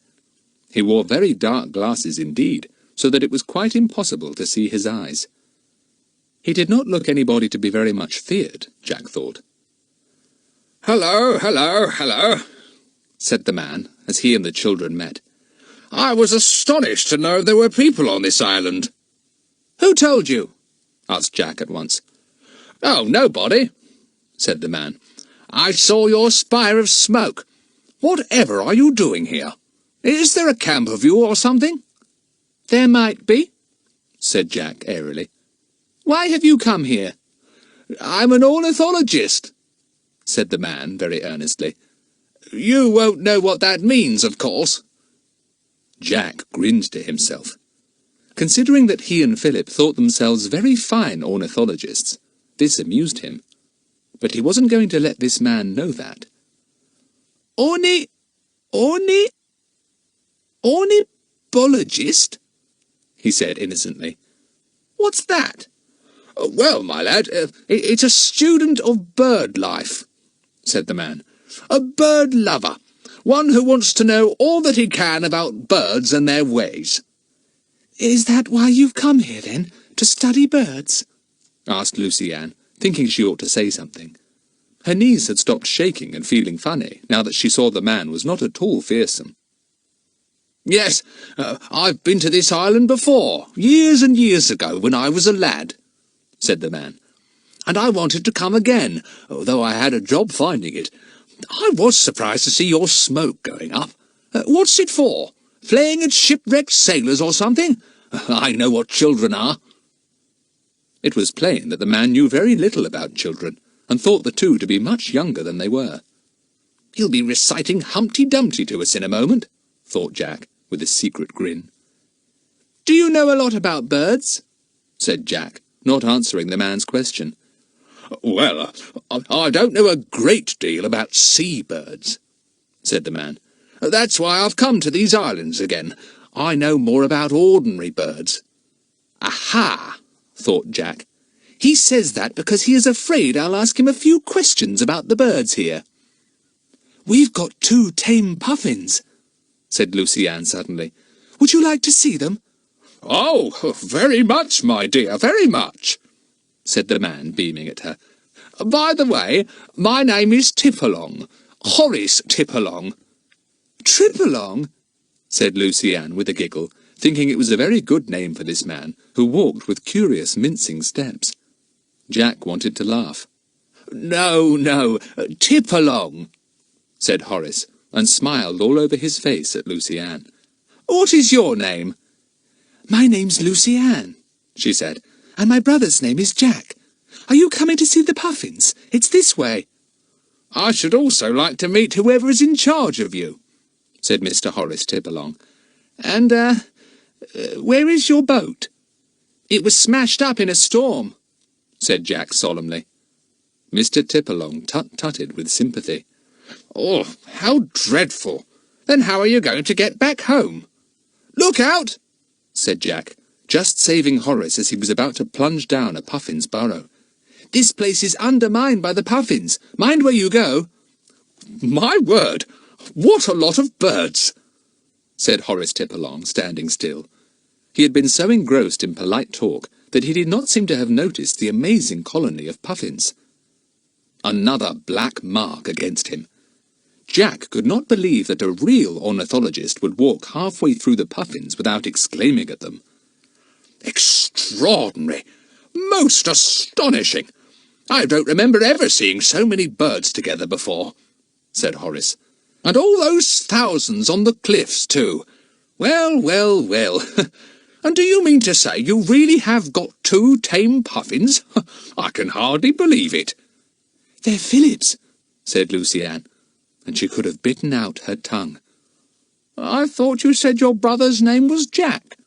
He wore very dark glasses indeed, so that it was quite impossible to see his eyes. He did not look anybody to be very much feared, Jack thought. "Hello, hello, hello," said the man, as he and the children met. "I was astonished to know there were people on this island." "Who told you?" asked Jack at once. "Oh, nobody," said the man. "I saw your spire of smoke. Whatever are you doing here? Is there a camp of you or something?" "There might be," said Jack airily. "Why have you come here?" "I'm an ornithologist," said the man very earnestly. "You won't know what that means, of course." Jack grinned to himself. Considering that he and Philip thought themselves very fine ornithologists, this amused him. But he wasn't going to let this man know that. Ornithologist? He said innocently. What's that? "Well, my lad, it's a student of bird life," said the man. "A bird lover. One who wants to know all that he can about birds and their ways." "Is that why you've come here, then? To study birds?" asked Lucy Ann, thinking she ought to say something. Her knees had stopped shaking and feeling funny, now that she saw the man was not at all fearsome. "Yes, I've been to this island before, years and years ago, when I was a lad," said the man. "And I wanted to come again, though I had a job finding it. I was surprised to see your smoke going up. What's it for? Playing at shipwrecked sailors or something? I know what children are." It was plain that the man knew very little about children, and thought the two to be much younger than they were. "He'll be reciting Humpty Dumpty to us in a moment," thought Jack, with a secret grin. "Do you know a lot about birds?" said Jack, not answering the man's question. "Well, I don't know a great deal about sea-birds," said the man. "That's why I've come to these islands again. I know more about ordinary birds." "Aha!" thought Jack. "He says that because he is afraid I'll ask him a few questions about the birds here." "We've got 2 tame puffins," said Lucy Ann suddenly. "Would you like to see them?" "Oh, very much, my dear, very much," said the man, beaming at her. "By the way, my name is Tipalong, Horace Tipalong." "Tripalong?" said Lucy Ann with a giggle, thinking it was a very good name for this man, who walked with curious mincing steps. Jack wanted to laugh. "No, Tipalong," said Horace, and smiled all over his face at Lucy Ann. "What is your name?" "My name's Lucy Ann," she said, "and my brother's name is Jack. Are you coming to see the puffins? It's this way." "I should also like to meet whoever is in charge of you," said Mr. Horace Tipalong. "And, where is your boat?" "It was smashed up in a storm," said Jack solemnly. Mr. Tipalong tut-tutted with sympathy. "Oh, how dreadful! Then how are you going to get back home?" "Look out!" said Jack, just saving Horace as he was about to plunge down a puffin's burrow. "This place is undermined by the puffins. Mind where you go." "My word! What a lot of birds!" said Horace Tipalong, standing still. He had been so engrossed in polite talk that he did not seem to have noticed the amazing colony of puffins. Another black mark against him. Jack could not believe that a real ornithologist would walk halfway through the puffins without exclaiming at them. "Extraordinary! Most astonishing! I don't remember ever seeing so many birds together before," said Horace. "And all those thousands on the cliffs, too. Well. And do you mean to say you really have got 2 tame puffins? I can hardly believe it." "They're Philip's," said Lucy Ann, and she could have bitten out her tongue. "I thought you said your brother's name was Jack,"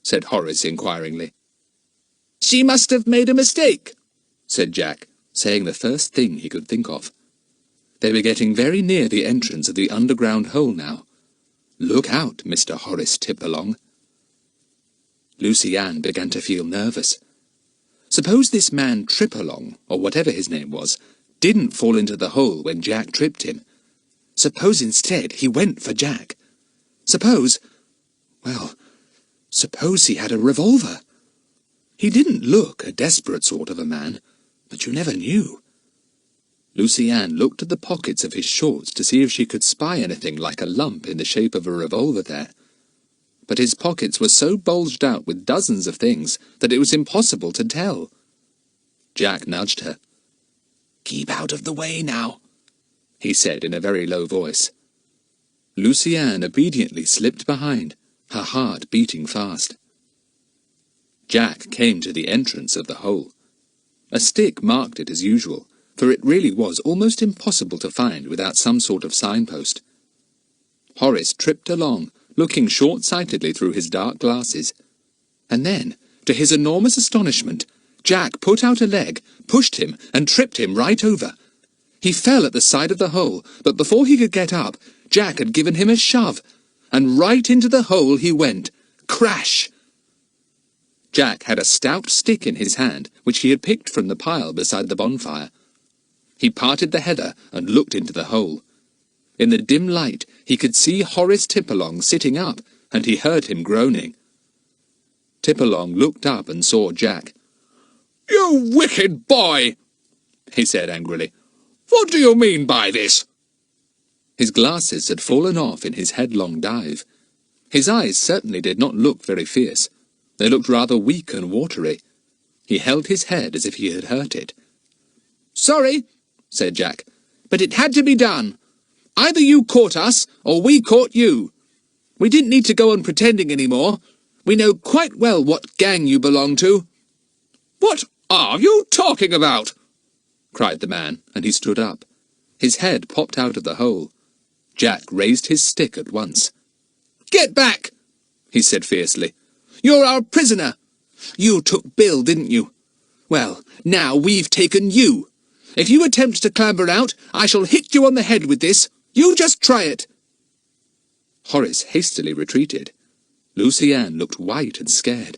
said Horace inquiringly. "She must have made a mistake," said Jack, saying the first thing he could think of. They were getting very near the entrance of the underground hole now. Look out, Mr. Horace Tipalong. Lucy Ann began to feel nervous. Suppose this man Tripalong, or whatever his name was, didn't fall into the hole when Jack tripped him. Suppose instead he went for Jack. Suppose he had a revolver. He didn't look a desperate sort of a man, but you never knew. Lucy Ann looked at the pockets of his shorts to see if she could spy anything like a lump in the shape of a revolver there. But his pockets were so bulged out with dozens of things that it was impossible to tell. Jack nudged her. "Keep out of the way now," he said in a very low voice. Lucy-Anne obediently slipped behind, her heart beating fast. Jack came to the entrance of the hole. A stick marked it as usual, for it really was almost impossible to find without some sort of signpost. Horace tripped along, looking short-sightedly through his dark glasses. And then, to his enormous astonishment, Jack put out a leg, pushed him, and tripped him right over. He fell at the side of the hole, but before he could get up, Jack had given him a shove, and right into the hole he went. Crash! Jack had a stout stick in his hand, which he had picked from the pile beside the bonfire. He parted the heather and looked into the hole. In the dim light, he could see Horace Tippalong sitting up, and he heard him groaning. Tippalong looked up and saw Jack. "You wicked boy!" he said angrily. "What do you mean by this?" His glasses had fallen off in his headlong dive. His eyes certainly did not look very fierce. They looked rather weak and watery. He held his head as if he had hurt it. "Sorry," said Jack, "but it had to be done. Either you caught us, or we caught you. We didn't need to go on pretending any more. We know quite well what gang you belong to." "What are you talking about?" cried the man, and he stood up. His head popped out of the hole. Jack raised his stick at once. "Get back!" he said fiercely. "You're our prisoner. You took Bill, didn't you? Well, now we've taken you. If you attempt to clamber out, I shall hit you on the head with this. You just try it." Horace hastily retreated. Lucy-Anne looked white and scared.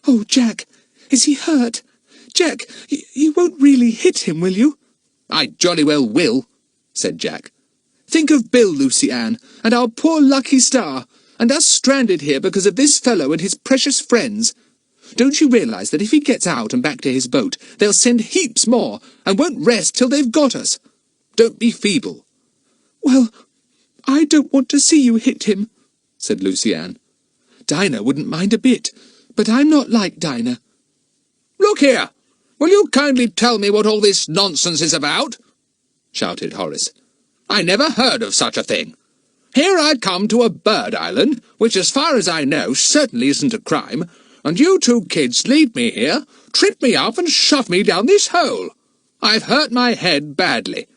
"Oh, Jack, is he hurt? Jack, you won't really hit him, will you?" "I jolly well will," said Jack. "Think of Bill, Lucy-Anne, and our poor lucky star, and us stranded here because of this fellow and his precious friends. Don't you realise that if he gets out and back to his boat, they'll send heaps more, and won't rest till they've got us? Don't be feeble." "Well, I don't want to see you hit him," said Lucy-Anne. "Dinah wouldn't mind a bit, but I'm not like Dinah." "Look here! Will you kindly tell me what all this nonsense is about?" shouted Horace. "I never heard of such a thing. Here I come to a bird island, which as far as I know certainly isn't a crime, and you two kids leave me here, trip me up and shove me down this hole. I've hurt my head badly,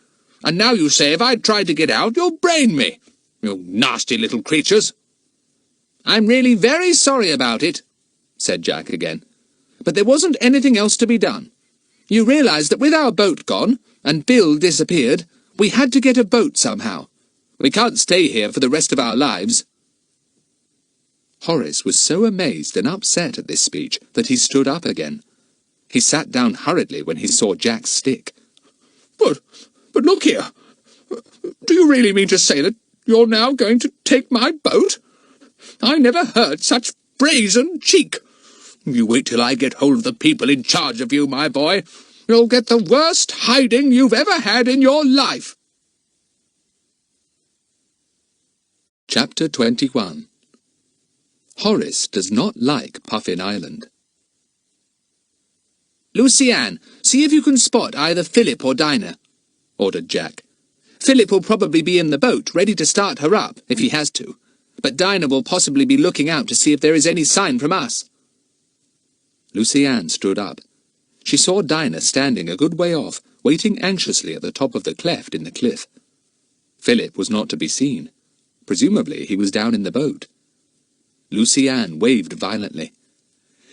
and now you say if I try to get out you'll brain me. You nasty little creatures." "I'm really very sorry about it," said Jack again. "But there wasn't anything else to be done. You realise that with our boat gone, and Bill disappeared, we had to get a boat somehow. We can't stay here for the rest of our lives." Horace was so amazed and upset at this speech that he stood up again. He sat down hurriedly when he saw Jack's stick. But look here. Do you really mean to say that you're now going to take my boat? I never heard such brazen cheek. You wait till I get hold of the people in charge of you, my boy. You'll get the worst hiding you've ever had in your life." Chapter 21. Horace does not like Puffin Island. "Lucy-Anne, see if you can spot either Philip or Dinah," ordered Jack. "Philip will probably be in the boat, ready to start her up, if he has to. But Dinah will possibly be looking out to see if there is any sign from us." Lucy-Anne stood up. She saw Dinah standing a good way off, waiting anxiously at the top of the cleft in the cliff. Philip was not to be seen. Presumably he was down in the boat. Lucy-Anne waved violently.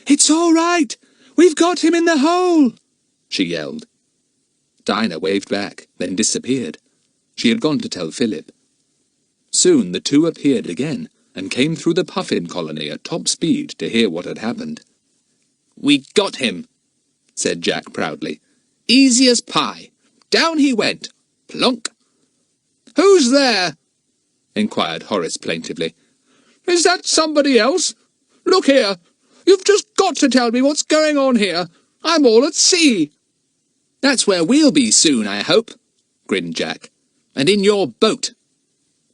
"It's all right! We've got him in the hole!" she yelled. Dinah waved back, then disappeared. She had gone to tell Philip. Soon the two appeared again, and came through the puffin colony at top speed to hear what had happened. "We got him," said Jack proudly. "Easy as pie. Down he went. Plonk." "Who's there?" inquired Horace plaintively. "Is that somebody else? Look here. You've just got to tell me what's going on here. I'm all at sea." "That's where we'll be soon, I hope," grinned Jack. "And in your boat.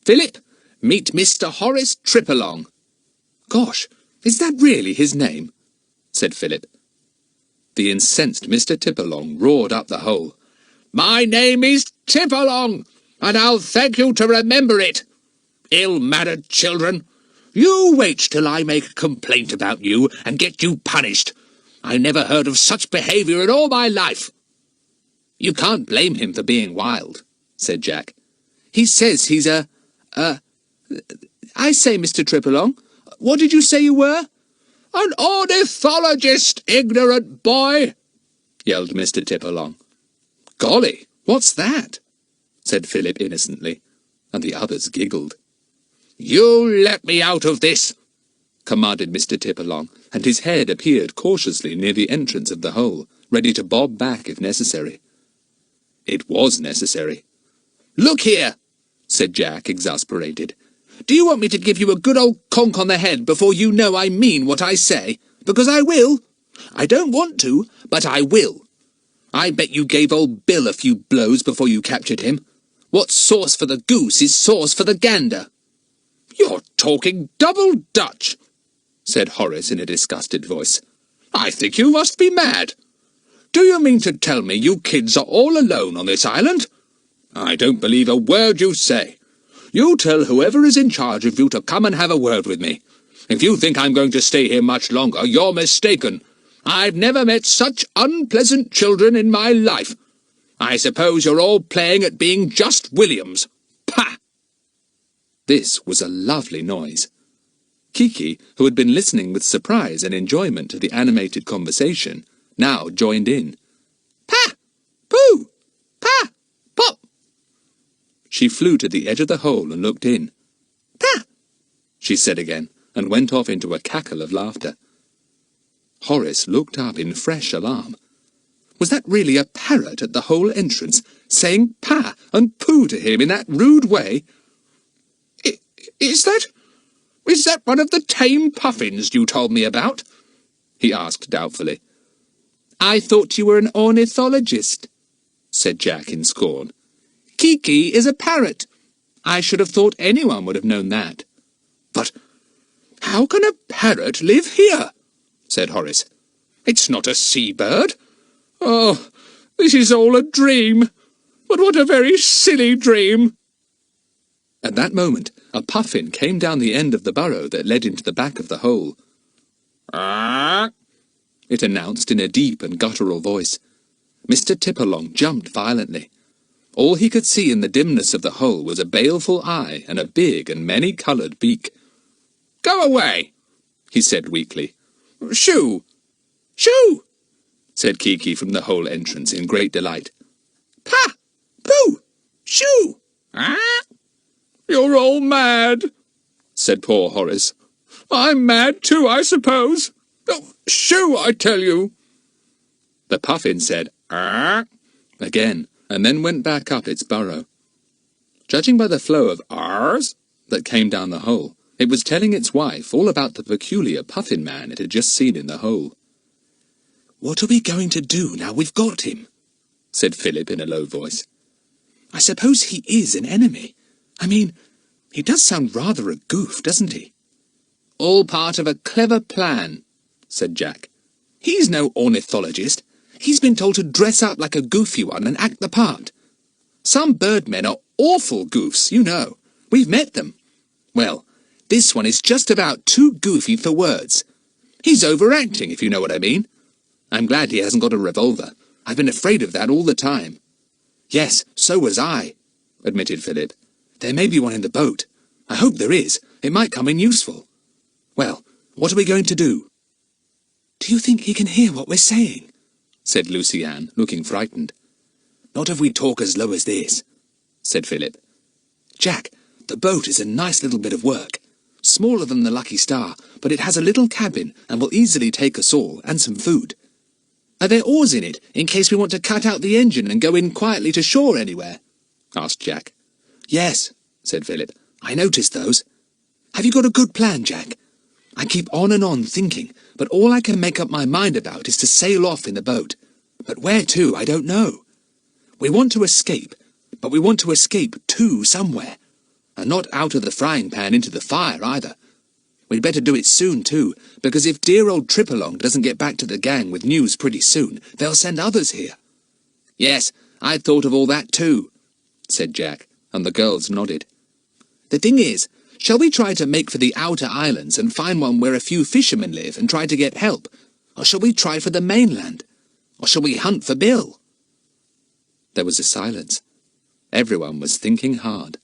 Philip, meet Mr. Horace Tippalong." "Gosh, is that really his name?" said Philip. The incensed Mr. Tipperlong roared up the hole. "My name is Tipperlong, and I'll thank you to remember it. Ill-mannered children, you wait till I make a complaint about you and get you punished. I never heard of such behaviour in all my life." "You can't blame him for being wild," said Jack. "He says he's I say, Mr. Tipperlong, what did you say you were?" "An ornithologist, ignorant boy!" yelled Mr. Tipperlong. "Golly, what's that?" said Philip innocently, and the others giggled. "You let me out of this!" commanded Mr. Tipperlong, and his head appeared cautiously near the entrance of the hole, ready to bob back if necessary. It was necessary. "Look here," said Jack, exasperated. "Do you want me to give you a good old conk on the head before you know I mean what I say? Because I will. I don't want to, but I will. I bet you gave old Bill a few blows before you captured him. What's sauce for the goose is sauce for the gander." "You're talking double Dutch," said Horace in a disgusted voice. "I think you must be mad. Do you mean to tell me you kids are all alone on this island? I don't believe a word you say. You tell whoever is in charge of you to come and have a word with me. If you think I'm going to stay here much longer, you're mistaken. I've never met such unpleasant children in my life. I suppose you're all playing at being just Williams. Pah!" This was a lovely noise. Kiki, who had been listening with surprise and enjoyment to the animated conversation, now joined in. "Pa! Pooh! Pa! Pop!" She flew to the edge of the hole and looked in. "Pa!" she said again, and went off into a cackle of laughter. Horace looked up in fresh alarm. Was that really a parrot at the hole entrance, saying pa and pooh to him in that rude way? Is that one of the tame puffins you told me about?" he asked doubtfully. "I thought you were an ornithologist," said Jack in scorn. "Kiki is a parrot. I should have thought anyone would have known that." "But how can a parrot live here?" said Horace. "It's not a seabird. Oh, this is all a dream. But what a very silly dream." At that moment, a puffin came down the end of the burrow that led into the back of the hole. "Ah!" it announced in a deep and guttural voice. Mr. Tipperlong jumped violently. All he could see in the dimness of the hole was a baleful eye and a big and many-coloured beak. "Go away," he said weakly. "Shoo! Shoo!" said Kiki from the hole entrance in great delight. "Pa! Pooh! Shoo! Ah! You're all mad," said poor Horace. "I'm mad too, I suppose. Oh, shoo, I tell you." The puffin said, "Ah!" again, and then went back up its burrow. Judging by the flow of "ahs" that came down the hole, it was telling its wife all about the peculiar puffin man it had just seen in the hole. "What are we going to do now we've got him?" said Philip in a low voice. "I suppose he is an enemy. I mean, he does sound rather a goof, doesn't he?" "All part of a clever plan," said Jack. "He's no ornithologist. He's been told to dress up like a goofy one and act the part. Some birdmen are awful goofs, you know. We've met them. Well, this one is just about too goofy for words. He's overacting, if you know what I mean. I'm glad he hasn't got a revolver. I've been afraid of that all the time." "Yes, so was I," admitted Philip. "There may be one in the boat. I hope there is. It might come in useful. Well, what are we going to do?" "Do you think he can hear what we're saying?" said Lucy-Anne, looking frightened. "Not if we talk as low as this," said Philip. "Jack, the boat is a nice little bit of work. Smaller than the Lucky Star, but it has a little cabin and will easily take us all, and some food. Are there oars in it, in case we want to cut out the engine and go in quietly to shore anywhere?" asked Jack. "Yes," said Philip. "I noticed those. Have you got a good plan, Jack? I keep on and on thinking, but all I can make up my mind about is to sail off in the boat. But where to, I don't know. We want to escape, but we want to escape to somewhere, and not out of the frying pan into the fire either. We'd better do it soon, too, because if dear old Tripalong doesn't get back to the gang with news pretty soon, they'll send others here. Yes, I'd thought of all that too, said Jack, and the girls nodded. The thing is, shall we try to make for the outer islands and find one where a few fishermen live and try to get help? Or shall we try for the mainland? Or shall we hunt for Bill? There was a silence. Everyone was thinking hard.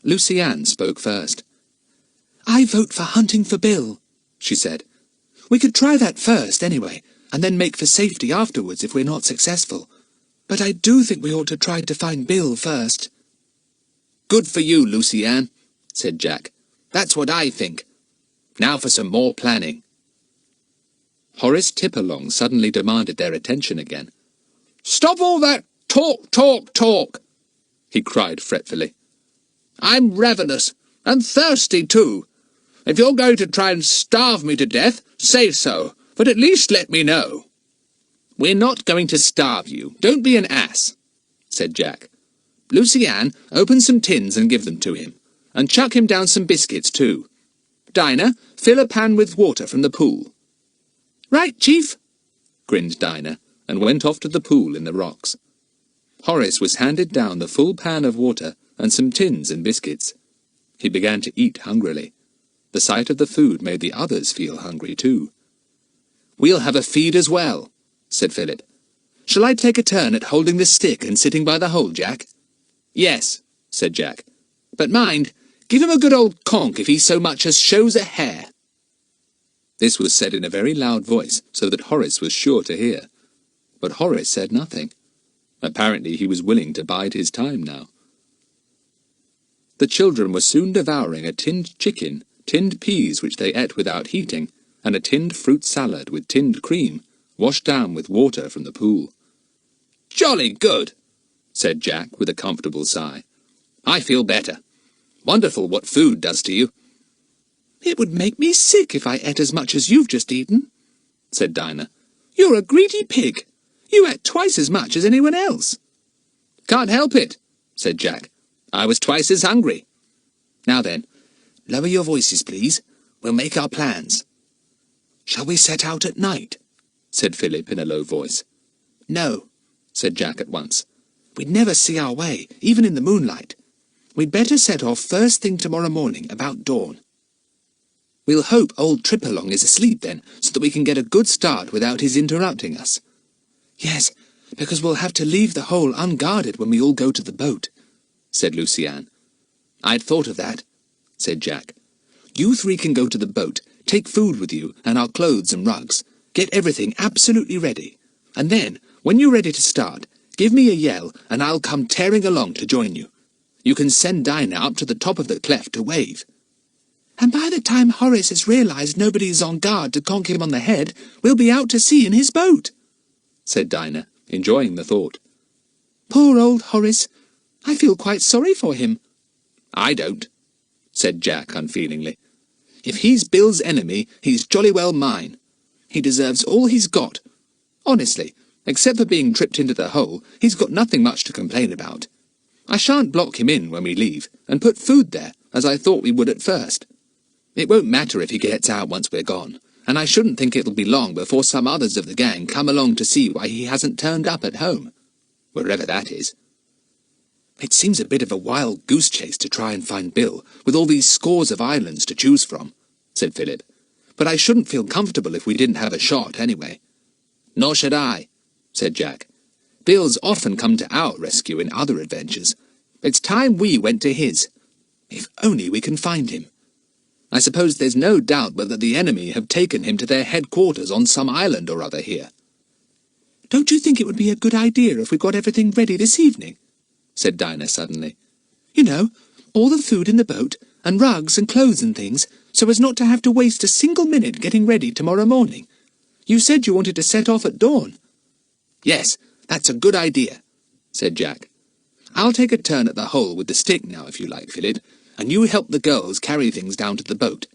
Lucy Ann spoke first. I vote for hunting for Bill, she said. We could try that first, anyway, and then make for safety afterwards if we're not successful. But I do think we ought to try to find Bill first. Good for you, Lucy Ann, said Jack. That's what I think. Now for some more planning. Horace Tipperlong suddenly demanded their attention again. Stop all that talk, talk, talk, he cried fretfully. I'm ravenous, and thirsty too. If you're going to try and starve me to death, say so, but at least let me know. We're not going to starve you. Don't be an ass, said Jack. Lucy Ann, open some tins and give them to him, and chuck him down some biscuits too. Dinah, fill a pan with water from the pool. Right, Chief, grinned Dinah, and went off to the pool in the rocks. Horace was handed down the full pan of water and some tins and biscuits. He began to eat hungrily. The sight of the food made the others feel hungry too. We'll have a feed as well, said Philip. Shall I take a turn at holding the stick and sitting by the hole, Jack? Yes, said Jack. But mind, give him a good old conk if he so much as shows a hair. This was said in a very loud voice, so that Horace was sure to hear. But Horace said nothing. Apparently he was willing to bide his time now. The children were soon devouring a tinned chicken, tinned peas which they ate without heating, and a tinned fruit salad with tinned cream, washed down with water from the pool. Jolly good, said Jack with a comfortable sigh. I feel better. Wonderful what food does to you. It would make me sick if I ate as much as you've just eaten, said Dinah. You're a greedy pig. You ate twice as much as anyone else. Can't help it, said Jack. I was twice as hungry. Now then, lower your voices, please. We'll make our plans. Shall we set out at night? Said Philip in a low voice. No, said Jack at once. We'd never see our way, even in the moonlight. We'd better set off first thing tomorrow morning, about dawn. We'll hope old Tripalong is asleep then, so that we can get a good start without his interrupting us. Yes, because we'll have to leave the hole unguarded when we all go to the boat, said Lucy Ann. I'd thought of that, said Jack. You three can go to the boat, take food with you, and our clothes and rugs. Get everything absolutely ready. And then, when you're ready to start, give me a yell, and I'll come tearing along to join you. You can send Dinah up to the top of the cleft to wave. And by the time Horace has realized nobody's on guard to conk him on the head, we'll be out to sea in his boat, said Dinah, enjoying the thought. Poor old Horace. I feel quite sorry for him. I don't, said Jack unfeelingly. If he's Bill's enemy, he's jolly well mine. He deserves all he's got. Honestly, except for being tripped into the hole, he's got nothing much to complain about. I shan't block him in when we leave, and put food there, as I thought we would at first. It won't matter if he gets out once we're gone, and I shouldn't think it'll be long before some others of the gang come along to see why he hasn't turned up at home, wherever that is. It seems a bit of a wild goose chase to try and find Bill, with all these scores of islands to choose from, said Philip. But I shouldn't feel comfortable if we didn't have a shot, anyway. Nor should I, said Jack. Bill's often come to our rescue in other adventures. It's time we went to his. If only we can find him. I suppose there's no doubt but that the enemy have taken him to their headquarters on some island or other here. Don't you think it would be a good idea if we got everything ready this evening? Said Dinah suddenly. You know, all the food in the boat, and rugs and clothes and things, so as not to have to waste a single minute getting ready tomorrow morning. You said you wanted to set off at dawn. Yes, that's a good idea, said Jack. I'll take a turn at the hole with the stick now, if you like, Philip, and you help the girls carry things down to the boat.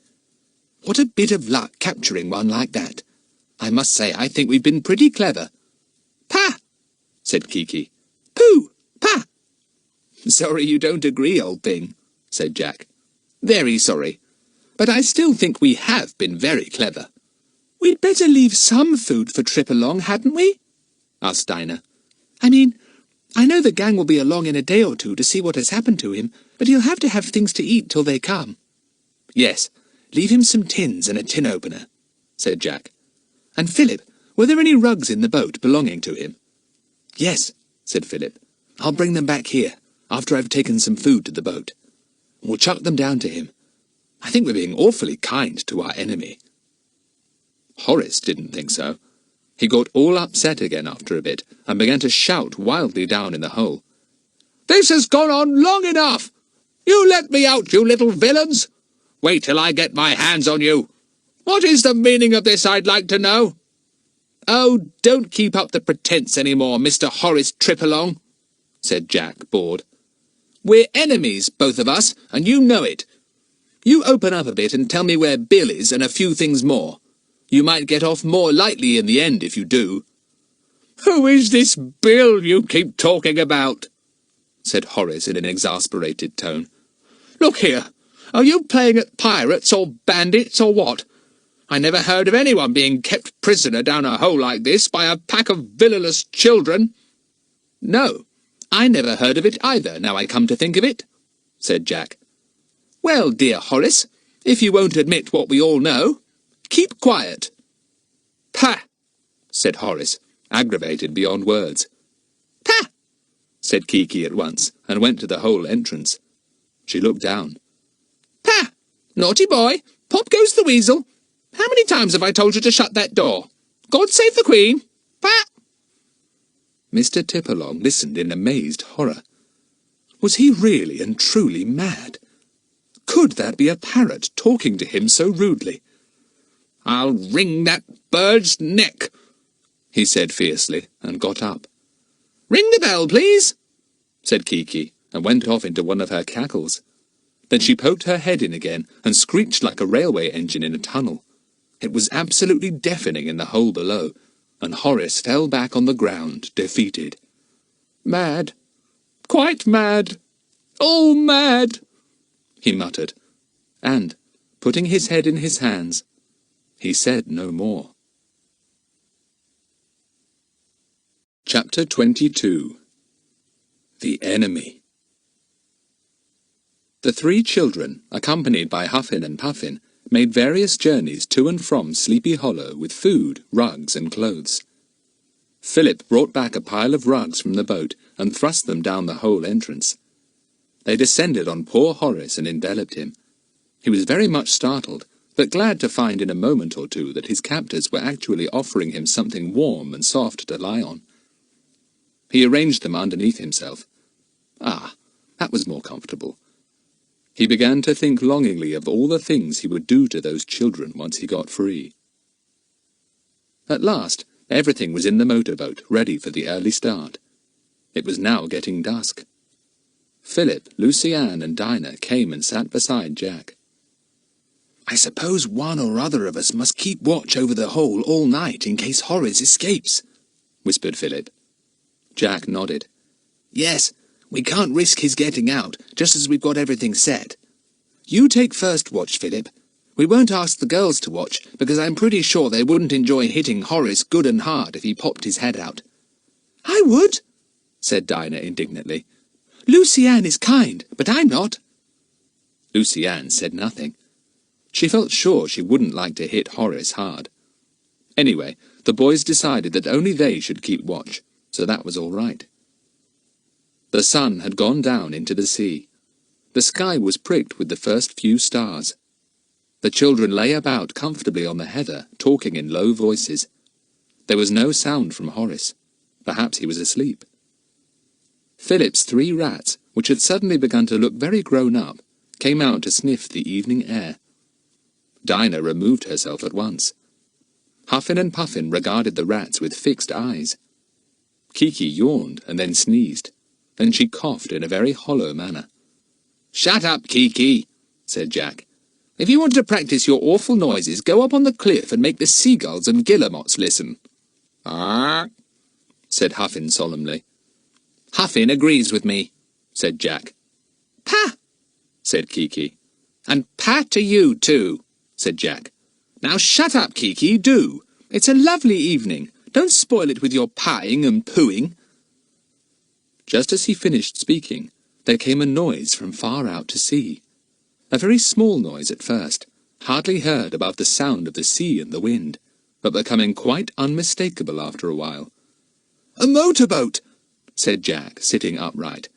What a bit of luck capturing one like that. I must say I think we've been pretty clever. Pa! Said Kiki. Pooh! Pa! Sorry you don't agree, old thing, said Jack. Very sorry. but I still think we have been very clever. We'd better leave some food for Trip along, hadn't we? Asked Dinah. I mean, I know the gang will be along in a day or two to see what has happened to him, but he'll have to have things to eat till they come. Yes, leave him some tins and a tin opener, said Jack. And Philip, were there any rugs in the boat belonging to him? Yes, said Philip. I'll bring them back here, after I've taken some food to the boat. We'll chuck them down to him. I think we're being awfully kind to our enemy. Horace didn't think so. He got all upset again after a bit, and began to shout wildly down in the hole. "This has gone on long enough! You let me out, you little villains! Wait till I get my hands on you! What is the meaning of this, I'd like to know?" "Oh, don't keep up the pretence any more, Mr. Horace Tripalong," said Jack, bored. "We're enemies, both of us, and you know it. You open up a bit and tell me where Bill is and a few things more. You might get off more lightly in the end if you do." "Who is this Bill you keep talking about?" said Horace in an exasperated tone. "Look here, are you playing at pirates or bandits or what? I never heard of anyone being kept prisoner down a hole like this by a pack of villainous children." "No, I never heard of it either, now I come to think of it," said Jack. "Well, dear Horace, if you won't admit what we all know, keep quiet." "Pah!" said Horace, aggravated beyond words. "Pah!" said Kiki at once, and went to the hole entrance. She looked down. "Pah! Naughty boy! Pop goes the weasel! How many times have I told you to shut that door? God save the Queen! Pah!" Mr. Tipalong listened in amazed horror. Was he really and truly mad? Could that be a parrot talking to him so rudely? "I'll wring that bird's neck," he said fiercely, and got up. "Ring the bell, please," said Kiki, and went off into one of her cackles. Then she poked her head in again, and screeched like a railway engine in a tunnel. It was absolutely deafening in the hole below, and Horace fell back on the ground, defeated. "Mad, quite mad, all mad," he muttered, and, putting his head in his hands, he said no more. Chapter 22. The Enemy. The three children, accompanied by Huffin and Puffin, made various journeys to and from Sleepy Hollow with food, rugs, and clothes. Philip brought back a pile of rugs from the boat and thrust them down the hole entrance. They descended on poor Horace and enveloped him. He was very much startled, but glad to find in a moment or two that his captors were actually offering him something warm and soft to lie on. He arranged them underneath himself. Ah, that was more comfortable. He began to think longingly of all the things he would do to those children once he got free. At last, everything was in the motorboat, ready for the early start. It was now getting dusk. Philip, Lucy-Ann, and Dinah came and sat beside Jack. "I suppose one or other of us must keep watch over the hole all night in case Horace escapes," whispered Philip. Jack nodded. "Yes, we can't risk his getting out, just as we've got everything set. You take first watch, Philip. We won't ask the girls to watch, because I'm pretty sure they wouldn't enjoy hitting Horace good and hard if he popped his head out." "I would," said Dinah indignantly. "Lucy-Ann is kind, but I'm not." Lucy-Ann said nothing. She felt sure she wouldn't like to hit Horace hard. Anyway, the boys decided that only they should keep watch, so that was all right. The sun had gone down into the sea. The sky was pricked with the first few stars. The children lay about comfortably on the heather, talking in low voices. There was no sound from Horace. Perhaps he was asleep. Philip's 3 rats, which had suddenly begun to look very grown up, came out to sniff the evening air. Dinah removed herself at once. Huffin and Puffin regarded the rats with fixed eyes. Kiki yawned and then sneezed. Then she coughed in a very hollow manner. "Shut up, Kiki," said Jack. "If you want to practice your awful noises, go up on the cliff and make the seagulls and guillemots listen." "Ah," said Huffin solemnly. "Huffin agrees with me," said Jack. "Pah!" said Kiki. And pat to you, too, said Jack. Now shut up, Kiki, do. It's a lovely evening. Don't spoil it with your pieing and pooing. Just as he finished speaking, there came a noise from far out to sea. A very small noise at first, hardly heard above the sound of the sea and the wind, but becoming quite unmistakable after a while. A motorboat, said Jack, sitting upright.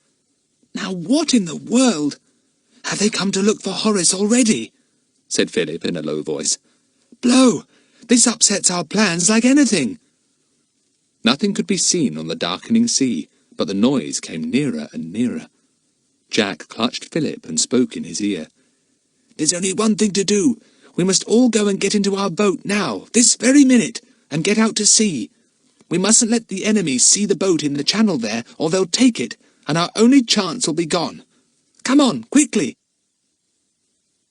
Now what in the world? Have they come to look for Horace already? Said Philip in a low voice. Blow! This upsets our plans like anything. Nothing could be seen on the darkening sea, but the noise came nearer and nearer. Jack clutched Philip and spoke in his ear. There's only one thing to do. We must all go and get into our boat now, this very minute, and get out to sea. We mustn't let the enemy see the boat in the channel there, or they'll take it, and our only chance will be gone. Come on, quickly!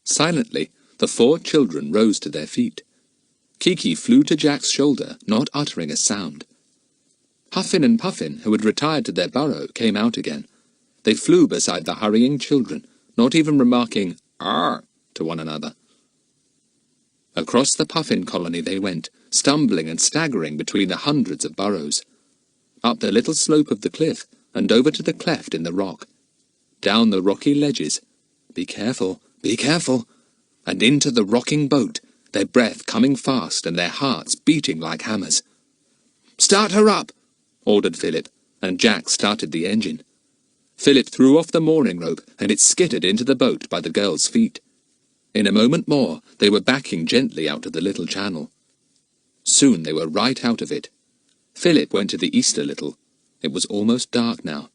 Silently, the 4 children rose to their feet. Kiki flew to Jack's shoulder, not uttering a sound. Huffin and Puffin, who had retired to their burrow, came out again. They flew beside the hurrying children, not even remarking "Arr" to one another. Across the Puffin colony they went, stumbling and staggering between the hundreds of burrows. Up the little slope of the cliff, and over to the cleft in the rock. Down the rocky ledges. Be careful, and into the rocking boat, their breath coming fast and their hearts beating like hammers. Start her up, ordered Philip, and Jack started the engine. Philip threw off the mooring rope, and it skittered into the boat by the girls' feet. In a moment more, they were backing gently out of the little channel. Soon they were right out of it. Philip went to the east a little. It was almost dark now.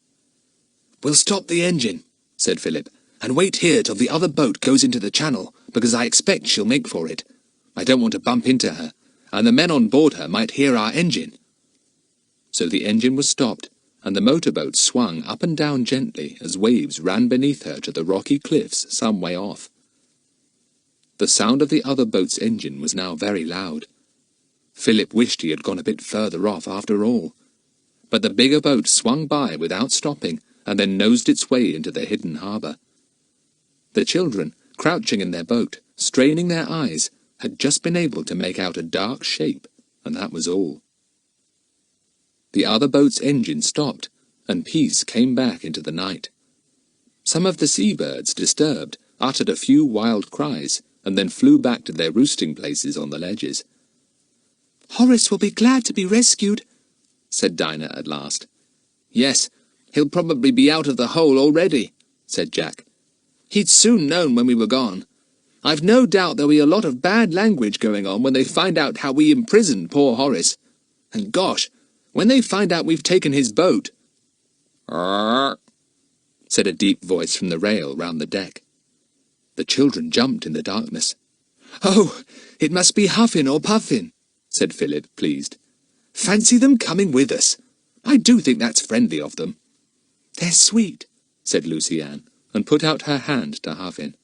We'll stop the engine, said Philip, and wait here till the other boat goes into the channel, because I expect she'll make for it. I don't want to bump into her, and the men on board her might hear our engine. So the engine was stopped, and the motorboat swung up and down gently as waves ran beneath her to the rocky cliffs some way off. The sound of the other boat's engine was now very loud. Philip wished he had gone a bit further off after all. But the bigger boat swung by without stopping, and then nosed its way into the hidden harbour. The children, crouching in their boat, straining their eyes, had just been able to make out a dark shape, and that was all. The other boat's engine stopped, and peace came back into the night. Some of the seabirds, disturbed, uttered a few wild cries, and then flew back to their roosting places on the ledges. Horace will be glad to be rescued, said Dinah at last. Yes, he'll probably be out of the hole already, said Jack. He'd soon known when we were gone. I've no doubt there'll be a lot of bad language going on when they find out how we imprisoned poor Horace. And gosh, when they find out we've taken his boat... "Arr!" said a deep voice from the rail round the deck. The children jumped in the darkness. Oh, it must be Huffin or Puffin, said Philip, pleased. Fancy them coming with us. I do think that's friendly of them. They're sweet, said Lucy Ann, and put out her hand to Huffin.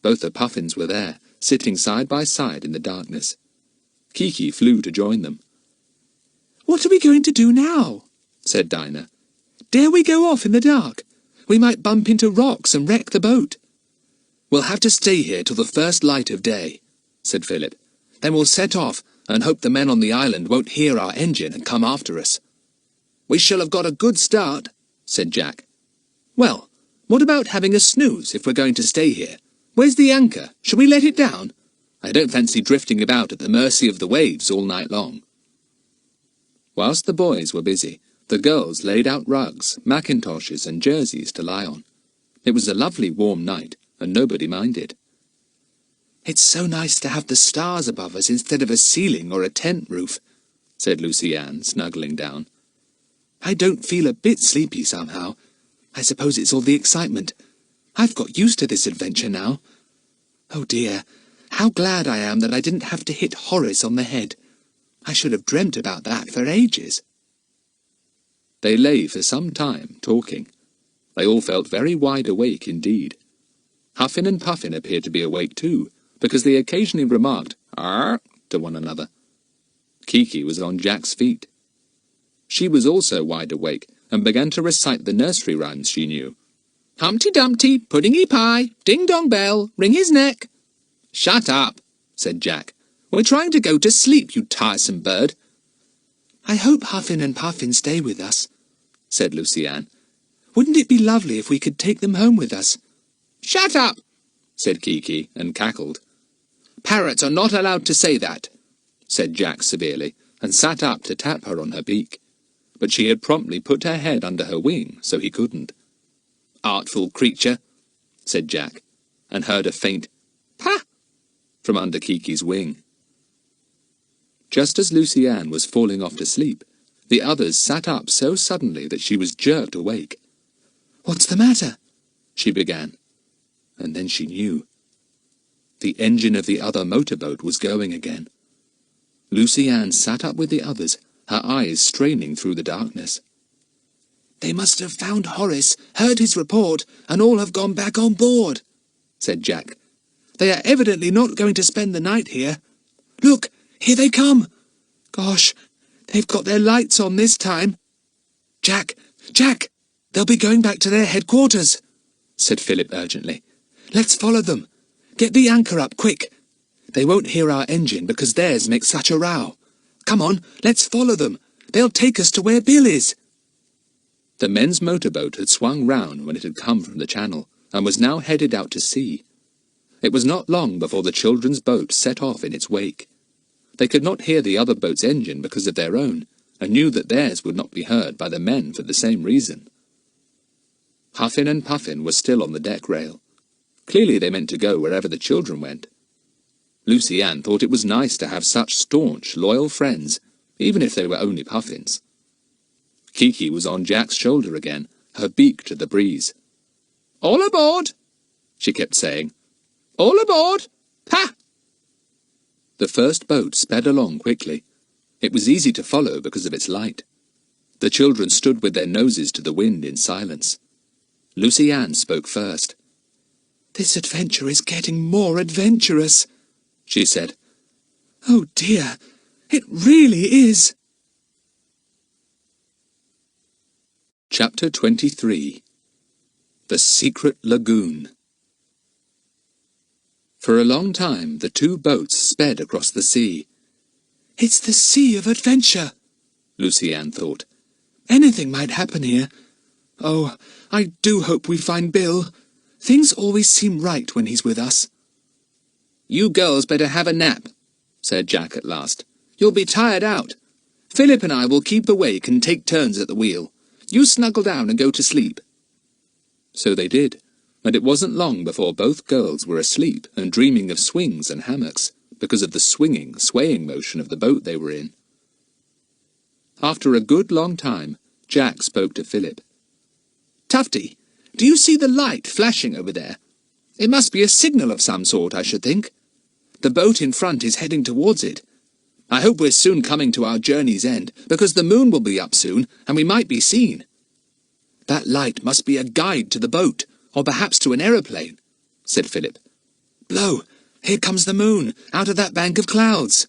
Both the Puffins were there, sitting side by side in the darkness. Kiki flew to join them. What are we going to do now? Said Dinah. Dare we go off in the dark? We might bump into rocks and wreck the boat. We'll have to stay here till the first light of day, said Philip. Then we'll set off and hope the men on the island won't hear our engine and come after us. We shall have got a good start, said Jack. Well, what about having a snooze if we're going to stay here? Where's the anchor? Shall we let it down? I don't fancy drifting about at the mercy of the waves all night long. Whilst the boys were busy, the girls laid out rugs, mackintoshes and jerseys to lie on. It was a lovely warm night, and nobody minded. It's so nice to have the stars above us instead of a ceiling or a tent roof, said Lucy Ann, snuggling down. I don't feel a bit sleepy somehow. I suppose it's all the excitement. I've got used to this adventure now. Oh dear, how glad I am that I didn't have to hit Horace on the head. I should have dreamt about that for ages. They lay for some time, talking. They all felt very wide awake indeed. Huffin and Puffin appeared to be awake too, because they occasionally remarked "Arr" to one another. Kiki was on Jack's feet. She was also wide awake, and began to recite the nursery rhymes she knew. Humpty Dumpty, puddingy pie, ding-dong bell, wring his neck. Shut up, said Jack. We're trying to go to sleep, you tiresome bird. I hope Huffin and Puffin stay with us, said Lucy Ann. Wouldn't it be lovely if we could take them home with us? Shut up, said Kiki, and cackled. Parrots are not allowed to say that, said Jack severely, and sat up to tap her on her beak. But she had promptly put her head under her wing, so he couldn't. Artful creature, said Jack, and heard a faint "Pa!" from under Kiki's wing. Just as Lucy Ann was falling off to sleep, the others sat up so suddenly that she was jerked awake. What's the matter? She began, and then she knew. The engine of the other motorboat was going again. Lucy Ann sat up with the others, her eyes straining through the darkness. They must have found Horace, heard his report, and all have gone back on board, said Jack. They are evidently not going to spend the night here. Look, here they come. Gosh, they've got their lights on this time. Jack, they'll be going back to their headquarters, said Philip urgently. Let's follow them. Get the anchor up, quick. They won't hear our engine because theirs makes such a row. Come on, let's follow them. They'll take us to where Bill is. The men's motorboat had swung round when it had come from the channel, and was now headed out to sea. It was not long before the children's boat set off in its wake. They could not hear the other boat's engine because of their own, and knew that theirs would not be heard by the men for the same reason. Huffin and Puffin were still on the deck rail. Clearly they meant to go wherever the children went. Lucy Ann thought it was nice to have such staunch, loyal friends, even if they were only Puffins. Kiki was on Jack's shoulder again, her beak to the breeze. "All aboard!" she kept saying. "All aboard! Ha!" The first boat sped along quickly. It was easy to follow because of its light. The children stood with their noses to the wind in silence. Lucy Ann spoke first. "This adventure is getting more adventurous," she said. "Oh dear, it really is." Chapter 23. The Secret Lagoon. For a long time the two boats sped across the sea. "It's the Sea of Adventure," Lucy Ann thought. "Anything might happen here. Oh, I do hope we find Bill. Things always seem right when he's with us." "You girls better have a nap," said Jack at last. "You'll be tired out. Philip and I will keep awake and take turns at the wheel. You snuggle down and go to sleep." So they did, and it wasn't long before both girls were asleep and dreaming of swings and hammocks, because of the swinging, swaying motion of the boat they were in. After a good long time, Jack spoke to Philip. "Tufty, do you see the light flashing over there? It must be a signal of some sort, I should think. The boat in front is heading towards it. I hope we're soon coming to our journey's end, because the moon will be up soon, and we might be seen. That light must be a guide to the boat, or perhaps to an aeroplane," said Philip. "Blow! Here comes the moon, out of that bank of clouds.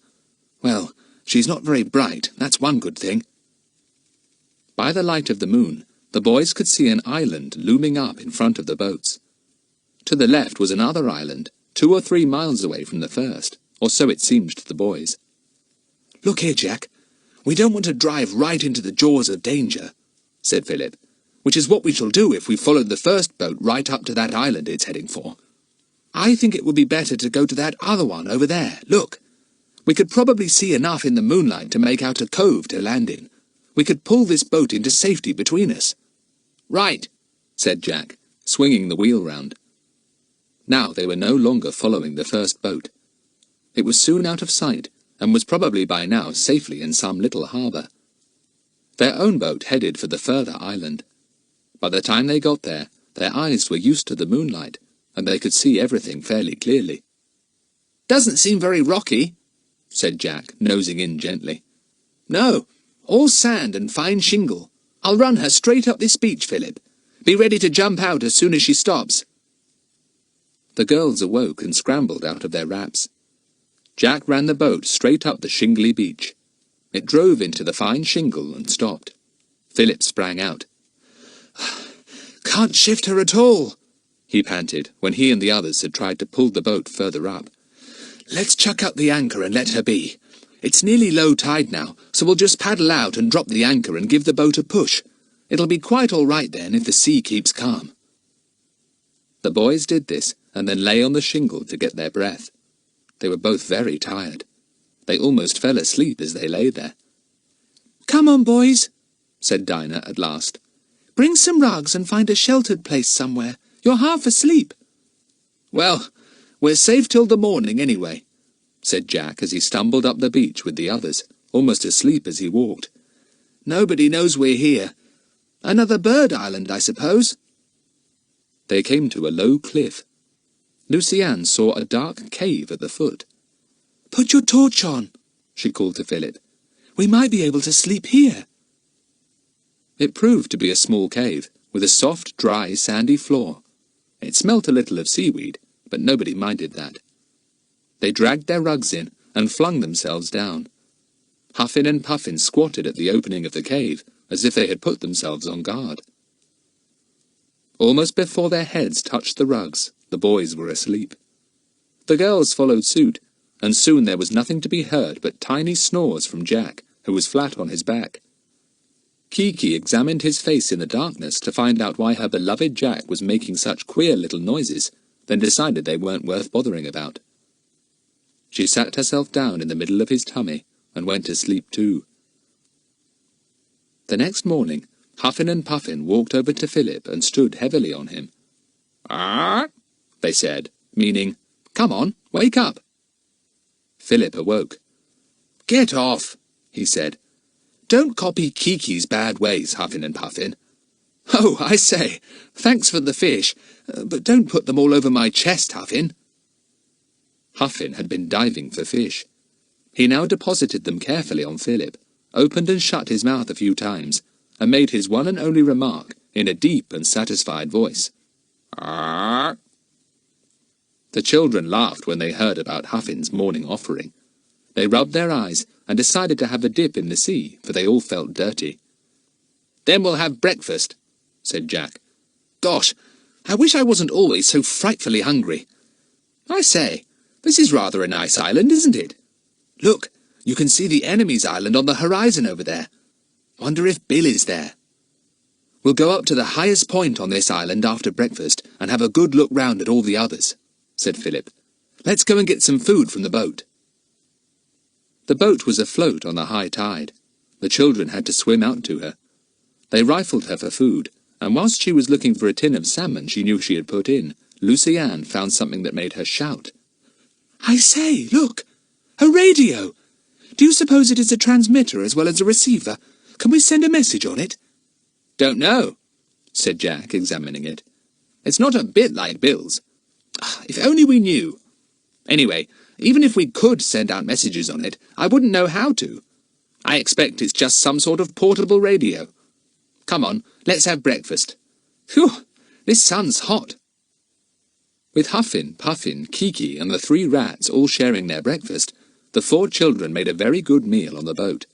Well, she's not very bright, that's one good thing." By the light of the moon, the boys could see an island looming up in front of the boats. To the left was another island, 2 or 3 miles away from the first, or so it seemed to the boys. "Look here, Jack. We don't want to drive right into the jaws of danger," said Philip, "which is what we shall do if we follow the first boat right up to that island it's heading for. I think it would be better to go to that other one over there. Look. We could probably see enough in the moonlight to make out a cove to land in. We could pull this boat into safety between us." "Right," said Jack, swinging the wheel round. Now they were no longer following the first boat. It was soon out of sight, and was probably by now safely in some little harbour. Their own boat headed for the further island. By the time they got there, their eyes were used to the moonlight, and they could see everything fairly clearly. "Doesn't seem very rocky," said Jack, nosing in gently. "No, all sand and fine shingle. I'll run her straight up this beach, Philip. Be ready to jump out as soon as she stops." The girls awoke and scrambled out of their wraps. Jack ran the boat straight up the shingly beach. It drove into the fine shingle and stopped. Philip sprang out. Can't shift her at all, he panted, when he and the others had tried to pull the boat further up. Let's chuck out the anchor and let her be. It's nearly low tide now, so we'll just paddle out and drop the anchor and give the boat a push. It'll be quite all right then if the sea keeps calm. The boys did this, and then lay on the shingle to get their breath. They were both very tired. They almost fell asleep as they lay there. "Come on, boys," said Dinah at last. "Bring some rugs and find a sheltered place somewhere. You're half asleep." "Well, we're safe till the morning anyway," said Jack as he stumbled up the beach with the others, almost asleep as he walked. "Nobody knows we're here. Another bird island, I suppose." They came to a low cliff. Lucy-Anne saw a dark cave at the foot. "Put your torch on," she called to Philip. "We might be able to sleep here." It proved to be a small cave, with a soft, dry, sandy floor. It smelt a little of seaweed, but nobody minded that. They dragged their rugs in and flung themselves down. Huffin and Puffin squatted at the opening of the cave, as if they had put themselves on guard. Almost before their heads touched the rugs, the boys were asleep. The girls followed suit, and soon there was nothing to be heard but tiny snores from Jack, who was flat on his back. Kiki examined his face in the darkness to find out why her beloved Jack was making such queer little noises, then decided they weren't worth bothering about. She sat herself down in the middle of his tummy and went to sleep too. The next morning, Huffin and Puffin walked over to Philip and stood heavily on him. "Ah," they said, meaning, "Come on, wake up." Philip awoke. "Get off," he said. "Don't copy Kiki's bad ways, Huffin and Puffin. Oh, I say, thanks for the fish, but don't put them all over my chest, Huffin." Huffin had been diving for fish. He now deposited them carefully on Philip, opened and shut his mouth a few times, and made his one and only remark in a deep and satisfied voice. "Ah." The children laughed when they heard about Huffin's morning offering. They rubbed their eyes and decided to have a dip in the sea, for they all felt dirty. "Then we'll have breakfast," said Jack. "Gosh, I wish I wasn't always so frightfully hungry. I say, this is rather a nice island, isn't it? Look, you can see the enemy's island on the horizon over there. Wonder if Bill is there. We'll go up to the highest point on this island after breakfast and have a good look round at all the others," said Philip. "Let's go and get some food from the boat." The boat was afloat on the high tide. The children had to swim out to her. They rifled her for food, and whilst she was looking for a tin of salmon she knew she had put in, Lucy-Anne found something that made her shout. "I say, look! A radio! Do you suppose it is a transmitter as well as a receiver? Can we send a message on it?" "Don't know," said Jack, examining it. "It's not a bit like Bill's. If only we knew. Anyway, even if we could send out messages on it, I wouldn't know how to. I expect it's just some sort of portable radio. Come on, let's have breakfast. Phew, this sun's hot." With Huffin, Puffin, Kiki, and the 3 rats all sharing their breakfast, the 4 children made a very good meal on the boat.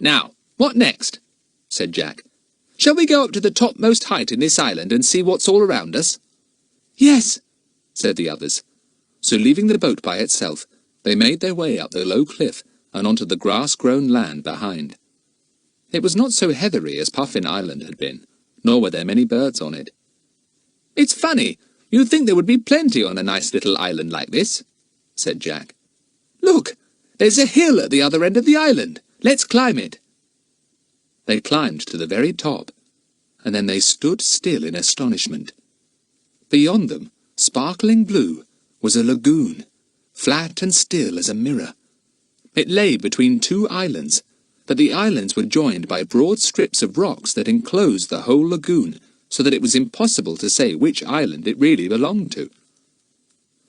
"Now, what next?" said Jack. "Shall we go up to the topmost height in this island and see what's all around us?" "Yes," said the others. So leaving the boat by itself, they made their way up the low cliff and onto the grass-grown land behind. It was not so heathery as Puffin Island had been, nor were there many birds on it. "It's funny, you'd think there would be plenty on a nice little island like this," said Jack. "Look, there's a hill at the other end of the island. Let's climb it." They climbed to the very top, and then they stood still in astonishment. Beyond them, sparkling blue, was a lagoon, flat and still as a mirror. It lay between 2 islands, but the islands were joined by broad strips of rocks that enclosed the whole lagoon, so that it was impossible to say which island it really belonged to.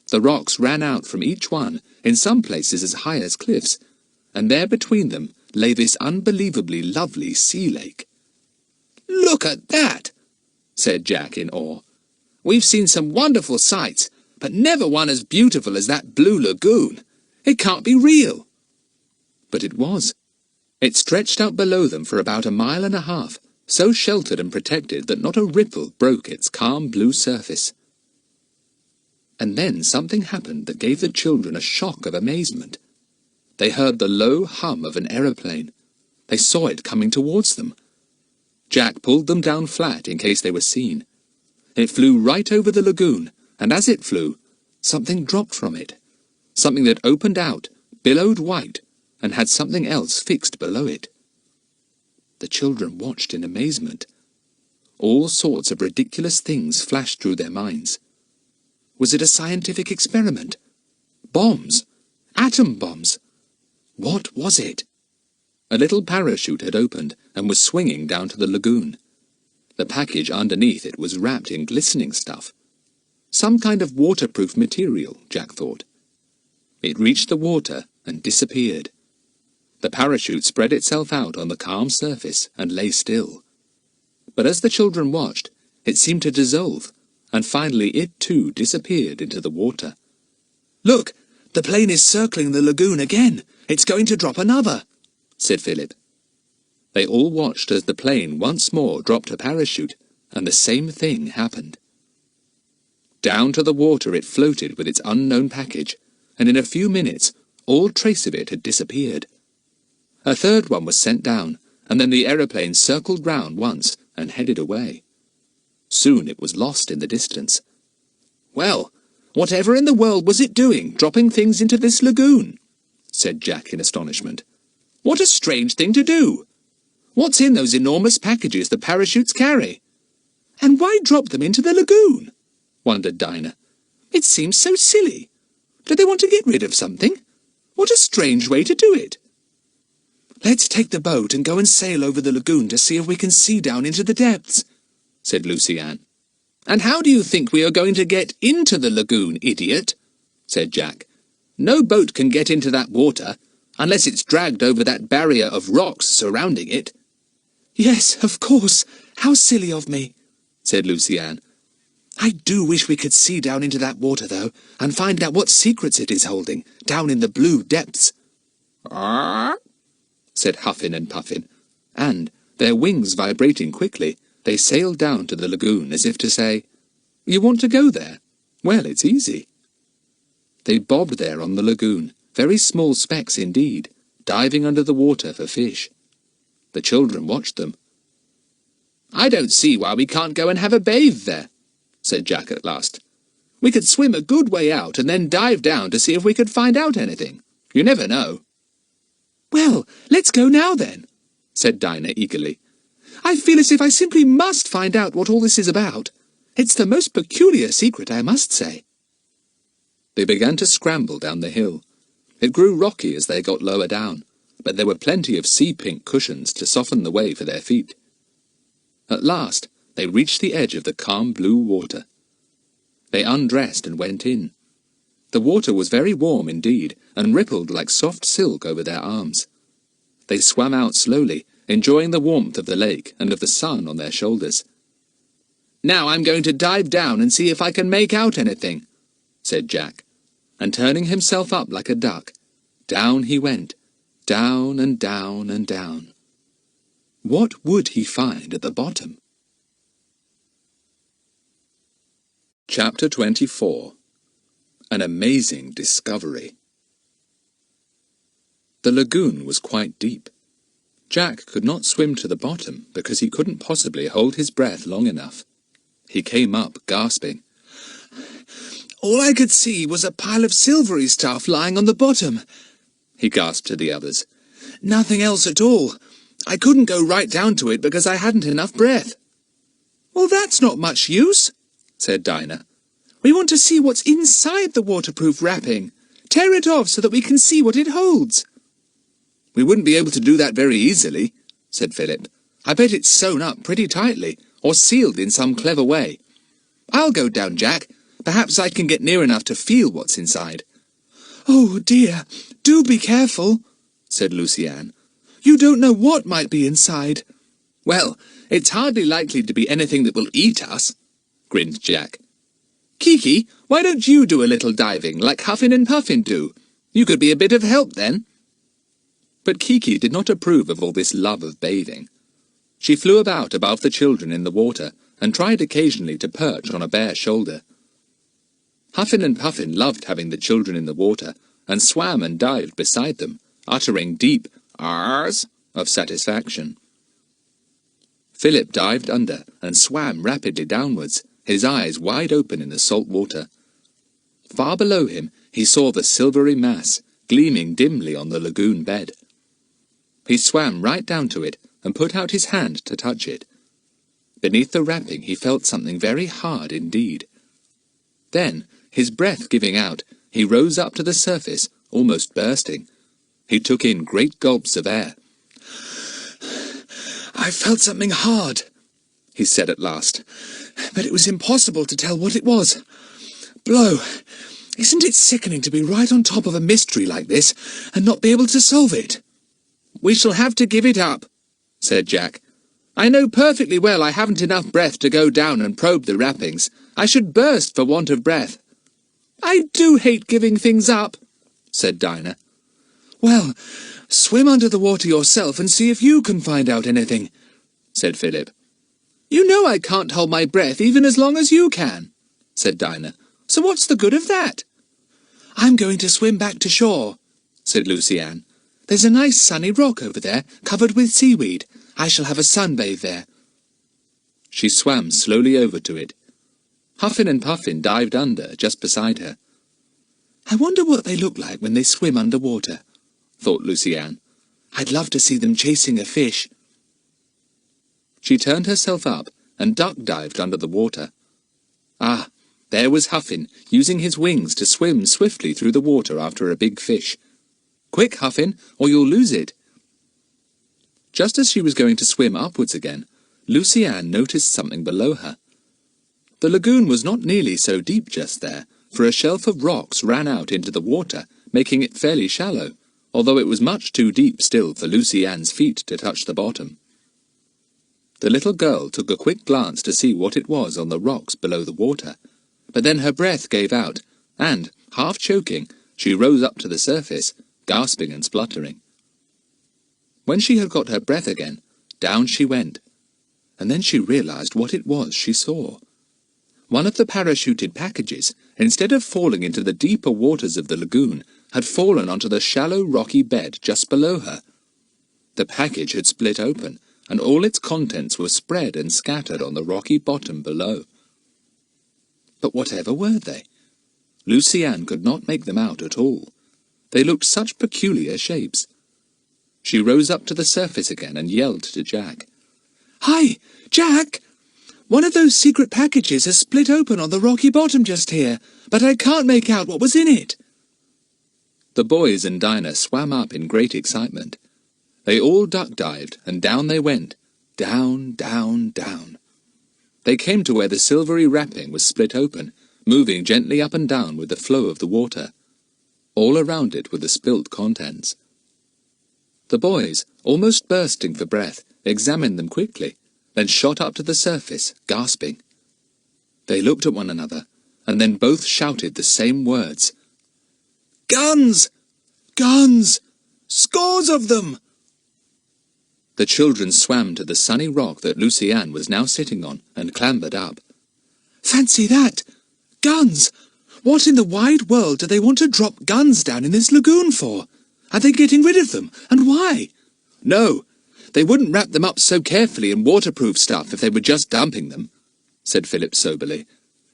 The rocks ran out from each one, in some places as high as cliffs, and there between them lay this unbelievably lovely sea lake. "Look at that!" said Jack in awe. "We've seen some wonderful sights, but never one as beautiful as that blue lagoon. It can't be real." But it was. It stretched out below them for about 1.5 miles, so sheltered and protected that not a ripple broke its calm blue surface. And then something happened that gave the children a shock of amazement. They heard the low hum of an aeroplane. They saw it coming towards them. Jack pulled them down flat in case they were seen. It flew right over the lagoon, and as it flew, something dropped from it. Something that opened out, billowed white, and had something else fixed below it. The children watched in amazement. All sorts of ridiculous things flashed through their minds. Was it a scientific experiment? Bombs? Atom bombs? What was it? A little parachute had opened and was swinging down to the lagoon. The package underneath it was wrapped in glistening stuff. Some kind of waterproof material, Jack thought. It reached the water and disappeared. The parachute spread itself out on the calm surface and lay still. But as the children watched, it seemed to dissolve, and finally it too disappeared into the water. "Look, the plane is circling the lagoon again. It's going to drop another," said Philip. They all watched as the plane once more dropped a parachute, and the same thing happened. Down to the water it floated with its unknown package, and in a few minutes all trace of it had disappeared. A third one was sent down, and then the aeroplane circled round once and headed away. Soon it was lost in the distance. "Well, whatever in the world was it doing, dropping things into this lagoon?" said Jack in astonishment. "What a strange thing to do! What's in those enormous packages the parachutes carry? And why drop them into the lagoon?" wondered Dinah. "It seems so silly. Do they want to get rid of something? What a strange way to do it!" "Let's take the boat and go and sail over the lagoon to see if we can see down into the depths," said Lucy Ann. "And how do you think we are going to get into the lagoon, idiot?" said Jack. "No boat can get into that water, unless it's dragged over that barrier of rocks surrounding it." "Yes, of course. How silly of me," said Lucy Ann. "I do wish we could see down into that water, though, and find out what secrets it is holding, down in the blue depths." "Ah," said Huffin and Puffin, and, their wings vibrating quickly, they sailed down to the lagoon as if to say, "You want to go there? Well, it's easy." They bobbed there on the lagoon, very small specks indeed, diving under the water for fish. The children watched them. "I don't see why we can't go and have a bathe there," said Jack at last. "We could swim a good way out and then dive down to see if we could find out anything. You never know." "Well, let's go now then," said Dinah eagerly. "I feel as if I simply must find out what all this is about. It's the most peculiar secret, I must say." They began to scramble down the hill. It grew rocky as they got lower down, but there were plenty of sea-pink cushions to soften the way for their feet. At last, they reached the edge of the calm blue water. They undressed and went in. The water was very warm indeed, and rippled like soft silk over their arms. They swam out slowly, enjoying the warmth of the lake and of the sun on their shoulders. "Now I'm going to dive down and see if I can make out anything," said Jack, and turning himself up like a duck, down he went, down and down and down. What would he find at the bottom? Chapter 24. An Amazing Discovery. The lagoon was quite deep. Jack could not swim to the bottom because he couldn't possibly hold his breath long enough. He came up gasping. "All I could see was a pile of silvery stuff lying on the bottom," he gasped to the others. "Nothing else at all. I couldn't go right down to it because I hadn't enough breath." "Well, that's not much use," said Dinah. "We want to see what's inside the waterproof wrapping. Tear it off so that we can see what it holds." "We wouldn't be able to do that very easily," said Philip. "I bet it's sewn up pretty tightly, or sealed in some clever way. I'll go down, Jack. Perhaps I can get near enough to feel what's inside." "Oh, dear, do be careful," said Lucy Ann. "You don't know what might be inside." "Well, it's hardly likely to be anything that will eat us," grinned Jack. "Kiki, why don't you do a little diving, like Huffin and Puffin do? You could be a bit of help then." But Kiki did not approve of all this love of bathing. She flew about above the children in the water and tried occasionally to perch on a bare shoulder. Huffin and Puffin loved having the children in the water and swam and dived beside them, uttering deep "ahs" of satisfaction. Philip dived under and swam rapidly downwards, his eyes wide open in the salt water. Far below him he saw the silvery mass, gleaming dimly on the lagoon bed. He swam right down to it and put out his hand to touch it. Beneath the wrapping he felt something very hard indeed. Then, his breath giving out, he rose up to the surface, almost bursting. He took in great gulps of air. "I felt something hard," he said at last, "but it was impossible to tell what it was. Blow, isn't it sickening to be right on top of a mystery like this and not be able to solve it?" "We shall have to give it up," said Jack. "I know perfectly well I haven't enough breath to go down and probe the wrappings. I should burst for want of breath." "I do hate giving things up," said Dinah. "Well, swim under the water yourself and see if you can find out anything," said Philip. "You know I can't hold my breath even as long as you can," said Dinah. "So what's the good of that?" "I'm going to swim back to shore," said Lucy Ann. "There's a nice sunny rock over there, covered with seaweed. I shall have a sunbathe there." She swam slowly over to it. Huffin and Puffin dived under, just beside her. "I wonder what they look like when they swim under water," thought Lucy Ann. "I'd love to see them chasing a fish." She turned herself up and duck-dived under the water. Ah, there was Huffin, using his wings to swim swiftly through the water after a big fish. "Quick, Huffin, or you'll lose it." Just as she was going to swim upwards again, Lucy Ann noticed something below her. The lagoon was not nearly so deep just there, for a shelf of rocks ran out into the water, making it fairly shallow, although it was much too deep still for Lucy Ann's feet to touch the bottom. The little girl took a quick glance to see what it was on the rocks below the water, but then her breath gave out, and, half choking, she rose up to the surface, gasping and spluttering. When she had got her breath again, down she went, and then she realized what it was she saw. One of the parachuted packages, instead of falling into the deeper waters of the lagoon, had fallen onto the shallow rocky bed just below her. The package had split open, and all its contents were spread and scattered on the rocky bottom below. But whatever were they? Lucy Ann could not make them out at all. They looked such peculiar shapes. She rose up to the surface again and yelled to Jack. "Hi, Jack! One of those secret packages has split open on the rocky bottom just here, but I can't make out what was in it." The boys and Dinah swam up in great excitement. They all duck-dived, and down they went, down, down, down. They came to where the silvery wrapping was split open, moving gently up and down with the flow of the water. All around it were the spilt contents. The boys, almost bursting for breath, examined them quickly, then shot up to the surface, gasping. They looked at one another, and then both shouted the same words. "Guns! Guns! Scores of them!" The children swam to the sunny rock that Lucy Ann was now sitting on, and clambered up. "Fancy that! Guns! What in the wide world do they want to drop guns down in this lagoon for? Are they getting rid of them, and why?" "No, they wouldn't wrap them up so carefully in waterproof stuff if they were just dumping them," said Philip soberly.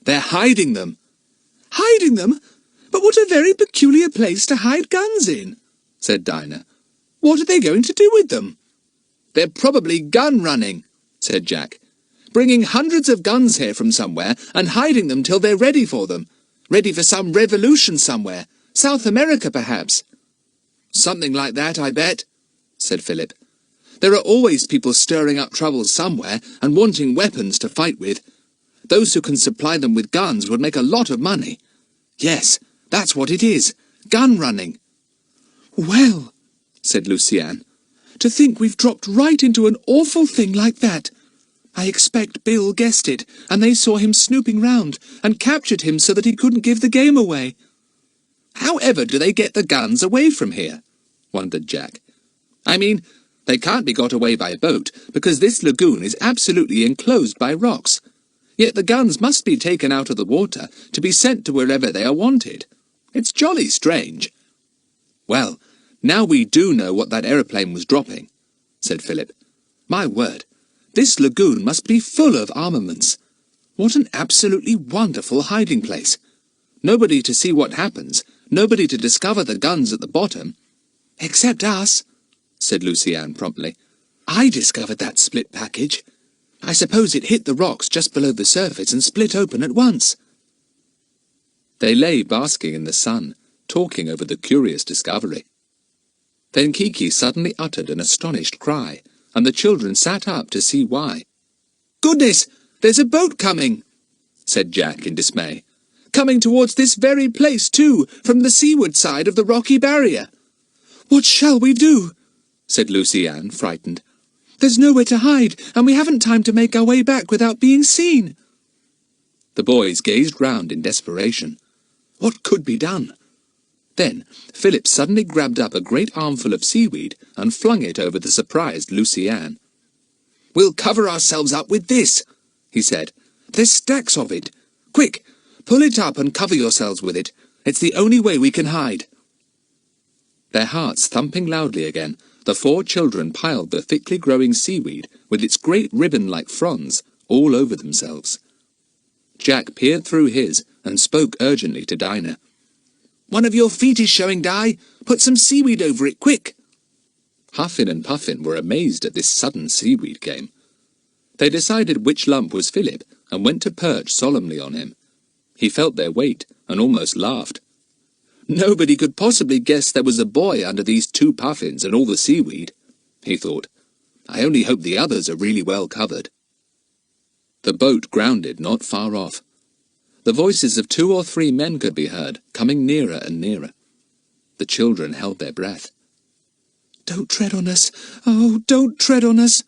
"They're hiding them." "Hiding them? But what a very peculiar place to hide guns in," said Dinah. "What are they going to do with them?" "They're probably gun-running," said Jack. "Bringing hundreds of guns here from somewhere and hiding them till they're ready for them. Ready for some revolution somewhere. South America, perhaps." "Something like that, I bet," said Philip. "There are always people stirring up trouble somewhere and wanting weapons to fight with. Those who can supply them with guns would make a lot of money. Yes, that's what it is. Gun-running." "Well," said Lucy Ann, "to think we've dropped right into an awful thing like that. I expect Bill guessed it, and they saw him snooping round, and captured him so that he couldn't give the game away." "However do they get the guns away from here?" wondered Jack. "I mean, They can't be got away by boat, because this lagoon is absolutely enclosed by rocks. Yet the guns must be taken out of the water to be sent to wherever they are wanted. It's jolly strange." "Well, now we do know what that aeroplane was dropping," said Philip. "My word, this lagoon must be full of armaments. What an absolutely wonderful hiding place. Nobody to see what happens, nobody to discover the guns at the bottom." "Except us," said Lucy-Anne promptly. "I discovered that split package. I suppose it hit the rocks just below the surface and split open at once." They lay basking in the sun, talking over the curious discovery. Then Kiki suddenly uttered an astonished cry, and the children sat up to see why. "Goodness, there's a boat coming," said Jack in dismay. "Coming towards this very place, too, from the seaward side of the rocky barrier." "What shall we do?" said Lucy-Anne, frightened. "There's nowhere to hide, and we haven't time to make our way back without being seen." The boys gazed round in desperation. What could be done? Then Philip suddenly grabbed up a great armful of seaweed and flung it over the surprised Lucy-Anne. "We'll cover ourselves up with this," he said. "There's stacks of it. Quick, pull it up and cover yourselves with it. It's the only way we can hide." Their hearts thumping loudly again, the 4 children piled the thickly growing seaweed, with its great ribbon-like fronds, all over themselves. Jack peered through his and spoke urgently to Dinah. "One of your feet is showing, Di. Put some seaweed over it, quick." Huffin and Puffin were amazed at this sudden seaweed game. They decided which lump was Philip and went to perch solemnly on him. He felt their weight and almost laughed. "Nobody could possibly guess there was a boy under these 2 puffins and all the seaweed," he thought. "I only hope the others are really well covered." The boat grounded not far off. The voices of 2 or 3 men could be heard, coming nearer and nearer. The children held their breath. "Don't tread on us! Oh, don't tread on us!"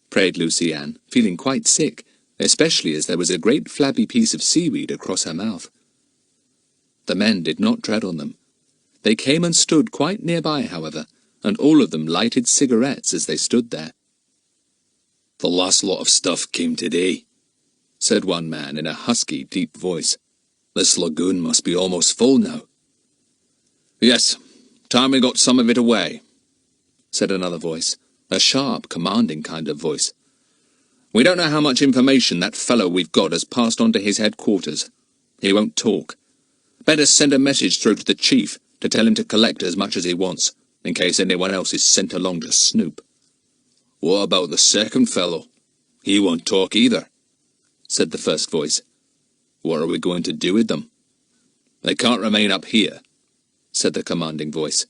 prayed Lucy-Anne, feeling quite sick, especially as there was a great flabby piece of seaweed across her mouth. The men did not tread on them. They came and stood quite nearby, however, and all of them lighted cigarettes as they stood there. "The last lot of stuff came today," said one man in a husky, deep voice. "This lagoon must be almost full now." "Yes, time we got some of it away," said another voice, a sharp, commanding kind of voice. "We don't know how much information that fellow we've got has passed on to his headquarters. He won't talk. Better send a message through to the chief to tell him to collect as much as he wants, in case anyone else is sent along to snoop." "What about the second fellow? He won't talk either," said the first voice. "What are we going to do with them?" "They can't remain up here," said the commanding voice.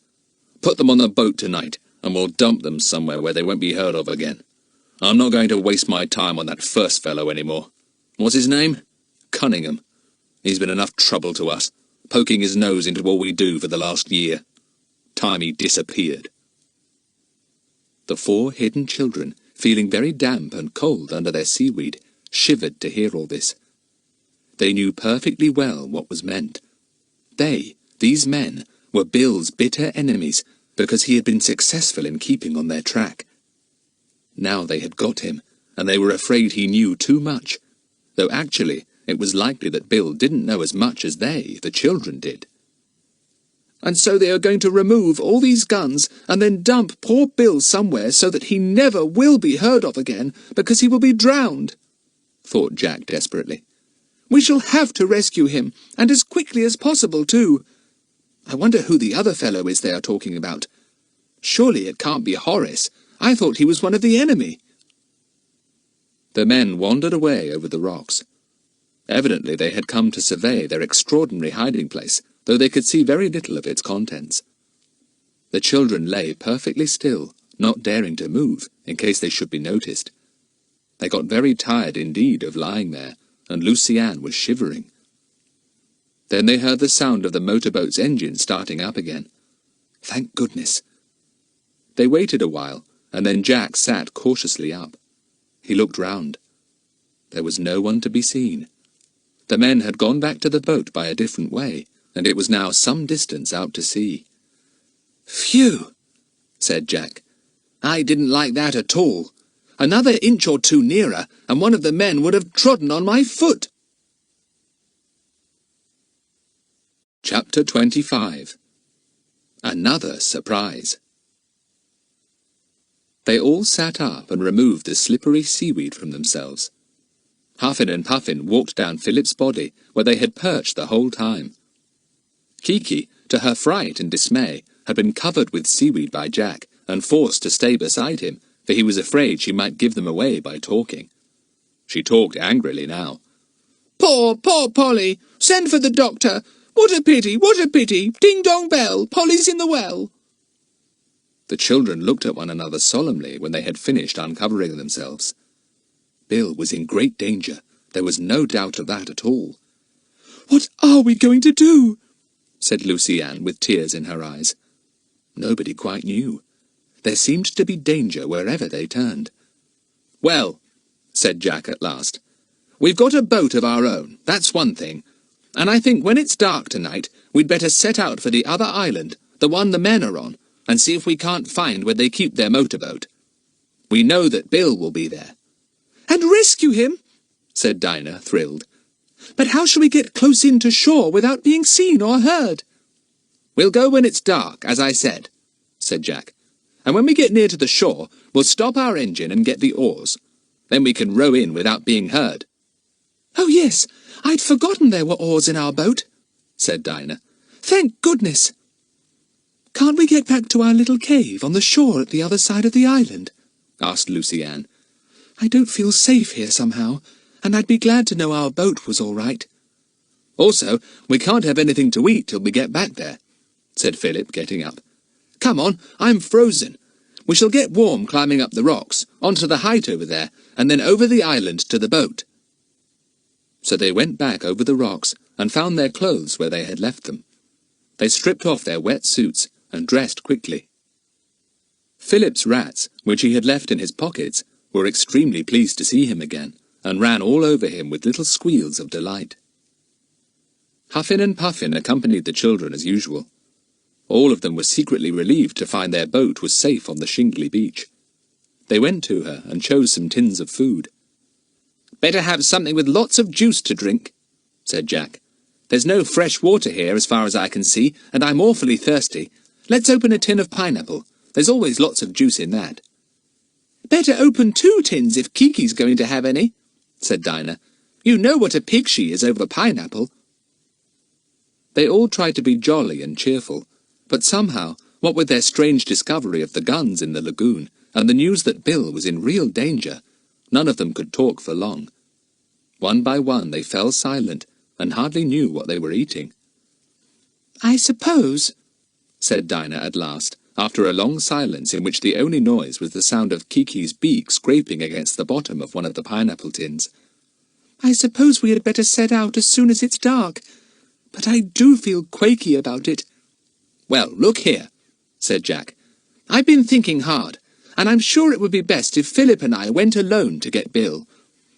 "Put them on the boat tonight, and we'll dump them somewhere where they won't be heard of again. I'm not going to waste my time on that first fellow anymore. What's his name? Cunningham. He's been enough trouble to us, poking his nose into all we do for the last year. Time he disappeared." The 4 hidden children, feeling very damp and cold under their seaweed, shivered to hear all this. They knew perfectly well what was meant. They, these men, were Bill's bitter enemies, because he had been successful in keeping on their track. Now they had got him, and they were afraid he knew too much, though actually it was likely that Bill didn't know as much as they, the children, did. "And so they are going to remove all these guns and then dump poor Bill somewhere so that he never will be heard of again, because he will be drowned," thought Jack desperately. "We shall have to rescue him, and as quickly as possible, too. I wonder who the other fellow is they are talking about. Surely it can't be Horace. I thought he was one of the enemy." The men wandered away over the rocks. Evidently they had come to survey their extraordinary hiding place, though they could see very little of its contents. The children lay perfectly still, not daring to move, in case they should be noticed. They got very tired indeed of lying there, and Lucy-Anne was shivering. Then they heard the sound of the motorboat's engine starting up again. Thank goodness. They waited a while, and then Jack sat cautiously up. He looked round. There was no one to be seen. The men had gone back to the boat by a different way, and it was now some distance out to sea. "Phew!" said Jack. I didn't like that at all. Another inch or two nearer, and one of the men would have trodden on my foot. Chapter 25. Another surprise. They all sat up and removed the slippery seaweed from themselves. Huffin and Puffin walked down Philip's body, where they had perched the whole time. Kiki, to her fright and dismay, had been covered with seaweed by Jack, and forced to stay beside him, for he was afraid she might give them away by talking. She talked angrily now. Poor Polly! Send for the doctor! What a pity! What a pity! Ding-dong bell! Polly's in the well! The children looked at one another solemnly when they had finished uncovering themselves. Bill was in great danger. There was no doubt of that at all. What are we going to do? Said Lucy Ann with tears in her eyes. Nobody quite knew. There seemed to be danger wherever they turned. Well, said Jack at last, we've got a boat of our own, that's one thing. And I think when it's dark tonight, we'd better set out for the other island, the one the men are on, and see if we can't find where they keep their motorboat. We know that Bill will be there. And rescue him, said Dinah, thrilled. But how shall we get close in to shore without being seen or heard? We'll go when it's dark, as I said, said Jack. And when we get near to the shore, we'll stop our engine and get the oars. Then we can row in without being heard. Oh, yes, I'd forgotten there were oars in our boat, said Dinah. Thank goodness. Can't we get back to our little cave on the shore at the other side of the island? Asked Lucy Ann. I don't feel safe here somehow, and I'd be glad to know our boat was all right. Also, we can't have anything to eat till we get back there, said Philip, getting up. Come on, I'm frozen. We shall get warm climbing up the rocks, onto the height over there, and then over the island to the boat. So they went back over the rocks and found their clothes where they had left them. They stripped off their wet suits and dressed quickly. Philip's rats, which he had left in his pockets, were extremely pleased to see him again, and ran all over him with little squeals of delight. Huffin and Puffin accompanied the children as usual. All of them were secretly relieved to find their boat was safe on the shingly beach. They went to her and chose some tins of food. Better have something with lots of juice to drink, said Jack. There's no fresh water here as far as I can see, and I'm awfully thirsty. Let's open a tin of pineapple. There's always lots of juice in that. Better open 2 tins if Kiki's going to have any, said Dinah. You know what a pig she is over pineapple. They all tried to be jolly and cheerful, but somehow, what with their strange discovery of the guns in the lagoon, and the news that Bill was in real danger, none of them could talk for long. One by one they fell silent, and hardly knew what they were eating. I suppose, said Dinah at last, after a long silence in which the only noise was the sound of Kiki's beak scraping against the bottom of one of the pineapple tins. I suppose we had better set out as soon as it's dark, but I do feel quaky about it. Well, look here, said Jack. I've been thinking hard, and I'm sure it would be best if Philip and I went alone to get Bill.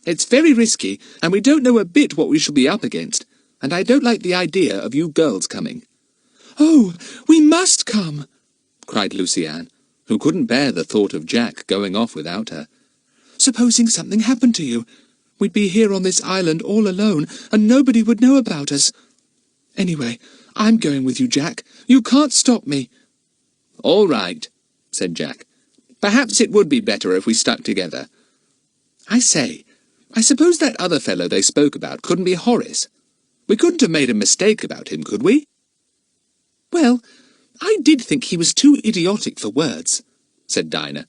It's very risky, and we don't know a bit what we shall be up against, and I don't like the idea of you girls coming. Oh, we must come, cried Lucy Ann, who couldn't bear the thought of Jack going off without her. Supposing something happened to you? We'd be here on this island all alone, and nobody would know about us. Anyway, I'm going with you, Jack. You can't stop me. All right, said Jack. Perhaps it would be better if we stuck together. I say, I suppose that other fellow they spoke about couldn't be Horace. We couldn't have made a mistake about him, could we? Well, I did think he was too idiotic for words, said Dinah.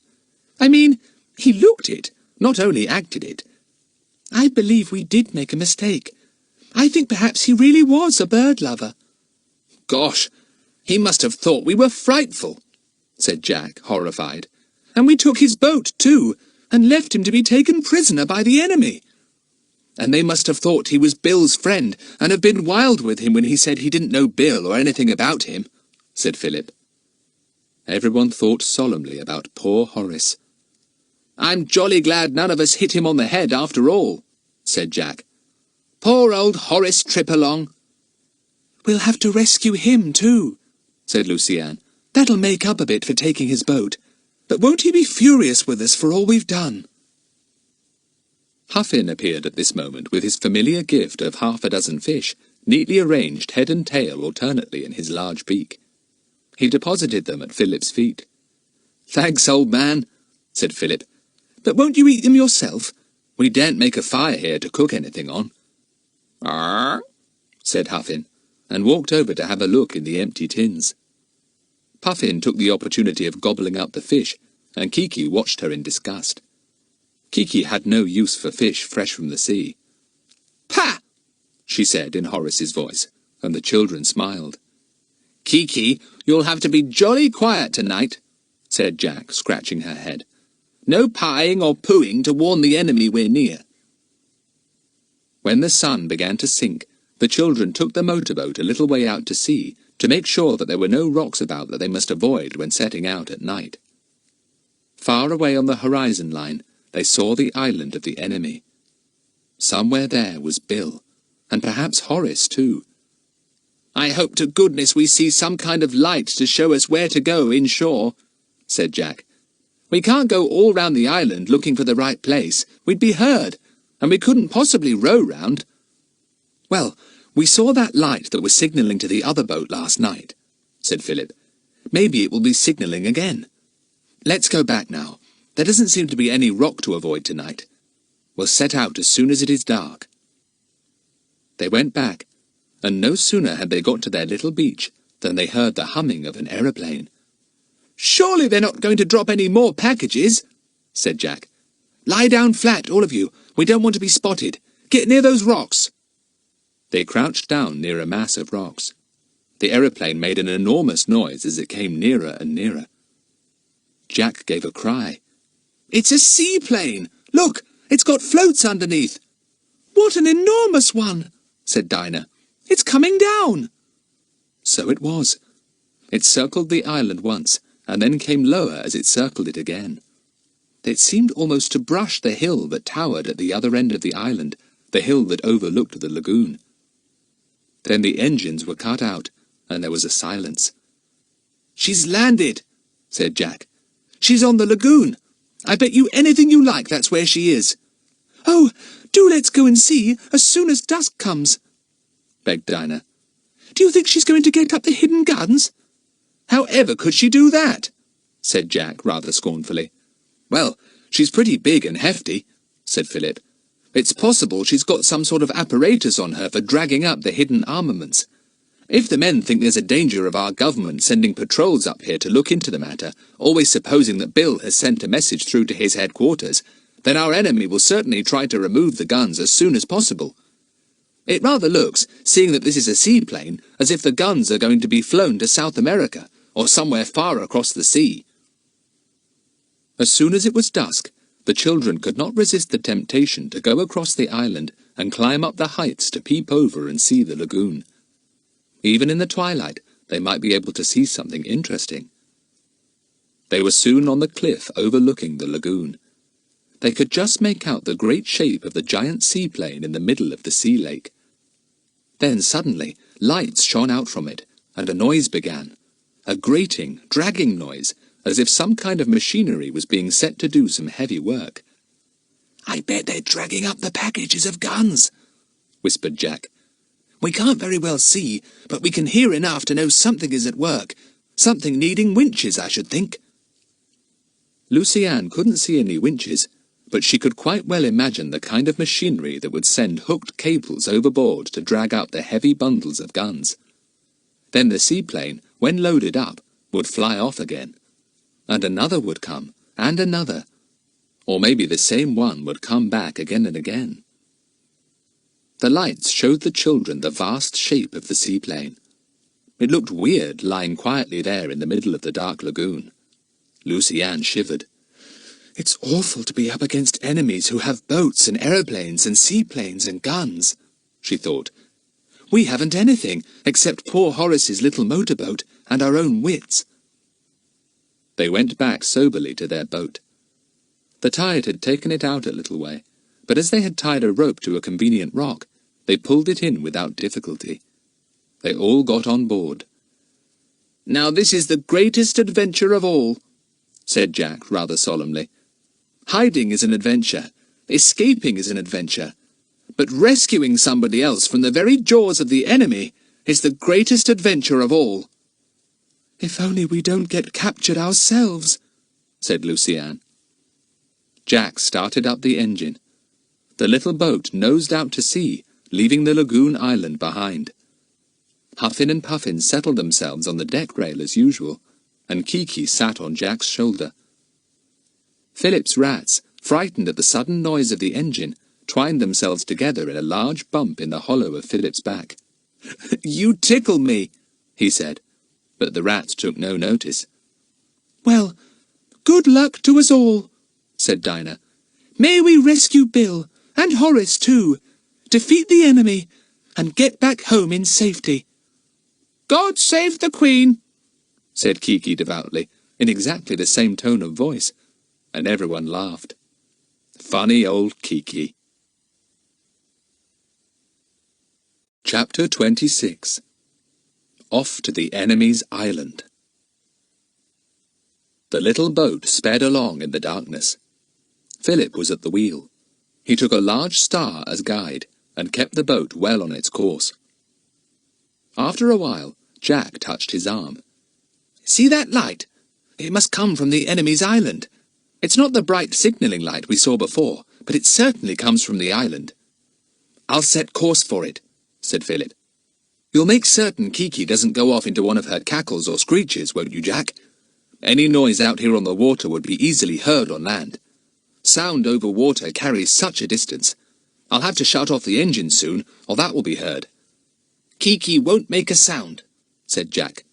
I mean, he looked it, not only acted it. I believe we did make a mistake. I think perhaps he really was a bird lover. Gosh, he must have thought we were frightful, said Jack, horrified. And we took his boat, too, and left him to be taken prisoner by the enemy. And they must have thought he was Bill's friend, and have been wild with him when he said he didn't know Bill or anything about him, said Philip. Everyone thought solemnly about poor Horace. I'm jolly glad none of us hit him on the head after all, said Jack. Poor old Horace Tripalong. We'll have to rescue him too, said Lucy Ann. That'll make up a bit for taking his boat. But won't he be furious with us for all we've done? Puffin appeared at this moment with his familiar gift of 6 fish, neatly arranged head and tail alternately in his large beak. He deposited them at Philip's feet. "Thanks, old man," said Philip. "But won't you eat them yourself? We daren't make a fire here to cook anything on." "Arr," said Huffin, and walked over to have a look in the empty tins. Puffin took the opportunity of gobbling up the fish, and Kiki watched her in disgust. Kiki had no use for fish fresh from the sea. "Pah!" she said in Horace's voice, and the children smiled. "Kiki, you'll have to be jolly quiet tonight," said Jack, scratching her head. "No pieing or pooing to warn the enemy we're near." When the sun began to sink, the children took the motorboat a little way out to sea to make sure that there were no rocks about that they must avoid when setting out at night. Far away on the horizon line, they saw the island of the enemy. Somewhere there was Bill, and perhaps Horace too. "I hope to goodness we see some kind of light to show us where to go inshore," said Jack. "We can't go all round the island looking for the right place. We'd be heard, and we couldn't possibly row round." "Well, we saw that light that was signalling to the other boat last night," said Philip. "Maybe it will be signalling again. Let's go back now. There doesn't seem to be any rock to avoid tonight. We'll set out as soon as it is dark." They went back, and no sooner had they got to their little beach than they heard the humming of an aeroplane. "Surely they're not going to drop any more packages," said Jack. "Lie down flat, all of you. We don't want to be spotted. Get near those rocks." They crouched down near a mass of rocks. The aeroplane made an enormous noise as it came nearer and nearer. Jack gave a cry. "It's a seaplane! Look, it's got floats underneath." "What an enormous one!" said Dinah. "It's coming down." So it was. It circled the island once, and then came lower as it circled it again. It seemed almost to brush the hill that towered at the other end of the island, the hill that overlooked the lagoon. Then the engines were cut out, and there was a silence. "She's landed," said Jack. "She's on the lagoon. I bet you anything you like that's where she is." "Oh, do let's go and see as soon as dusk comes," begged Dinah. "Do you think she's going to get up the hidden guns?" "However could she do that?" said Jack rather scornfully. "Well, she's pretty big and hefty," said Philip. "It's possible she's got some sort of apparatus on her for dragging up the hidden armaments. If the men think there's a danger of our government sending patrols up here to look into the matter, always supposing that Bill has sent a message through to his headquarters, then our enemy will certainly try to remove the guns as soon as possible. It rather looks, seeing that this is a seaplane, as if the guns are going to be flown to South America, or somewhere far across the sea." As soon as it was dusk, the children could not resist the temptation to go across the island and climb up the heights to peep over and see the lagoon. Even in the twilight, they might be able to see something interesting. They were soon on the cliff overlooking the lagoon. They could just make out the great shape of the giant seaplane in the middle of the sea lake. Then suddenly, lights shone out from it, and a noise began. A grating, dragging noise, as if some kind of machinery was being set to do some heavy work. "I bet they're dragging up the packages of guns," whispered Jack. "We can't very well see, but we can hear enough to know something is at work. Something needing winches, I should think." Lucy Ann couldn't see any winches, but she could quite well imagine the kind of machinery that would send hooked cables overboard to drag up the heavy bundles of guns. Then the seaplane, when loaded up, would fly off again. And another would come, and another. Or maybe the same one would come back again and again. The lights showed the children the vast shape of the seaplane. It looked weird lying quietly there in the middle of the dark lagoon. Lucy Ann shivered. "It's awful to be up against enemies who have boats and aeroplanes and seaplanes and guns," she thought. "We haven't anything except poor Horace's little motorboat and our own wits." They went back soberly to their boat. The tide had taken it out a little way, but as they had tied a rope to a convenient rock, they pulled it in without difficulty. They all got on board. "Now this is the greatest adventure of all," said Jack rather solemnly. "Hiding is an adventure. Escaping is an adventure. But rescuing somebody else from the very jaws of the enemy is the greatest adventure of all." "If only we don't get captured ourselves," said Lucy-Anne. Jack started up the engine. The little boat nosed out to sea, leaving the lagoon island behind. Huffin and Puffin settled themselves on the deck rail as usual, and Kiki sat on Jack's shoulder. Philip's rats, frightened at the sudden noise of the engine, twined themselves together in a large bump in the hollow of Philip's back. "You tickle me," he said, but the rats took no notice. "Well, good luck to us all," said Dinah. "May we rescue Bill, and Horace too, defeat the enemy, and get back home in safety." "God save the Queen," said Kiki devoutly, in exactly the same tone of voice, and everyone laughed. Funny old Kiki. Chapter 26. Off to the Enemy's Island. The little boat sped along in the darkness. Philip was at the wheel. He took a large star as guide, and kept the boat well on its course. After a while, Jack touched his arm. "See that light? It must come from the enemy's island. It's not the bright signalling light we saw before, but it certainly comes from the island." "I'll set course for it," said Philip. "You'll make certain Kiki doesn't go off into one of her cackles or screeches, won't you, Jack? Any noise out here on the water would be easily heard on land. Sound over water carries such a distance. I'll have to shut off the engine soon, or that will be heard." "Kiki won't make a sound," said Jack.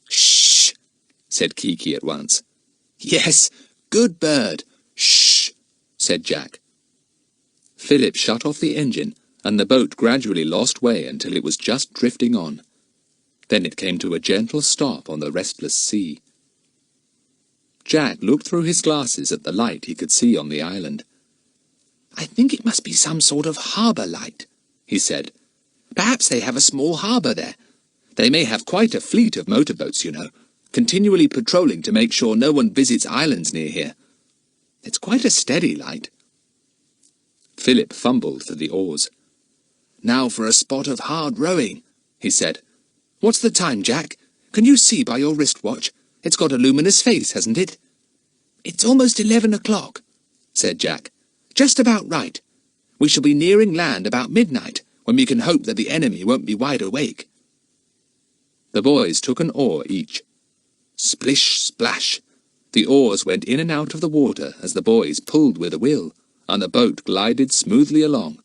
"Shh," said Kiki at once. "Yes, good bird. Shh, said Jack. Philip shut off the engine, and the boat gradually lost way until it was just drifting on. Then it came to a gentle stop on the restless sea. Jack looked through his glasses at the light he could see on the island. "I think it must be some sort of harbour light," he said. "Perhaps they have a small harbour there. They may have quite a fleet of motorboats, you know, continually patrolling to make sure no one visits islands near here. It's quite a steady light." Philip fumbled for the oars. "Now for a spot of hard rowing," he said. "What's the time, Jack? Can you see by your wristwatch? It's got a luminous face, hasn't it?" "It's almost 11 o'clock," said Jack. "Just about right. We shall be nearing land about midnight, when we can hope that the enemy won't be wide awake." The boys took an oar each. Splish, splash! The oars went in and out of the water as the boys pulled with a will, and the boat glided smoothly along.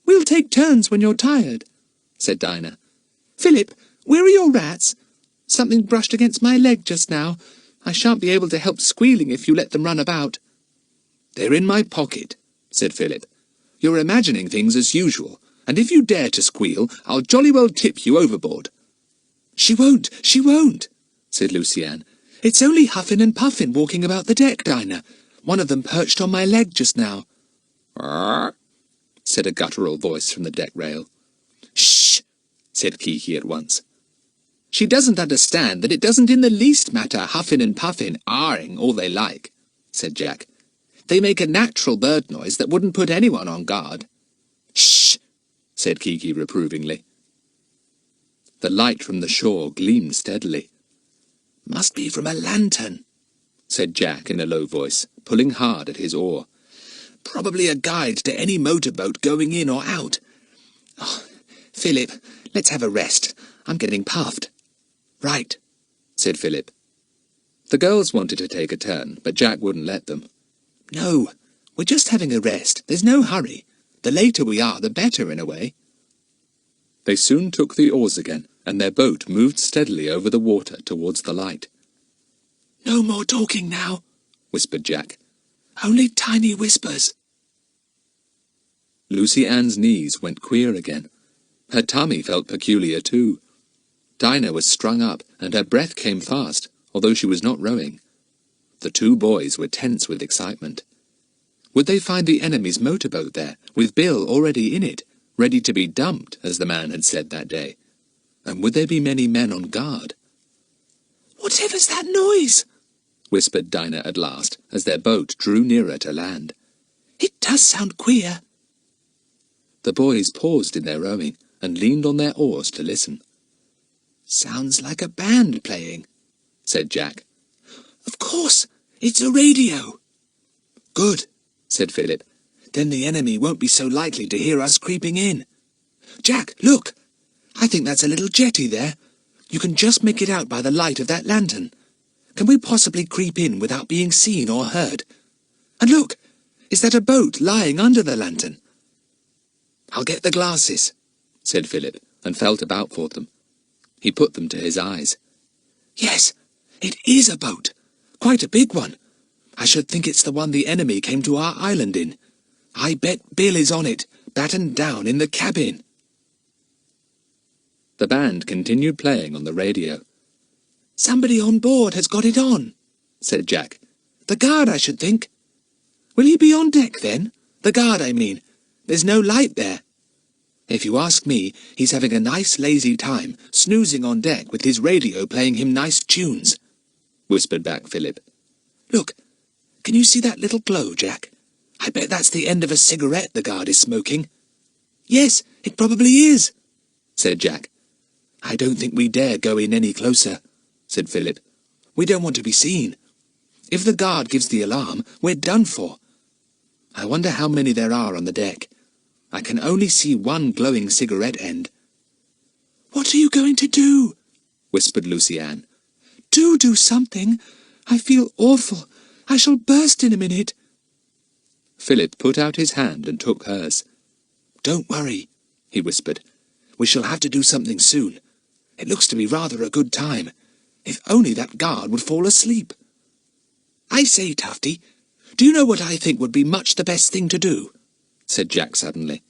"We'll take turns when you're tired," said Dinah. "Philip, where are your rats? Something brushed against my leg just now. I shan't be able to help squealing if you let them run about." "They're in my pocket," said Philip. "You're imagining things as usual, and if you dare to squeal, I'll jolly well tip you overboard." She won't, said Lucy-Anne. "It's only Huffin and Puffin walking about the deck, Dinah. One of them perched on my leg just now." "Arr," said a guttural voice from the deck rail. "Shh," said Kiki at once. "She doesn't understand that it doesn't in the least matter Huffin and Puffin arring all they like," said Jack. "They make a natural bird noise that wouldn't put anyone on guard." "Shh," said Kiki reprovingly. The light from the shore gleamed steadily. "Must be from a lantern," said Jack in a low voice, pulling hard at his oar. "Probably a guide to any motorboat going in or out. Oh, Philip, let's have a rest. I'm getting puffed." "Right," said Philip. The girls wanted to take a turn, but Jack wouldn't let them. "No, we're just having a rest. There's no hurry. The later we are, the better, in a way." They soon took the oars again, and their boat moved steadily over the water towards the light. "No more talking now," whispered Jack. "Only tiny whispers." Lucy-Anne's knees went queer again. Her tummy felt peculiar too. Dinah was strung up, and her breath came fast, although she was not rowing. The two boys were tense with excitement. Would they find the enemy's motorboat there, with Bill already in it, ready to be dumped, as the man had said that day? And would there be many men on guard? "Whatever's that noise?" whispered Dinah at last, as their boat drew nearer to land. "It does sound queer." The boys paused in their rowing and leaned on their oars to listen. "Sounds like a band playing," said Jack. "Of course, it's a radio." "Good," said Philip. "Then the enemy won't be so likely to hear us creeping in. Jack, look! I think that's a little jetty there. You can just make it out by the light of that lantern. Can we possibly creep in without being seen or heard? And look! Is that a boat lying under the lantern?" "I'll get the glasses," said Philip, and felt about for them. He put them to his eyes. "Yes, it is a boat. Quite a big one. I should think it's the one the enemy came to our island in. I bet Bill is on it, battened down in the cabin." The band continued playing on the radio. "Somebody on board has got it on," said Jack. "The guard, I should think. Will he be on deck, then? The guard, I mean. There's no light there. If you ask me, he's having a nice lazy time, snoozing on deck with his radio playing him nice tunes," whispered back Philip. "Look, can you see that little glow, Jack? I bet that's the end of a cigarette the guard is smoking." "Yes, it probably is," said Jack. "I don't think we dare go in any closer," said Philip. "We don't want to be seen. If the guard gives the alarm, we're done for. I wonder how many there are on the deck. I can only see one glowing cigarette end." "What are you going to do?" whispered Lucy-Anne. Do something. I feel awful. I shall burst in a minute." Philip put out his hand and took hers. "Don't worry," he whispered. "We shall have to do something soon. It looks to be rather a good time. If only that guard would fall asleep. I say, Tufty, do you know what I think would be much the best thing to do?" said Jack suddenly.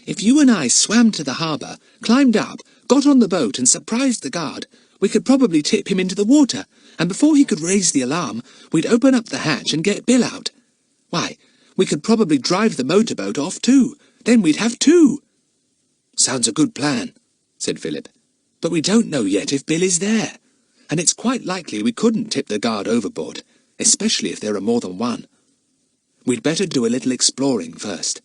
"If you and I swam to the harbour, climbed up, got on the boat and surprised the guard, we could probably tip him into the water, and before he could raise the alarm, we'd open up the hatch and get Bill out. Why, we could probably drive the motorboat off too. Then we'd have two." "Sounds a good plan," said Philip. "But we don't know yet if Bill is there, and it's quite likely we couldn't tip the guard overboard, especially if there are more than one. We'd better do a little exploring first.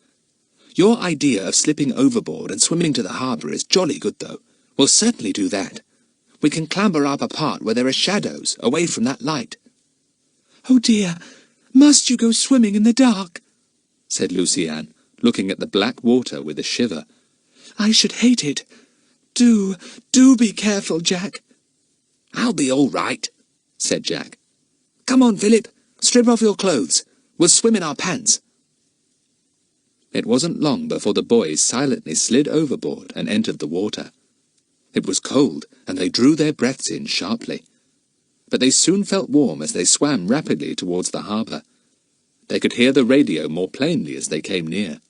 Your idea of slipping overboard and swimming to the harbour is jolly good, though. We'll certainly do that. We can clamber up a part where there are shadows, away from that light." "Oh dear, must you go swimming in the dark?" said Lucy-Anne, looking at the black water with a shiver. "I should hate it. Do be careful, Jack." "I'll be all right," said Jack. "Come on, Philip, strip off your clothes. We'll swim in our pants." It wasn't long before the boys silently slid overboard and entered the water. It was cold, and they drew their breaths in sharply. But they soon felt warm as they swam rapidly towards the harbour. They could hear the radio more plainly as they came near.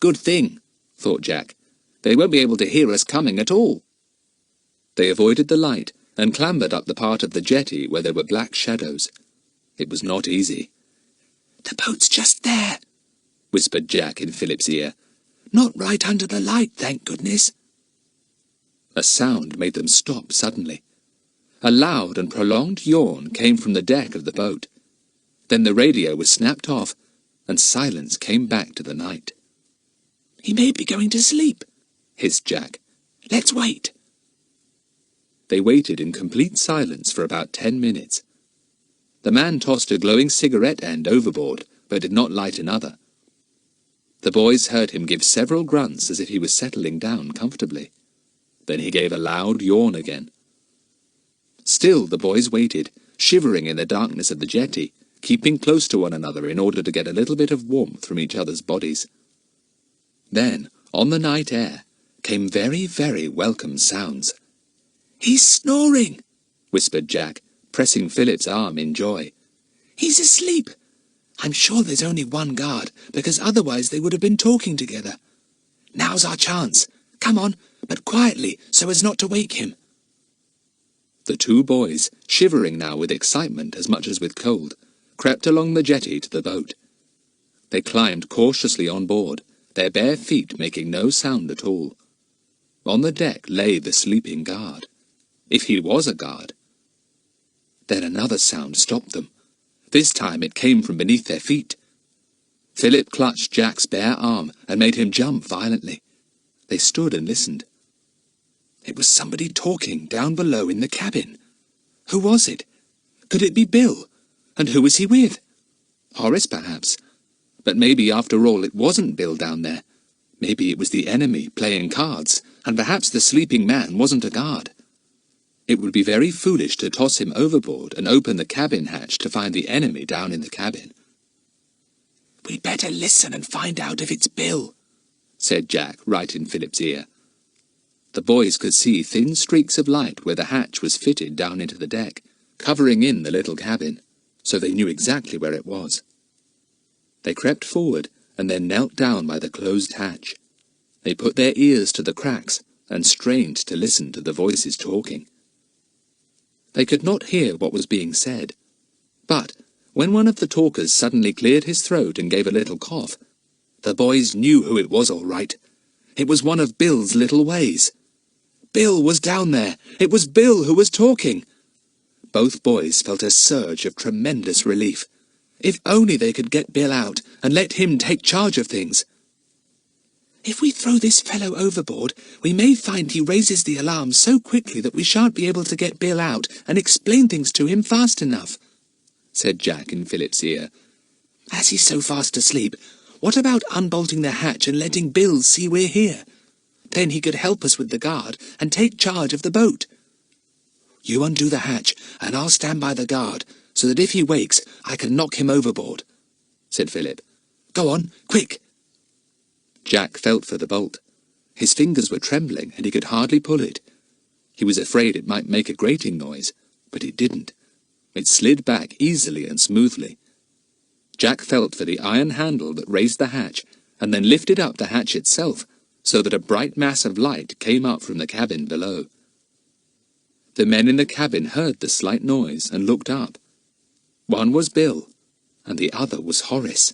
"Good thing," thought Jack. "They won't be able to hear us coming at all." They avoided the light and clambered up the part of the jetty where there were black shadows. It was not easy. "The boat's just there," whispered Jack in Philip's ear. "Not right under the light, thank goodness." A sound made them stop suddenly. A loud and prolonged yawn came from the deck of the boat. Then the radio was snapped off, and silence came back to the night. "He may be going to sleep," hissed Jack. "Let's wait." They waited in complete silence for about 10 minutes. The man tossed a glowing cigarette end overboard, but did not light another. The boys heard him give several grunts as if he was settling down comfortably. Then he gave a loud yawn again. Still the boys waited, shivering in the darkness of the jetty, keeping close to one another in order to get a little bit of warmth from each other's bodies. Then, on the night air, came very, very welcome sounds. "He's snoring," whispered Jack, pressing Philip's arm in joy. "He's asleep. I'm sure there's only one guard, because otherwise they would have been talking together. Now's our chance. Come on, but quietly, so as not to wake him." The two boys, shivering now with excitement as much as with cold, crept along the jetty to the boat. They climbed cautiously on board, their bare feet making no sound at all. On the deck lay the sleeping guard, if he was a guard. Then another sound stopped them. This time it came from beneath their feet. Philip clutched Jack's bare arm and made him jump violently. They stood and listened. It was somebody talking down below in the cabin. Who was it? Could it be Bill? And who was he with? Horace, perhaps. But maybe after all it wasn't Bill down there. Maybe it was the enemy playing cards, and perhaps the sleeping man wasn't a guard. It would be very foolish to toss him overboard and open the cabin hatch to find the enemy down in the cabin. "We'd better listen and find out if it's Bill," said Jack right in Philip's ear. The boys could see thin streaks of light where the hatch was fitted down into the deck, covering in the little cabin, so they knew exactly where it was. They crept forward and then knelt down by the closed hatch. They put their ears to the cracks and strained to listen to the voices talking. They could not hear what was being said, but when one of the talkers suddenly cleared his throat and gave a little cough, the boys knew who it was all right. It was one of Bill's little ways. Bill was down there. It was Bill who was talking. Both boys felt a surge of tremendous relief. If only they could get Bill out and let him take charge of things. "If we throw this fellow overboard, we may find he raises the alarm so quickly that we shan't be able to get Bill out and explain things to him fast enough," said Jack in Philip's ear. "As he's so fast asleep, what about unbolting the hatch and letting Bill see we're here? Then he could help us with the guard and take charge of the boat. You undo the hatch, and I'll stand by the guard, so that if he wakes, I can knock him overboard," said Philip. "Go on, quick!" Jack felt for the bolt. His fingers were trembling, and he could hardly pull it. He was afraid it might make a grating noise, but it didn't. It slid back easily and smoothly. Jack felt for the iron handle that raised the hatch, and then lifted up the hatch itself, so that a bright mass of light came up from the cabin below. The men in the cabin heard the slight noise and looked up. One was Bill, and the other was Horace.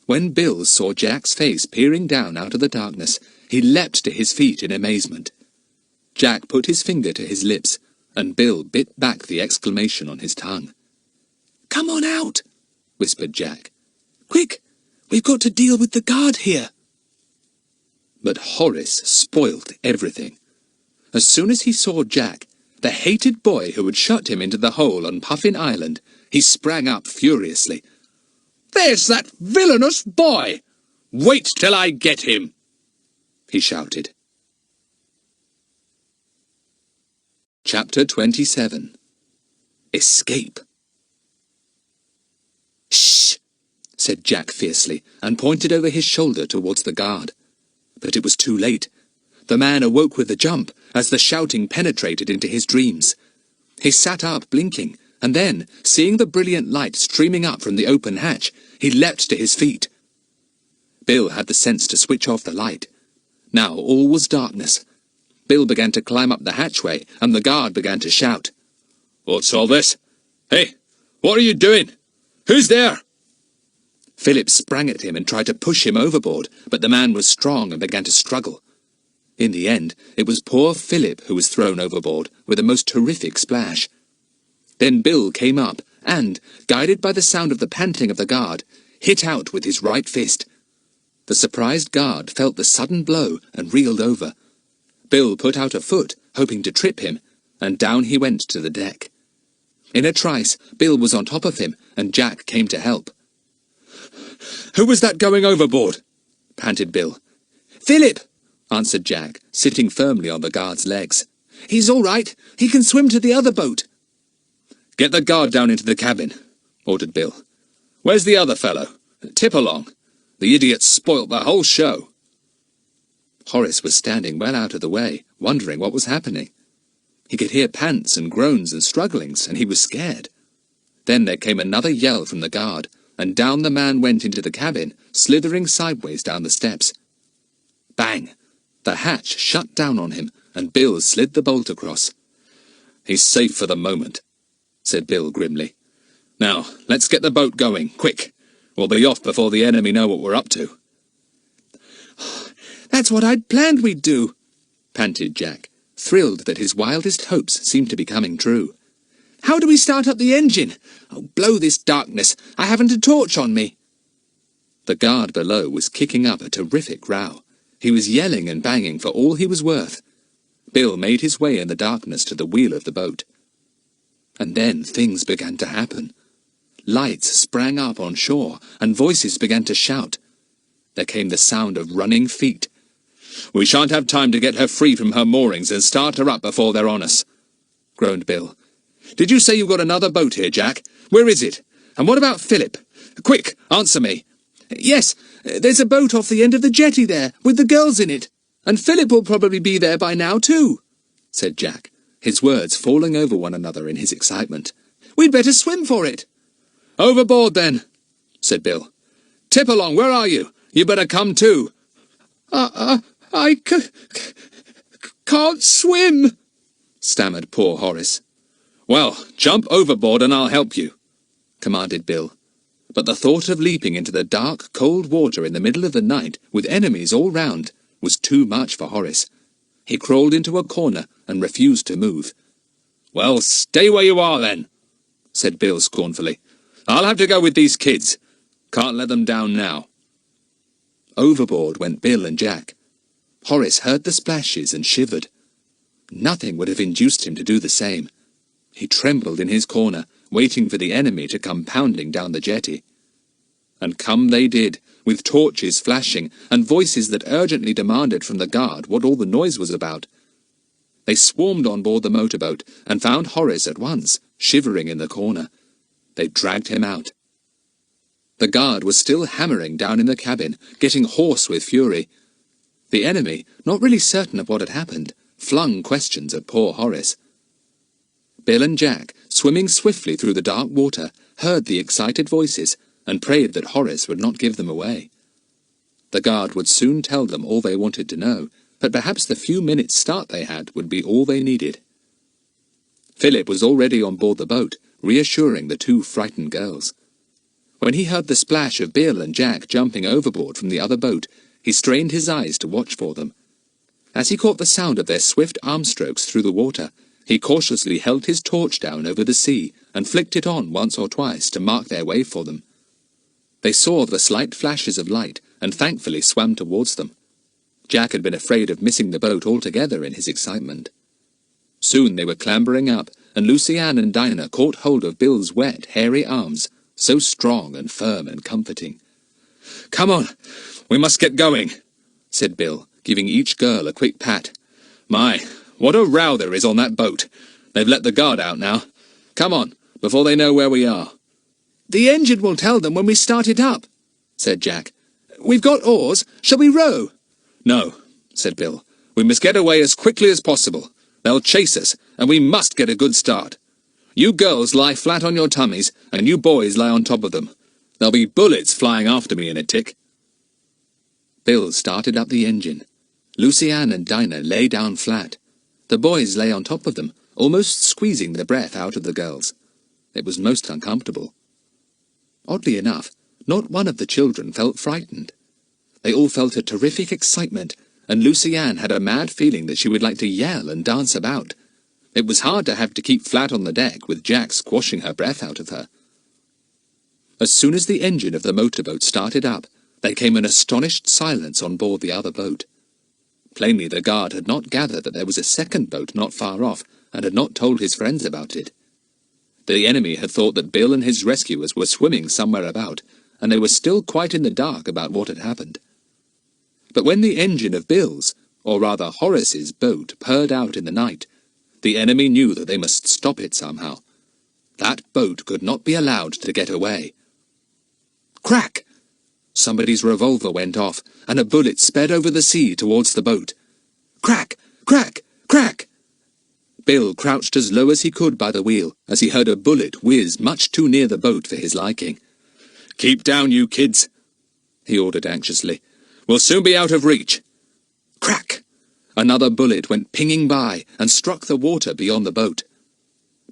When Bill saw Jack's face peering down out of the darkness, he leapt to his feet in amazement. Jack put his finger to his lips, and Bill bit back the exclamation on his tongue. "Come on out," whispered Jack. "Quick, we've got to deal with the guard here." But Horace spoilt everything. As soon as he saw Jack, the hated boy who had shut him into the hole on Puffin Island, he sprang up furiously. "There's that villainous boy! Wait till I get him!" he shouted. Chapter 27. Escape. "Shh!" said Jack fiercely, and pointed over his shoulder towards the guard. But it was too late. The man awoke with a jump, as the shouting penetrated into his dreams. He sat up, blinking, and then, seeing the brilliant light streaming up from the open hatch, he leapt to his feet. Bill had the sense to switch off the light. Now all was darkness. Bill began to climb up the hatchway, and the guard began to shout. "What's all this? Hey, what are you doing? Who's there?" Philip sprang at him and tried to push him overboard, but the man was strong and began to struggle. In the end, it was poor Philip who was thrown overboard, with a most terrific splash. Then Bill came up, and, guided by the sound of the panting of the guard, hit out with his right fist. The surprised guard felt the sudden blow and reeled over. Bill put out a foot, hoping to trip him, and down he went to the deck. In a trice, Bill was on top of him, and Jack came to help. "Who was that going overboard?" panted Bill. "Philip," answered Jack, sitting firmly on the guard's legs. "He's all right. He can swim to the other boat." "Get the guard down into the cabin," ordered Bill. "Where's the other fellow? Tip along. The idiot spoilt the whole show." Horace was standing well out of the way, wondering what was happening. He could hear pants and groans and strugglings, and he was scared. Then there came another yell from the guard, and down the man went into the cabin, slithering sideways down the steps. Bang! The hatch shut down on him, and Bill slid the bolt across. "He's safe for the moment," said Bill grimly. "Now, let's get the boat going, quick. We'll be off before the enemy know what we're up to." "That's what I'd planned we'd do," panted Jack, thrilled that his wildest hopes seemed to be coming true. How do we start up the engine? Oh, blow this darkness. I haven't a torch on me. The guard below was kicking up a terrific row. He was yelling and banging for all he was worth. Bill made his way in the darkness to the wheel of the boat. And then things began to happen. Lights sprang up on shore, and voices began to shout. There came the sound of running feet. "We shan't have time to get her free from her moorings and start her up before they're on us," groaned Bill. "Did you say you've got another boat here, Jack? Where is it? And what about Philip? Quick, answer me." Yes, there's a boat off the end of the jetty there, with the girls in it. And Philip will probably be there by now, too," said Jack, his words falling over one another in his excitement. "We'd better swim for it." "Overboard, then," said Bill. "Tip along, where are you? You better come too." I can't swim," stammered poor Horace. "Well, jump overboard and I'll help you," commanded Bill. But the thought of leaping into the dark, cold water in the middle of the night, with enemies all round, was too much for Horace. He crawled into a corner and refused to move. "Well, stay where you are, then," said Bill scornfully. "I'll have to go with these kids. Can't let them down now." Overboard went Bill and Jack. Horace heard the splashes and shivered. Nothing would have induced him to do the same. He trembled in his corner, waiting for the enemy to come pounding down the jetty. And come they did, with torches flashing, and voices that urgently demanded from the guard what all the noise was about. They swarmed on board the motorboat, and found Horace at once, shivering in the corner. They dragged him out. The guard was still hammering down in the cabin, getting hoarse with fury. The enemy, not really certain of what had happened, flung questions at poor Horace. Bill and Jack, swimming swiftly through the dark water, heard the excited voices, and prayed that Horace would not give them away. The guard would soon tell them all they wanted to know, but perhaps the few minutes' start they had would be all they needed. Philip was already on board the boat, reassuring the two frightened girls. When he heard the splash of Bill and Jack jumping overboard from the other boat, he strained his eyes to watch for them. As he caught the sound of their swift arm strokes through the water, he cautiously held his torch down over the sea and flicked it on once or twice to mark their way for them. They saw the slight flashes of light and thankfully swam towards them. Jack had been afraid of missing the boat altogether in his excitement. Soon they were clambering up, and Lucy-Anne and Dinah caught hold of Bill's wet, hairy arms, so strong and firm and comforting. "Come on, we must get going," said Bill, giving each girl a quick pat. "My, what a row there is on that boat. They've let the guard out now. Come on, before they know where we are." "The engine will tell them when we start it up," said Jack. "We've got oars. Shall we row?" "No," said Bill. "We must get away as quickly as possible. They'll chase us, and we must get a good start. You girls lie flat on your tummies, and you boys lie on top of them. There'll be bullets flying after me in a tick." Bill started up the engine. Lucy-Anne and Dinah lay down flat. The boys lay on top of them, almost squeezing the breath out of the girls. It was most uncomfortable. Oddly enough, not one of the children felt frightened. They all felt a terrific excitement, and Lucy-Anne had a mad feeling that she would like to yell and dance about. It was hard to have to keep flat on the deck with Jack squashing her breath out of her. As soon as the engine of the motorboat started up, there came an astonished silence on board the other boat. Plainly the guard had not gathered that there was a second boat not far off, and had not told his friends about it. The enemy had thought that Bill and his rescuers were swimming somewhere about, and they were still quite in the dark about what had happened. But when the engine of Bill's, or rather Horace's, boat purred out in the night, the enemy knew that they must stop it somehow. That boat could not be allowed to get away. Crack! Somebody's revolver went off, and a bullet sped over the sea towards the boat. Crack! Crack! Crack! Bill crouched as low as he could by the wheel, as he heard a bullet whiz much too near the boat for his liking. "Keep down, you kids," he ordered anxiously. "We'll soon be out of reach." Crack! Another bullet went pinging by and struck the water beyond the boat.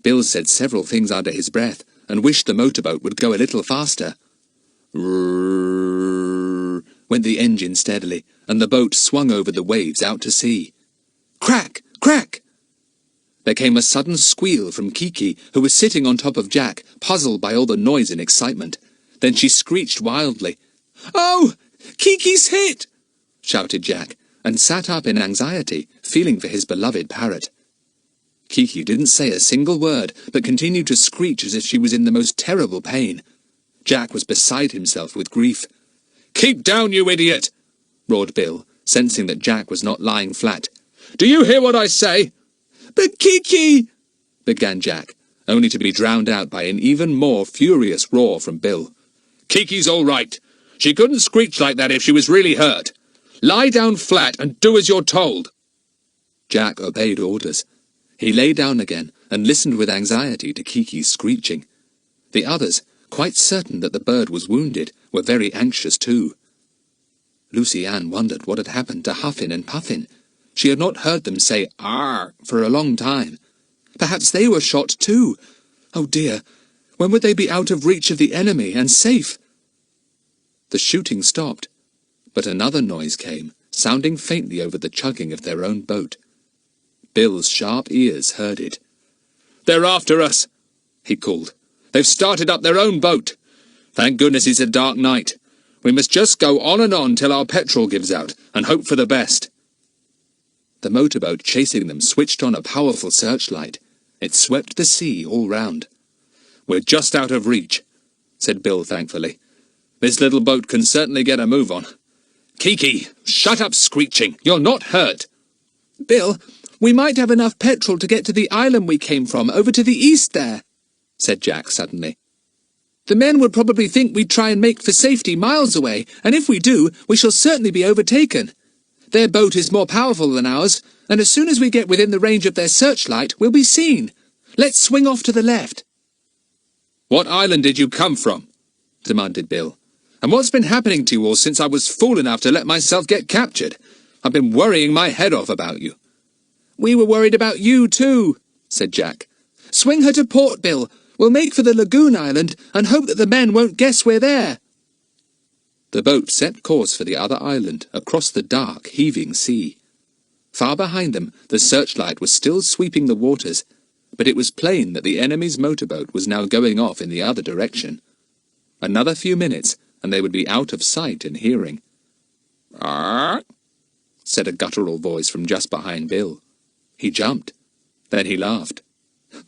Bill said several things under his breath, and wished the motorboat would go a little faster. Rrrr, went the engine steadily, and the boat swung over the waves out to sea. Crack! Crack! There came a sudden squeal from Kiki, who was sitting on top of Jack, puzzled by all the noise and excitement. Then she screeched wildly. "Oh! Kiki's hit!" shouted Jack, and sat up in anxiety, feeling for his beloved parrot. Kiki didn't say a single word, but continued to screech as if she was in the most terrible pain. Jack was beside himself with grief. "Keep down, you idiot!" roared Bill, sensing that Jack was not lying flat. "Do you hear what I say?" "But Kiki—" began Jack, only to be drowned out by an even more furious roar from Bill. "Kiki's all right. She couldn't screech like that if she was really hurt. Lie down flat and do as you're told." Jack obeyed orders. He lay down again and listened with anxiety to Kiki's screeching. The others, quite certain that the bird was wounded, were very anxious too. Lucy Ann wondered what had happened to Huffin and Puffin. She had not heard them say "Arr" for a long time. Perhaps they were shot too. Oh dear, when would they be out of reach of the enemy and safe? The shooting stopped, but another noise came, sounding faintly over the chugging of their own boat. Bill's sharp ears heard it. "They're after us," he called. "They've started up their own boat. Thank goodness it's a dark night. We must just go on and on till our petrol gives out, and hope for the best." The motorboat chasing them switched on a powerful searchlight. It swept the sea all round. "We're just out of reach," said Bill thankfully. "This little boat can certainly get a move on. Kiki, shut up screeching. You're not hurt." "Bill, we might have enough petrol to get to the island we came from, over to the east there," said Jack suddenly. "The men would probably think we'd try and make for safety miles away, and if we do, we shall certainly be overtaken. Their boat is more powerful than ours, and as soon as we get within the range of their searchlight, we'll be seen. Let's swing off to the left." "What island did you come from?" demanded Bill. "And what's been happening to you all since I was fool enough to let myself get captured? I've been worrying my head off about you." "We were worried about you too," said Jack. "Swing her to port, Bill. We'll make for the lagoon island and hope that the men won't guess we're there." The boat set course for the other island, across the dark, heaving sea. Far behind them, the searchlight was still sweeping the waters, but it was plain that the enemy's motorboat was now going off in the other direction. Another few minutes, and they would be out of sight and hearing. "Arr!" said a guttural voice from just behind Bill. He jumped. Then he laughed.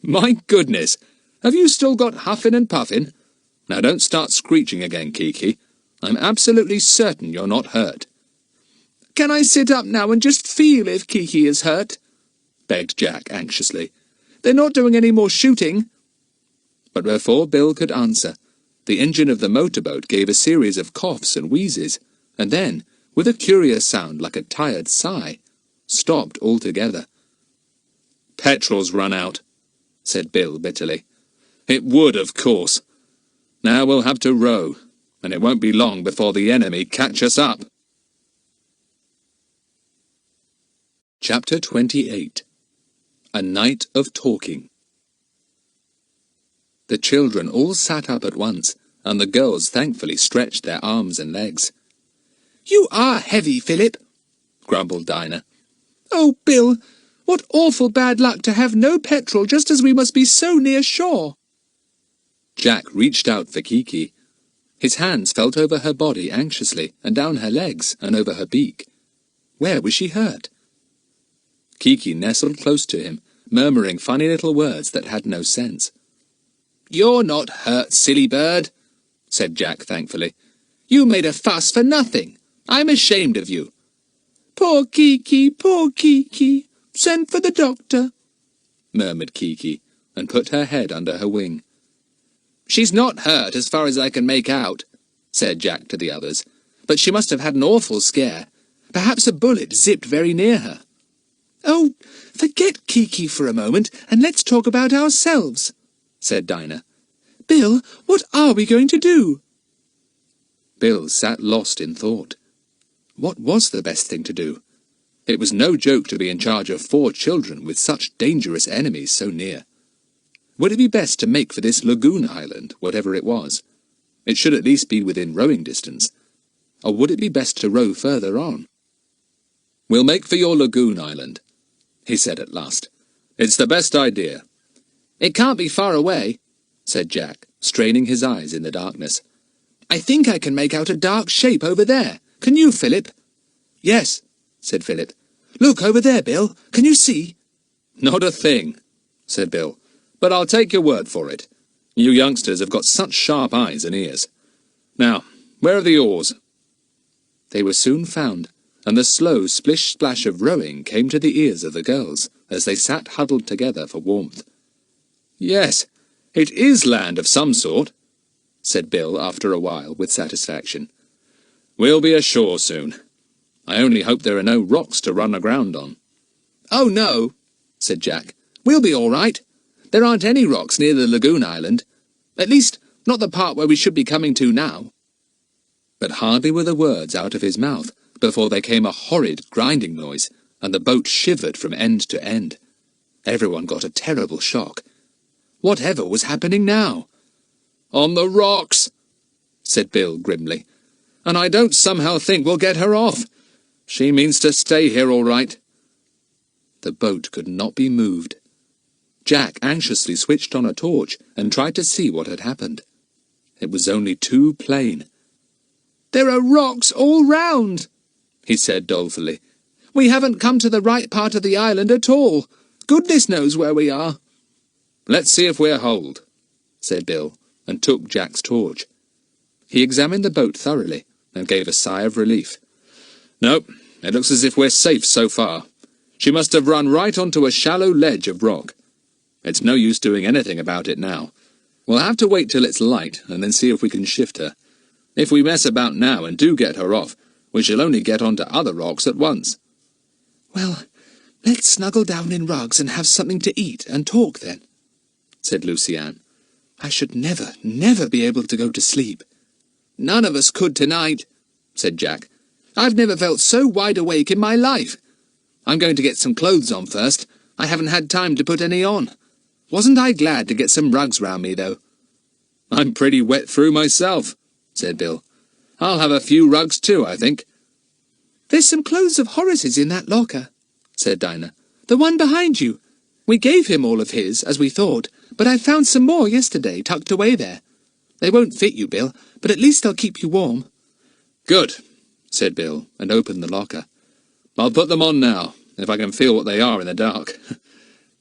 "My goodness! Have you still got Huffin and Puffin? Now don't start screeching again, Kiki. I'm absolutely certain you're not hurt." "Can I sit up now and just feel if Kiki is hurt?" begged Jack anxiously. "They're not doing any more shooting." But before Bill could answer, the engine of the motorboat gave a series of coughs and wheezes, and then, with a curious sound like a tired sigh, stopped altogether. "Petrol's run out," said Bill bitterly. "It would, of course. Now we'll have to row, and it won't be long before the enemy catch us up." Chapter 28. A Night of Talking. The children all sat up at once, and the girls thankfully stretched their arms and legs. "You are heavy, Philip," grumbled Dinah. "Oh, Bill, what awful bad luck to have no petrol just as we must be so near shore." Jack reached out for Kiki. His hands felt over her body anxiously, and down her legs, and over her beak. Where was she hurt? Kiki nestled close to him, murmuring funny little words that had no sense. "You're not hurt, silly bird," said Jack thankfully. "You made a fuss for nothing. I'm ashamed of you." "Poor Kiki, poor Kiki. Send for the doctor," murmured Kiki, and put her head under her wing. "She's not hurt as far as I can make out," said Jack to the others, "but she must have had an awful scare. Perhaps a bullet zipped very near her." "Oh, forget Kiki for a moment, and let's talk about ourselves," said Dinah. "Bill, what are we going to do?" Bill sat lost in thought. What was the best thing to do? It was no joke to be in charge of 4 children with such dangerous enemies so near. Would it be best to make for this lagoon island, whatever it was? It should at least be within rowing distance. Or would it be best to row further on? "We'll make for your lagoon island," he said at last. It's the best idea. It can't be far away, said Jack, straining his eyes in the darkness. I think I can make out a dark shape over there. Can you, Philip? Yes, said Philip. Look, over there, Bill. Can you see? Not a thing, said Bill. But I'll take your word for it. You youngsters have got such sharp eyes and ears. Now, where are the oars? They were soon found, and the slow splish-splash of rowing came to the ears of the girls as they sat huddled together for warmth. Yes, it is land of some sort, said Bill after a while with satisfaction. We'll be ashore soon. I only hope there are no rocks to run aground on. Oh, no, said Jack. We'll be all right. There aren't any rocks near the lagoon island. At least, not the part where we should be coming to now. But hardly were the words out of his mouth before there came a horrid grinding noise, and the boat shivered from end to end. Everyone got a terrible shock. Whatever was happening now? On the rocks, said Bill grimly. And I don't somehow think we'll get her off. She means to stay here all right. The boat could not be moved. Jack anxiously switched on a torch and tried to see what had happened. It was only too plain. There are rocks all round, he said dolefully. We haven't come to the right part of the island at all. Goodness knows where we are. Let's see if we're holed, said Bill, and took Jack's torch. He examined the boat thoroughly and gave a sigh of relief. Nope, it looks as if we're safe so far. She must have run right onto a shallow ledge of rock. It's no use doing anything about it now. We'll have to wait till it's light and then see if we can shift her. If we mess about now and do get her off, we shall only get onto other rocks at once. Well, let's snuggle down in rugs and have something to eat and talk then, said Luciane. I should never be able to go to sleep. None of us could tonight, said Jack. I've never felt so wide awake in my life. I'm going to get some clothes on first. I haven't had time to put any on. Wasn't I glad to get some rugs round me, though? I'm pretty wet through myself, said Bill. I'll have a few rugs too, I think. There's some clothes of Horace's in that locker, said Dinah. The one behind you. We gave him all of his, as we thought, but I found some more yesterday tucked away there. They won't fit you, Bill, but at least they'll keep you warm. Good, said Bill, and opened the locker. I'll put them on now, if I can feel what they are in the dark.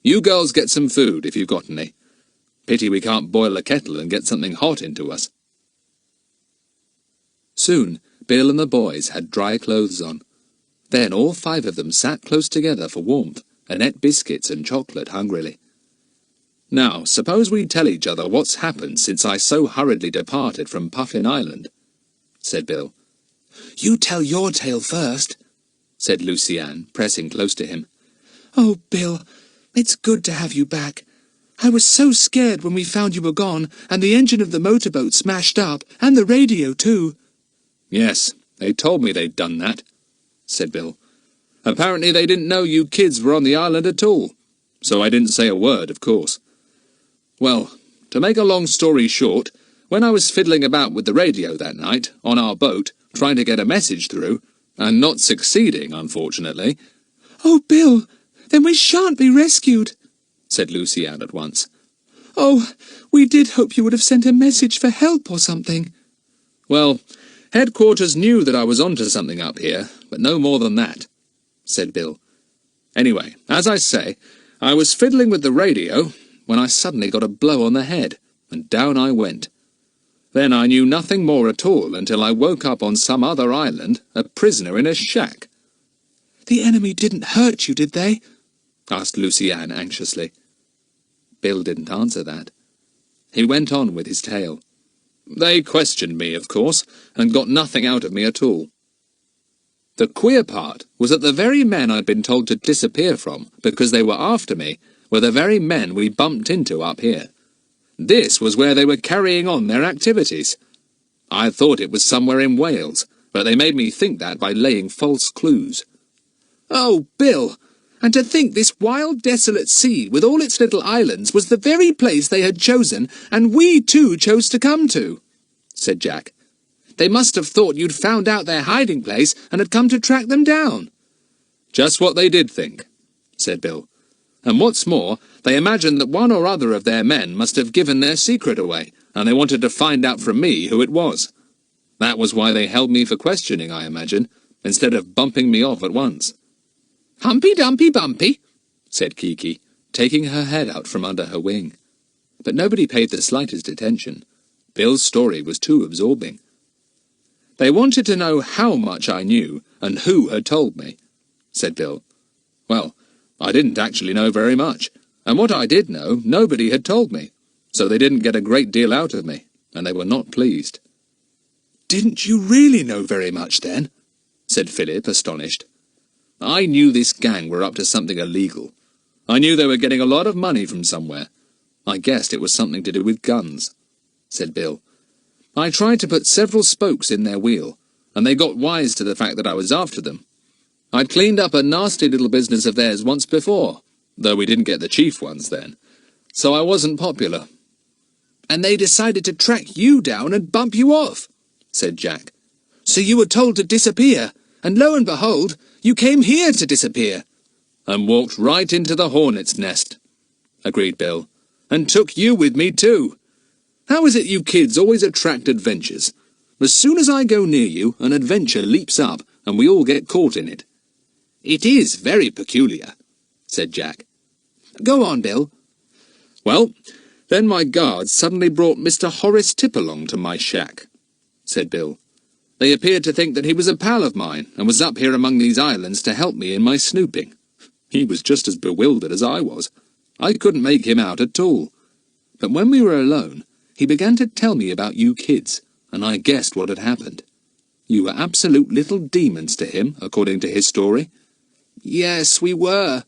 You girls get some food, if you've got any. Pity we can't boil a kettle and get something hot into us. Soon, Bill and the boys had dry clothes on. Then all 5 of them sat close together for warmth and ate biscuits and chocolate hungrily. Now, suppose we tell each other what's happened since I so hurriedly departed from Puffin Island, said Bill. You tell your tale first, said Luciane, pressing close to him. Oh, Bill, it's good to have you back. I was so scared when we found you were gone, and the engine of the motorboat smashed up, and the radio too. Yes, they told me they'd done that, said Bill. Apparently they didn't know you kids were on the island at all, so I didn't say a word, of course. Well, to make a long story short, when I was fiddling about with the radio that night, on our boat, trying to get a message through, and not succeeding, unfortunately... Oh, Bill, then we shan't be rescued, said Luciane at once. Oh, we did hope you would have sent a message for help or something. Well, headquarters knew that I was onto something up here, but no more than that, said Bill. Anyway, as I say, I was fiddling with the radio when I suddenly got a blow on the head, and down I went. Then I knew nothing more at all until I woke up on some other island, a prisoner in a shack. The enemy didn't hurt you, did they? Asked Luciane anxiously. Bill didn't answer that. He went on with his tale. They questioned me, of course, and got nothing out of me at all. The queer part was that the very men I'd been told to disappear from, because they were after me, were the very men we bumped into up here. This was where they were carrying on their activities. I thought it was somewhere in Wales, but they made me think that by laying false clues. Oh, Bill! And to think this wild, desolate sea, with all its little islands, was the very place they had chosen, and we too chose to come to, said Jack. They must have thought you'd found out their hiding place and had come to track them down. Just what they did think, said Bill. And what's more, they imagined that one or other of their men must have given their secret away, and they wanted to find out from me who it was. That was why they held me for questioning, I imagine, instead of bumping me off at once." "Humpy Dumpy Bumpy," said Kiki, taking her head out from under her wing. But nobody paid the slightest attention. Bill's story was too absorbing. "They wanted to know how much I knew, and who had told me," said Bill. "Well, I didn't actually know very much, and what I did know, nobody had told me, so they didn't get a great deal out of me, and they were not pleased." "Didn't you really know very much, then?" said Philip, astonished. "I knew this gang were up to something illegal. I knew they were getting a lot of money from somewhere. I guessed it was something to do with guns," said Bill. "I tried to put several spokes in their wheel, and they got wise to the fact that I was after them. I'd cleaned up a nasty little business of theirs once before, though we didn't get the chief ones then, so I wasn't popular." "And they decided to track you down and bump you off," said Jack. "So you were told to disappear, and lo and behold, you came here to disappear." "And walked right into the hornet's nest," agreed Bill. "And took you with me too. How is it you kids always attract adventures? As soon as I go near you, an adventure leaps up, and we all get caught in it." "It is very peculiar," said Jack. "Go on, Bill." "Well, then my guards suddenly brought Mr. Horace Tip along to my shack," said Bill. "They appeared to think that he was a pal of mine, and was up here among these islands to help me in my snooping. He was just as bewildered as I was. I couldn't make him out at all. But when we were alone, he began to tell me about you kids, and I guessed what had happened. You were absolute little demons to him, according to his story." "Yes, we were,"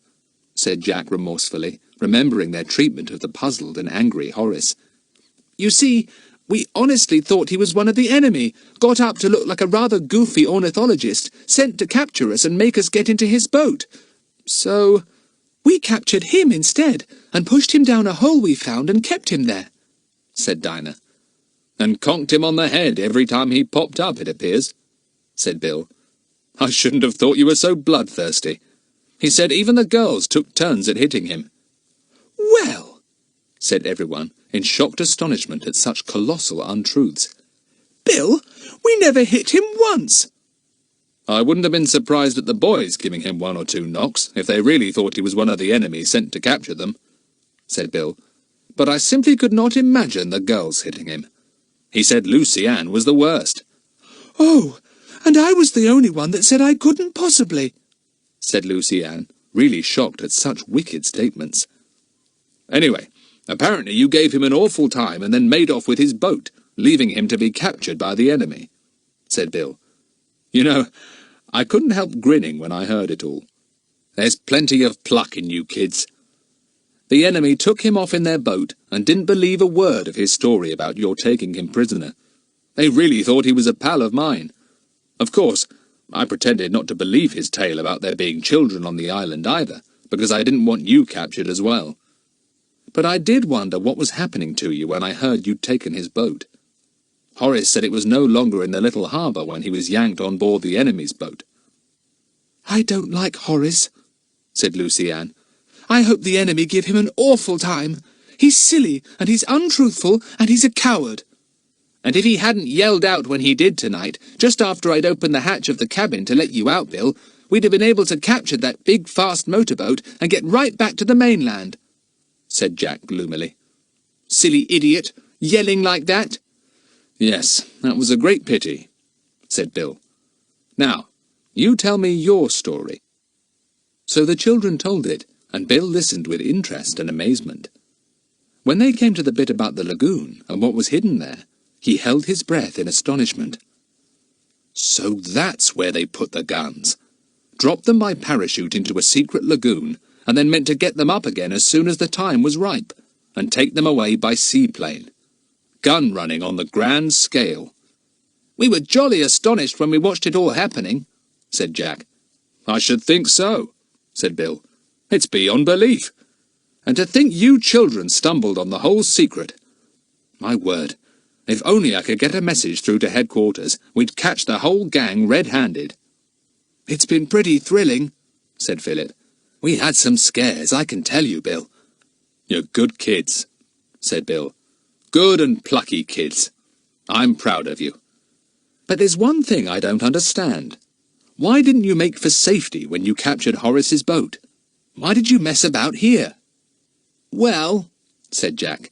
said Jack remorsefully, remembering their treatment of the puzzled and angry Horace. "You see, we honestly thought he was one of the enemy, got up to look like a rather goofy ornithologist, sent to capture us and make us get into his boat. So we captured him instead, and pushed him down a hole we found and kept him there," said Dinah. "And conked him on the head every time he popped up, it appears," said Bill. "I shouldn't have thought you were so bloodthirsty. He said even the girls took turns at hitting him." "Well," said everyone, in shocked astonishment at such colossal untruths. "Bill, we never hit him once." "I wouldn't have been surprised at the boys giving him one or two knocks, if they really thought he was one of the enemy sent to capture them," said Bill. "But I simply could not imagine the girls hitting him. He said Lucy Ann was the worst." "Oh, and I was the only one that said I couldn't possibly," said Lucy Ann, really shocked at such wicked statements. "Anyway, apparently you gave him an awful time and then made off with his boat, leaving him to be captured by the enemy," said Bill. "You know, I couldn't help grinning when I heard it all. There's plenty of pluck in you kids. The enemy took him off in their boat and didn't believe a word of his story about your taking him prisoner. They really thought he was a pal of mine. Of course, I pretended not to believe his tale about there being children on the island either, because I didn't want you captured as well. But I did wonder what was happening to you when I heard you'd taken his boat. Horace said it was no longer in the little harbour when he was yanked on board the enemy's boat." "I don't like Horace," said Lucy Ann. "I hope the enemy give him an awful time. He's silly, and he's untruthful, and he's a coward." "And if he hadn't yelled out when he did tonight, just after I'd opened the hatch of the cabin to let you out, Bill, we'd have been able to capture that big, fast motorboat and get right back to the mainland," said Jack gloomily. "Silly idiot, yelling like that." "Yes, that was a great pity," said Bill. "Now, you tell me your story." So the children told it, and Bill listened with interest and amazement. When they came to the bit about the lagoon and what was hidden there, he held his breath in astonishment. So that's where they put the guns. Dropped them by parachute into a secret lagoon, and then meant to get them up again as soon as the time was ripe, and take them away by seaplane. Gun running on the grand scale. "We were jolly astonished when we watched it all happening," said Jack. "I should think so," said Bill. "It's beyond belief. And to think you children stumbled on the whole secret. My word, if only I could get a message through to headquarters, we'd catch the whole gang red-handed." "It's been pretty thrilling," said Philip. We had some scares, I can tell you, Bill. You're good kids, said Bill. Good and plucky kids. I'm proud of you. But there's one thing I don't understand. Why didn't you make for safety when you captured Horace's boat? Why did you mess about here? Well, said Jack,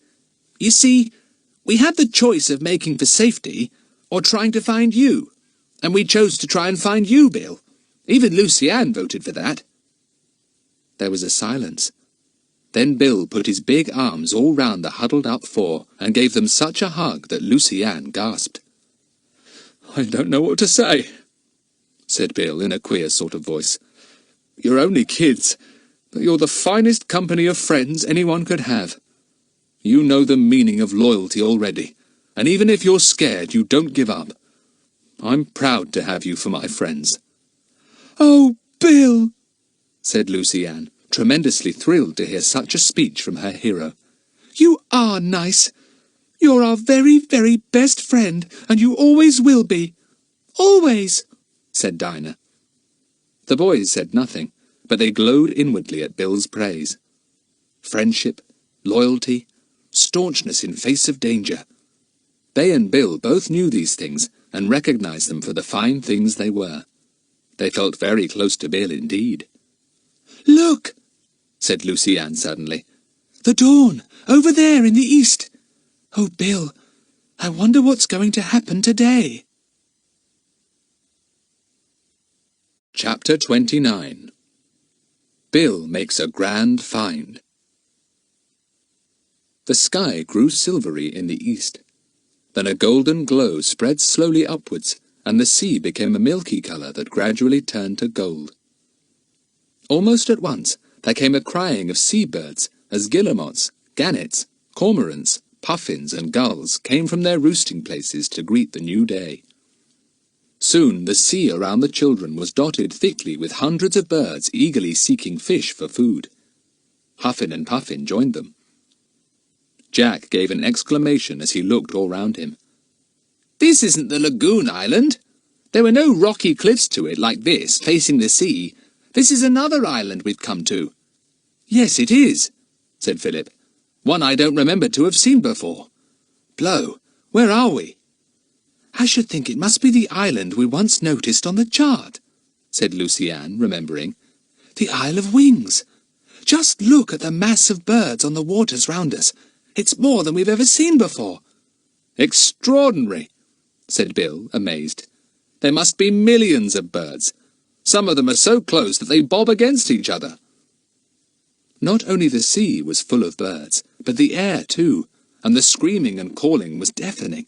you see, we had the choice of making for safety or trying to find you, and we chose to try and find you, Bill. Even Lucy Ann voted for that. There was a silence. Then Bill put his big arms all round the huddled-up four and gave them such a hug that Lucy Ann gasped. I don't know what to say, said Bill in a queer sort of voice. You're only kids, but you're the finest company of friends anyone could have. You know the meaning of loyalty already, and even if you're scared, you don't give up. I'm proud to have you for my friends. Oh, Bill, said Lucy Ann, tremendously thrilled to hear such a speech from her hero. You are nice. You're our very, very best friend, and you always will be. Always, said Dinah. The boys said nothing, but they glowed inwardly at Bill's praise. Friendship, loyalty, staunchness in face of danger. They and Bill both knew these things and recognized them for the fine things they were. They felt very close to Bill indeed. Look, said Lucy Ann suddenly. The dawn, over there in the east. Oh, Bill, I wonder what's going to happen today. Chapter 29. Bill makes a grand find. The sky grew silvery in the east. Then a golden glow spread slowly upwards, and the sea became a milky colour that gradually turned to gold. Almost at once there came a crying of sea-birds as guillemots, gannets, cormorants, puffins and gulls came from their roosting places to greet the new day. Soon the sea around the children was dotted thickly with hundreds of birds eagerly seeking fish for food. Huffin and Puffin joined them. Jack gave an exclamation as he looked all round him. This isn't the lagoon island. There were no rocky cliffs to it like this, facing the sea. This is another island we've come to. Yes, it is, said Philip. One I don't remember to have seen before. Blow, where are we? I should think it must be the island we once noticed on the chart, said Lucy Ann, remembering. The Isle of Wings. Just look at the mass of birds on the waters round us. It's more than we've ever seen before. Extraordinary, said Bill, amazed. There must be millions of birds. Some of them are so close that they bob against each other. Not only the sea was full of birds, but the air too, and the screaming and calling was deafening.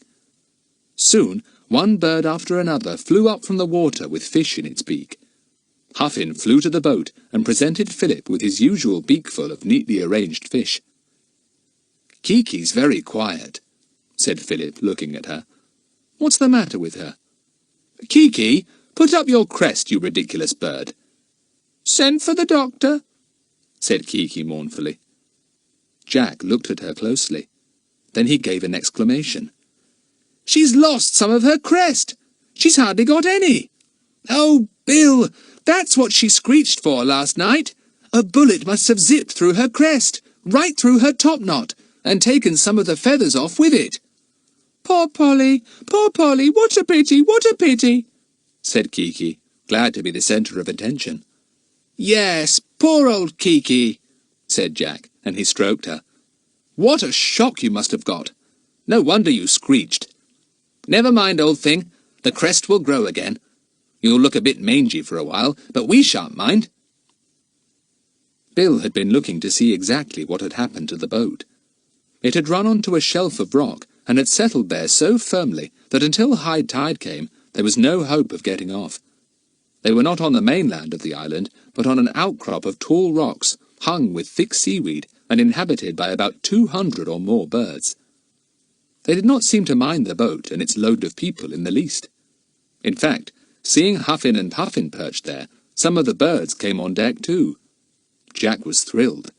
Soon, one bird after another flew up from the water with fish in its beak. Huffin flew to the boat and presented Philip with his usual beakful of neatly arranged fish. Kiki's very quiet, said Philip, looking at her. What's the matter with her? Kiki, put up your crest, you ridiculous bird. Send for the doctor, said Kiki mournfully. Jack looked at her closely. Then he gave an exclamation. She's lost some of her crest. She's hardly got any. Oh, Bill, that's what she screeched for last night. A bullet must have zipped through her crest, right through her topknot, and taken some of the feathers off with it. Poor Polly, what a pity, said Kiki, glad to be the centre of attention. Yes, poor old Kiki, said Jack, and he stroked her. What a shock you must have got. No wonder you screeched. Never mind, old thing. The crest will grow again. You'll look a bit mangy for a while, but we shan't mind. Bill had been looking to see exactly what had happened to the boat. It had run onto a shelf of rock, and had settled there so firmly that until high tide came, there was no hope of getting off. They were not on the mainland of the island, but on an outcrop of tall rocks, hung with thick seaweed, and inhabited by about 200 or more birds. They did not seem to mind the boat and its load of people in the least. In fact, seeing Huffin and Puffin perched there, some of the birds came on deck too. Jack was thrilled.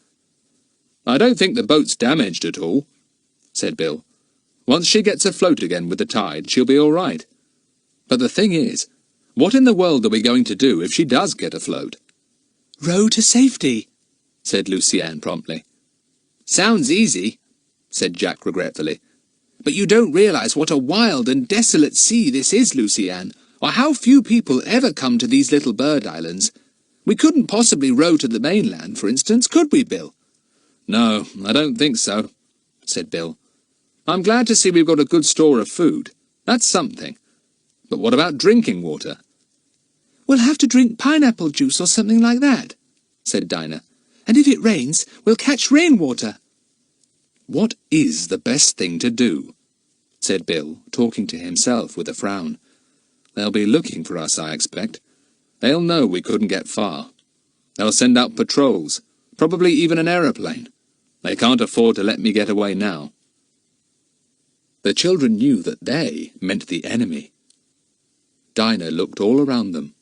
I don't think the boat's damaged at all, said Bill. Once she gets afloat again with the tide, she'll be all right. But the thing is, what in the world are we going to do if she does get afloat? Row to safety, said Lucienne promptly. Sounds easy, said Jack regretfully. But you don't realise what a wild and desolate sea this is, Lucienne, or how few people ever come to these little bird islands. We couldn't possibly row to the mainland, for instance, could we, Bill? No, I don't think so, said Bill. I'm glad to see we've got a good store of food. That's something. But what about drinking water? We'll have to drink pineapple juice or something like that, said Dinah. And if it rains, we'll catch rainwater. What is the best thing to do? Said Bill, talking to himself with a frown. They'll be looking for us, I expect. They'll know we couldn't get far. They'll send out patrols, probably even an aeroplane. They can't afford to let me get away now. The children knew that they meant the enemy. Dinah looked all around them.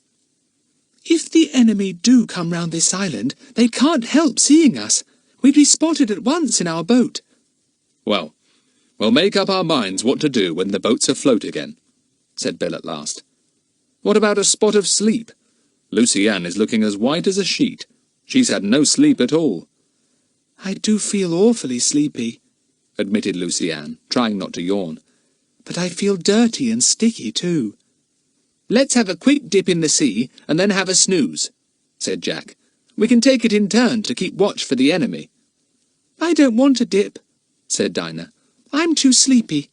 If the enemy do come round this island, they can't help seeing us. We'd be spotted at once in our boat. Well, we'll make up our minds what to do when the boat's afloat again, said Bill at last. What about a spot of sleep? Lucienne is looking as white as a sheet. She's had no sleep at all. I do feel awfully sleepy, admitted Lucienne, trying not to yawn. But I feel dirty and sticky too. Let's have a quick dip in the sea, and then have a snooze, said Jack. We can take it in turn to keep watch for the enemy. I don't want a dip, said Dinah. I'm too sleepy.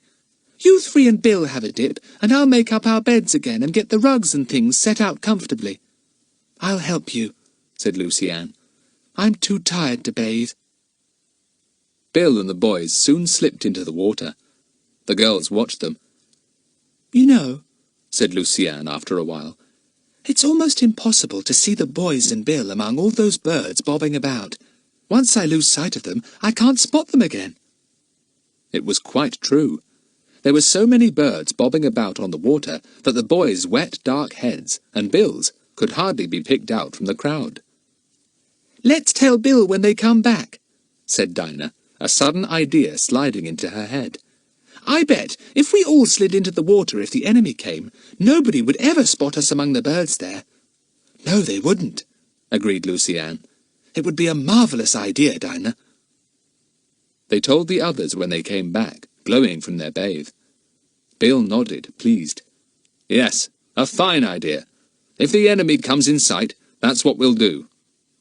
You three and Bill have a dip, and I'll make up our beds again and get the rugs and things set out comfortably. I'll help you, said Lucienne. I'm too tired to bathe. Bill and the boys soon slipped into the water. The girls watched them. You know, said Lucienne after a while, it's almost impossible to see the boys and Bill among all those birds bobbing about. Once I lose sight of them, I can't spot them again. It was quite true. There were so many birds bobbing about on the water that the boys' wet, dark heads and Bill's could hardly be picked out from the crowd. Let's tell Bill when they come back, said Dinah, a sudden idea sliding into her head. I bet if we all slid into the water if the enemy came, nobody would ever spot us among the birds there. No, they wouldn't, agreed Lucienne. It would be a marvellous idea, Dinah. They told the others when they came back, glowing from their bathe. Bill nodded, pleased. Yes, a fine idea. If the enemy comes in sight, that's what we'll do.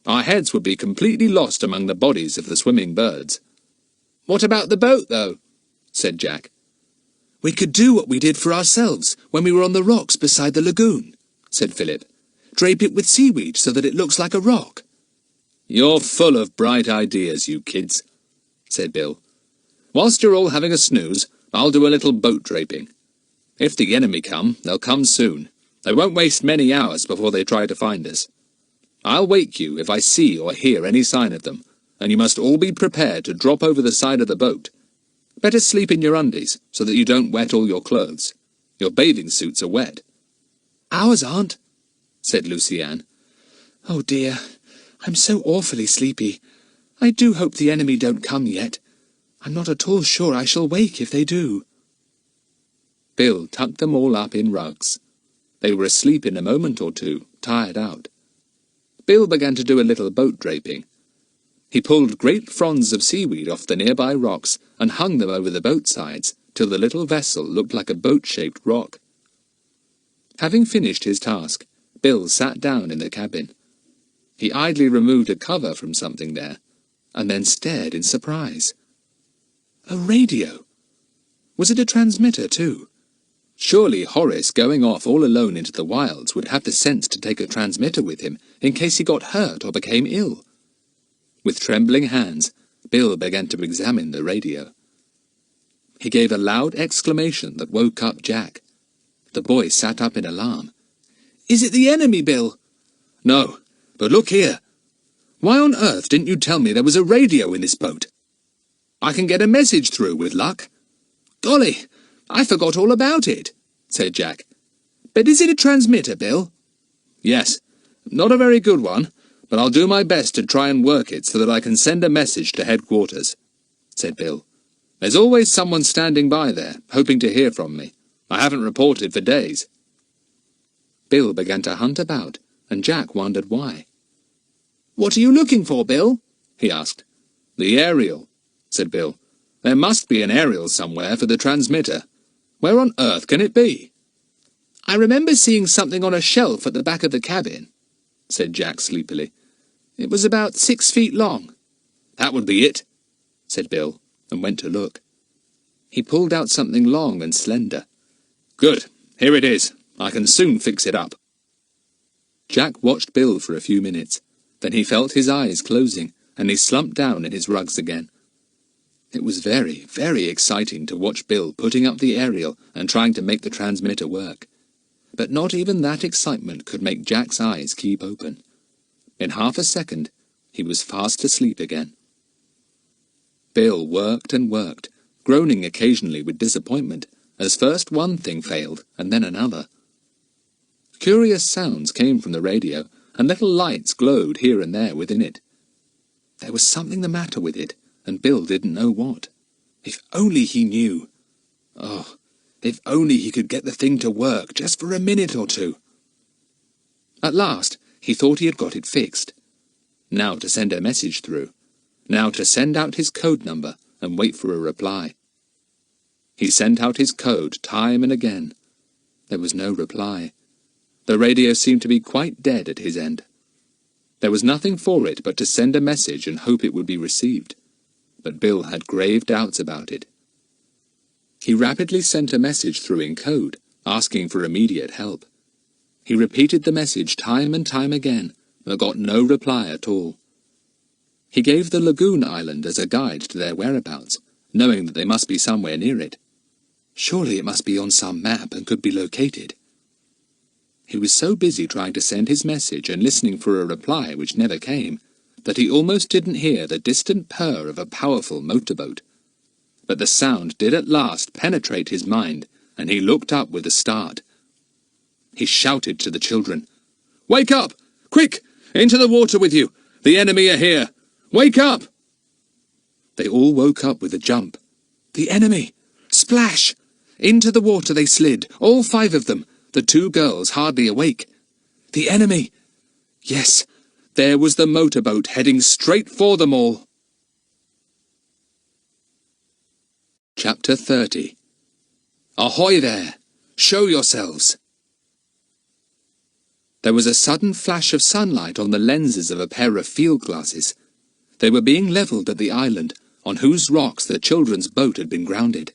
Our heads would be completely lost among the bodies of the swimming birds. What about the boat, though? Said Jack. We could do what we did for ourselves when we were on the rocks beside the lagoon, said Philip. Drape it with seaweed so that it looks like a rock. You're full of bright ideas, you kids, said Bill. Whilst you're all having a snooze, I'll do a little boat draping. If the enemy come, they'll come soon. They won't waste many hours before they try to find us. I'll wake you if I see or hear any sign of them, and you must all be prepared to drop over the side of the boat. Better sleep in your undies, so that you don't wet all your clothes. Your bathing suits are wet. Ours aren't, said Lucienne. Oh dear, I'm so awfully sleepy. I do hope the enemy don't come yet. I'm not at all sure I shall wake if they do. Bill tucked them all up in rugs. They were asleep in a moment or two, tired out. Bill began to do a little boat draping. He pulled great fronds of seaweed off the nearby rocks and hung them over the boat sides till the little vessel looked like a boat-shaped rock. Having finished his task, Bill sat down in the cabin. He idly removed a cover from something there, and then stared in surprise. A radio! Was it a transmitter, too? Surely Horace, going off all alone into the wilds, would have the sense to take a transmitter with him in case he got hurt or became ill. With trembling hands, Bill began to examine the radio. He gave a loud exclamation that woke up Jack. The boy sat up in alarm. Is it the enemy, Bill? No, but look here. Why on earth didn't you tell me there was a radio in this boat? I can get a message through with luck. Golly, I forgot all about it, said Jack. But is it a transmitter, Bill? Yes, not a very good one, but I'll do my best to try and work it so that I can send a message to headquarters, said Bill. There's always someone standing by there, hoping to hear from me. I haven't reported for days. Bill began to hunt about, and Jack wondered why. "What are you looking for, Bill?" he asked. "The aerial," said Bill. "There must be an aerial somewhere for the transmitter. Where on earth can it be?" "I remember seeing something on a shelf at the back of the cabin," said Jack sleepily. "It was about 6 feet long." "That would be it," said Bill, and went to look. He pulled out something long and slender. "Good, here it is. I can soon fix it up." Jack watched Bill for a few minutes. Then he felt his eyes closing, and he slumped down in his rugs again. It was very, very exciting to watch Bill putting up the aerial and trying to make the transmitter work. But not even that excitement could make Jack's eyes keep open. In half a second, he was fast asleep again. Bill worked and worked, groaning occasionally with disappointment, as first one thing failed and then another. Curious sounds came from the radio, and little lights glowed here and there within it. There was something the matter with it, and Bill didn't know what. If only he knew! Oh, if only he could get the thing to work, just for a minute or two! At last, he thought he had got it fixed. Now to send a message through. Now to send out his code number and wait for a reply. He sent out his code time and again. There was no reply. The radio seemed to be quite dead at his end. There was nothing for it but to send a message and hope it would be received. But Bill had grave doubts about it. He rapidly sent a message through in code, asking for immediate help. He repeated the message time and time again, but got no reply at all. He gave the lagoon island as a guide to their whereabouts, knowing that they must be somewhere near it. Surely it must be on some map and could be located. He was so busy trying to send his message and listening for a reply which never came, that he almost didn't hear the distant purr of a powerful motorboat. But the sound did at last penetrate his mind, and he looked up with a start. He shouted to the children, "Wake up! Quick! Into the water with you! The enemy are here! Wake up!" They all woke up with a jump. The enemy! Splash! Into the water they slid, all 5 of them, the 2 girls hardly awake. The enemy! Yes, there was the motorboat heading straight for them all. Chapter 30. Ahoy there! Show yourselves! There was a sudden flash of sunlight on the lenses of a pair of field glasses. They were being levelled at the island, on whose rocks the children's boat had been grounded.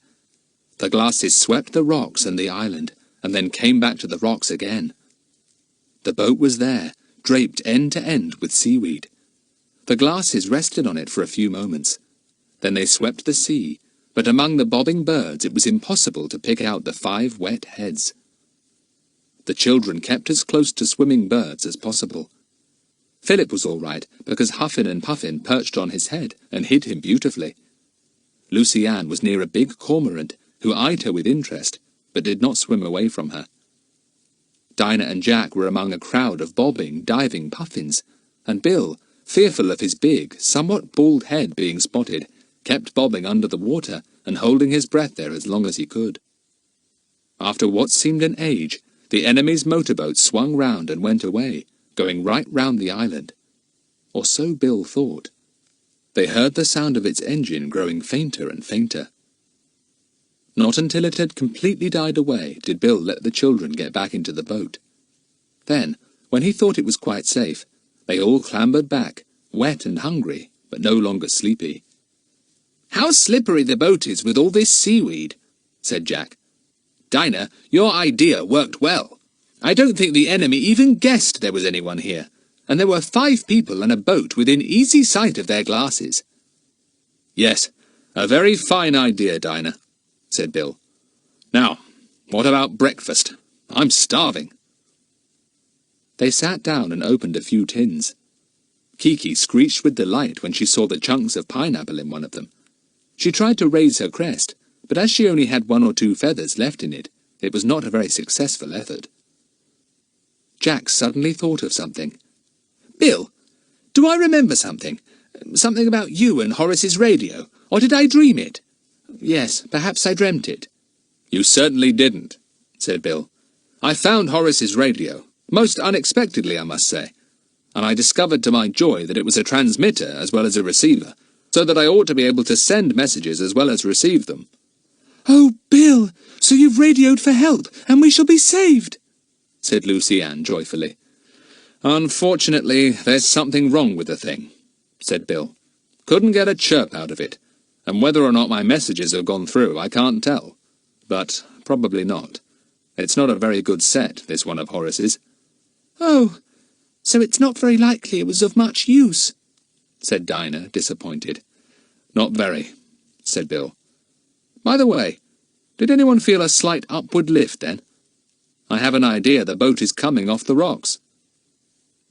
The glasses swept the rocks and the island, and then came back to the rocks again. The boat was there, draped end to end with seaweed. The glasses rested on it for a few moments. Then they swept the sea, but among the bobbing birds it was impossible to pick out the 5 wet heads. The children kept as close to swimming birds as possible. Philip was all right, because Huffin and Puffin perched on his head and hid him beautifully. Lucy Ann was near a big cormorant, who eyed her with interest, but did not swim away from her. Dinah and Jack were among a crowd of bobbing, diving puffins, and Bill, fearful of his big, somewhat bald head being spotted, kept bobbing under the water and holding his breath there as long as he could. After what seemed an age, the enemy's motorboat swung round and went away, going right round the island. Or so Bill thought. They heard the sound of its engine growing fainter and fainter. Not until it had completely died away did Bill let the children get back into the boat. Then, when he thought it was quite safe, they all clambered back, wet and hungry, but no longer sleepy. "How slippery the boat is with all this seaweed," said Jack. "Dinah, your idea worked well. I don't think the enemy even guessed there was anyone here, and there were 5 people and a boat within easy sight of their glasses." "Yes, a very fine idea, Dinah," said Bill. "Now, what about breakfast? I'm starving." They sat down and opened a few tins. Kiki screeched with delight when she saw the chunks of pineapple in one of them. She tried to raise her crest, but as she only had 1 or 2 feathers left in it, it was not a very successful effort. Jack suddenly thought of something. "Bill, do I remember something? Something about you and Horace's radio, or did I dream it?" "Yes, perhaps I dreamt it." "You certainly didn't," said Bill. "I found Horace's radio, most unexpectedly, I must say. and I discovered to my joy that it was a transmitter as well as a receiver, so that I ought to be able to send messages as well as receive them. "Oh, Bill, so you've radioed for help, and we shall be saved," said Lucy Ann joyfully. Unfortunately, there's something wrong with the thing, said Bill. Couldn't get a chirp out of it, and whether or not my messages have gone through I can't tell. But probably not. It's not a very good set, this one of Horace's. "Oh, so it's not very likely it was of much use," said Dinah, disappointed. Not very, said Bill. By the way, did anyone feel a slight upward lift then? I have an idea the boat is coming off the rocks.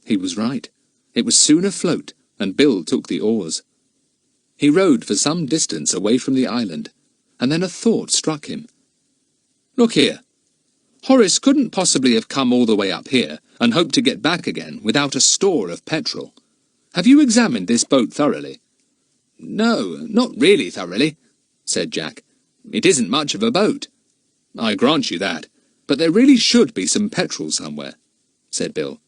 He was right. It was soon afloat, and Bill took the oars. He rowed for some distance away from the island, and then a thought struck him. Look here. Horace couldn't possibly have come all the way up here and hoped to get back again without a store of petrol. Have you examined this boat thoroughly? No, not really thoroughly, said Jack. It isn't much of a boat. I grant you that, but there really should be some petrol somewhere, said Bill.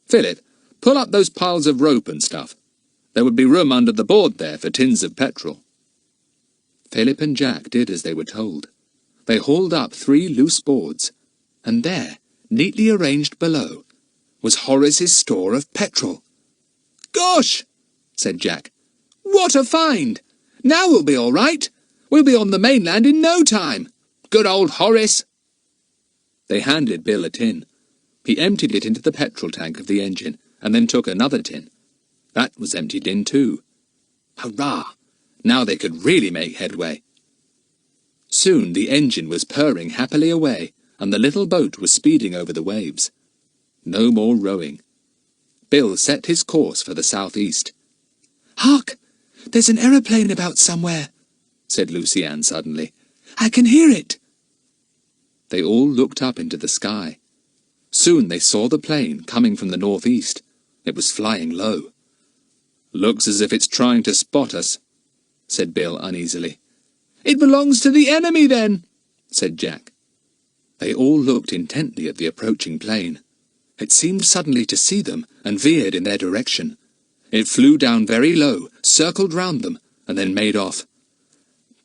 Philip, pull up those piles of rope and stuff. There would be room under the board there for tins of petrol. Philip and Jack did as they were told. They hauled up 3 loose boards, and there, neatly arranged below, was Horace's store of petrol. "Gosh!" said Jack. "What a find! Now we'll be all right. We'll be on the mainland in no time. Good old Horace!" They handed Bill a tin. He emptied it into the petrol tank of the engine, and then took another tin. That was emptied in too. Hurrah! Now they could really make headway. Soon the engine was purring happily away, and the little boat was speeding over the waves. No more rowing. Bill set his course for the southeast. "Hark! There's an aeroplane about somewhere," said Lucy Ann suddenly. "I can hear it." They all looked up into the sky. Soon they saw the plane coming from the northeast. It was flying low. "Looks as if it's trying to spot us," said Bill uneasily. "It belongs to the enemy, then," said Jack. They all looked intently at the approaching plane. It seemed suddenly to see them and veered in their direction. It flew down very low, circled round them, and then made off.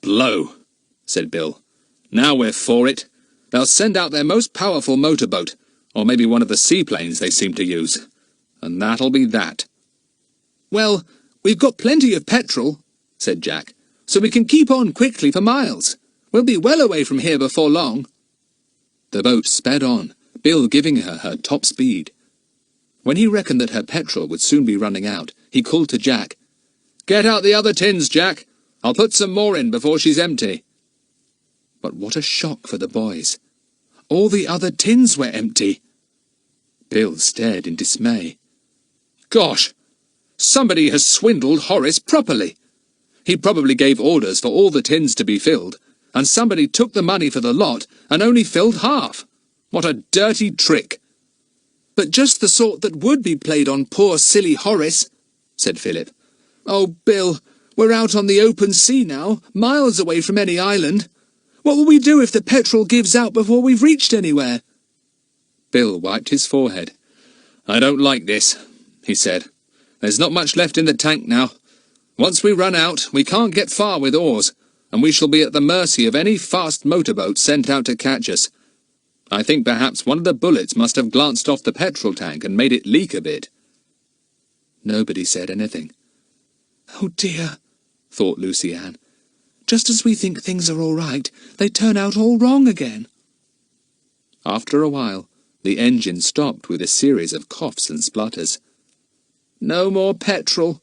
"Blow," said Bill. "Now we're for it. They'll send out their most powerful motorboat, or maybe one of the seaplanes they seem to use. And that'll be that." "Well, we've got plenty of petrol," said Jack, "so we can keep on quickly for miles. We'll be well away from here before long." The boat sped on, Bill giving her top speed. When he reckoned that her petrol would soon be running out, he called to Jack. "Get out the other tins, Jack. I'll put some more in before she's empty." But what a shock for the boys. All the other tins were empty. Bill stared in dismay. "Gosh! Somebody has swindled Horace properly. He probably gave orders for all the tins to be filled, and somebody took the money for the lot and only filled half. What a dirty trick!" "But just the sort that would be played on poor silly Horace," said Philip. "Oh, Bill, we're out on the open sea now, miles away from any island. What will we do if the petrol gives out before we've reached anywhere?" Bill wiped his forehead. "I don't like this," he said. "There's not much left in the tank now. Once we run out, we can't get far with oars, and we shall be at the mercy of any fast motorboat sent out to catch us. I think perhaps one of the bullets must have glanced off the petrol tank and made it leak a bit." Nobody said anything. "Oh dear," thought Lucy Ann. "Just as we think things are all right, they turn out all wrong again." After a while, the engine stopped with a series of coughs and splutters. "No more petrol,"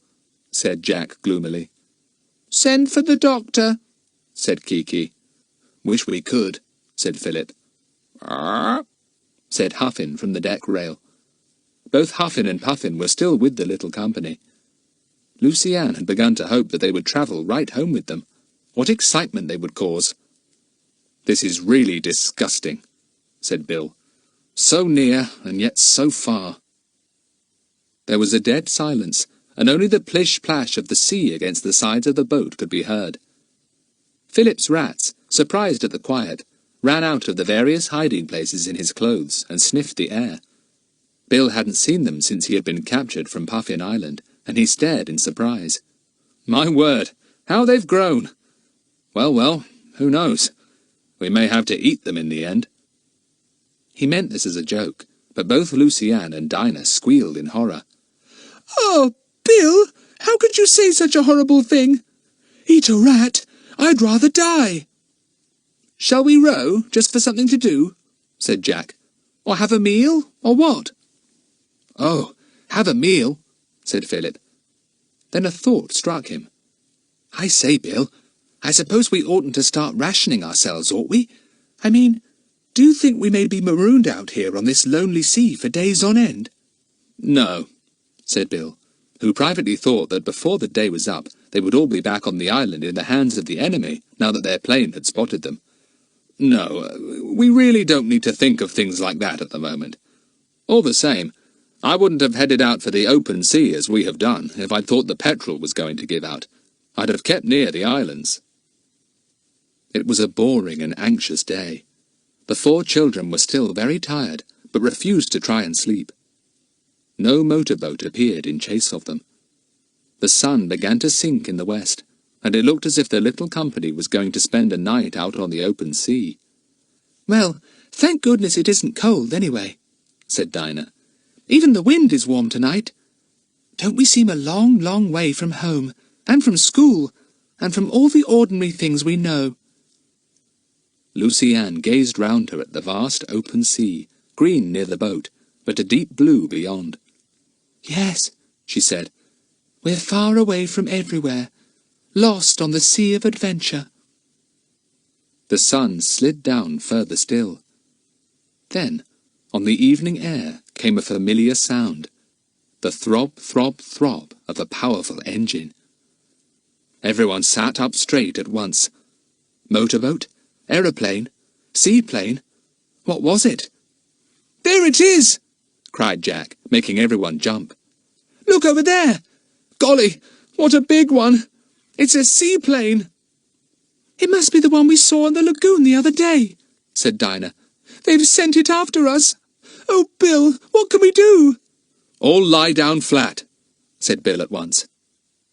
said Jack gloomily. "Send for the doctor," said Kiki. "Wish we could," said Philip. "Arr," said Huffin from the deck rail. Both Huffin and Puffin were still with the little company. Lucy Ann had begun to hope that they would travel right home with them. What excitement they would cause! "This is really disgusting," said Bill. "So near, and yet so far." There was a dead silence, and only the plish-plash of the sea against the sides of the boat could be heard. Philip's rats, surprised at the quiet, ran out of the various hiding places in his clothes and sniffed the air. Bill hadn't seen them since he had been captured from Puffin Island, and he stared in surprise. My word, how they've grown! Well, who knows? We may have to eat them in the end. He meant this as a joke, but both Lucy Ann and Dinah squealed in horror. Oh, Bill, how could you say such a horrible thing? Eat a rat? I'd rather die. Shall we row, just for something to do? Said Jack. Or have a meal, or what? Oh, have a meal, said Philip. Then a thought struck him. I say, Bill, I suppose we oughtn't to start rationing ourselves, ought we? I mean, do you think we may be marooned out here on this lonely sea for days on end? No, said Bill, who privately thought that before the day was up, they would all be back on the island in the hands of the enemy, now that their plane had spotted them. No, we really don't need to think of things like that at the moment. All the same, I wouldn't have headed out for the open sea as we have done if I'd thought the petrol was going to give out. I'd have kept near the islands. It was a boring and anxious day. The 4 children were still very tired, but refused to try and sleep. No motorboat appeared in chase of them. The sun began to sink in the west, and it looked as if the little company was going to spend a night out on the open sea. Well, thank goodness it isn't cold, anyway, said Dinah. Even the wind is warm tonight. Don't we seem a long, long way from home, and from school, and from all the ordinary things we know? Lucy Ann gazed round her at the vast open sea, green near the boat, but a deep blue beyond. Yes, she said, we're far away from everywhere, lost on the sea of adventure. The sun slid down further still. Then, on the evening air, came a familiar sound, the throb, throb, throb of a powerful engine. Everyone sat up straight at once. Motorboat? Aeroplane? Seaplane? What was it? There it is! Cried Jack, making everyone jump. Look over there! Golly, what a big one! It's a seaplane! It must be the one we saw in the lagoon the other day, said Dinah. They've sent it after us. Oh, Bill, what can we do? All lie down flat, said Bill at once.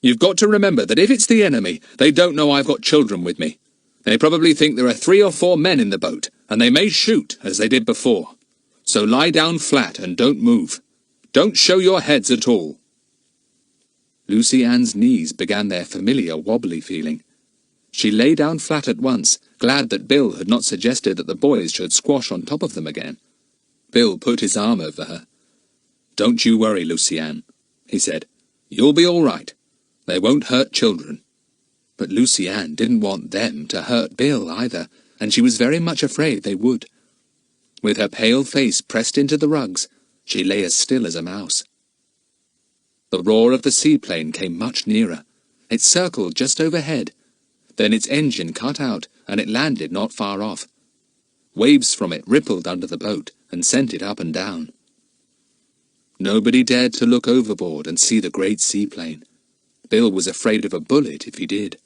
You've got to remember that if it's the enemy, they don't know I've got children with me. They probably think there are 3 or 4 men in the boat, and they may shoot, as they did before. So lie down flat and don't move. Don't show your heads at all. Lucy Ann's knees began their familiar wobbly feeling. She lay down flat at once, glad that Bill had not suggested that the boys should squash on top of them again. Bill put his arm over her. Don't you worry, Lucy Ann, he said. You'll be all right. They won't hurt children. But Lucy Ann didn't want them to hurt Bill either, and she was very much afraid they would. With her pale face pressed into the rugs, she lay as still as a mouse. The roar of the seaplane came much nearer. It circled just overhead. Then its engine cut out, and it landed not far off. Waves from it rippled under the boat and sent it up and down. Nobody dared to look overboard and see the great seaplane. Bill was afraid of a bullet if he did.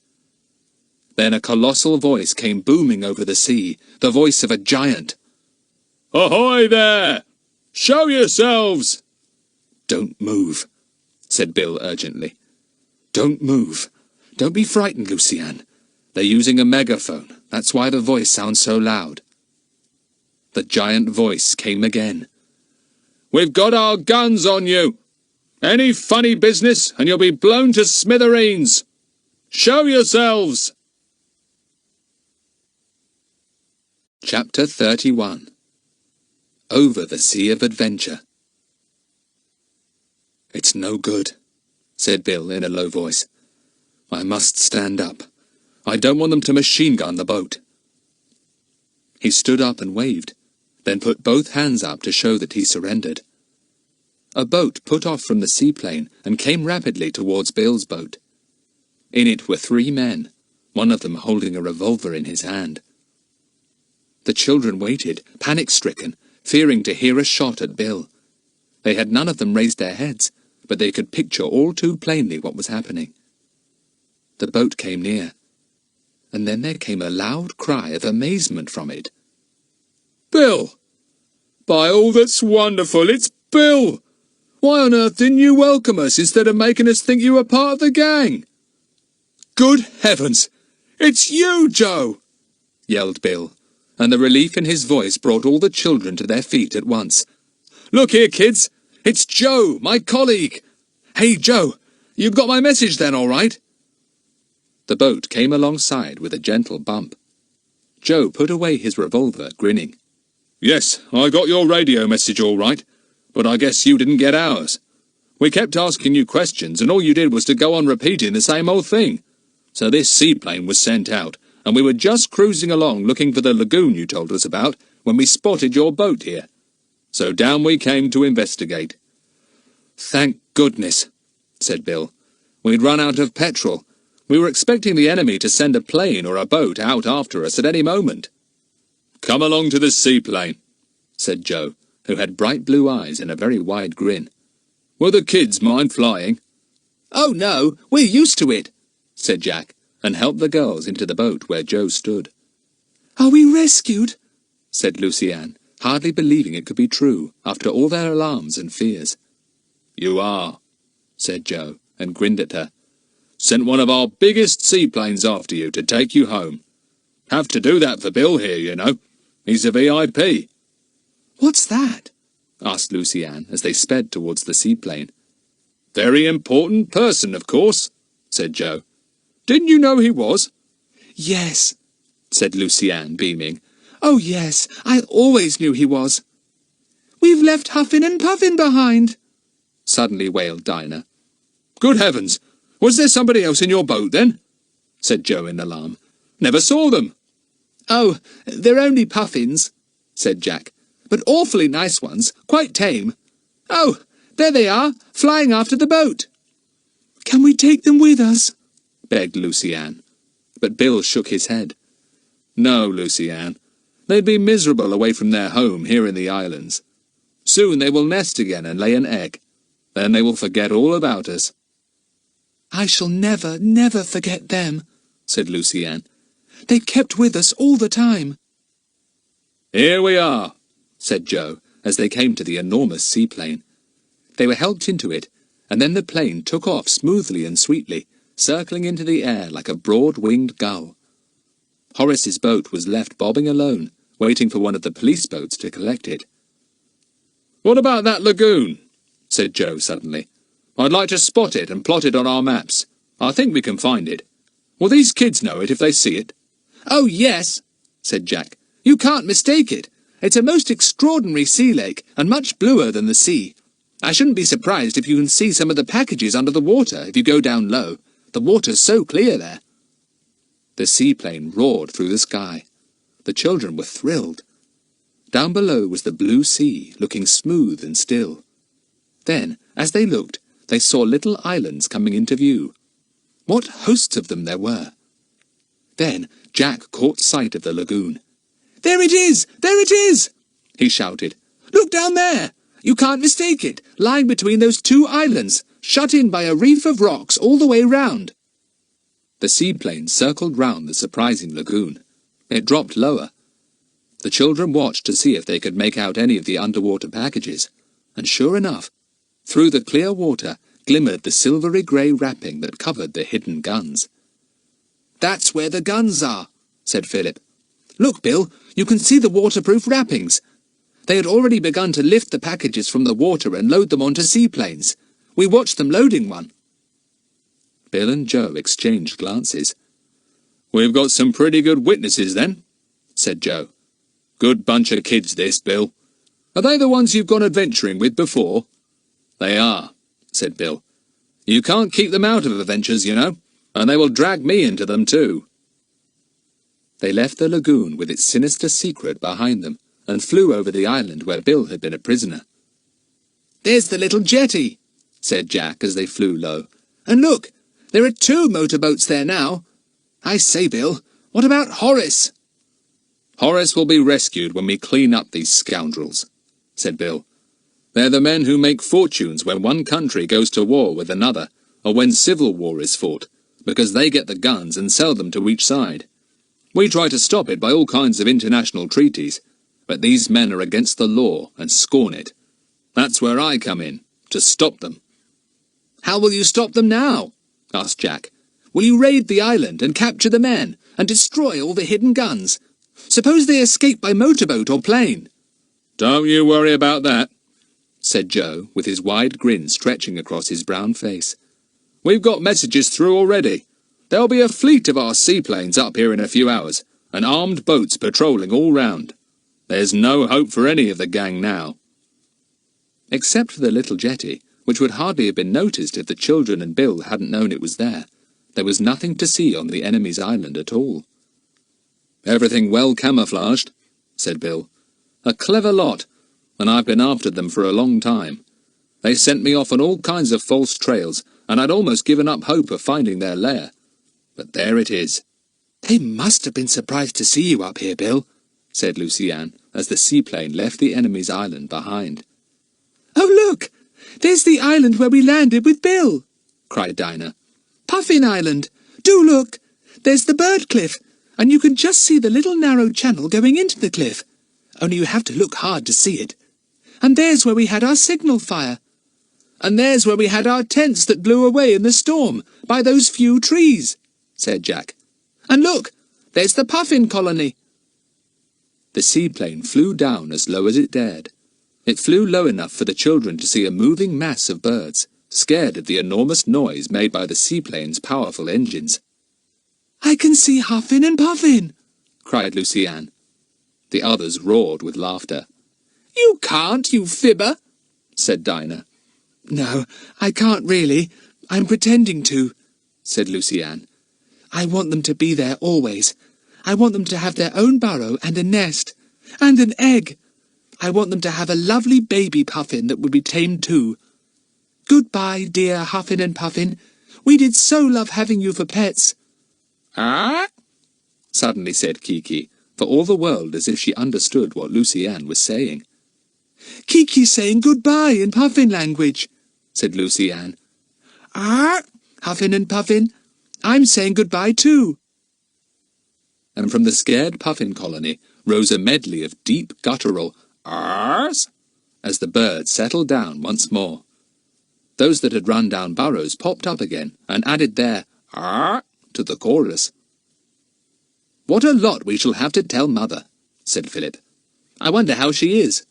Then a colossal voice came booming over the sea, the voice of a giant. Ahoy there! Show yourselves! Don't move, said Bill urgently. Don't move. Don't be frightened, Lucy Ann. They're using a megaphone. That's why the voice sounds so loud. The giant voice came again. We've got our guns on you. Any funny business and you'll be blown to smithereens. Show yourselves! Chapter 31. Over the Sea of Adventure. It's no good, said Bill in a low voice. I must stand up. I don't want them to machine gun the boat. He stood up and waved, then put both hands up to show that he surrendered. A boat put off from the seaplane and came rapidly towards Bill's boat. In it were 3 men, one of them holding a revolver in his hand. The children waited, panic-stricken, fearing to hear a shot at Bill. They had none of them raised their heads, but they could picture all too plainly what was happening. The boat came near, and then there came a loud cry of amazement from it. Bill! By all that's wonderful, it's Bill! Why on earth didn't you welcome us instead of making us think you were part of the gang? Good heavens! It's you, Joe! Yelled Bill, and the relief in his voice brought all the children to their feet at once. Look here, kids! It's Joe, my colleague! Hey, Joe, you got my message then, all right? The boat came alongside with a gentle bump. Joe put away his revolver, grinning. Yes, I got your radio message all right, but I guess you didn't get ours. We kept asking you questions, and all you did was to go on repeating the same old thing. So this seaplane was sent out, and we were just cruising along looking for the lagoon you told us about when we spotted your boat here. So down we came to investigate. Thank goodness, said Bill. We'd run out of petrol. We were expecting the enemy to send a plane or a boat out after us at any moment. Come along to the seaplane, said Joe, who had bright blue eyes and a very wide grin. Will the kids mind flying? Oh, no, we're used to it, said Jack, and helped the girls into the boat where Joe stood. Are we rescued? Said Lucy-Anne, hardly believing it could be true after all their alarms and fears. You are, said Joe, and grinned at her. Sent one of our biggest seaplanes after you to take you home. Have to do that for Bill here, you know. He's a VIP. What's that? Asked Lucy-Anne as they sped towards the seaplane. Very important person, of course, said Joe. Didn't you know he was? Yes, said Lucy-Anne, beaming. Oh, yes, I always knew he was. We've left Huffin' and Puffin' behind, suddenly wailed Dinah. Good heavens! Was there somebody else in your boat, then? Said Joe in alarm. Never saw them. Oh, they're only puffins, said Jack, but awfully nice ones, quite tame. Oh, there they are, flying after the boat. Can we take them with us? Begged Lucy-Anne. But Bill shook his head. No, Lucy-Anne. They'd be miserable away from their home here in the islands. Soon they will nest again and lay an egg. Then they will forget all about us. I shall never, never forget them, said Lucy-Anne. They kept with us all the time. Here we are, said Joe, as they came to the enormous seaplane. They were helped into it, and then the plane took off smoothly and sweetly, circling into the air like a broad-winged gull. Horace's boat was left bobbing alone, waiting for one of the police boats to collect it. What about that lagoon? Said Joe suddenly. I'd like to spot it and plot it on our maps. I think we can find it. Will these kids know it if they see it? Oh, yes, said Jack. You can't mistake it. It's a most extraordinary sea lake, and much bluer than the sea. I shouldn't be surprised if you can see some of the packages under the water if you go down low. The water's so clear there. The seaplane roared through the sky. The children were thrilled. Down below was the blue sea, looking smooth and still. Then, as they looked, they saw little islands coming into view. What hosts of them there were! Then Jack caught sight of the lagoon. There it is! There it is! He shouted. Look down there! You can't mistake it, lying between those two islands, shut in by a reef of rocks all the way round. The seaplane circled round the surprising lagoon. It dropped lower. The children watched to see if they could make out any of the underwater packages, and sure enough, through the clear water glimmered the silvery grey wrapping that covered the hidden guns. That's where the guns are, said Philip. Look, Bill, you can see the waterproof wrappings. They had already begun to lift the packages from the water and load them onto seaplanes. We watched them loading one. Bill and Joe exchanged glances. We've got some pretty good witnesses, then, said Joe. Good bunch of kids, this, Bill. Are they the ones you've gone adventuring with before? They are, said Bill. You can't keep them out of adventures, you know, and they will drag me into them too. They left the lagoon with its sinister secret behind them, and flew over the island where Bill had been a prisoner. There's the little jetty, said Jack as they flew low. And look, there are 2 motorboats there now. I say, Bill, what about Horace? Horace will be rescued when we clean up these scoundrels, said Bill. They're the men who make fortunes when one country goes to war with another, or when civil war is fought, because they get the guns and sell them to each side. We try to stop it by all kinds of international treaties, but these men are against the law and scorn it. That's where I come in, to stop them." "How will you stop them now?" asked Jack. "Will you raid the island and capture the men, and destroy all the hidden guns? Suppose they escape by motorboat or plane?" "Don't you worry about that," said Joe, with his wide grin stretching across his brown face. "We've got messages through already. There'll be a fleet of our seaplanes up here in a few hours, and armed boats patrolling all round. There's no hope for any of the gang now." Except for the little jetty, which would hardly have been noticed if the children and Bill hadn't known it was there was nothing to see on the enemy's island at all. "Everything well camouflaged," said Bill. "A clever lot, and I've been after them for a long time. They sent me off on all kinds of false trails, and I'd almost given up hope of finding their lair. But there it is." "They must have been surprised to see you up here, Bill," said Luciane, as the seaplane left the enemy's island behind. "Oh, look! There's the island where we landed with Bill!" cried Dinah. "Puffin Island! Do look! There's the bird cliff, and you can just see the little narrow channel going into the cliff. Only you have to look hard to see it. And there's where we had our signal fire. "And there's where we had our tents that blew away in the storm, by those few trees," said Jack. And look! There's the Puffin colony." The seaplane flew down as low as it dared. It flew low enough for the children to see a moving mass of birds, scared at the enormous noise made by the seaplane's powerful engines. "I can see Huffin and Puffin!" cried Luciane. The others roared with laughter. "You can't, you fibber!" said Dinah. "No, I can't really. I'm pretending to," said Luciane. "I want them to be there always. I want them to have their own burrow and a nest. And an egg. I want them to have a lovely baby Puffin that would be tamed too. Goodbye, dear Huffin and Puffin. We did so love having you for pets." "Ah?" suddenly said Kiki, for all the world as if she understood what Luciane was saying. "Kiki's saying goodbye in Puffin language," said Luciane. "Ah, Huffin and Puffin, I'm saying goodbye too." And from the scared Puffin colony rose a medley of deep guttural "ahs" as the birds settled down once more. Those that had run down burrows popped up again and added their "ah" to the chorus. "What a lot we shall have to tell Mother," said Philip. "I wonder how she is."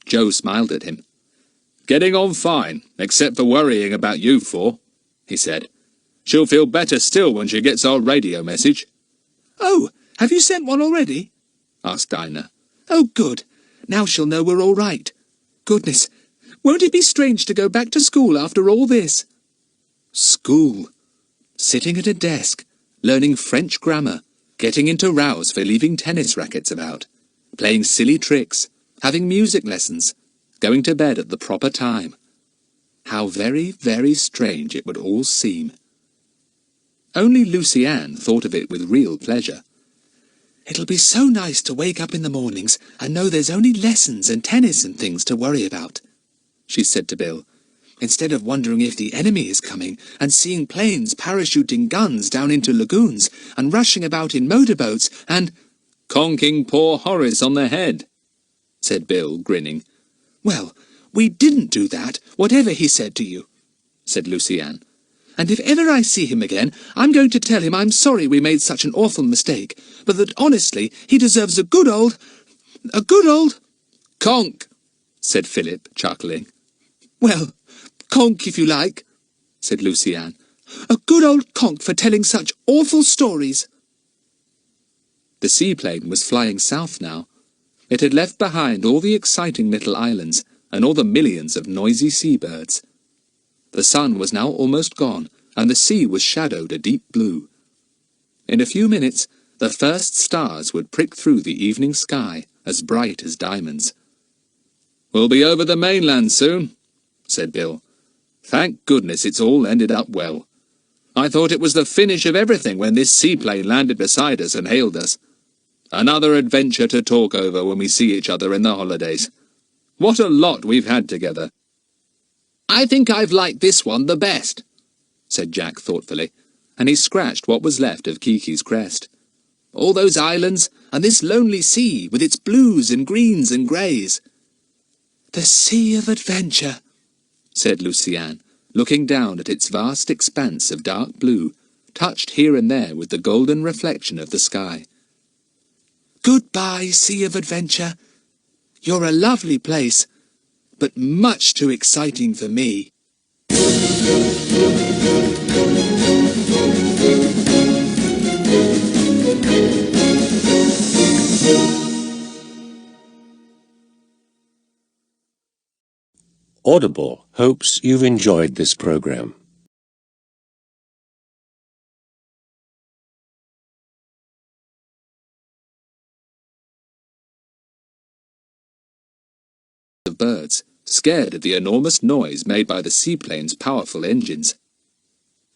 Joe smiled at him. "Getting on fine, except for worrying about you four," he said. "She'll feel better still when she gets our radio message." "Oh, have you sent one already?" asked Dinah. "Oh, good. Now she'll know we're all right. Goodness, won't it be strange to go back to school after all this?" School. Sitting at a desk, learning French grammar, getting into rows for leaving tennis rackets about, playing silly tricks, having music lessons, going to bed at the proper time. How very, very strange it would all seem. Only Luciane thought of it with real pleasure. "It'll be so nice to wake up in the mornings and know there's only lessons and tennis and things to worry about," she said to Bill, "instead of wondering if the enemy is coming and seeing planes parachuting guns down into lagoons and rushing about in motorboats and—" "Conking poor Horace on the head," said Bill, grinning. "Well, we didn't do that, whatever he said to you," said Luciane. "And if ever I see him again, I'm going to tell him I'm sorry we made such an awful mistake, but that honestly he deserves a good old... "Conk," said Philip, chuckling. "Well, conk if you like," said Luciane. "A good old conk for telling such awful stories." The seaplane was flying south now. It had left behind all the exciting little islands and all the millions of noisy seabirds. The sun was now almost gone, and the sea was shadowed a deep blue. In a few minutes, the first stars would prick through the evening sky, as bright as diamonds. "We'll be over the mainland soon," said Bill. "Thank goodness it's all ended up well. I thought it was the finish of everything when this seaplane landed beside us and hailed us. Another adventure to talk over when we see each other in the holidays. What a lot we've had together." "I think I've liked this one the best," said Jack thoughtfully, and he scratched what was left of Kiki's crest. "All those islands, and this lonely sea, with its blues and greens and greys." The Sea of Adventure, said Luciane, looking down at its vast expanse of dark blue, touched here and there with the golden reflection of the sky. Goodbye, Sea of Adventure. You're a lovely place, but much too exciting for me. Audible hopes you've enjoyed this program. Of birds, scared at the enormous noise made by the seaplane's powerful engines.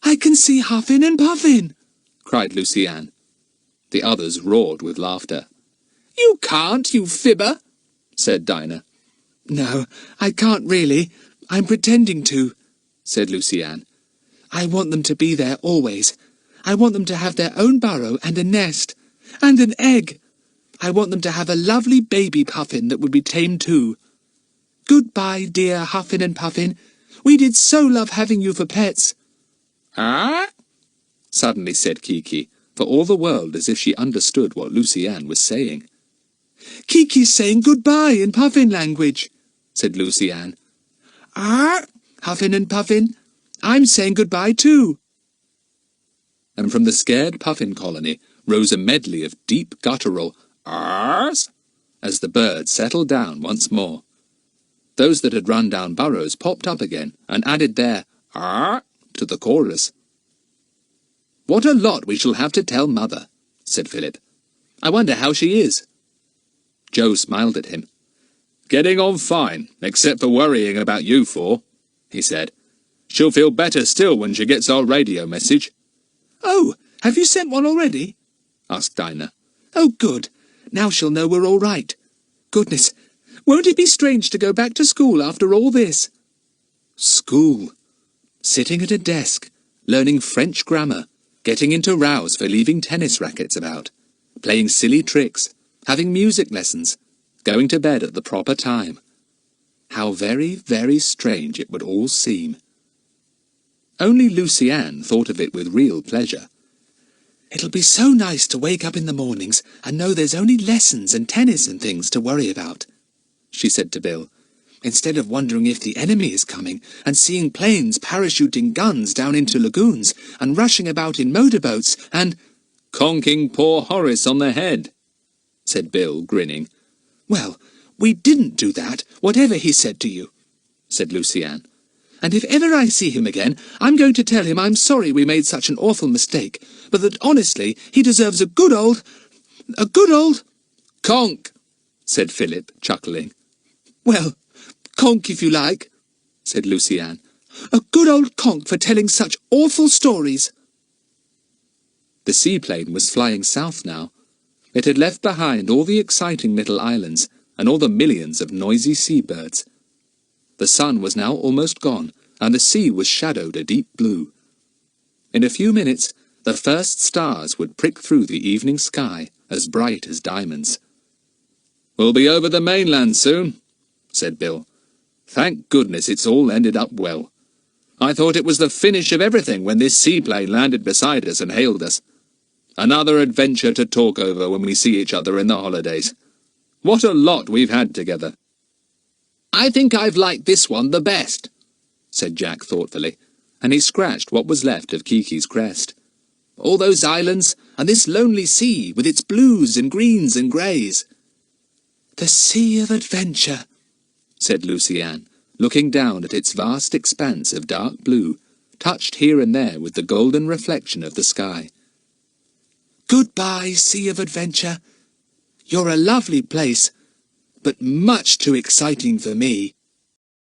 I can see Huffin and Puffin, cried Luciane. The others roared with laughter. You can't, you fibber, said Dinah. No, I can't really. I'm pretending to, said Luciane. I want them to be there always. I want them to have their own burrow and a nest. And an egg. I want them to have a lovely baby Puffin that would be tame too. Goodbye, dear Huffin and Puffin. We did so love having you for pets. Ah? Suddenly said Kiki, for all the world as if she understood what Luciane was saying. Kiki's saying goodbye in Puffin language, said Luciane. Ah, Huffin and Puffin, I'm saying goodbye too. And from the scared Puffin colony rose a medley of deep guttural ahs as the birds settled down once more. Those that had run down burrows popped up again and added their ah to the chorus. What a lot we shall have to tell Mother, said Philip. I wonder how she is. Joe smiled at him. Getting on fine, except for worrying about you four, he said. She'll feel better still when she gets our radio message. Oh, have you sent one already? asked Dinah. Oh, good. Now she'll know we're all right. Goodness, won't it be strange to go back to school after all this? School. Sitting at a desk, learning French grammar, getting into rows for leaving tennis rackets about, playing silly tricks, having music lessons, going to bed at the proper time. How very, very strange it would all seem. Only Luciane thought of it with real pleasure. It'll be so nice to wake up in the mornings and know there's only lessons and tennis and things to worry about, she said to Bill, instead of wondering if the enemy is coming and seeing planes parachuting guns down into lagoons and rushing about in motorboats and conking poor Horace on the head, said Bill, grinning. Well, we didn't do that, whatever he said to you, said Luciane. And if ever I see him again, I'm going to tell him I'm sorry we made such an awful mistake, but that honestly he deserves a good old... Conk, said Philip, chuckling. Well, conk if you like, said Luciane. A good old conk for telling such awful stories. The seaplane was flying south now. It had left behind all the exciting little islands and all the millions of noisy seabirds. The sun was now almost gone, and the sea was shadowed a deep blue. In a few minutes, the first stars would prick through the evening sky, as bright as diamonds. We'll be over the mainland soon, said Bill. Thank goodness it's all ended up well. I thought it was the finish of everything when this seaplane landed beside us and hailed us. Another adventure to talk over when we see each other in the holidays. What a lot we've had together. I think I've liked this one the best, said Jack thoughtfully, and he scratched what was left of Kiki's crest. All those islands, and this lonely sea with its blues and greens and greys. The Sea of Adventure, said Luciane, looking down at its vast expanse of dark blue, touched here and there with the golden reflection of the sky. Goodbye, Sea of Adventure. You're a lovely place, but much too exciting for me.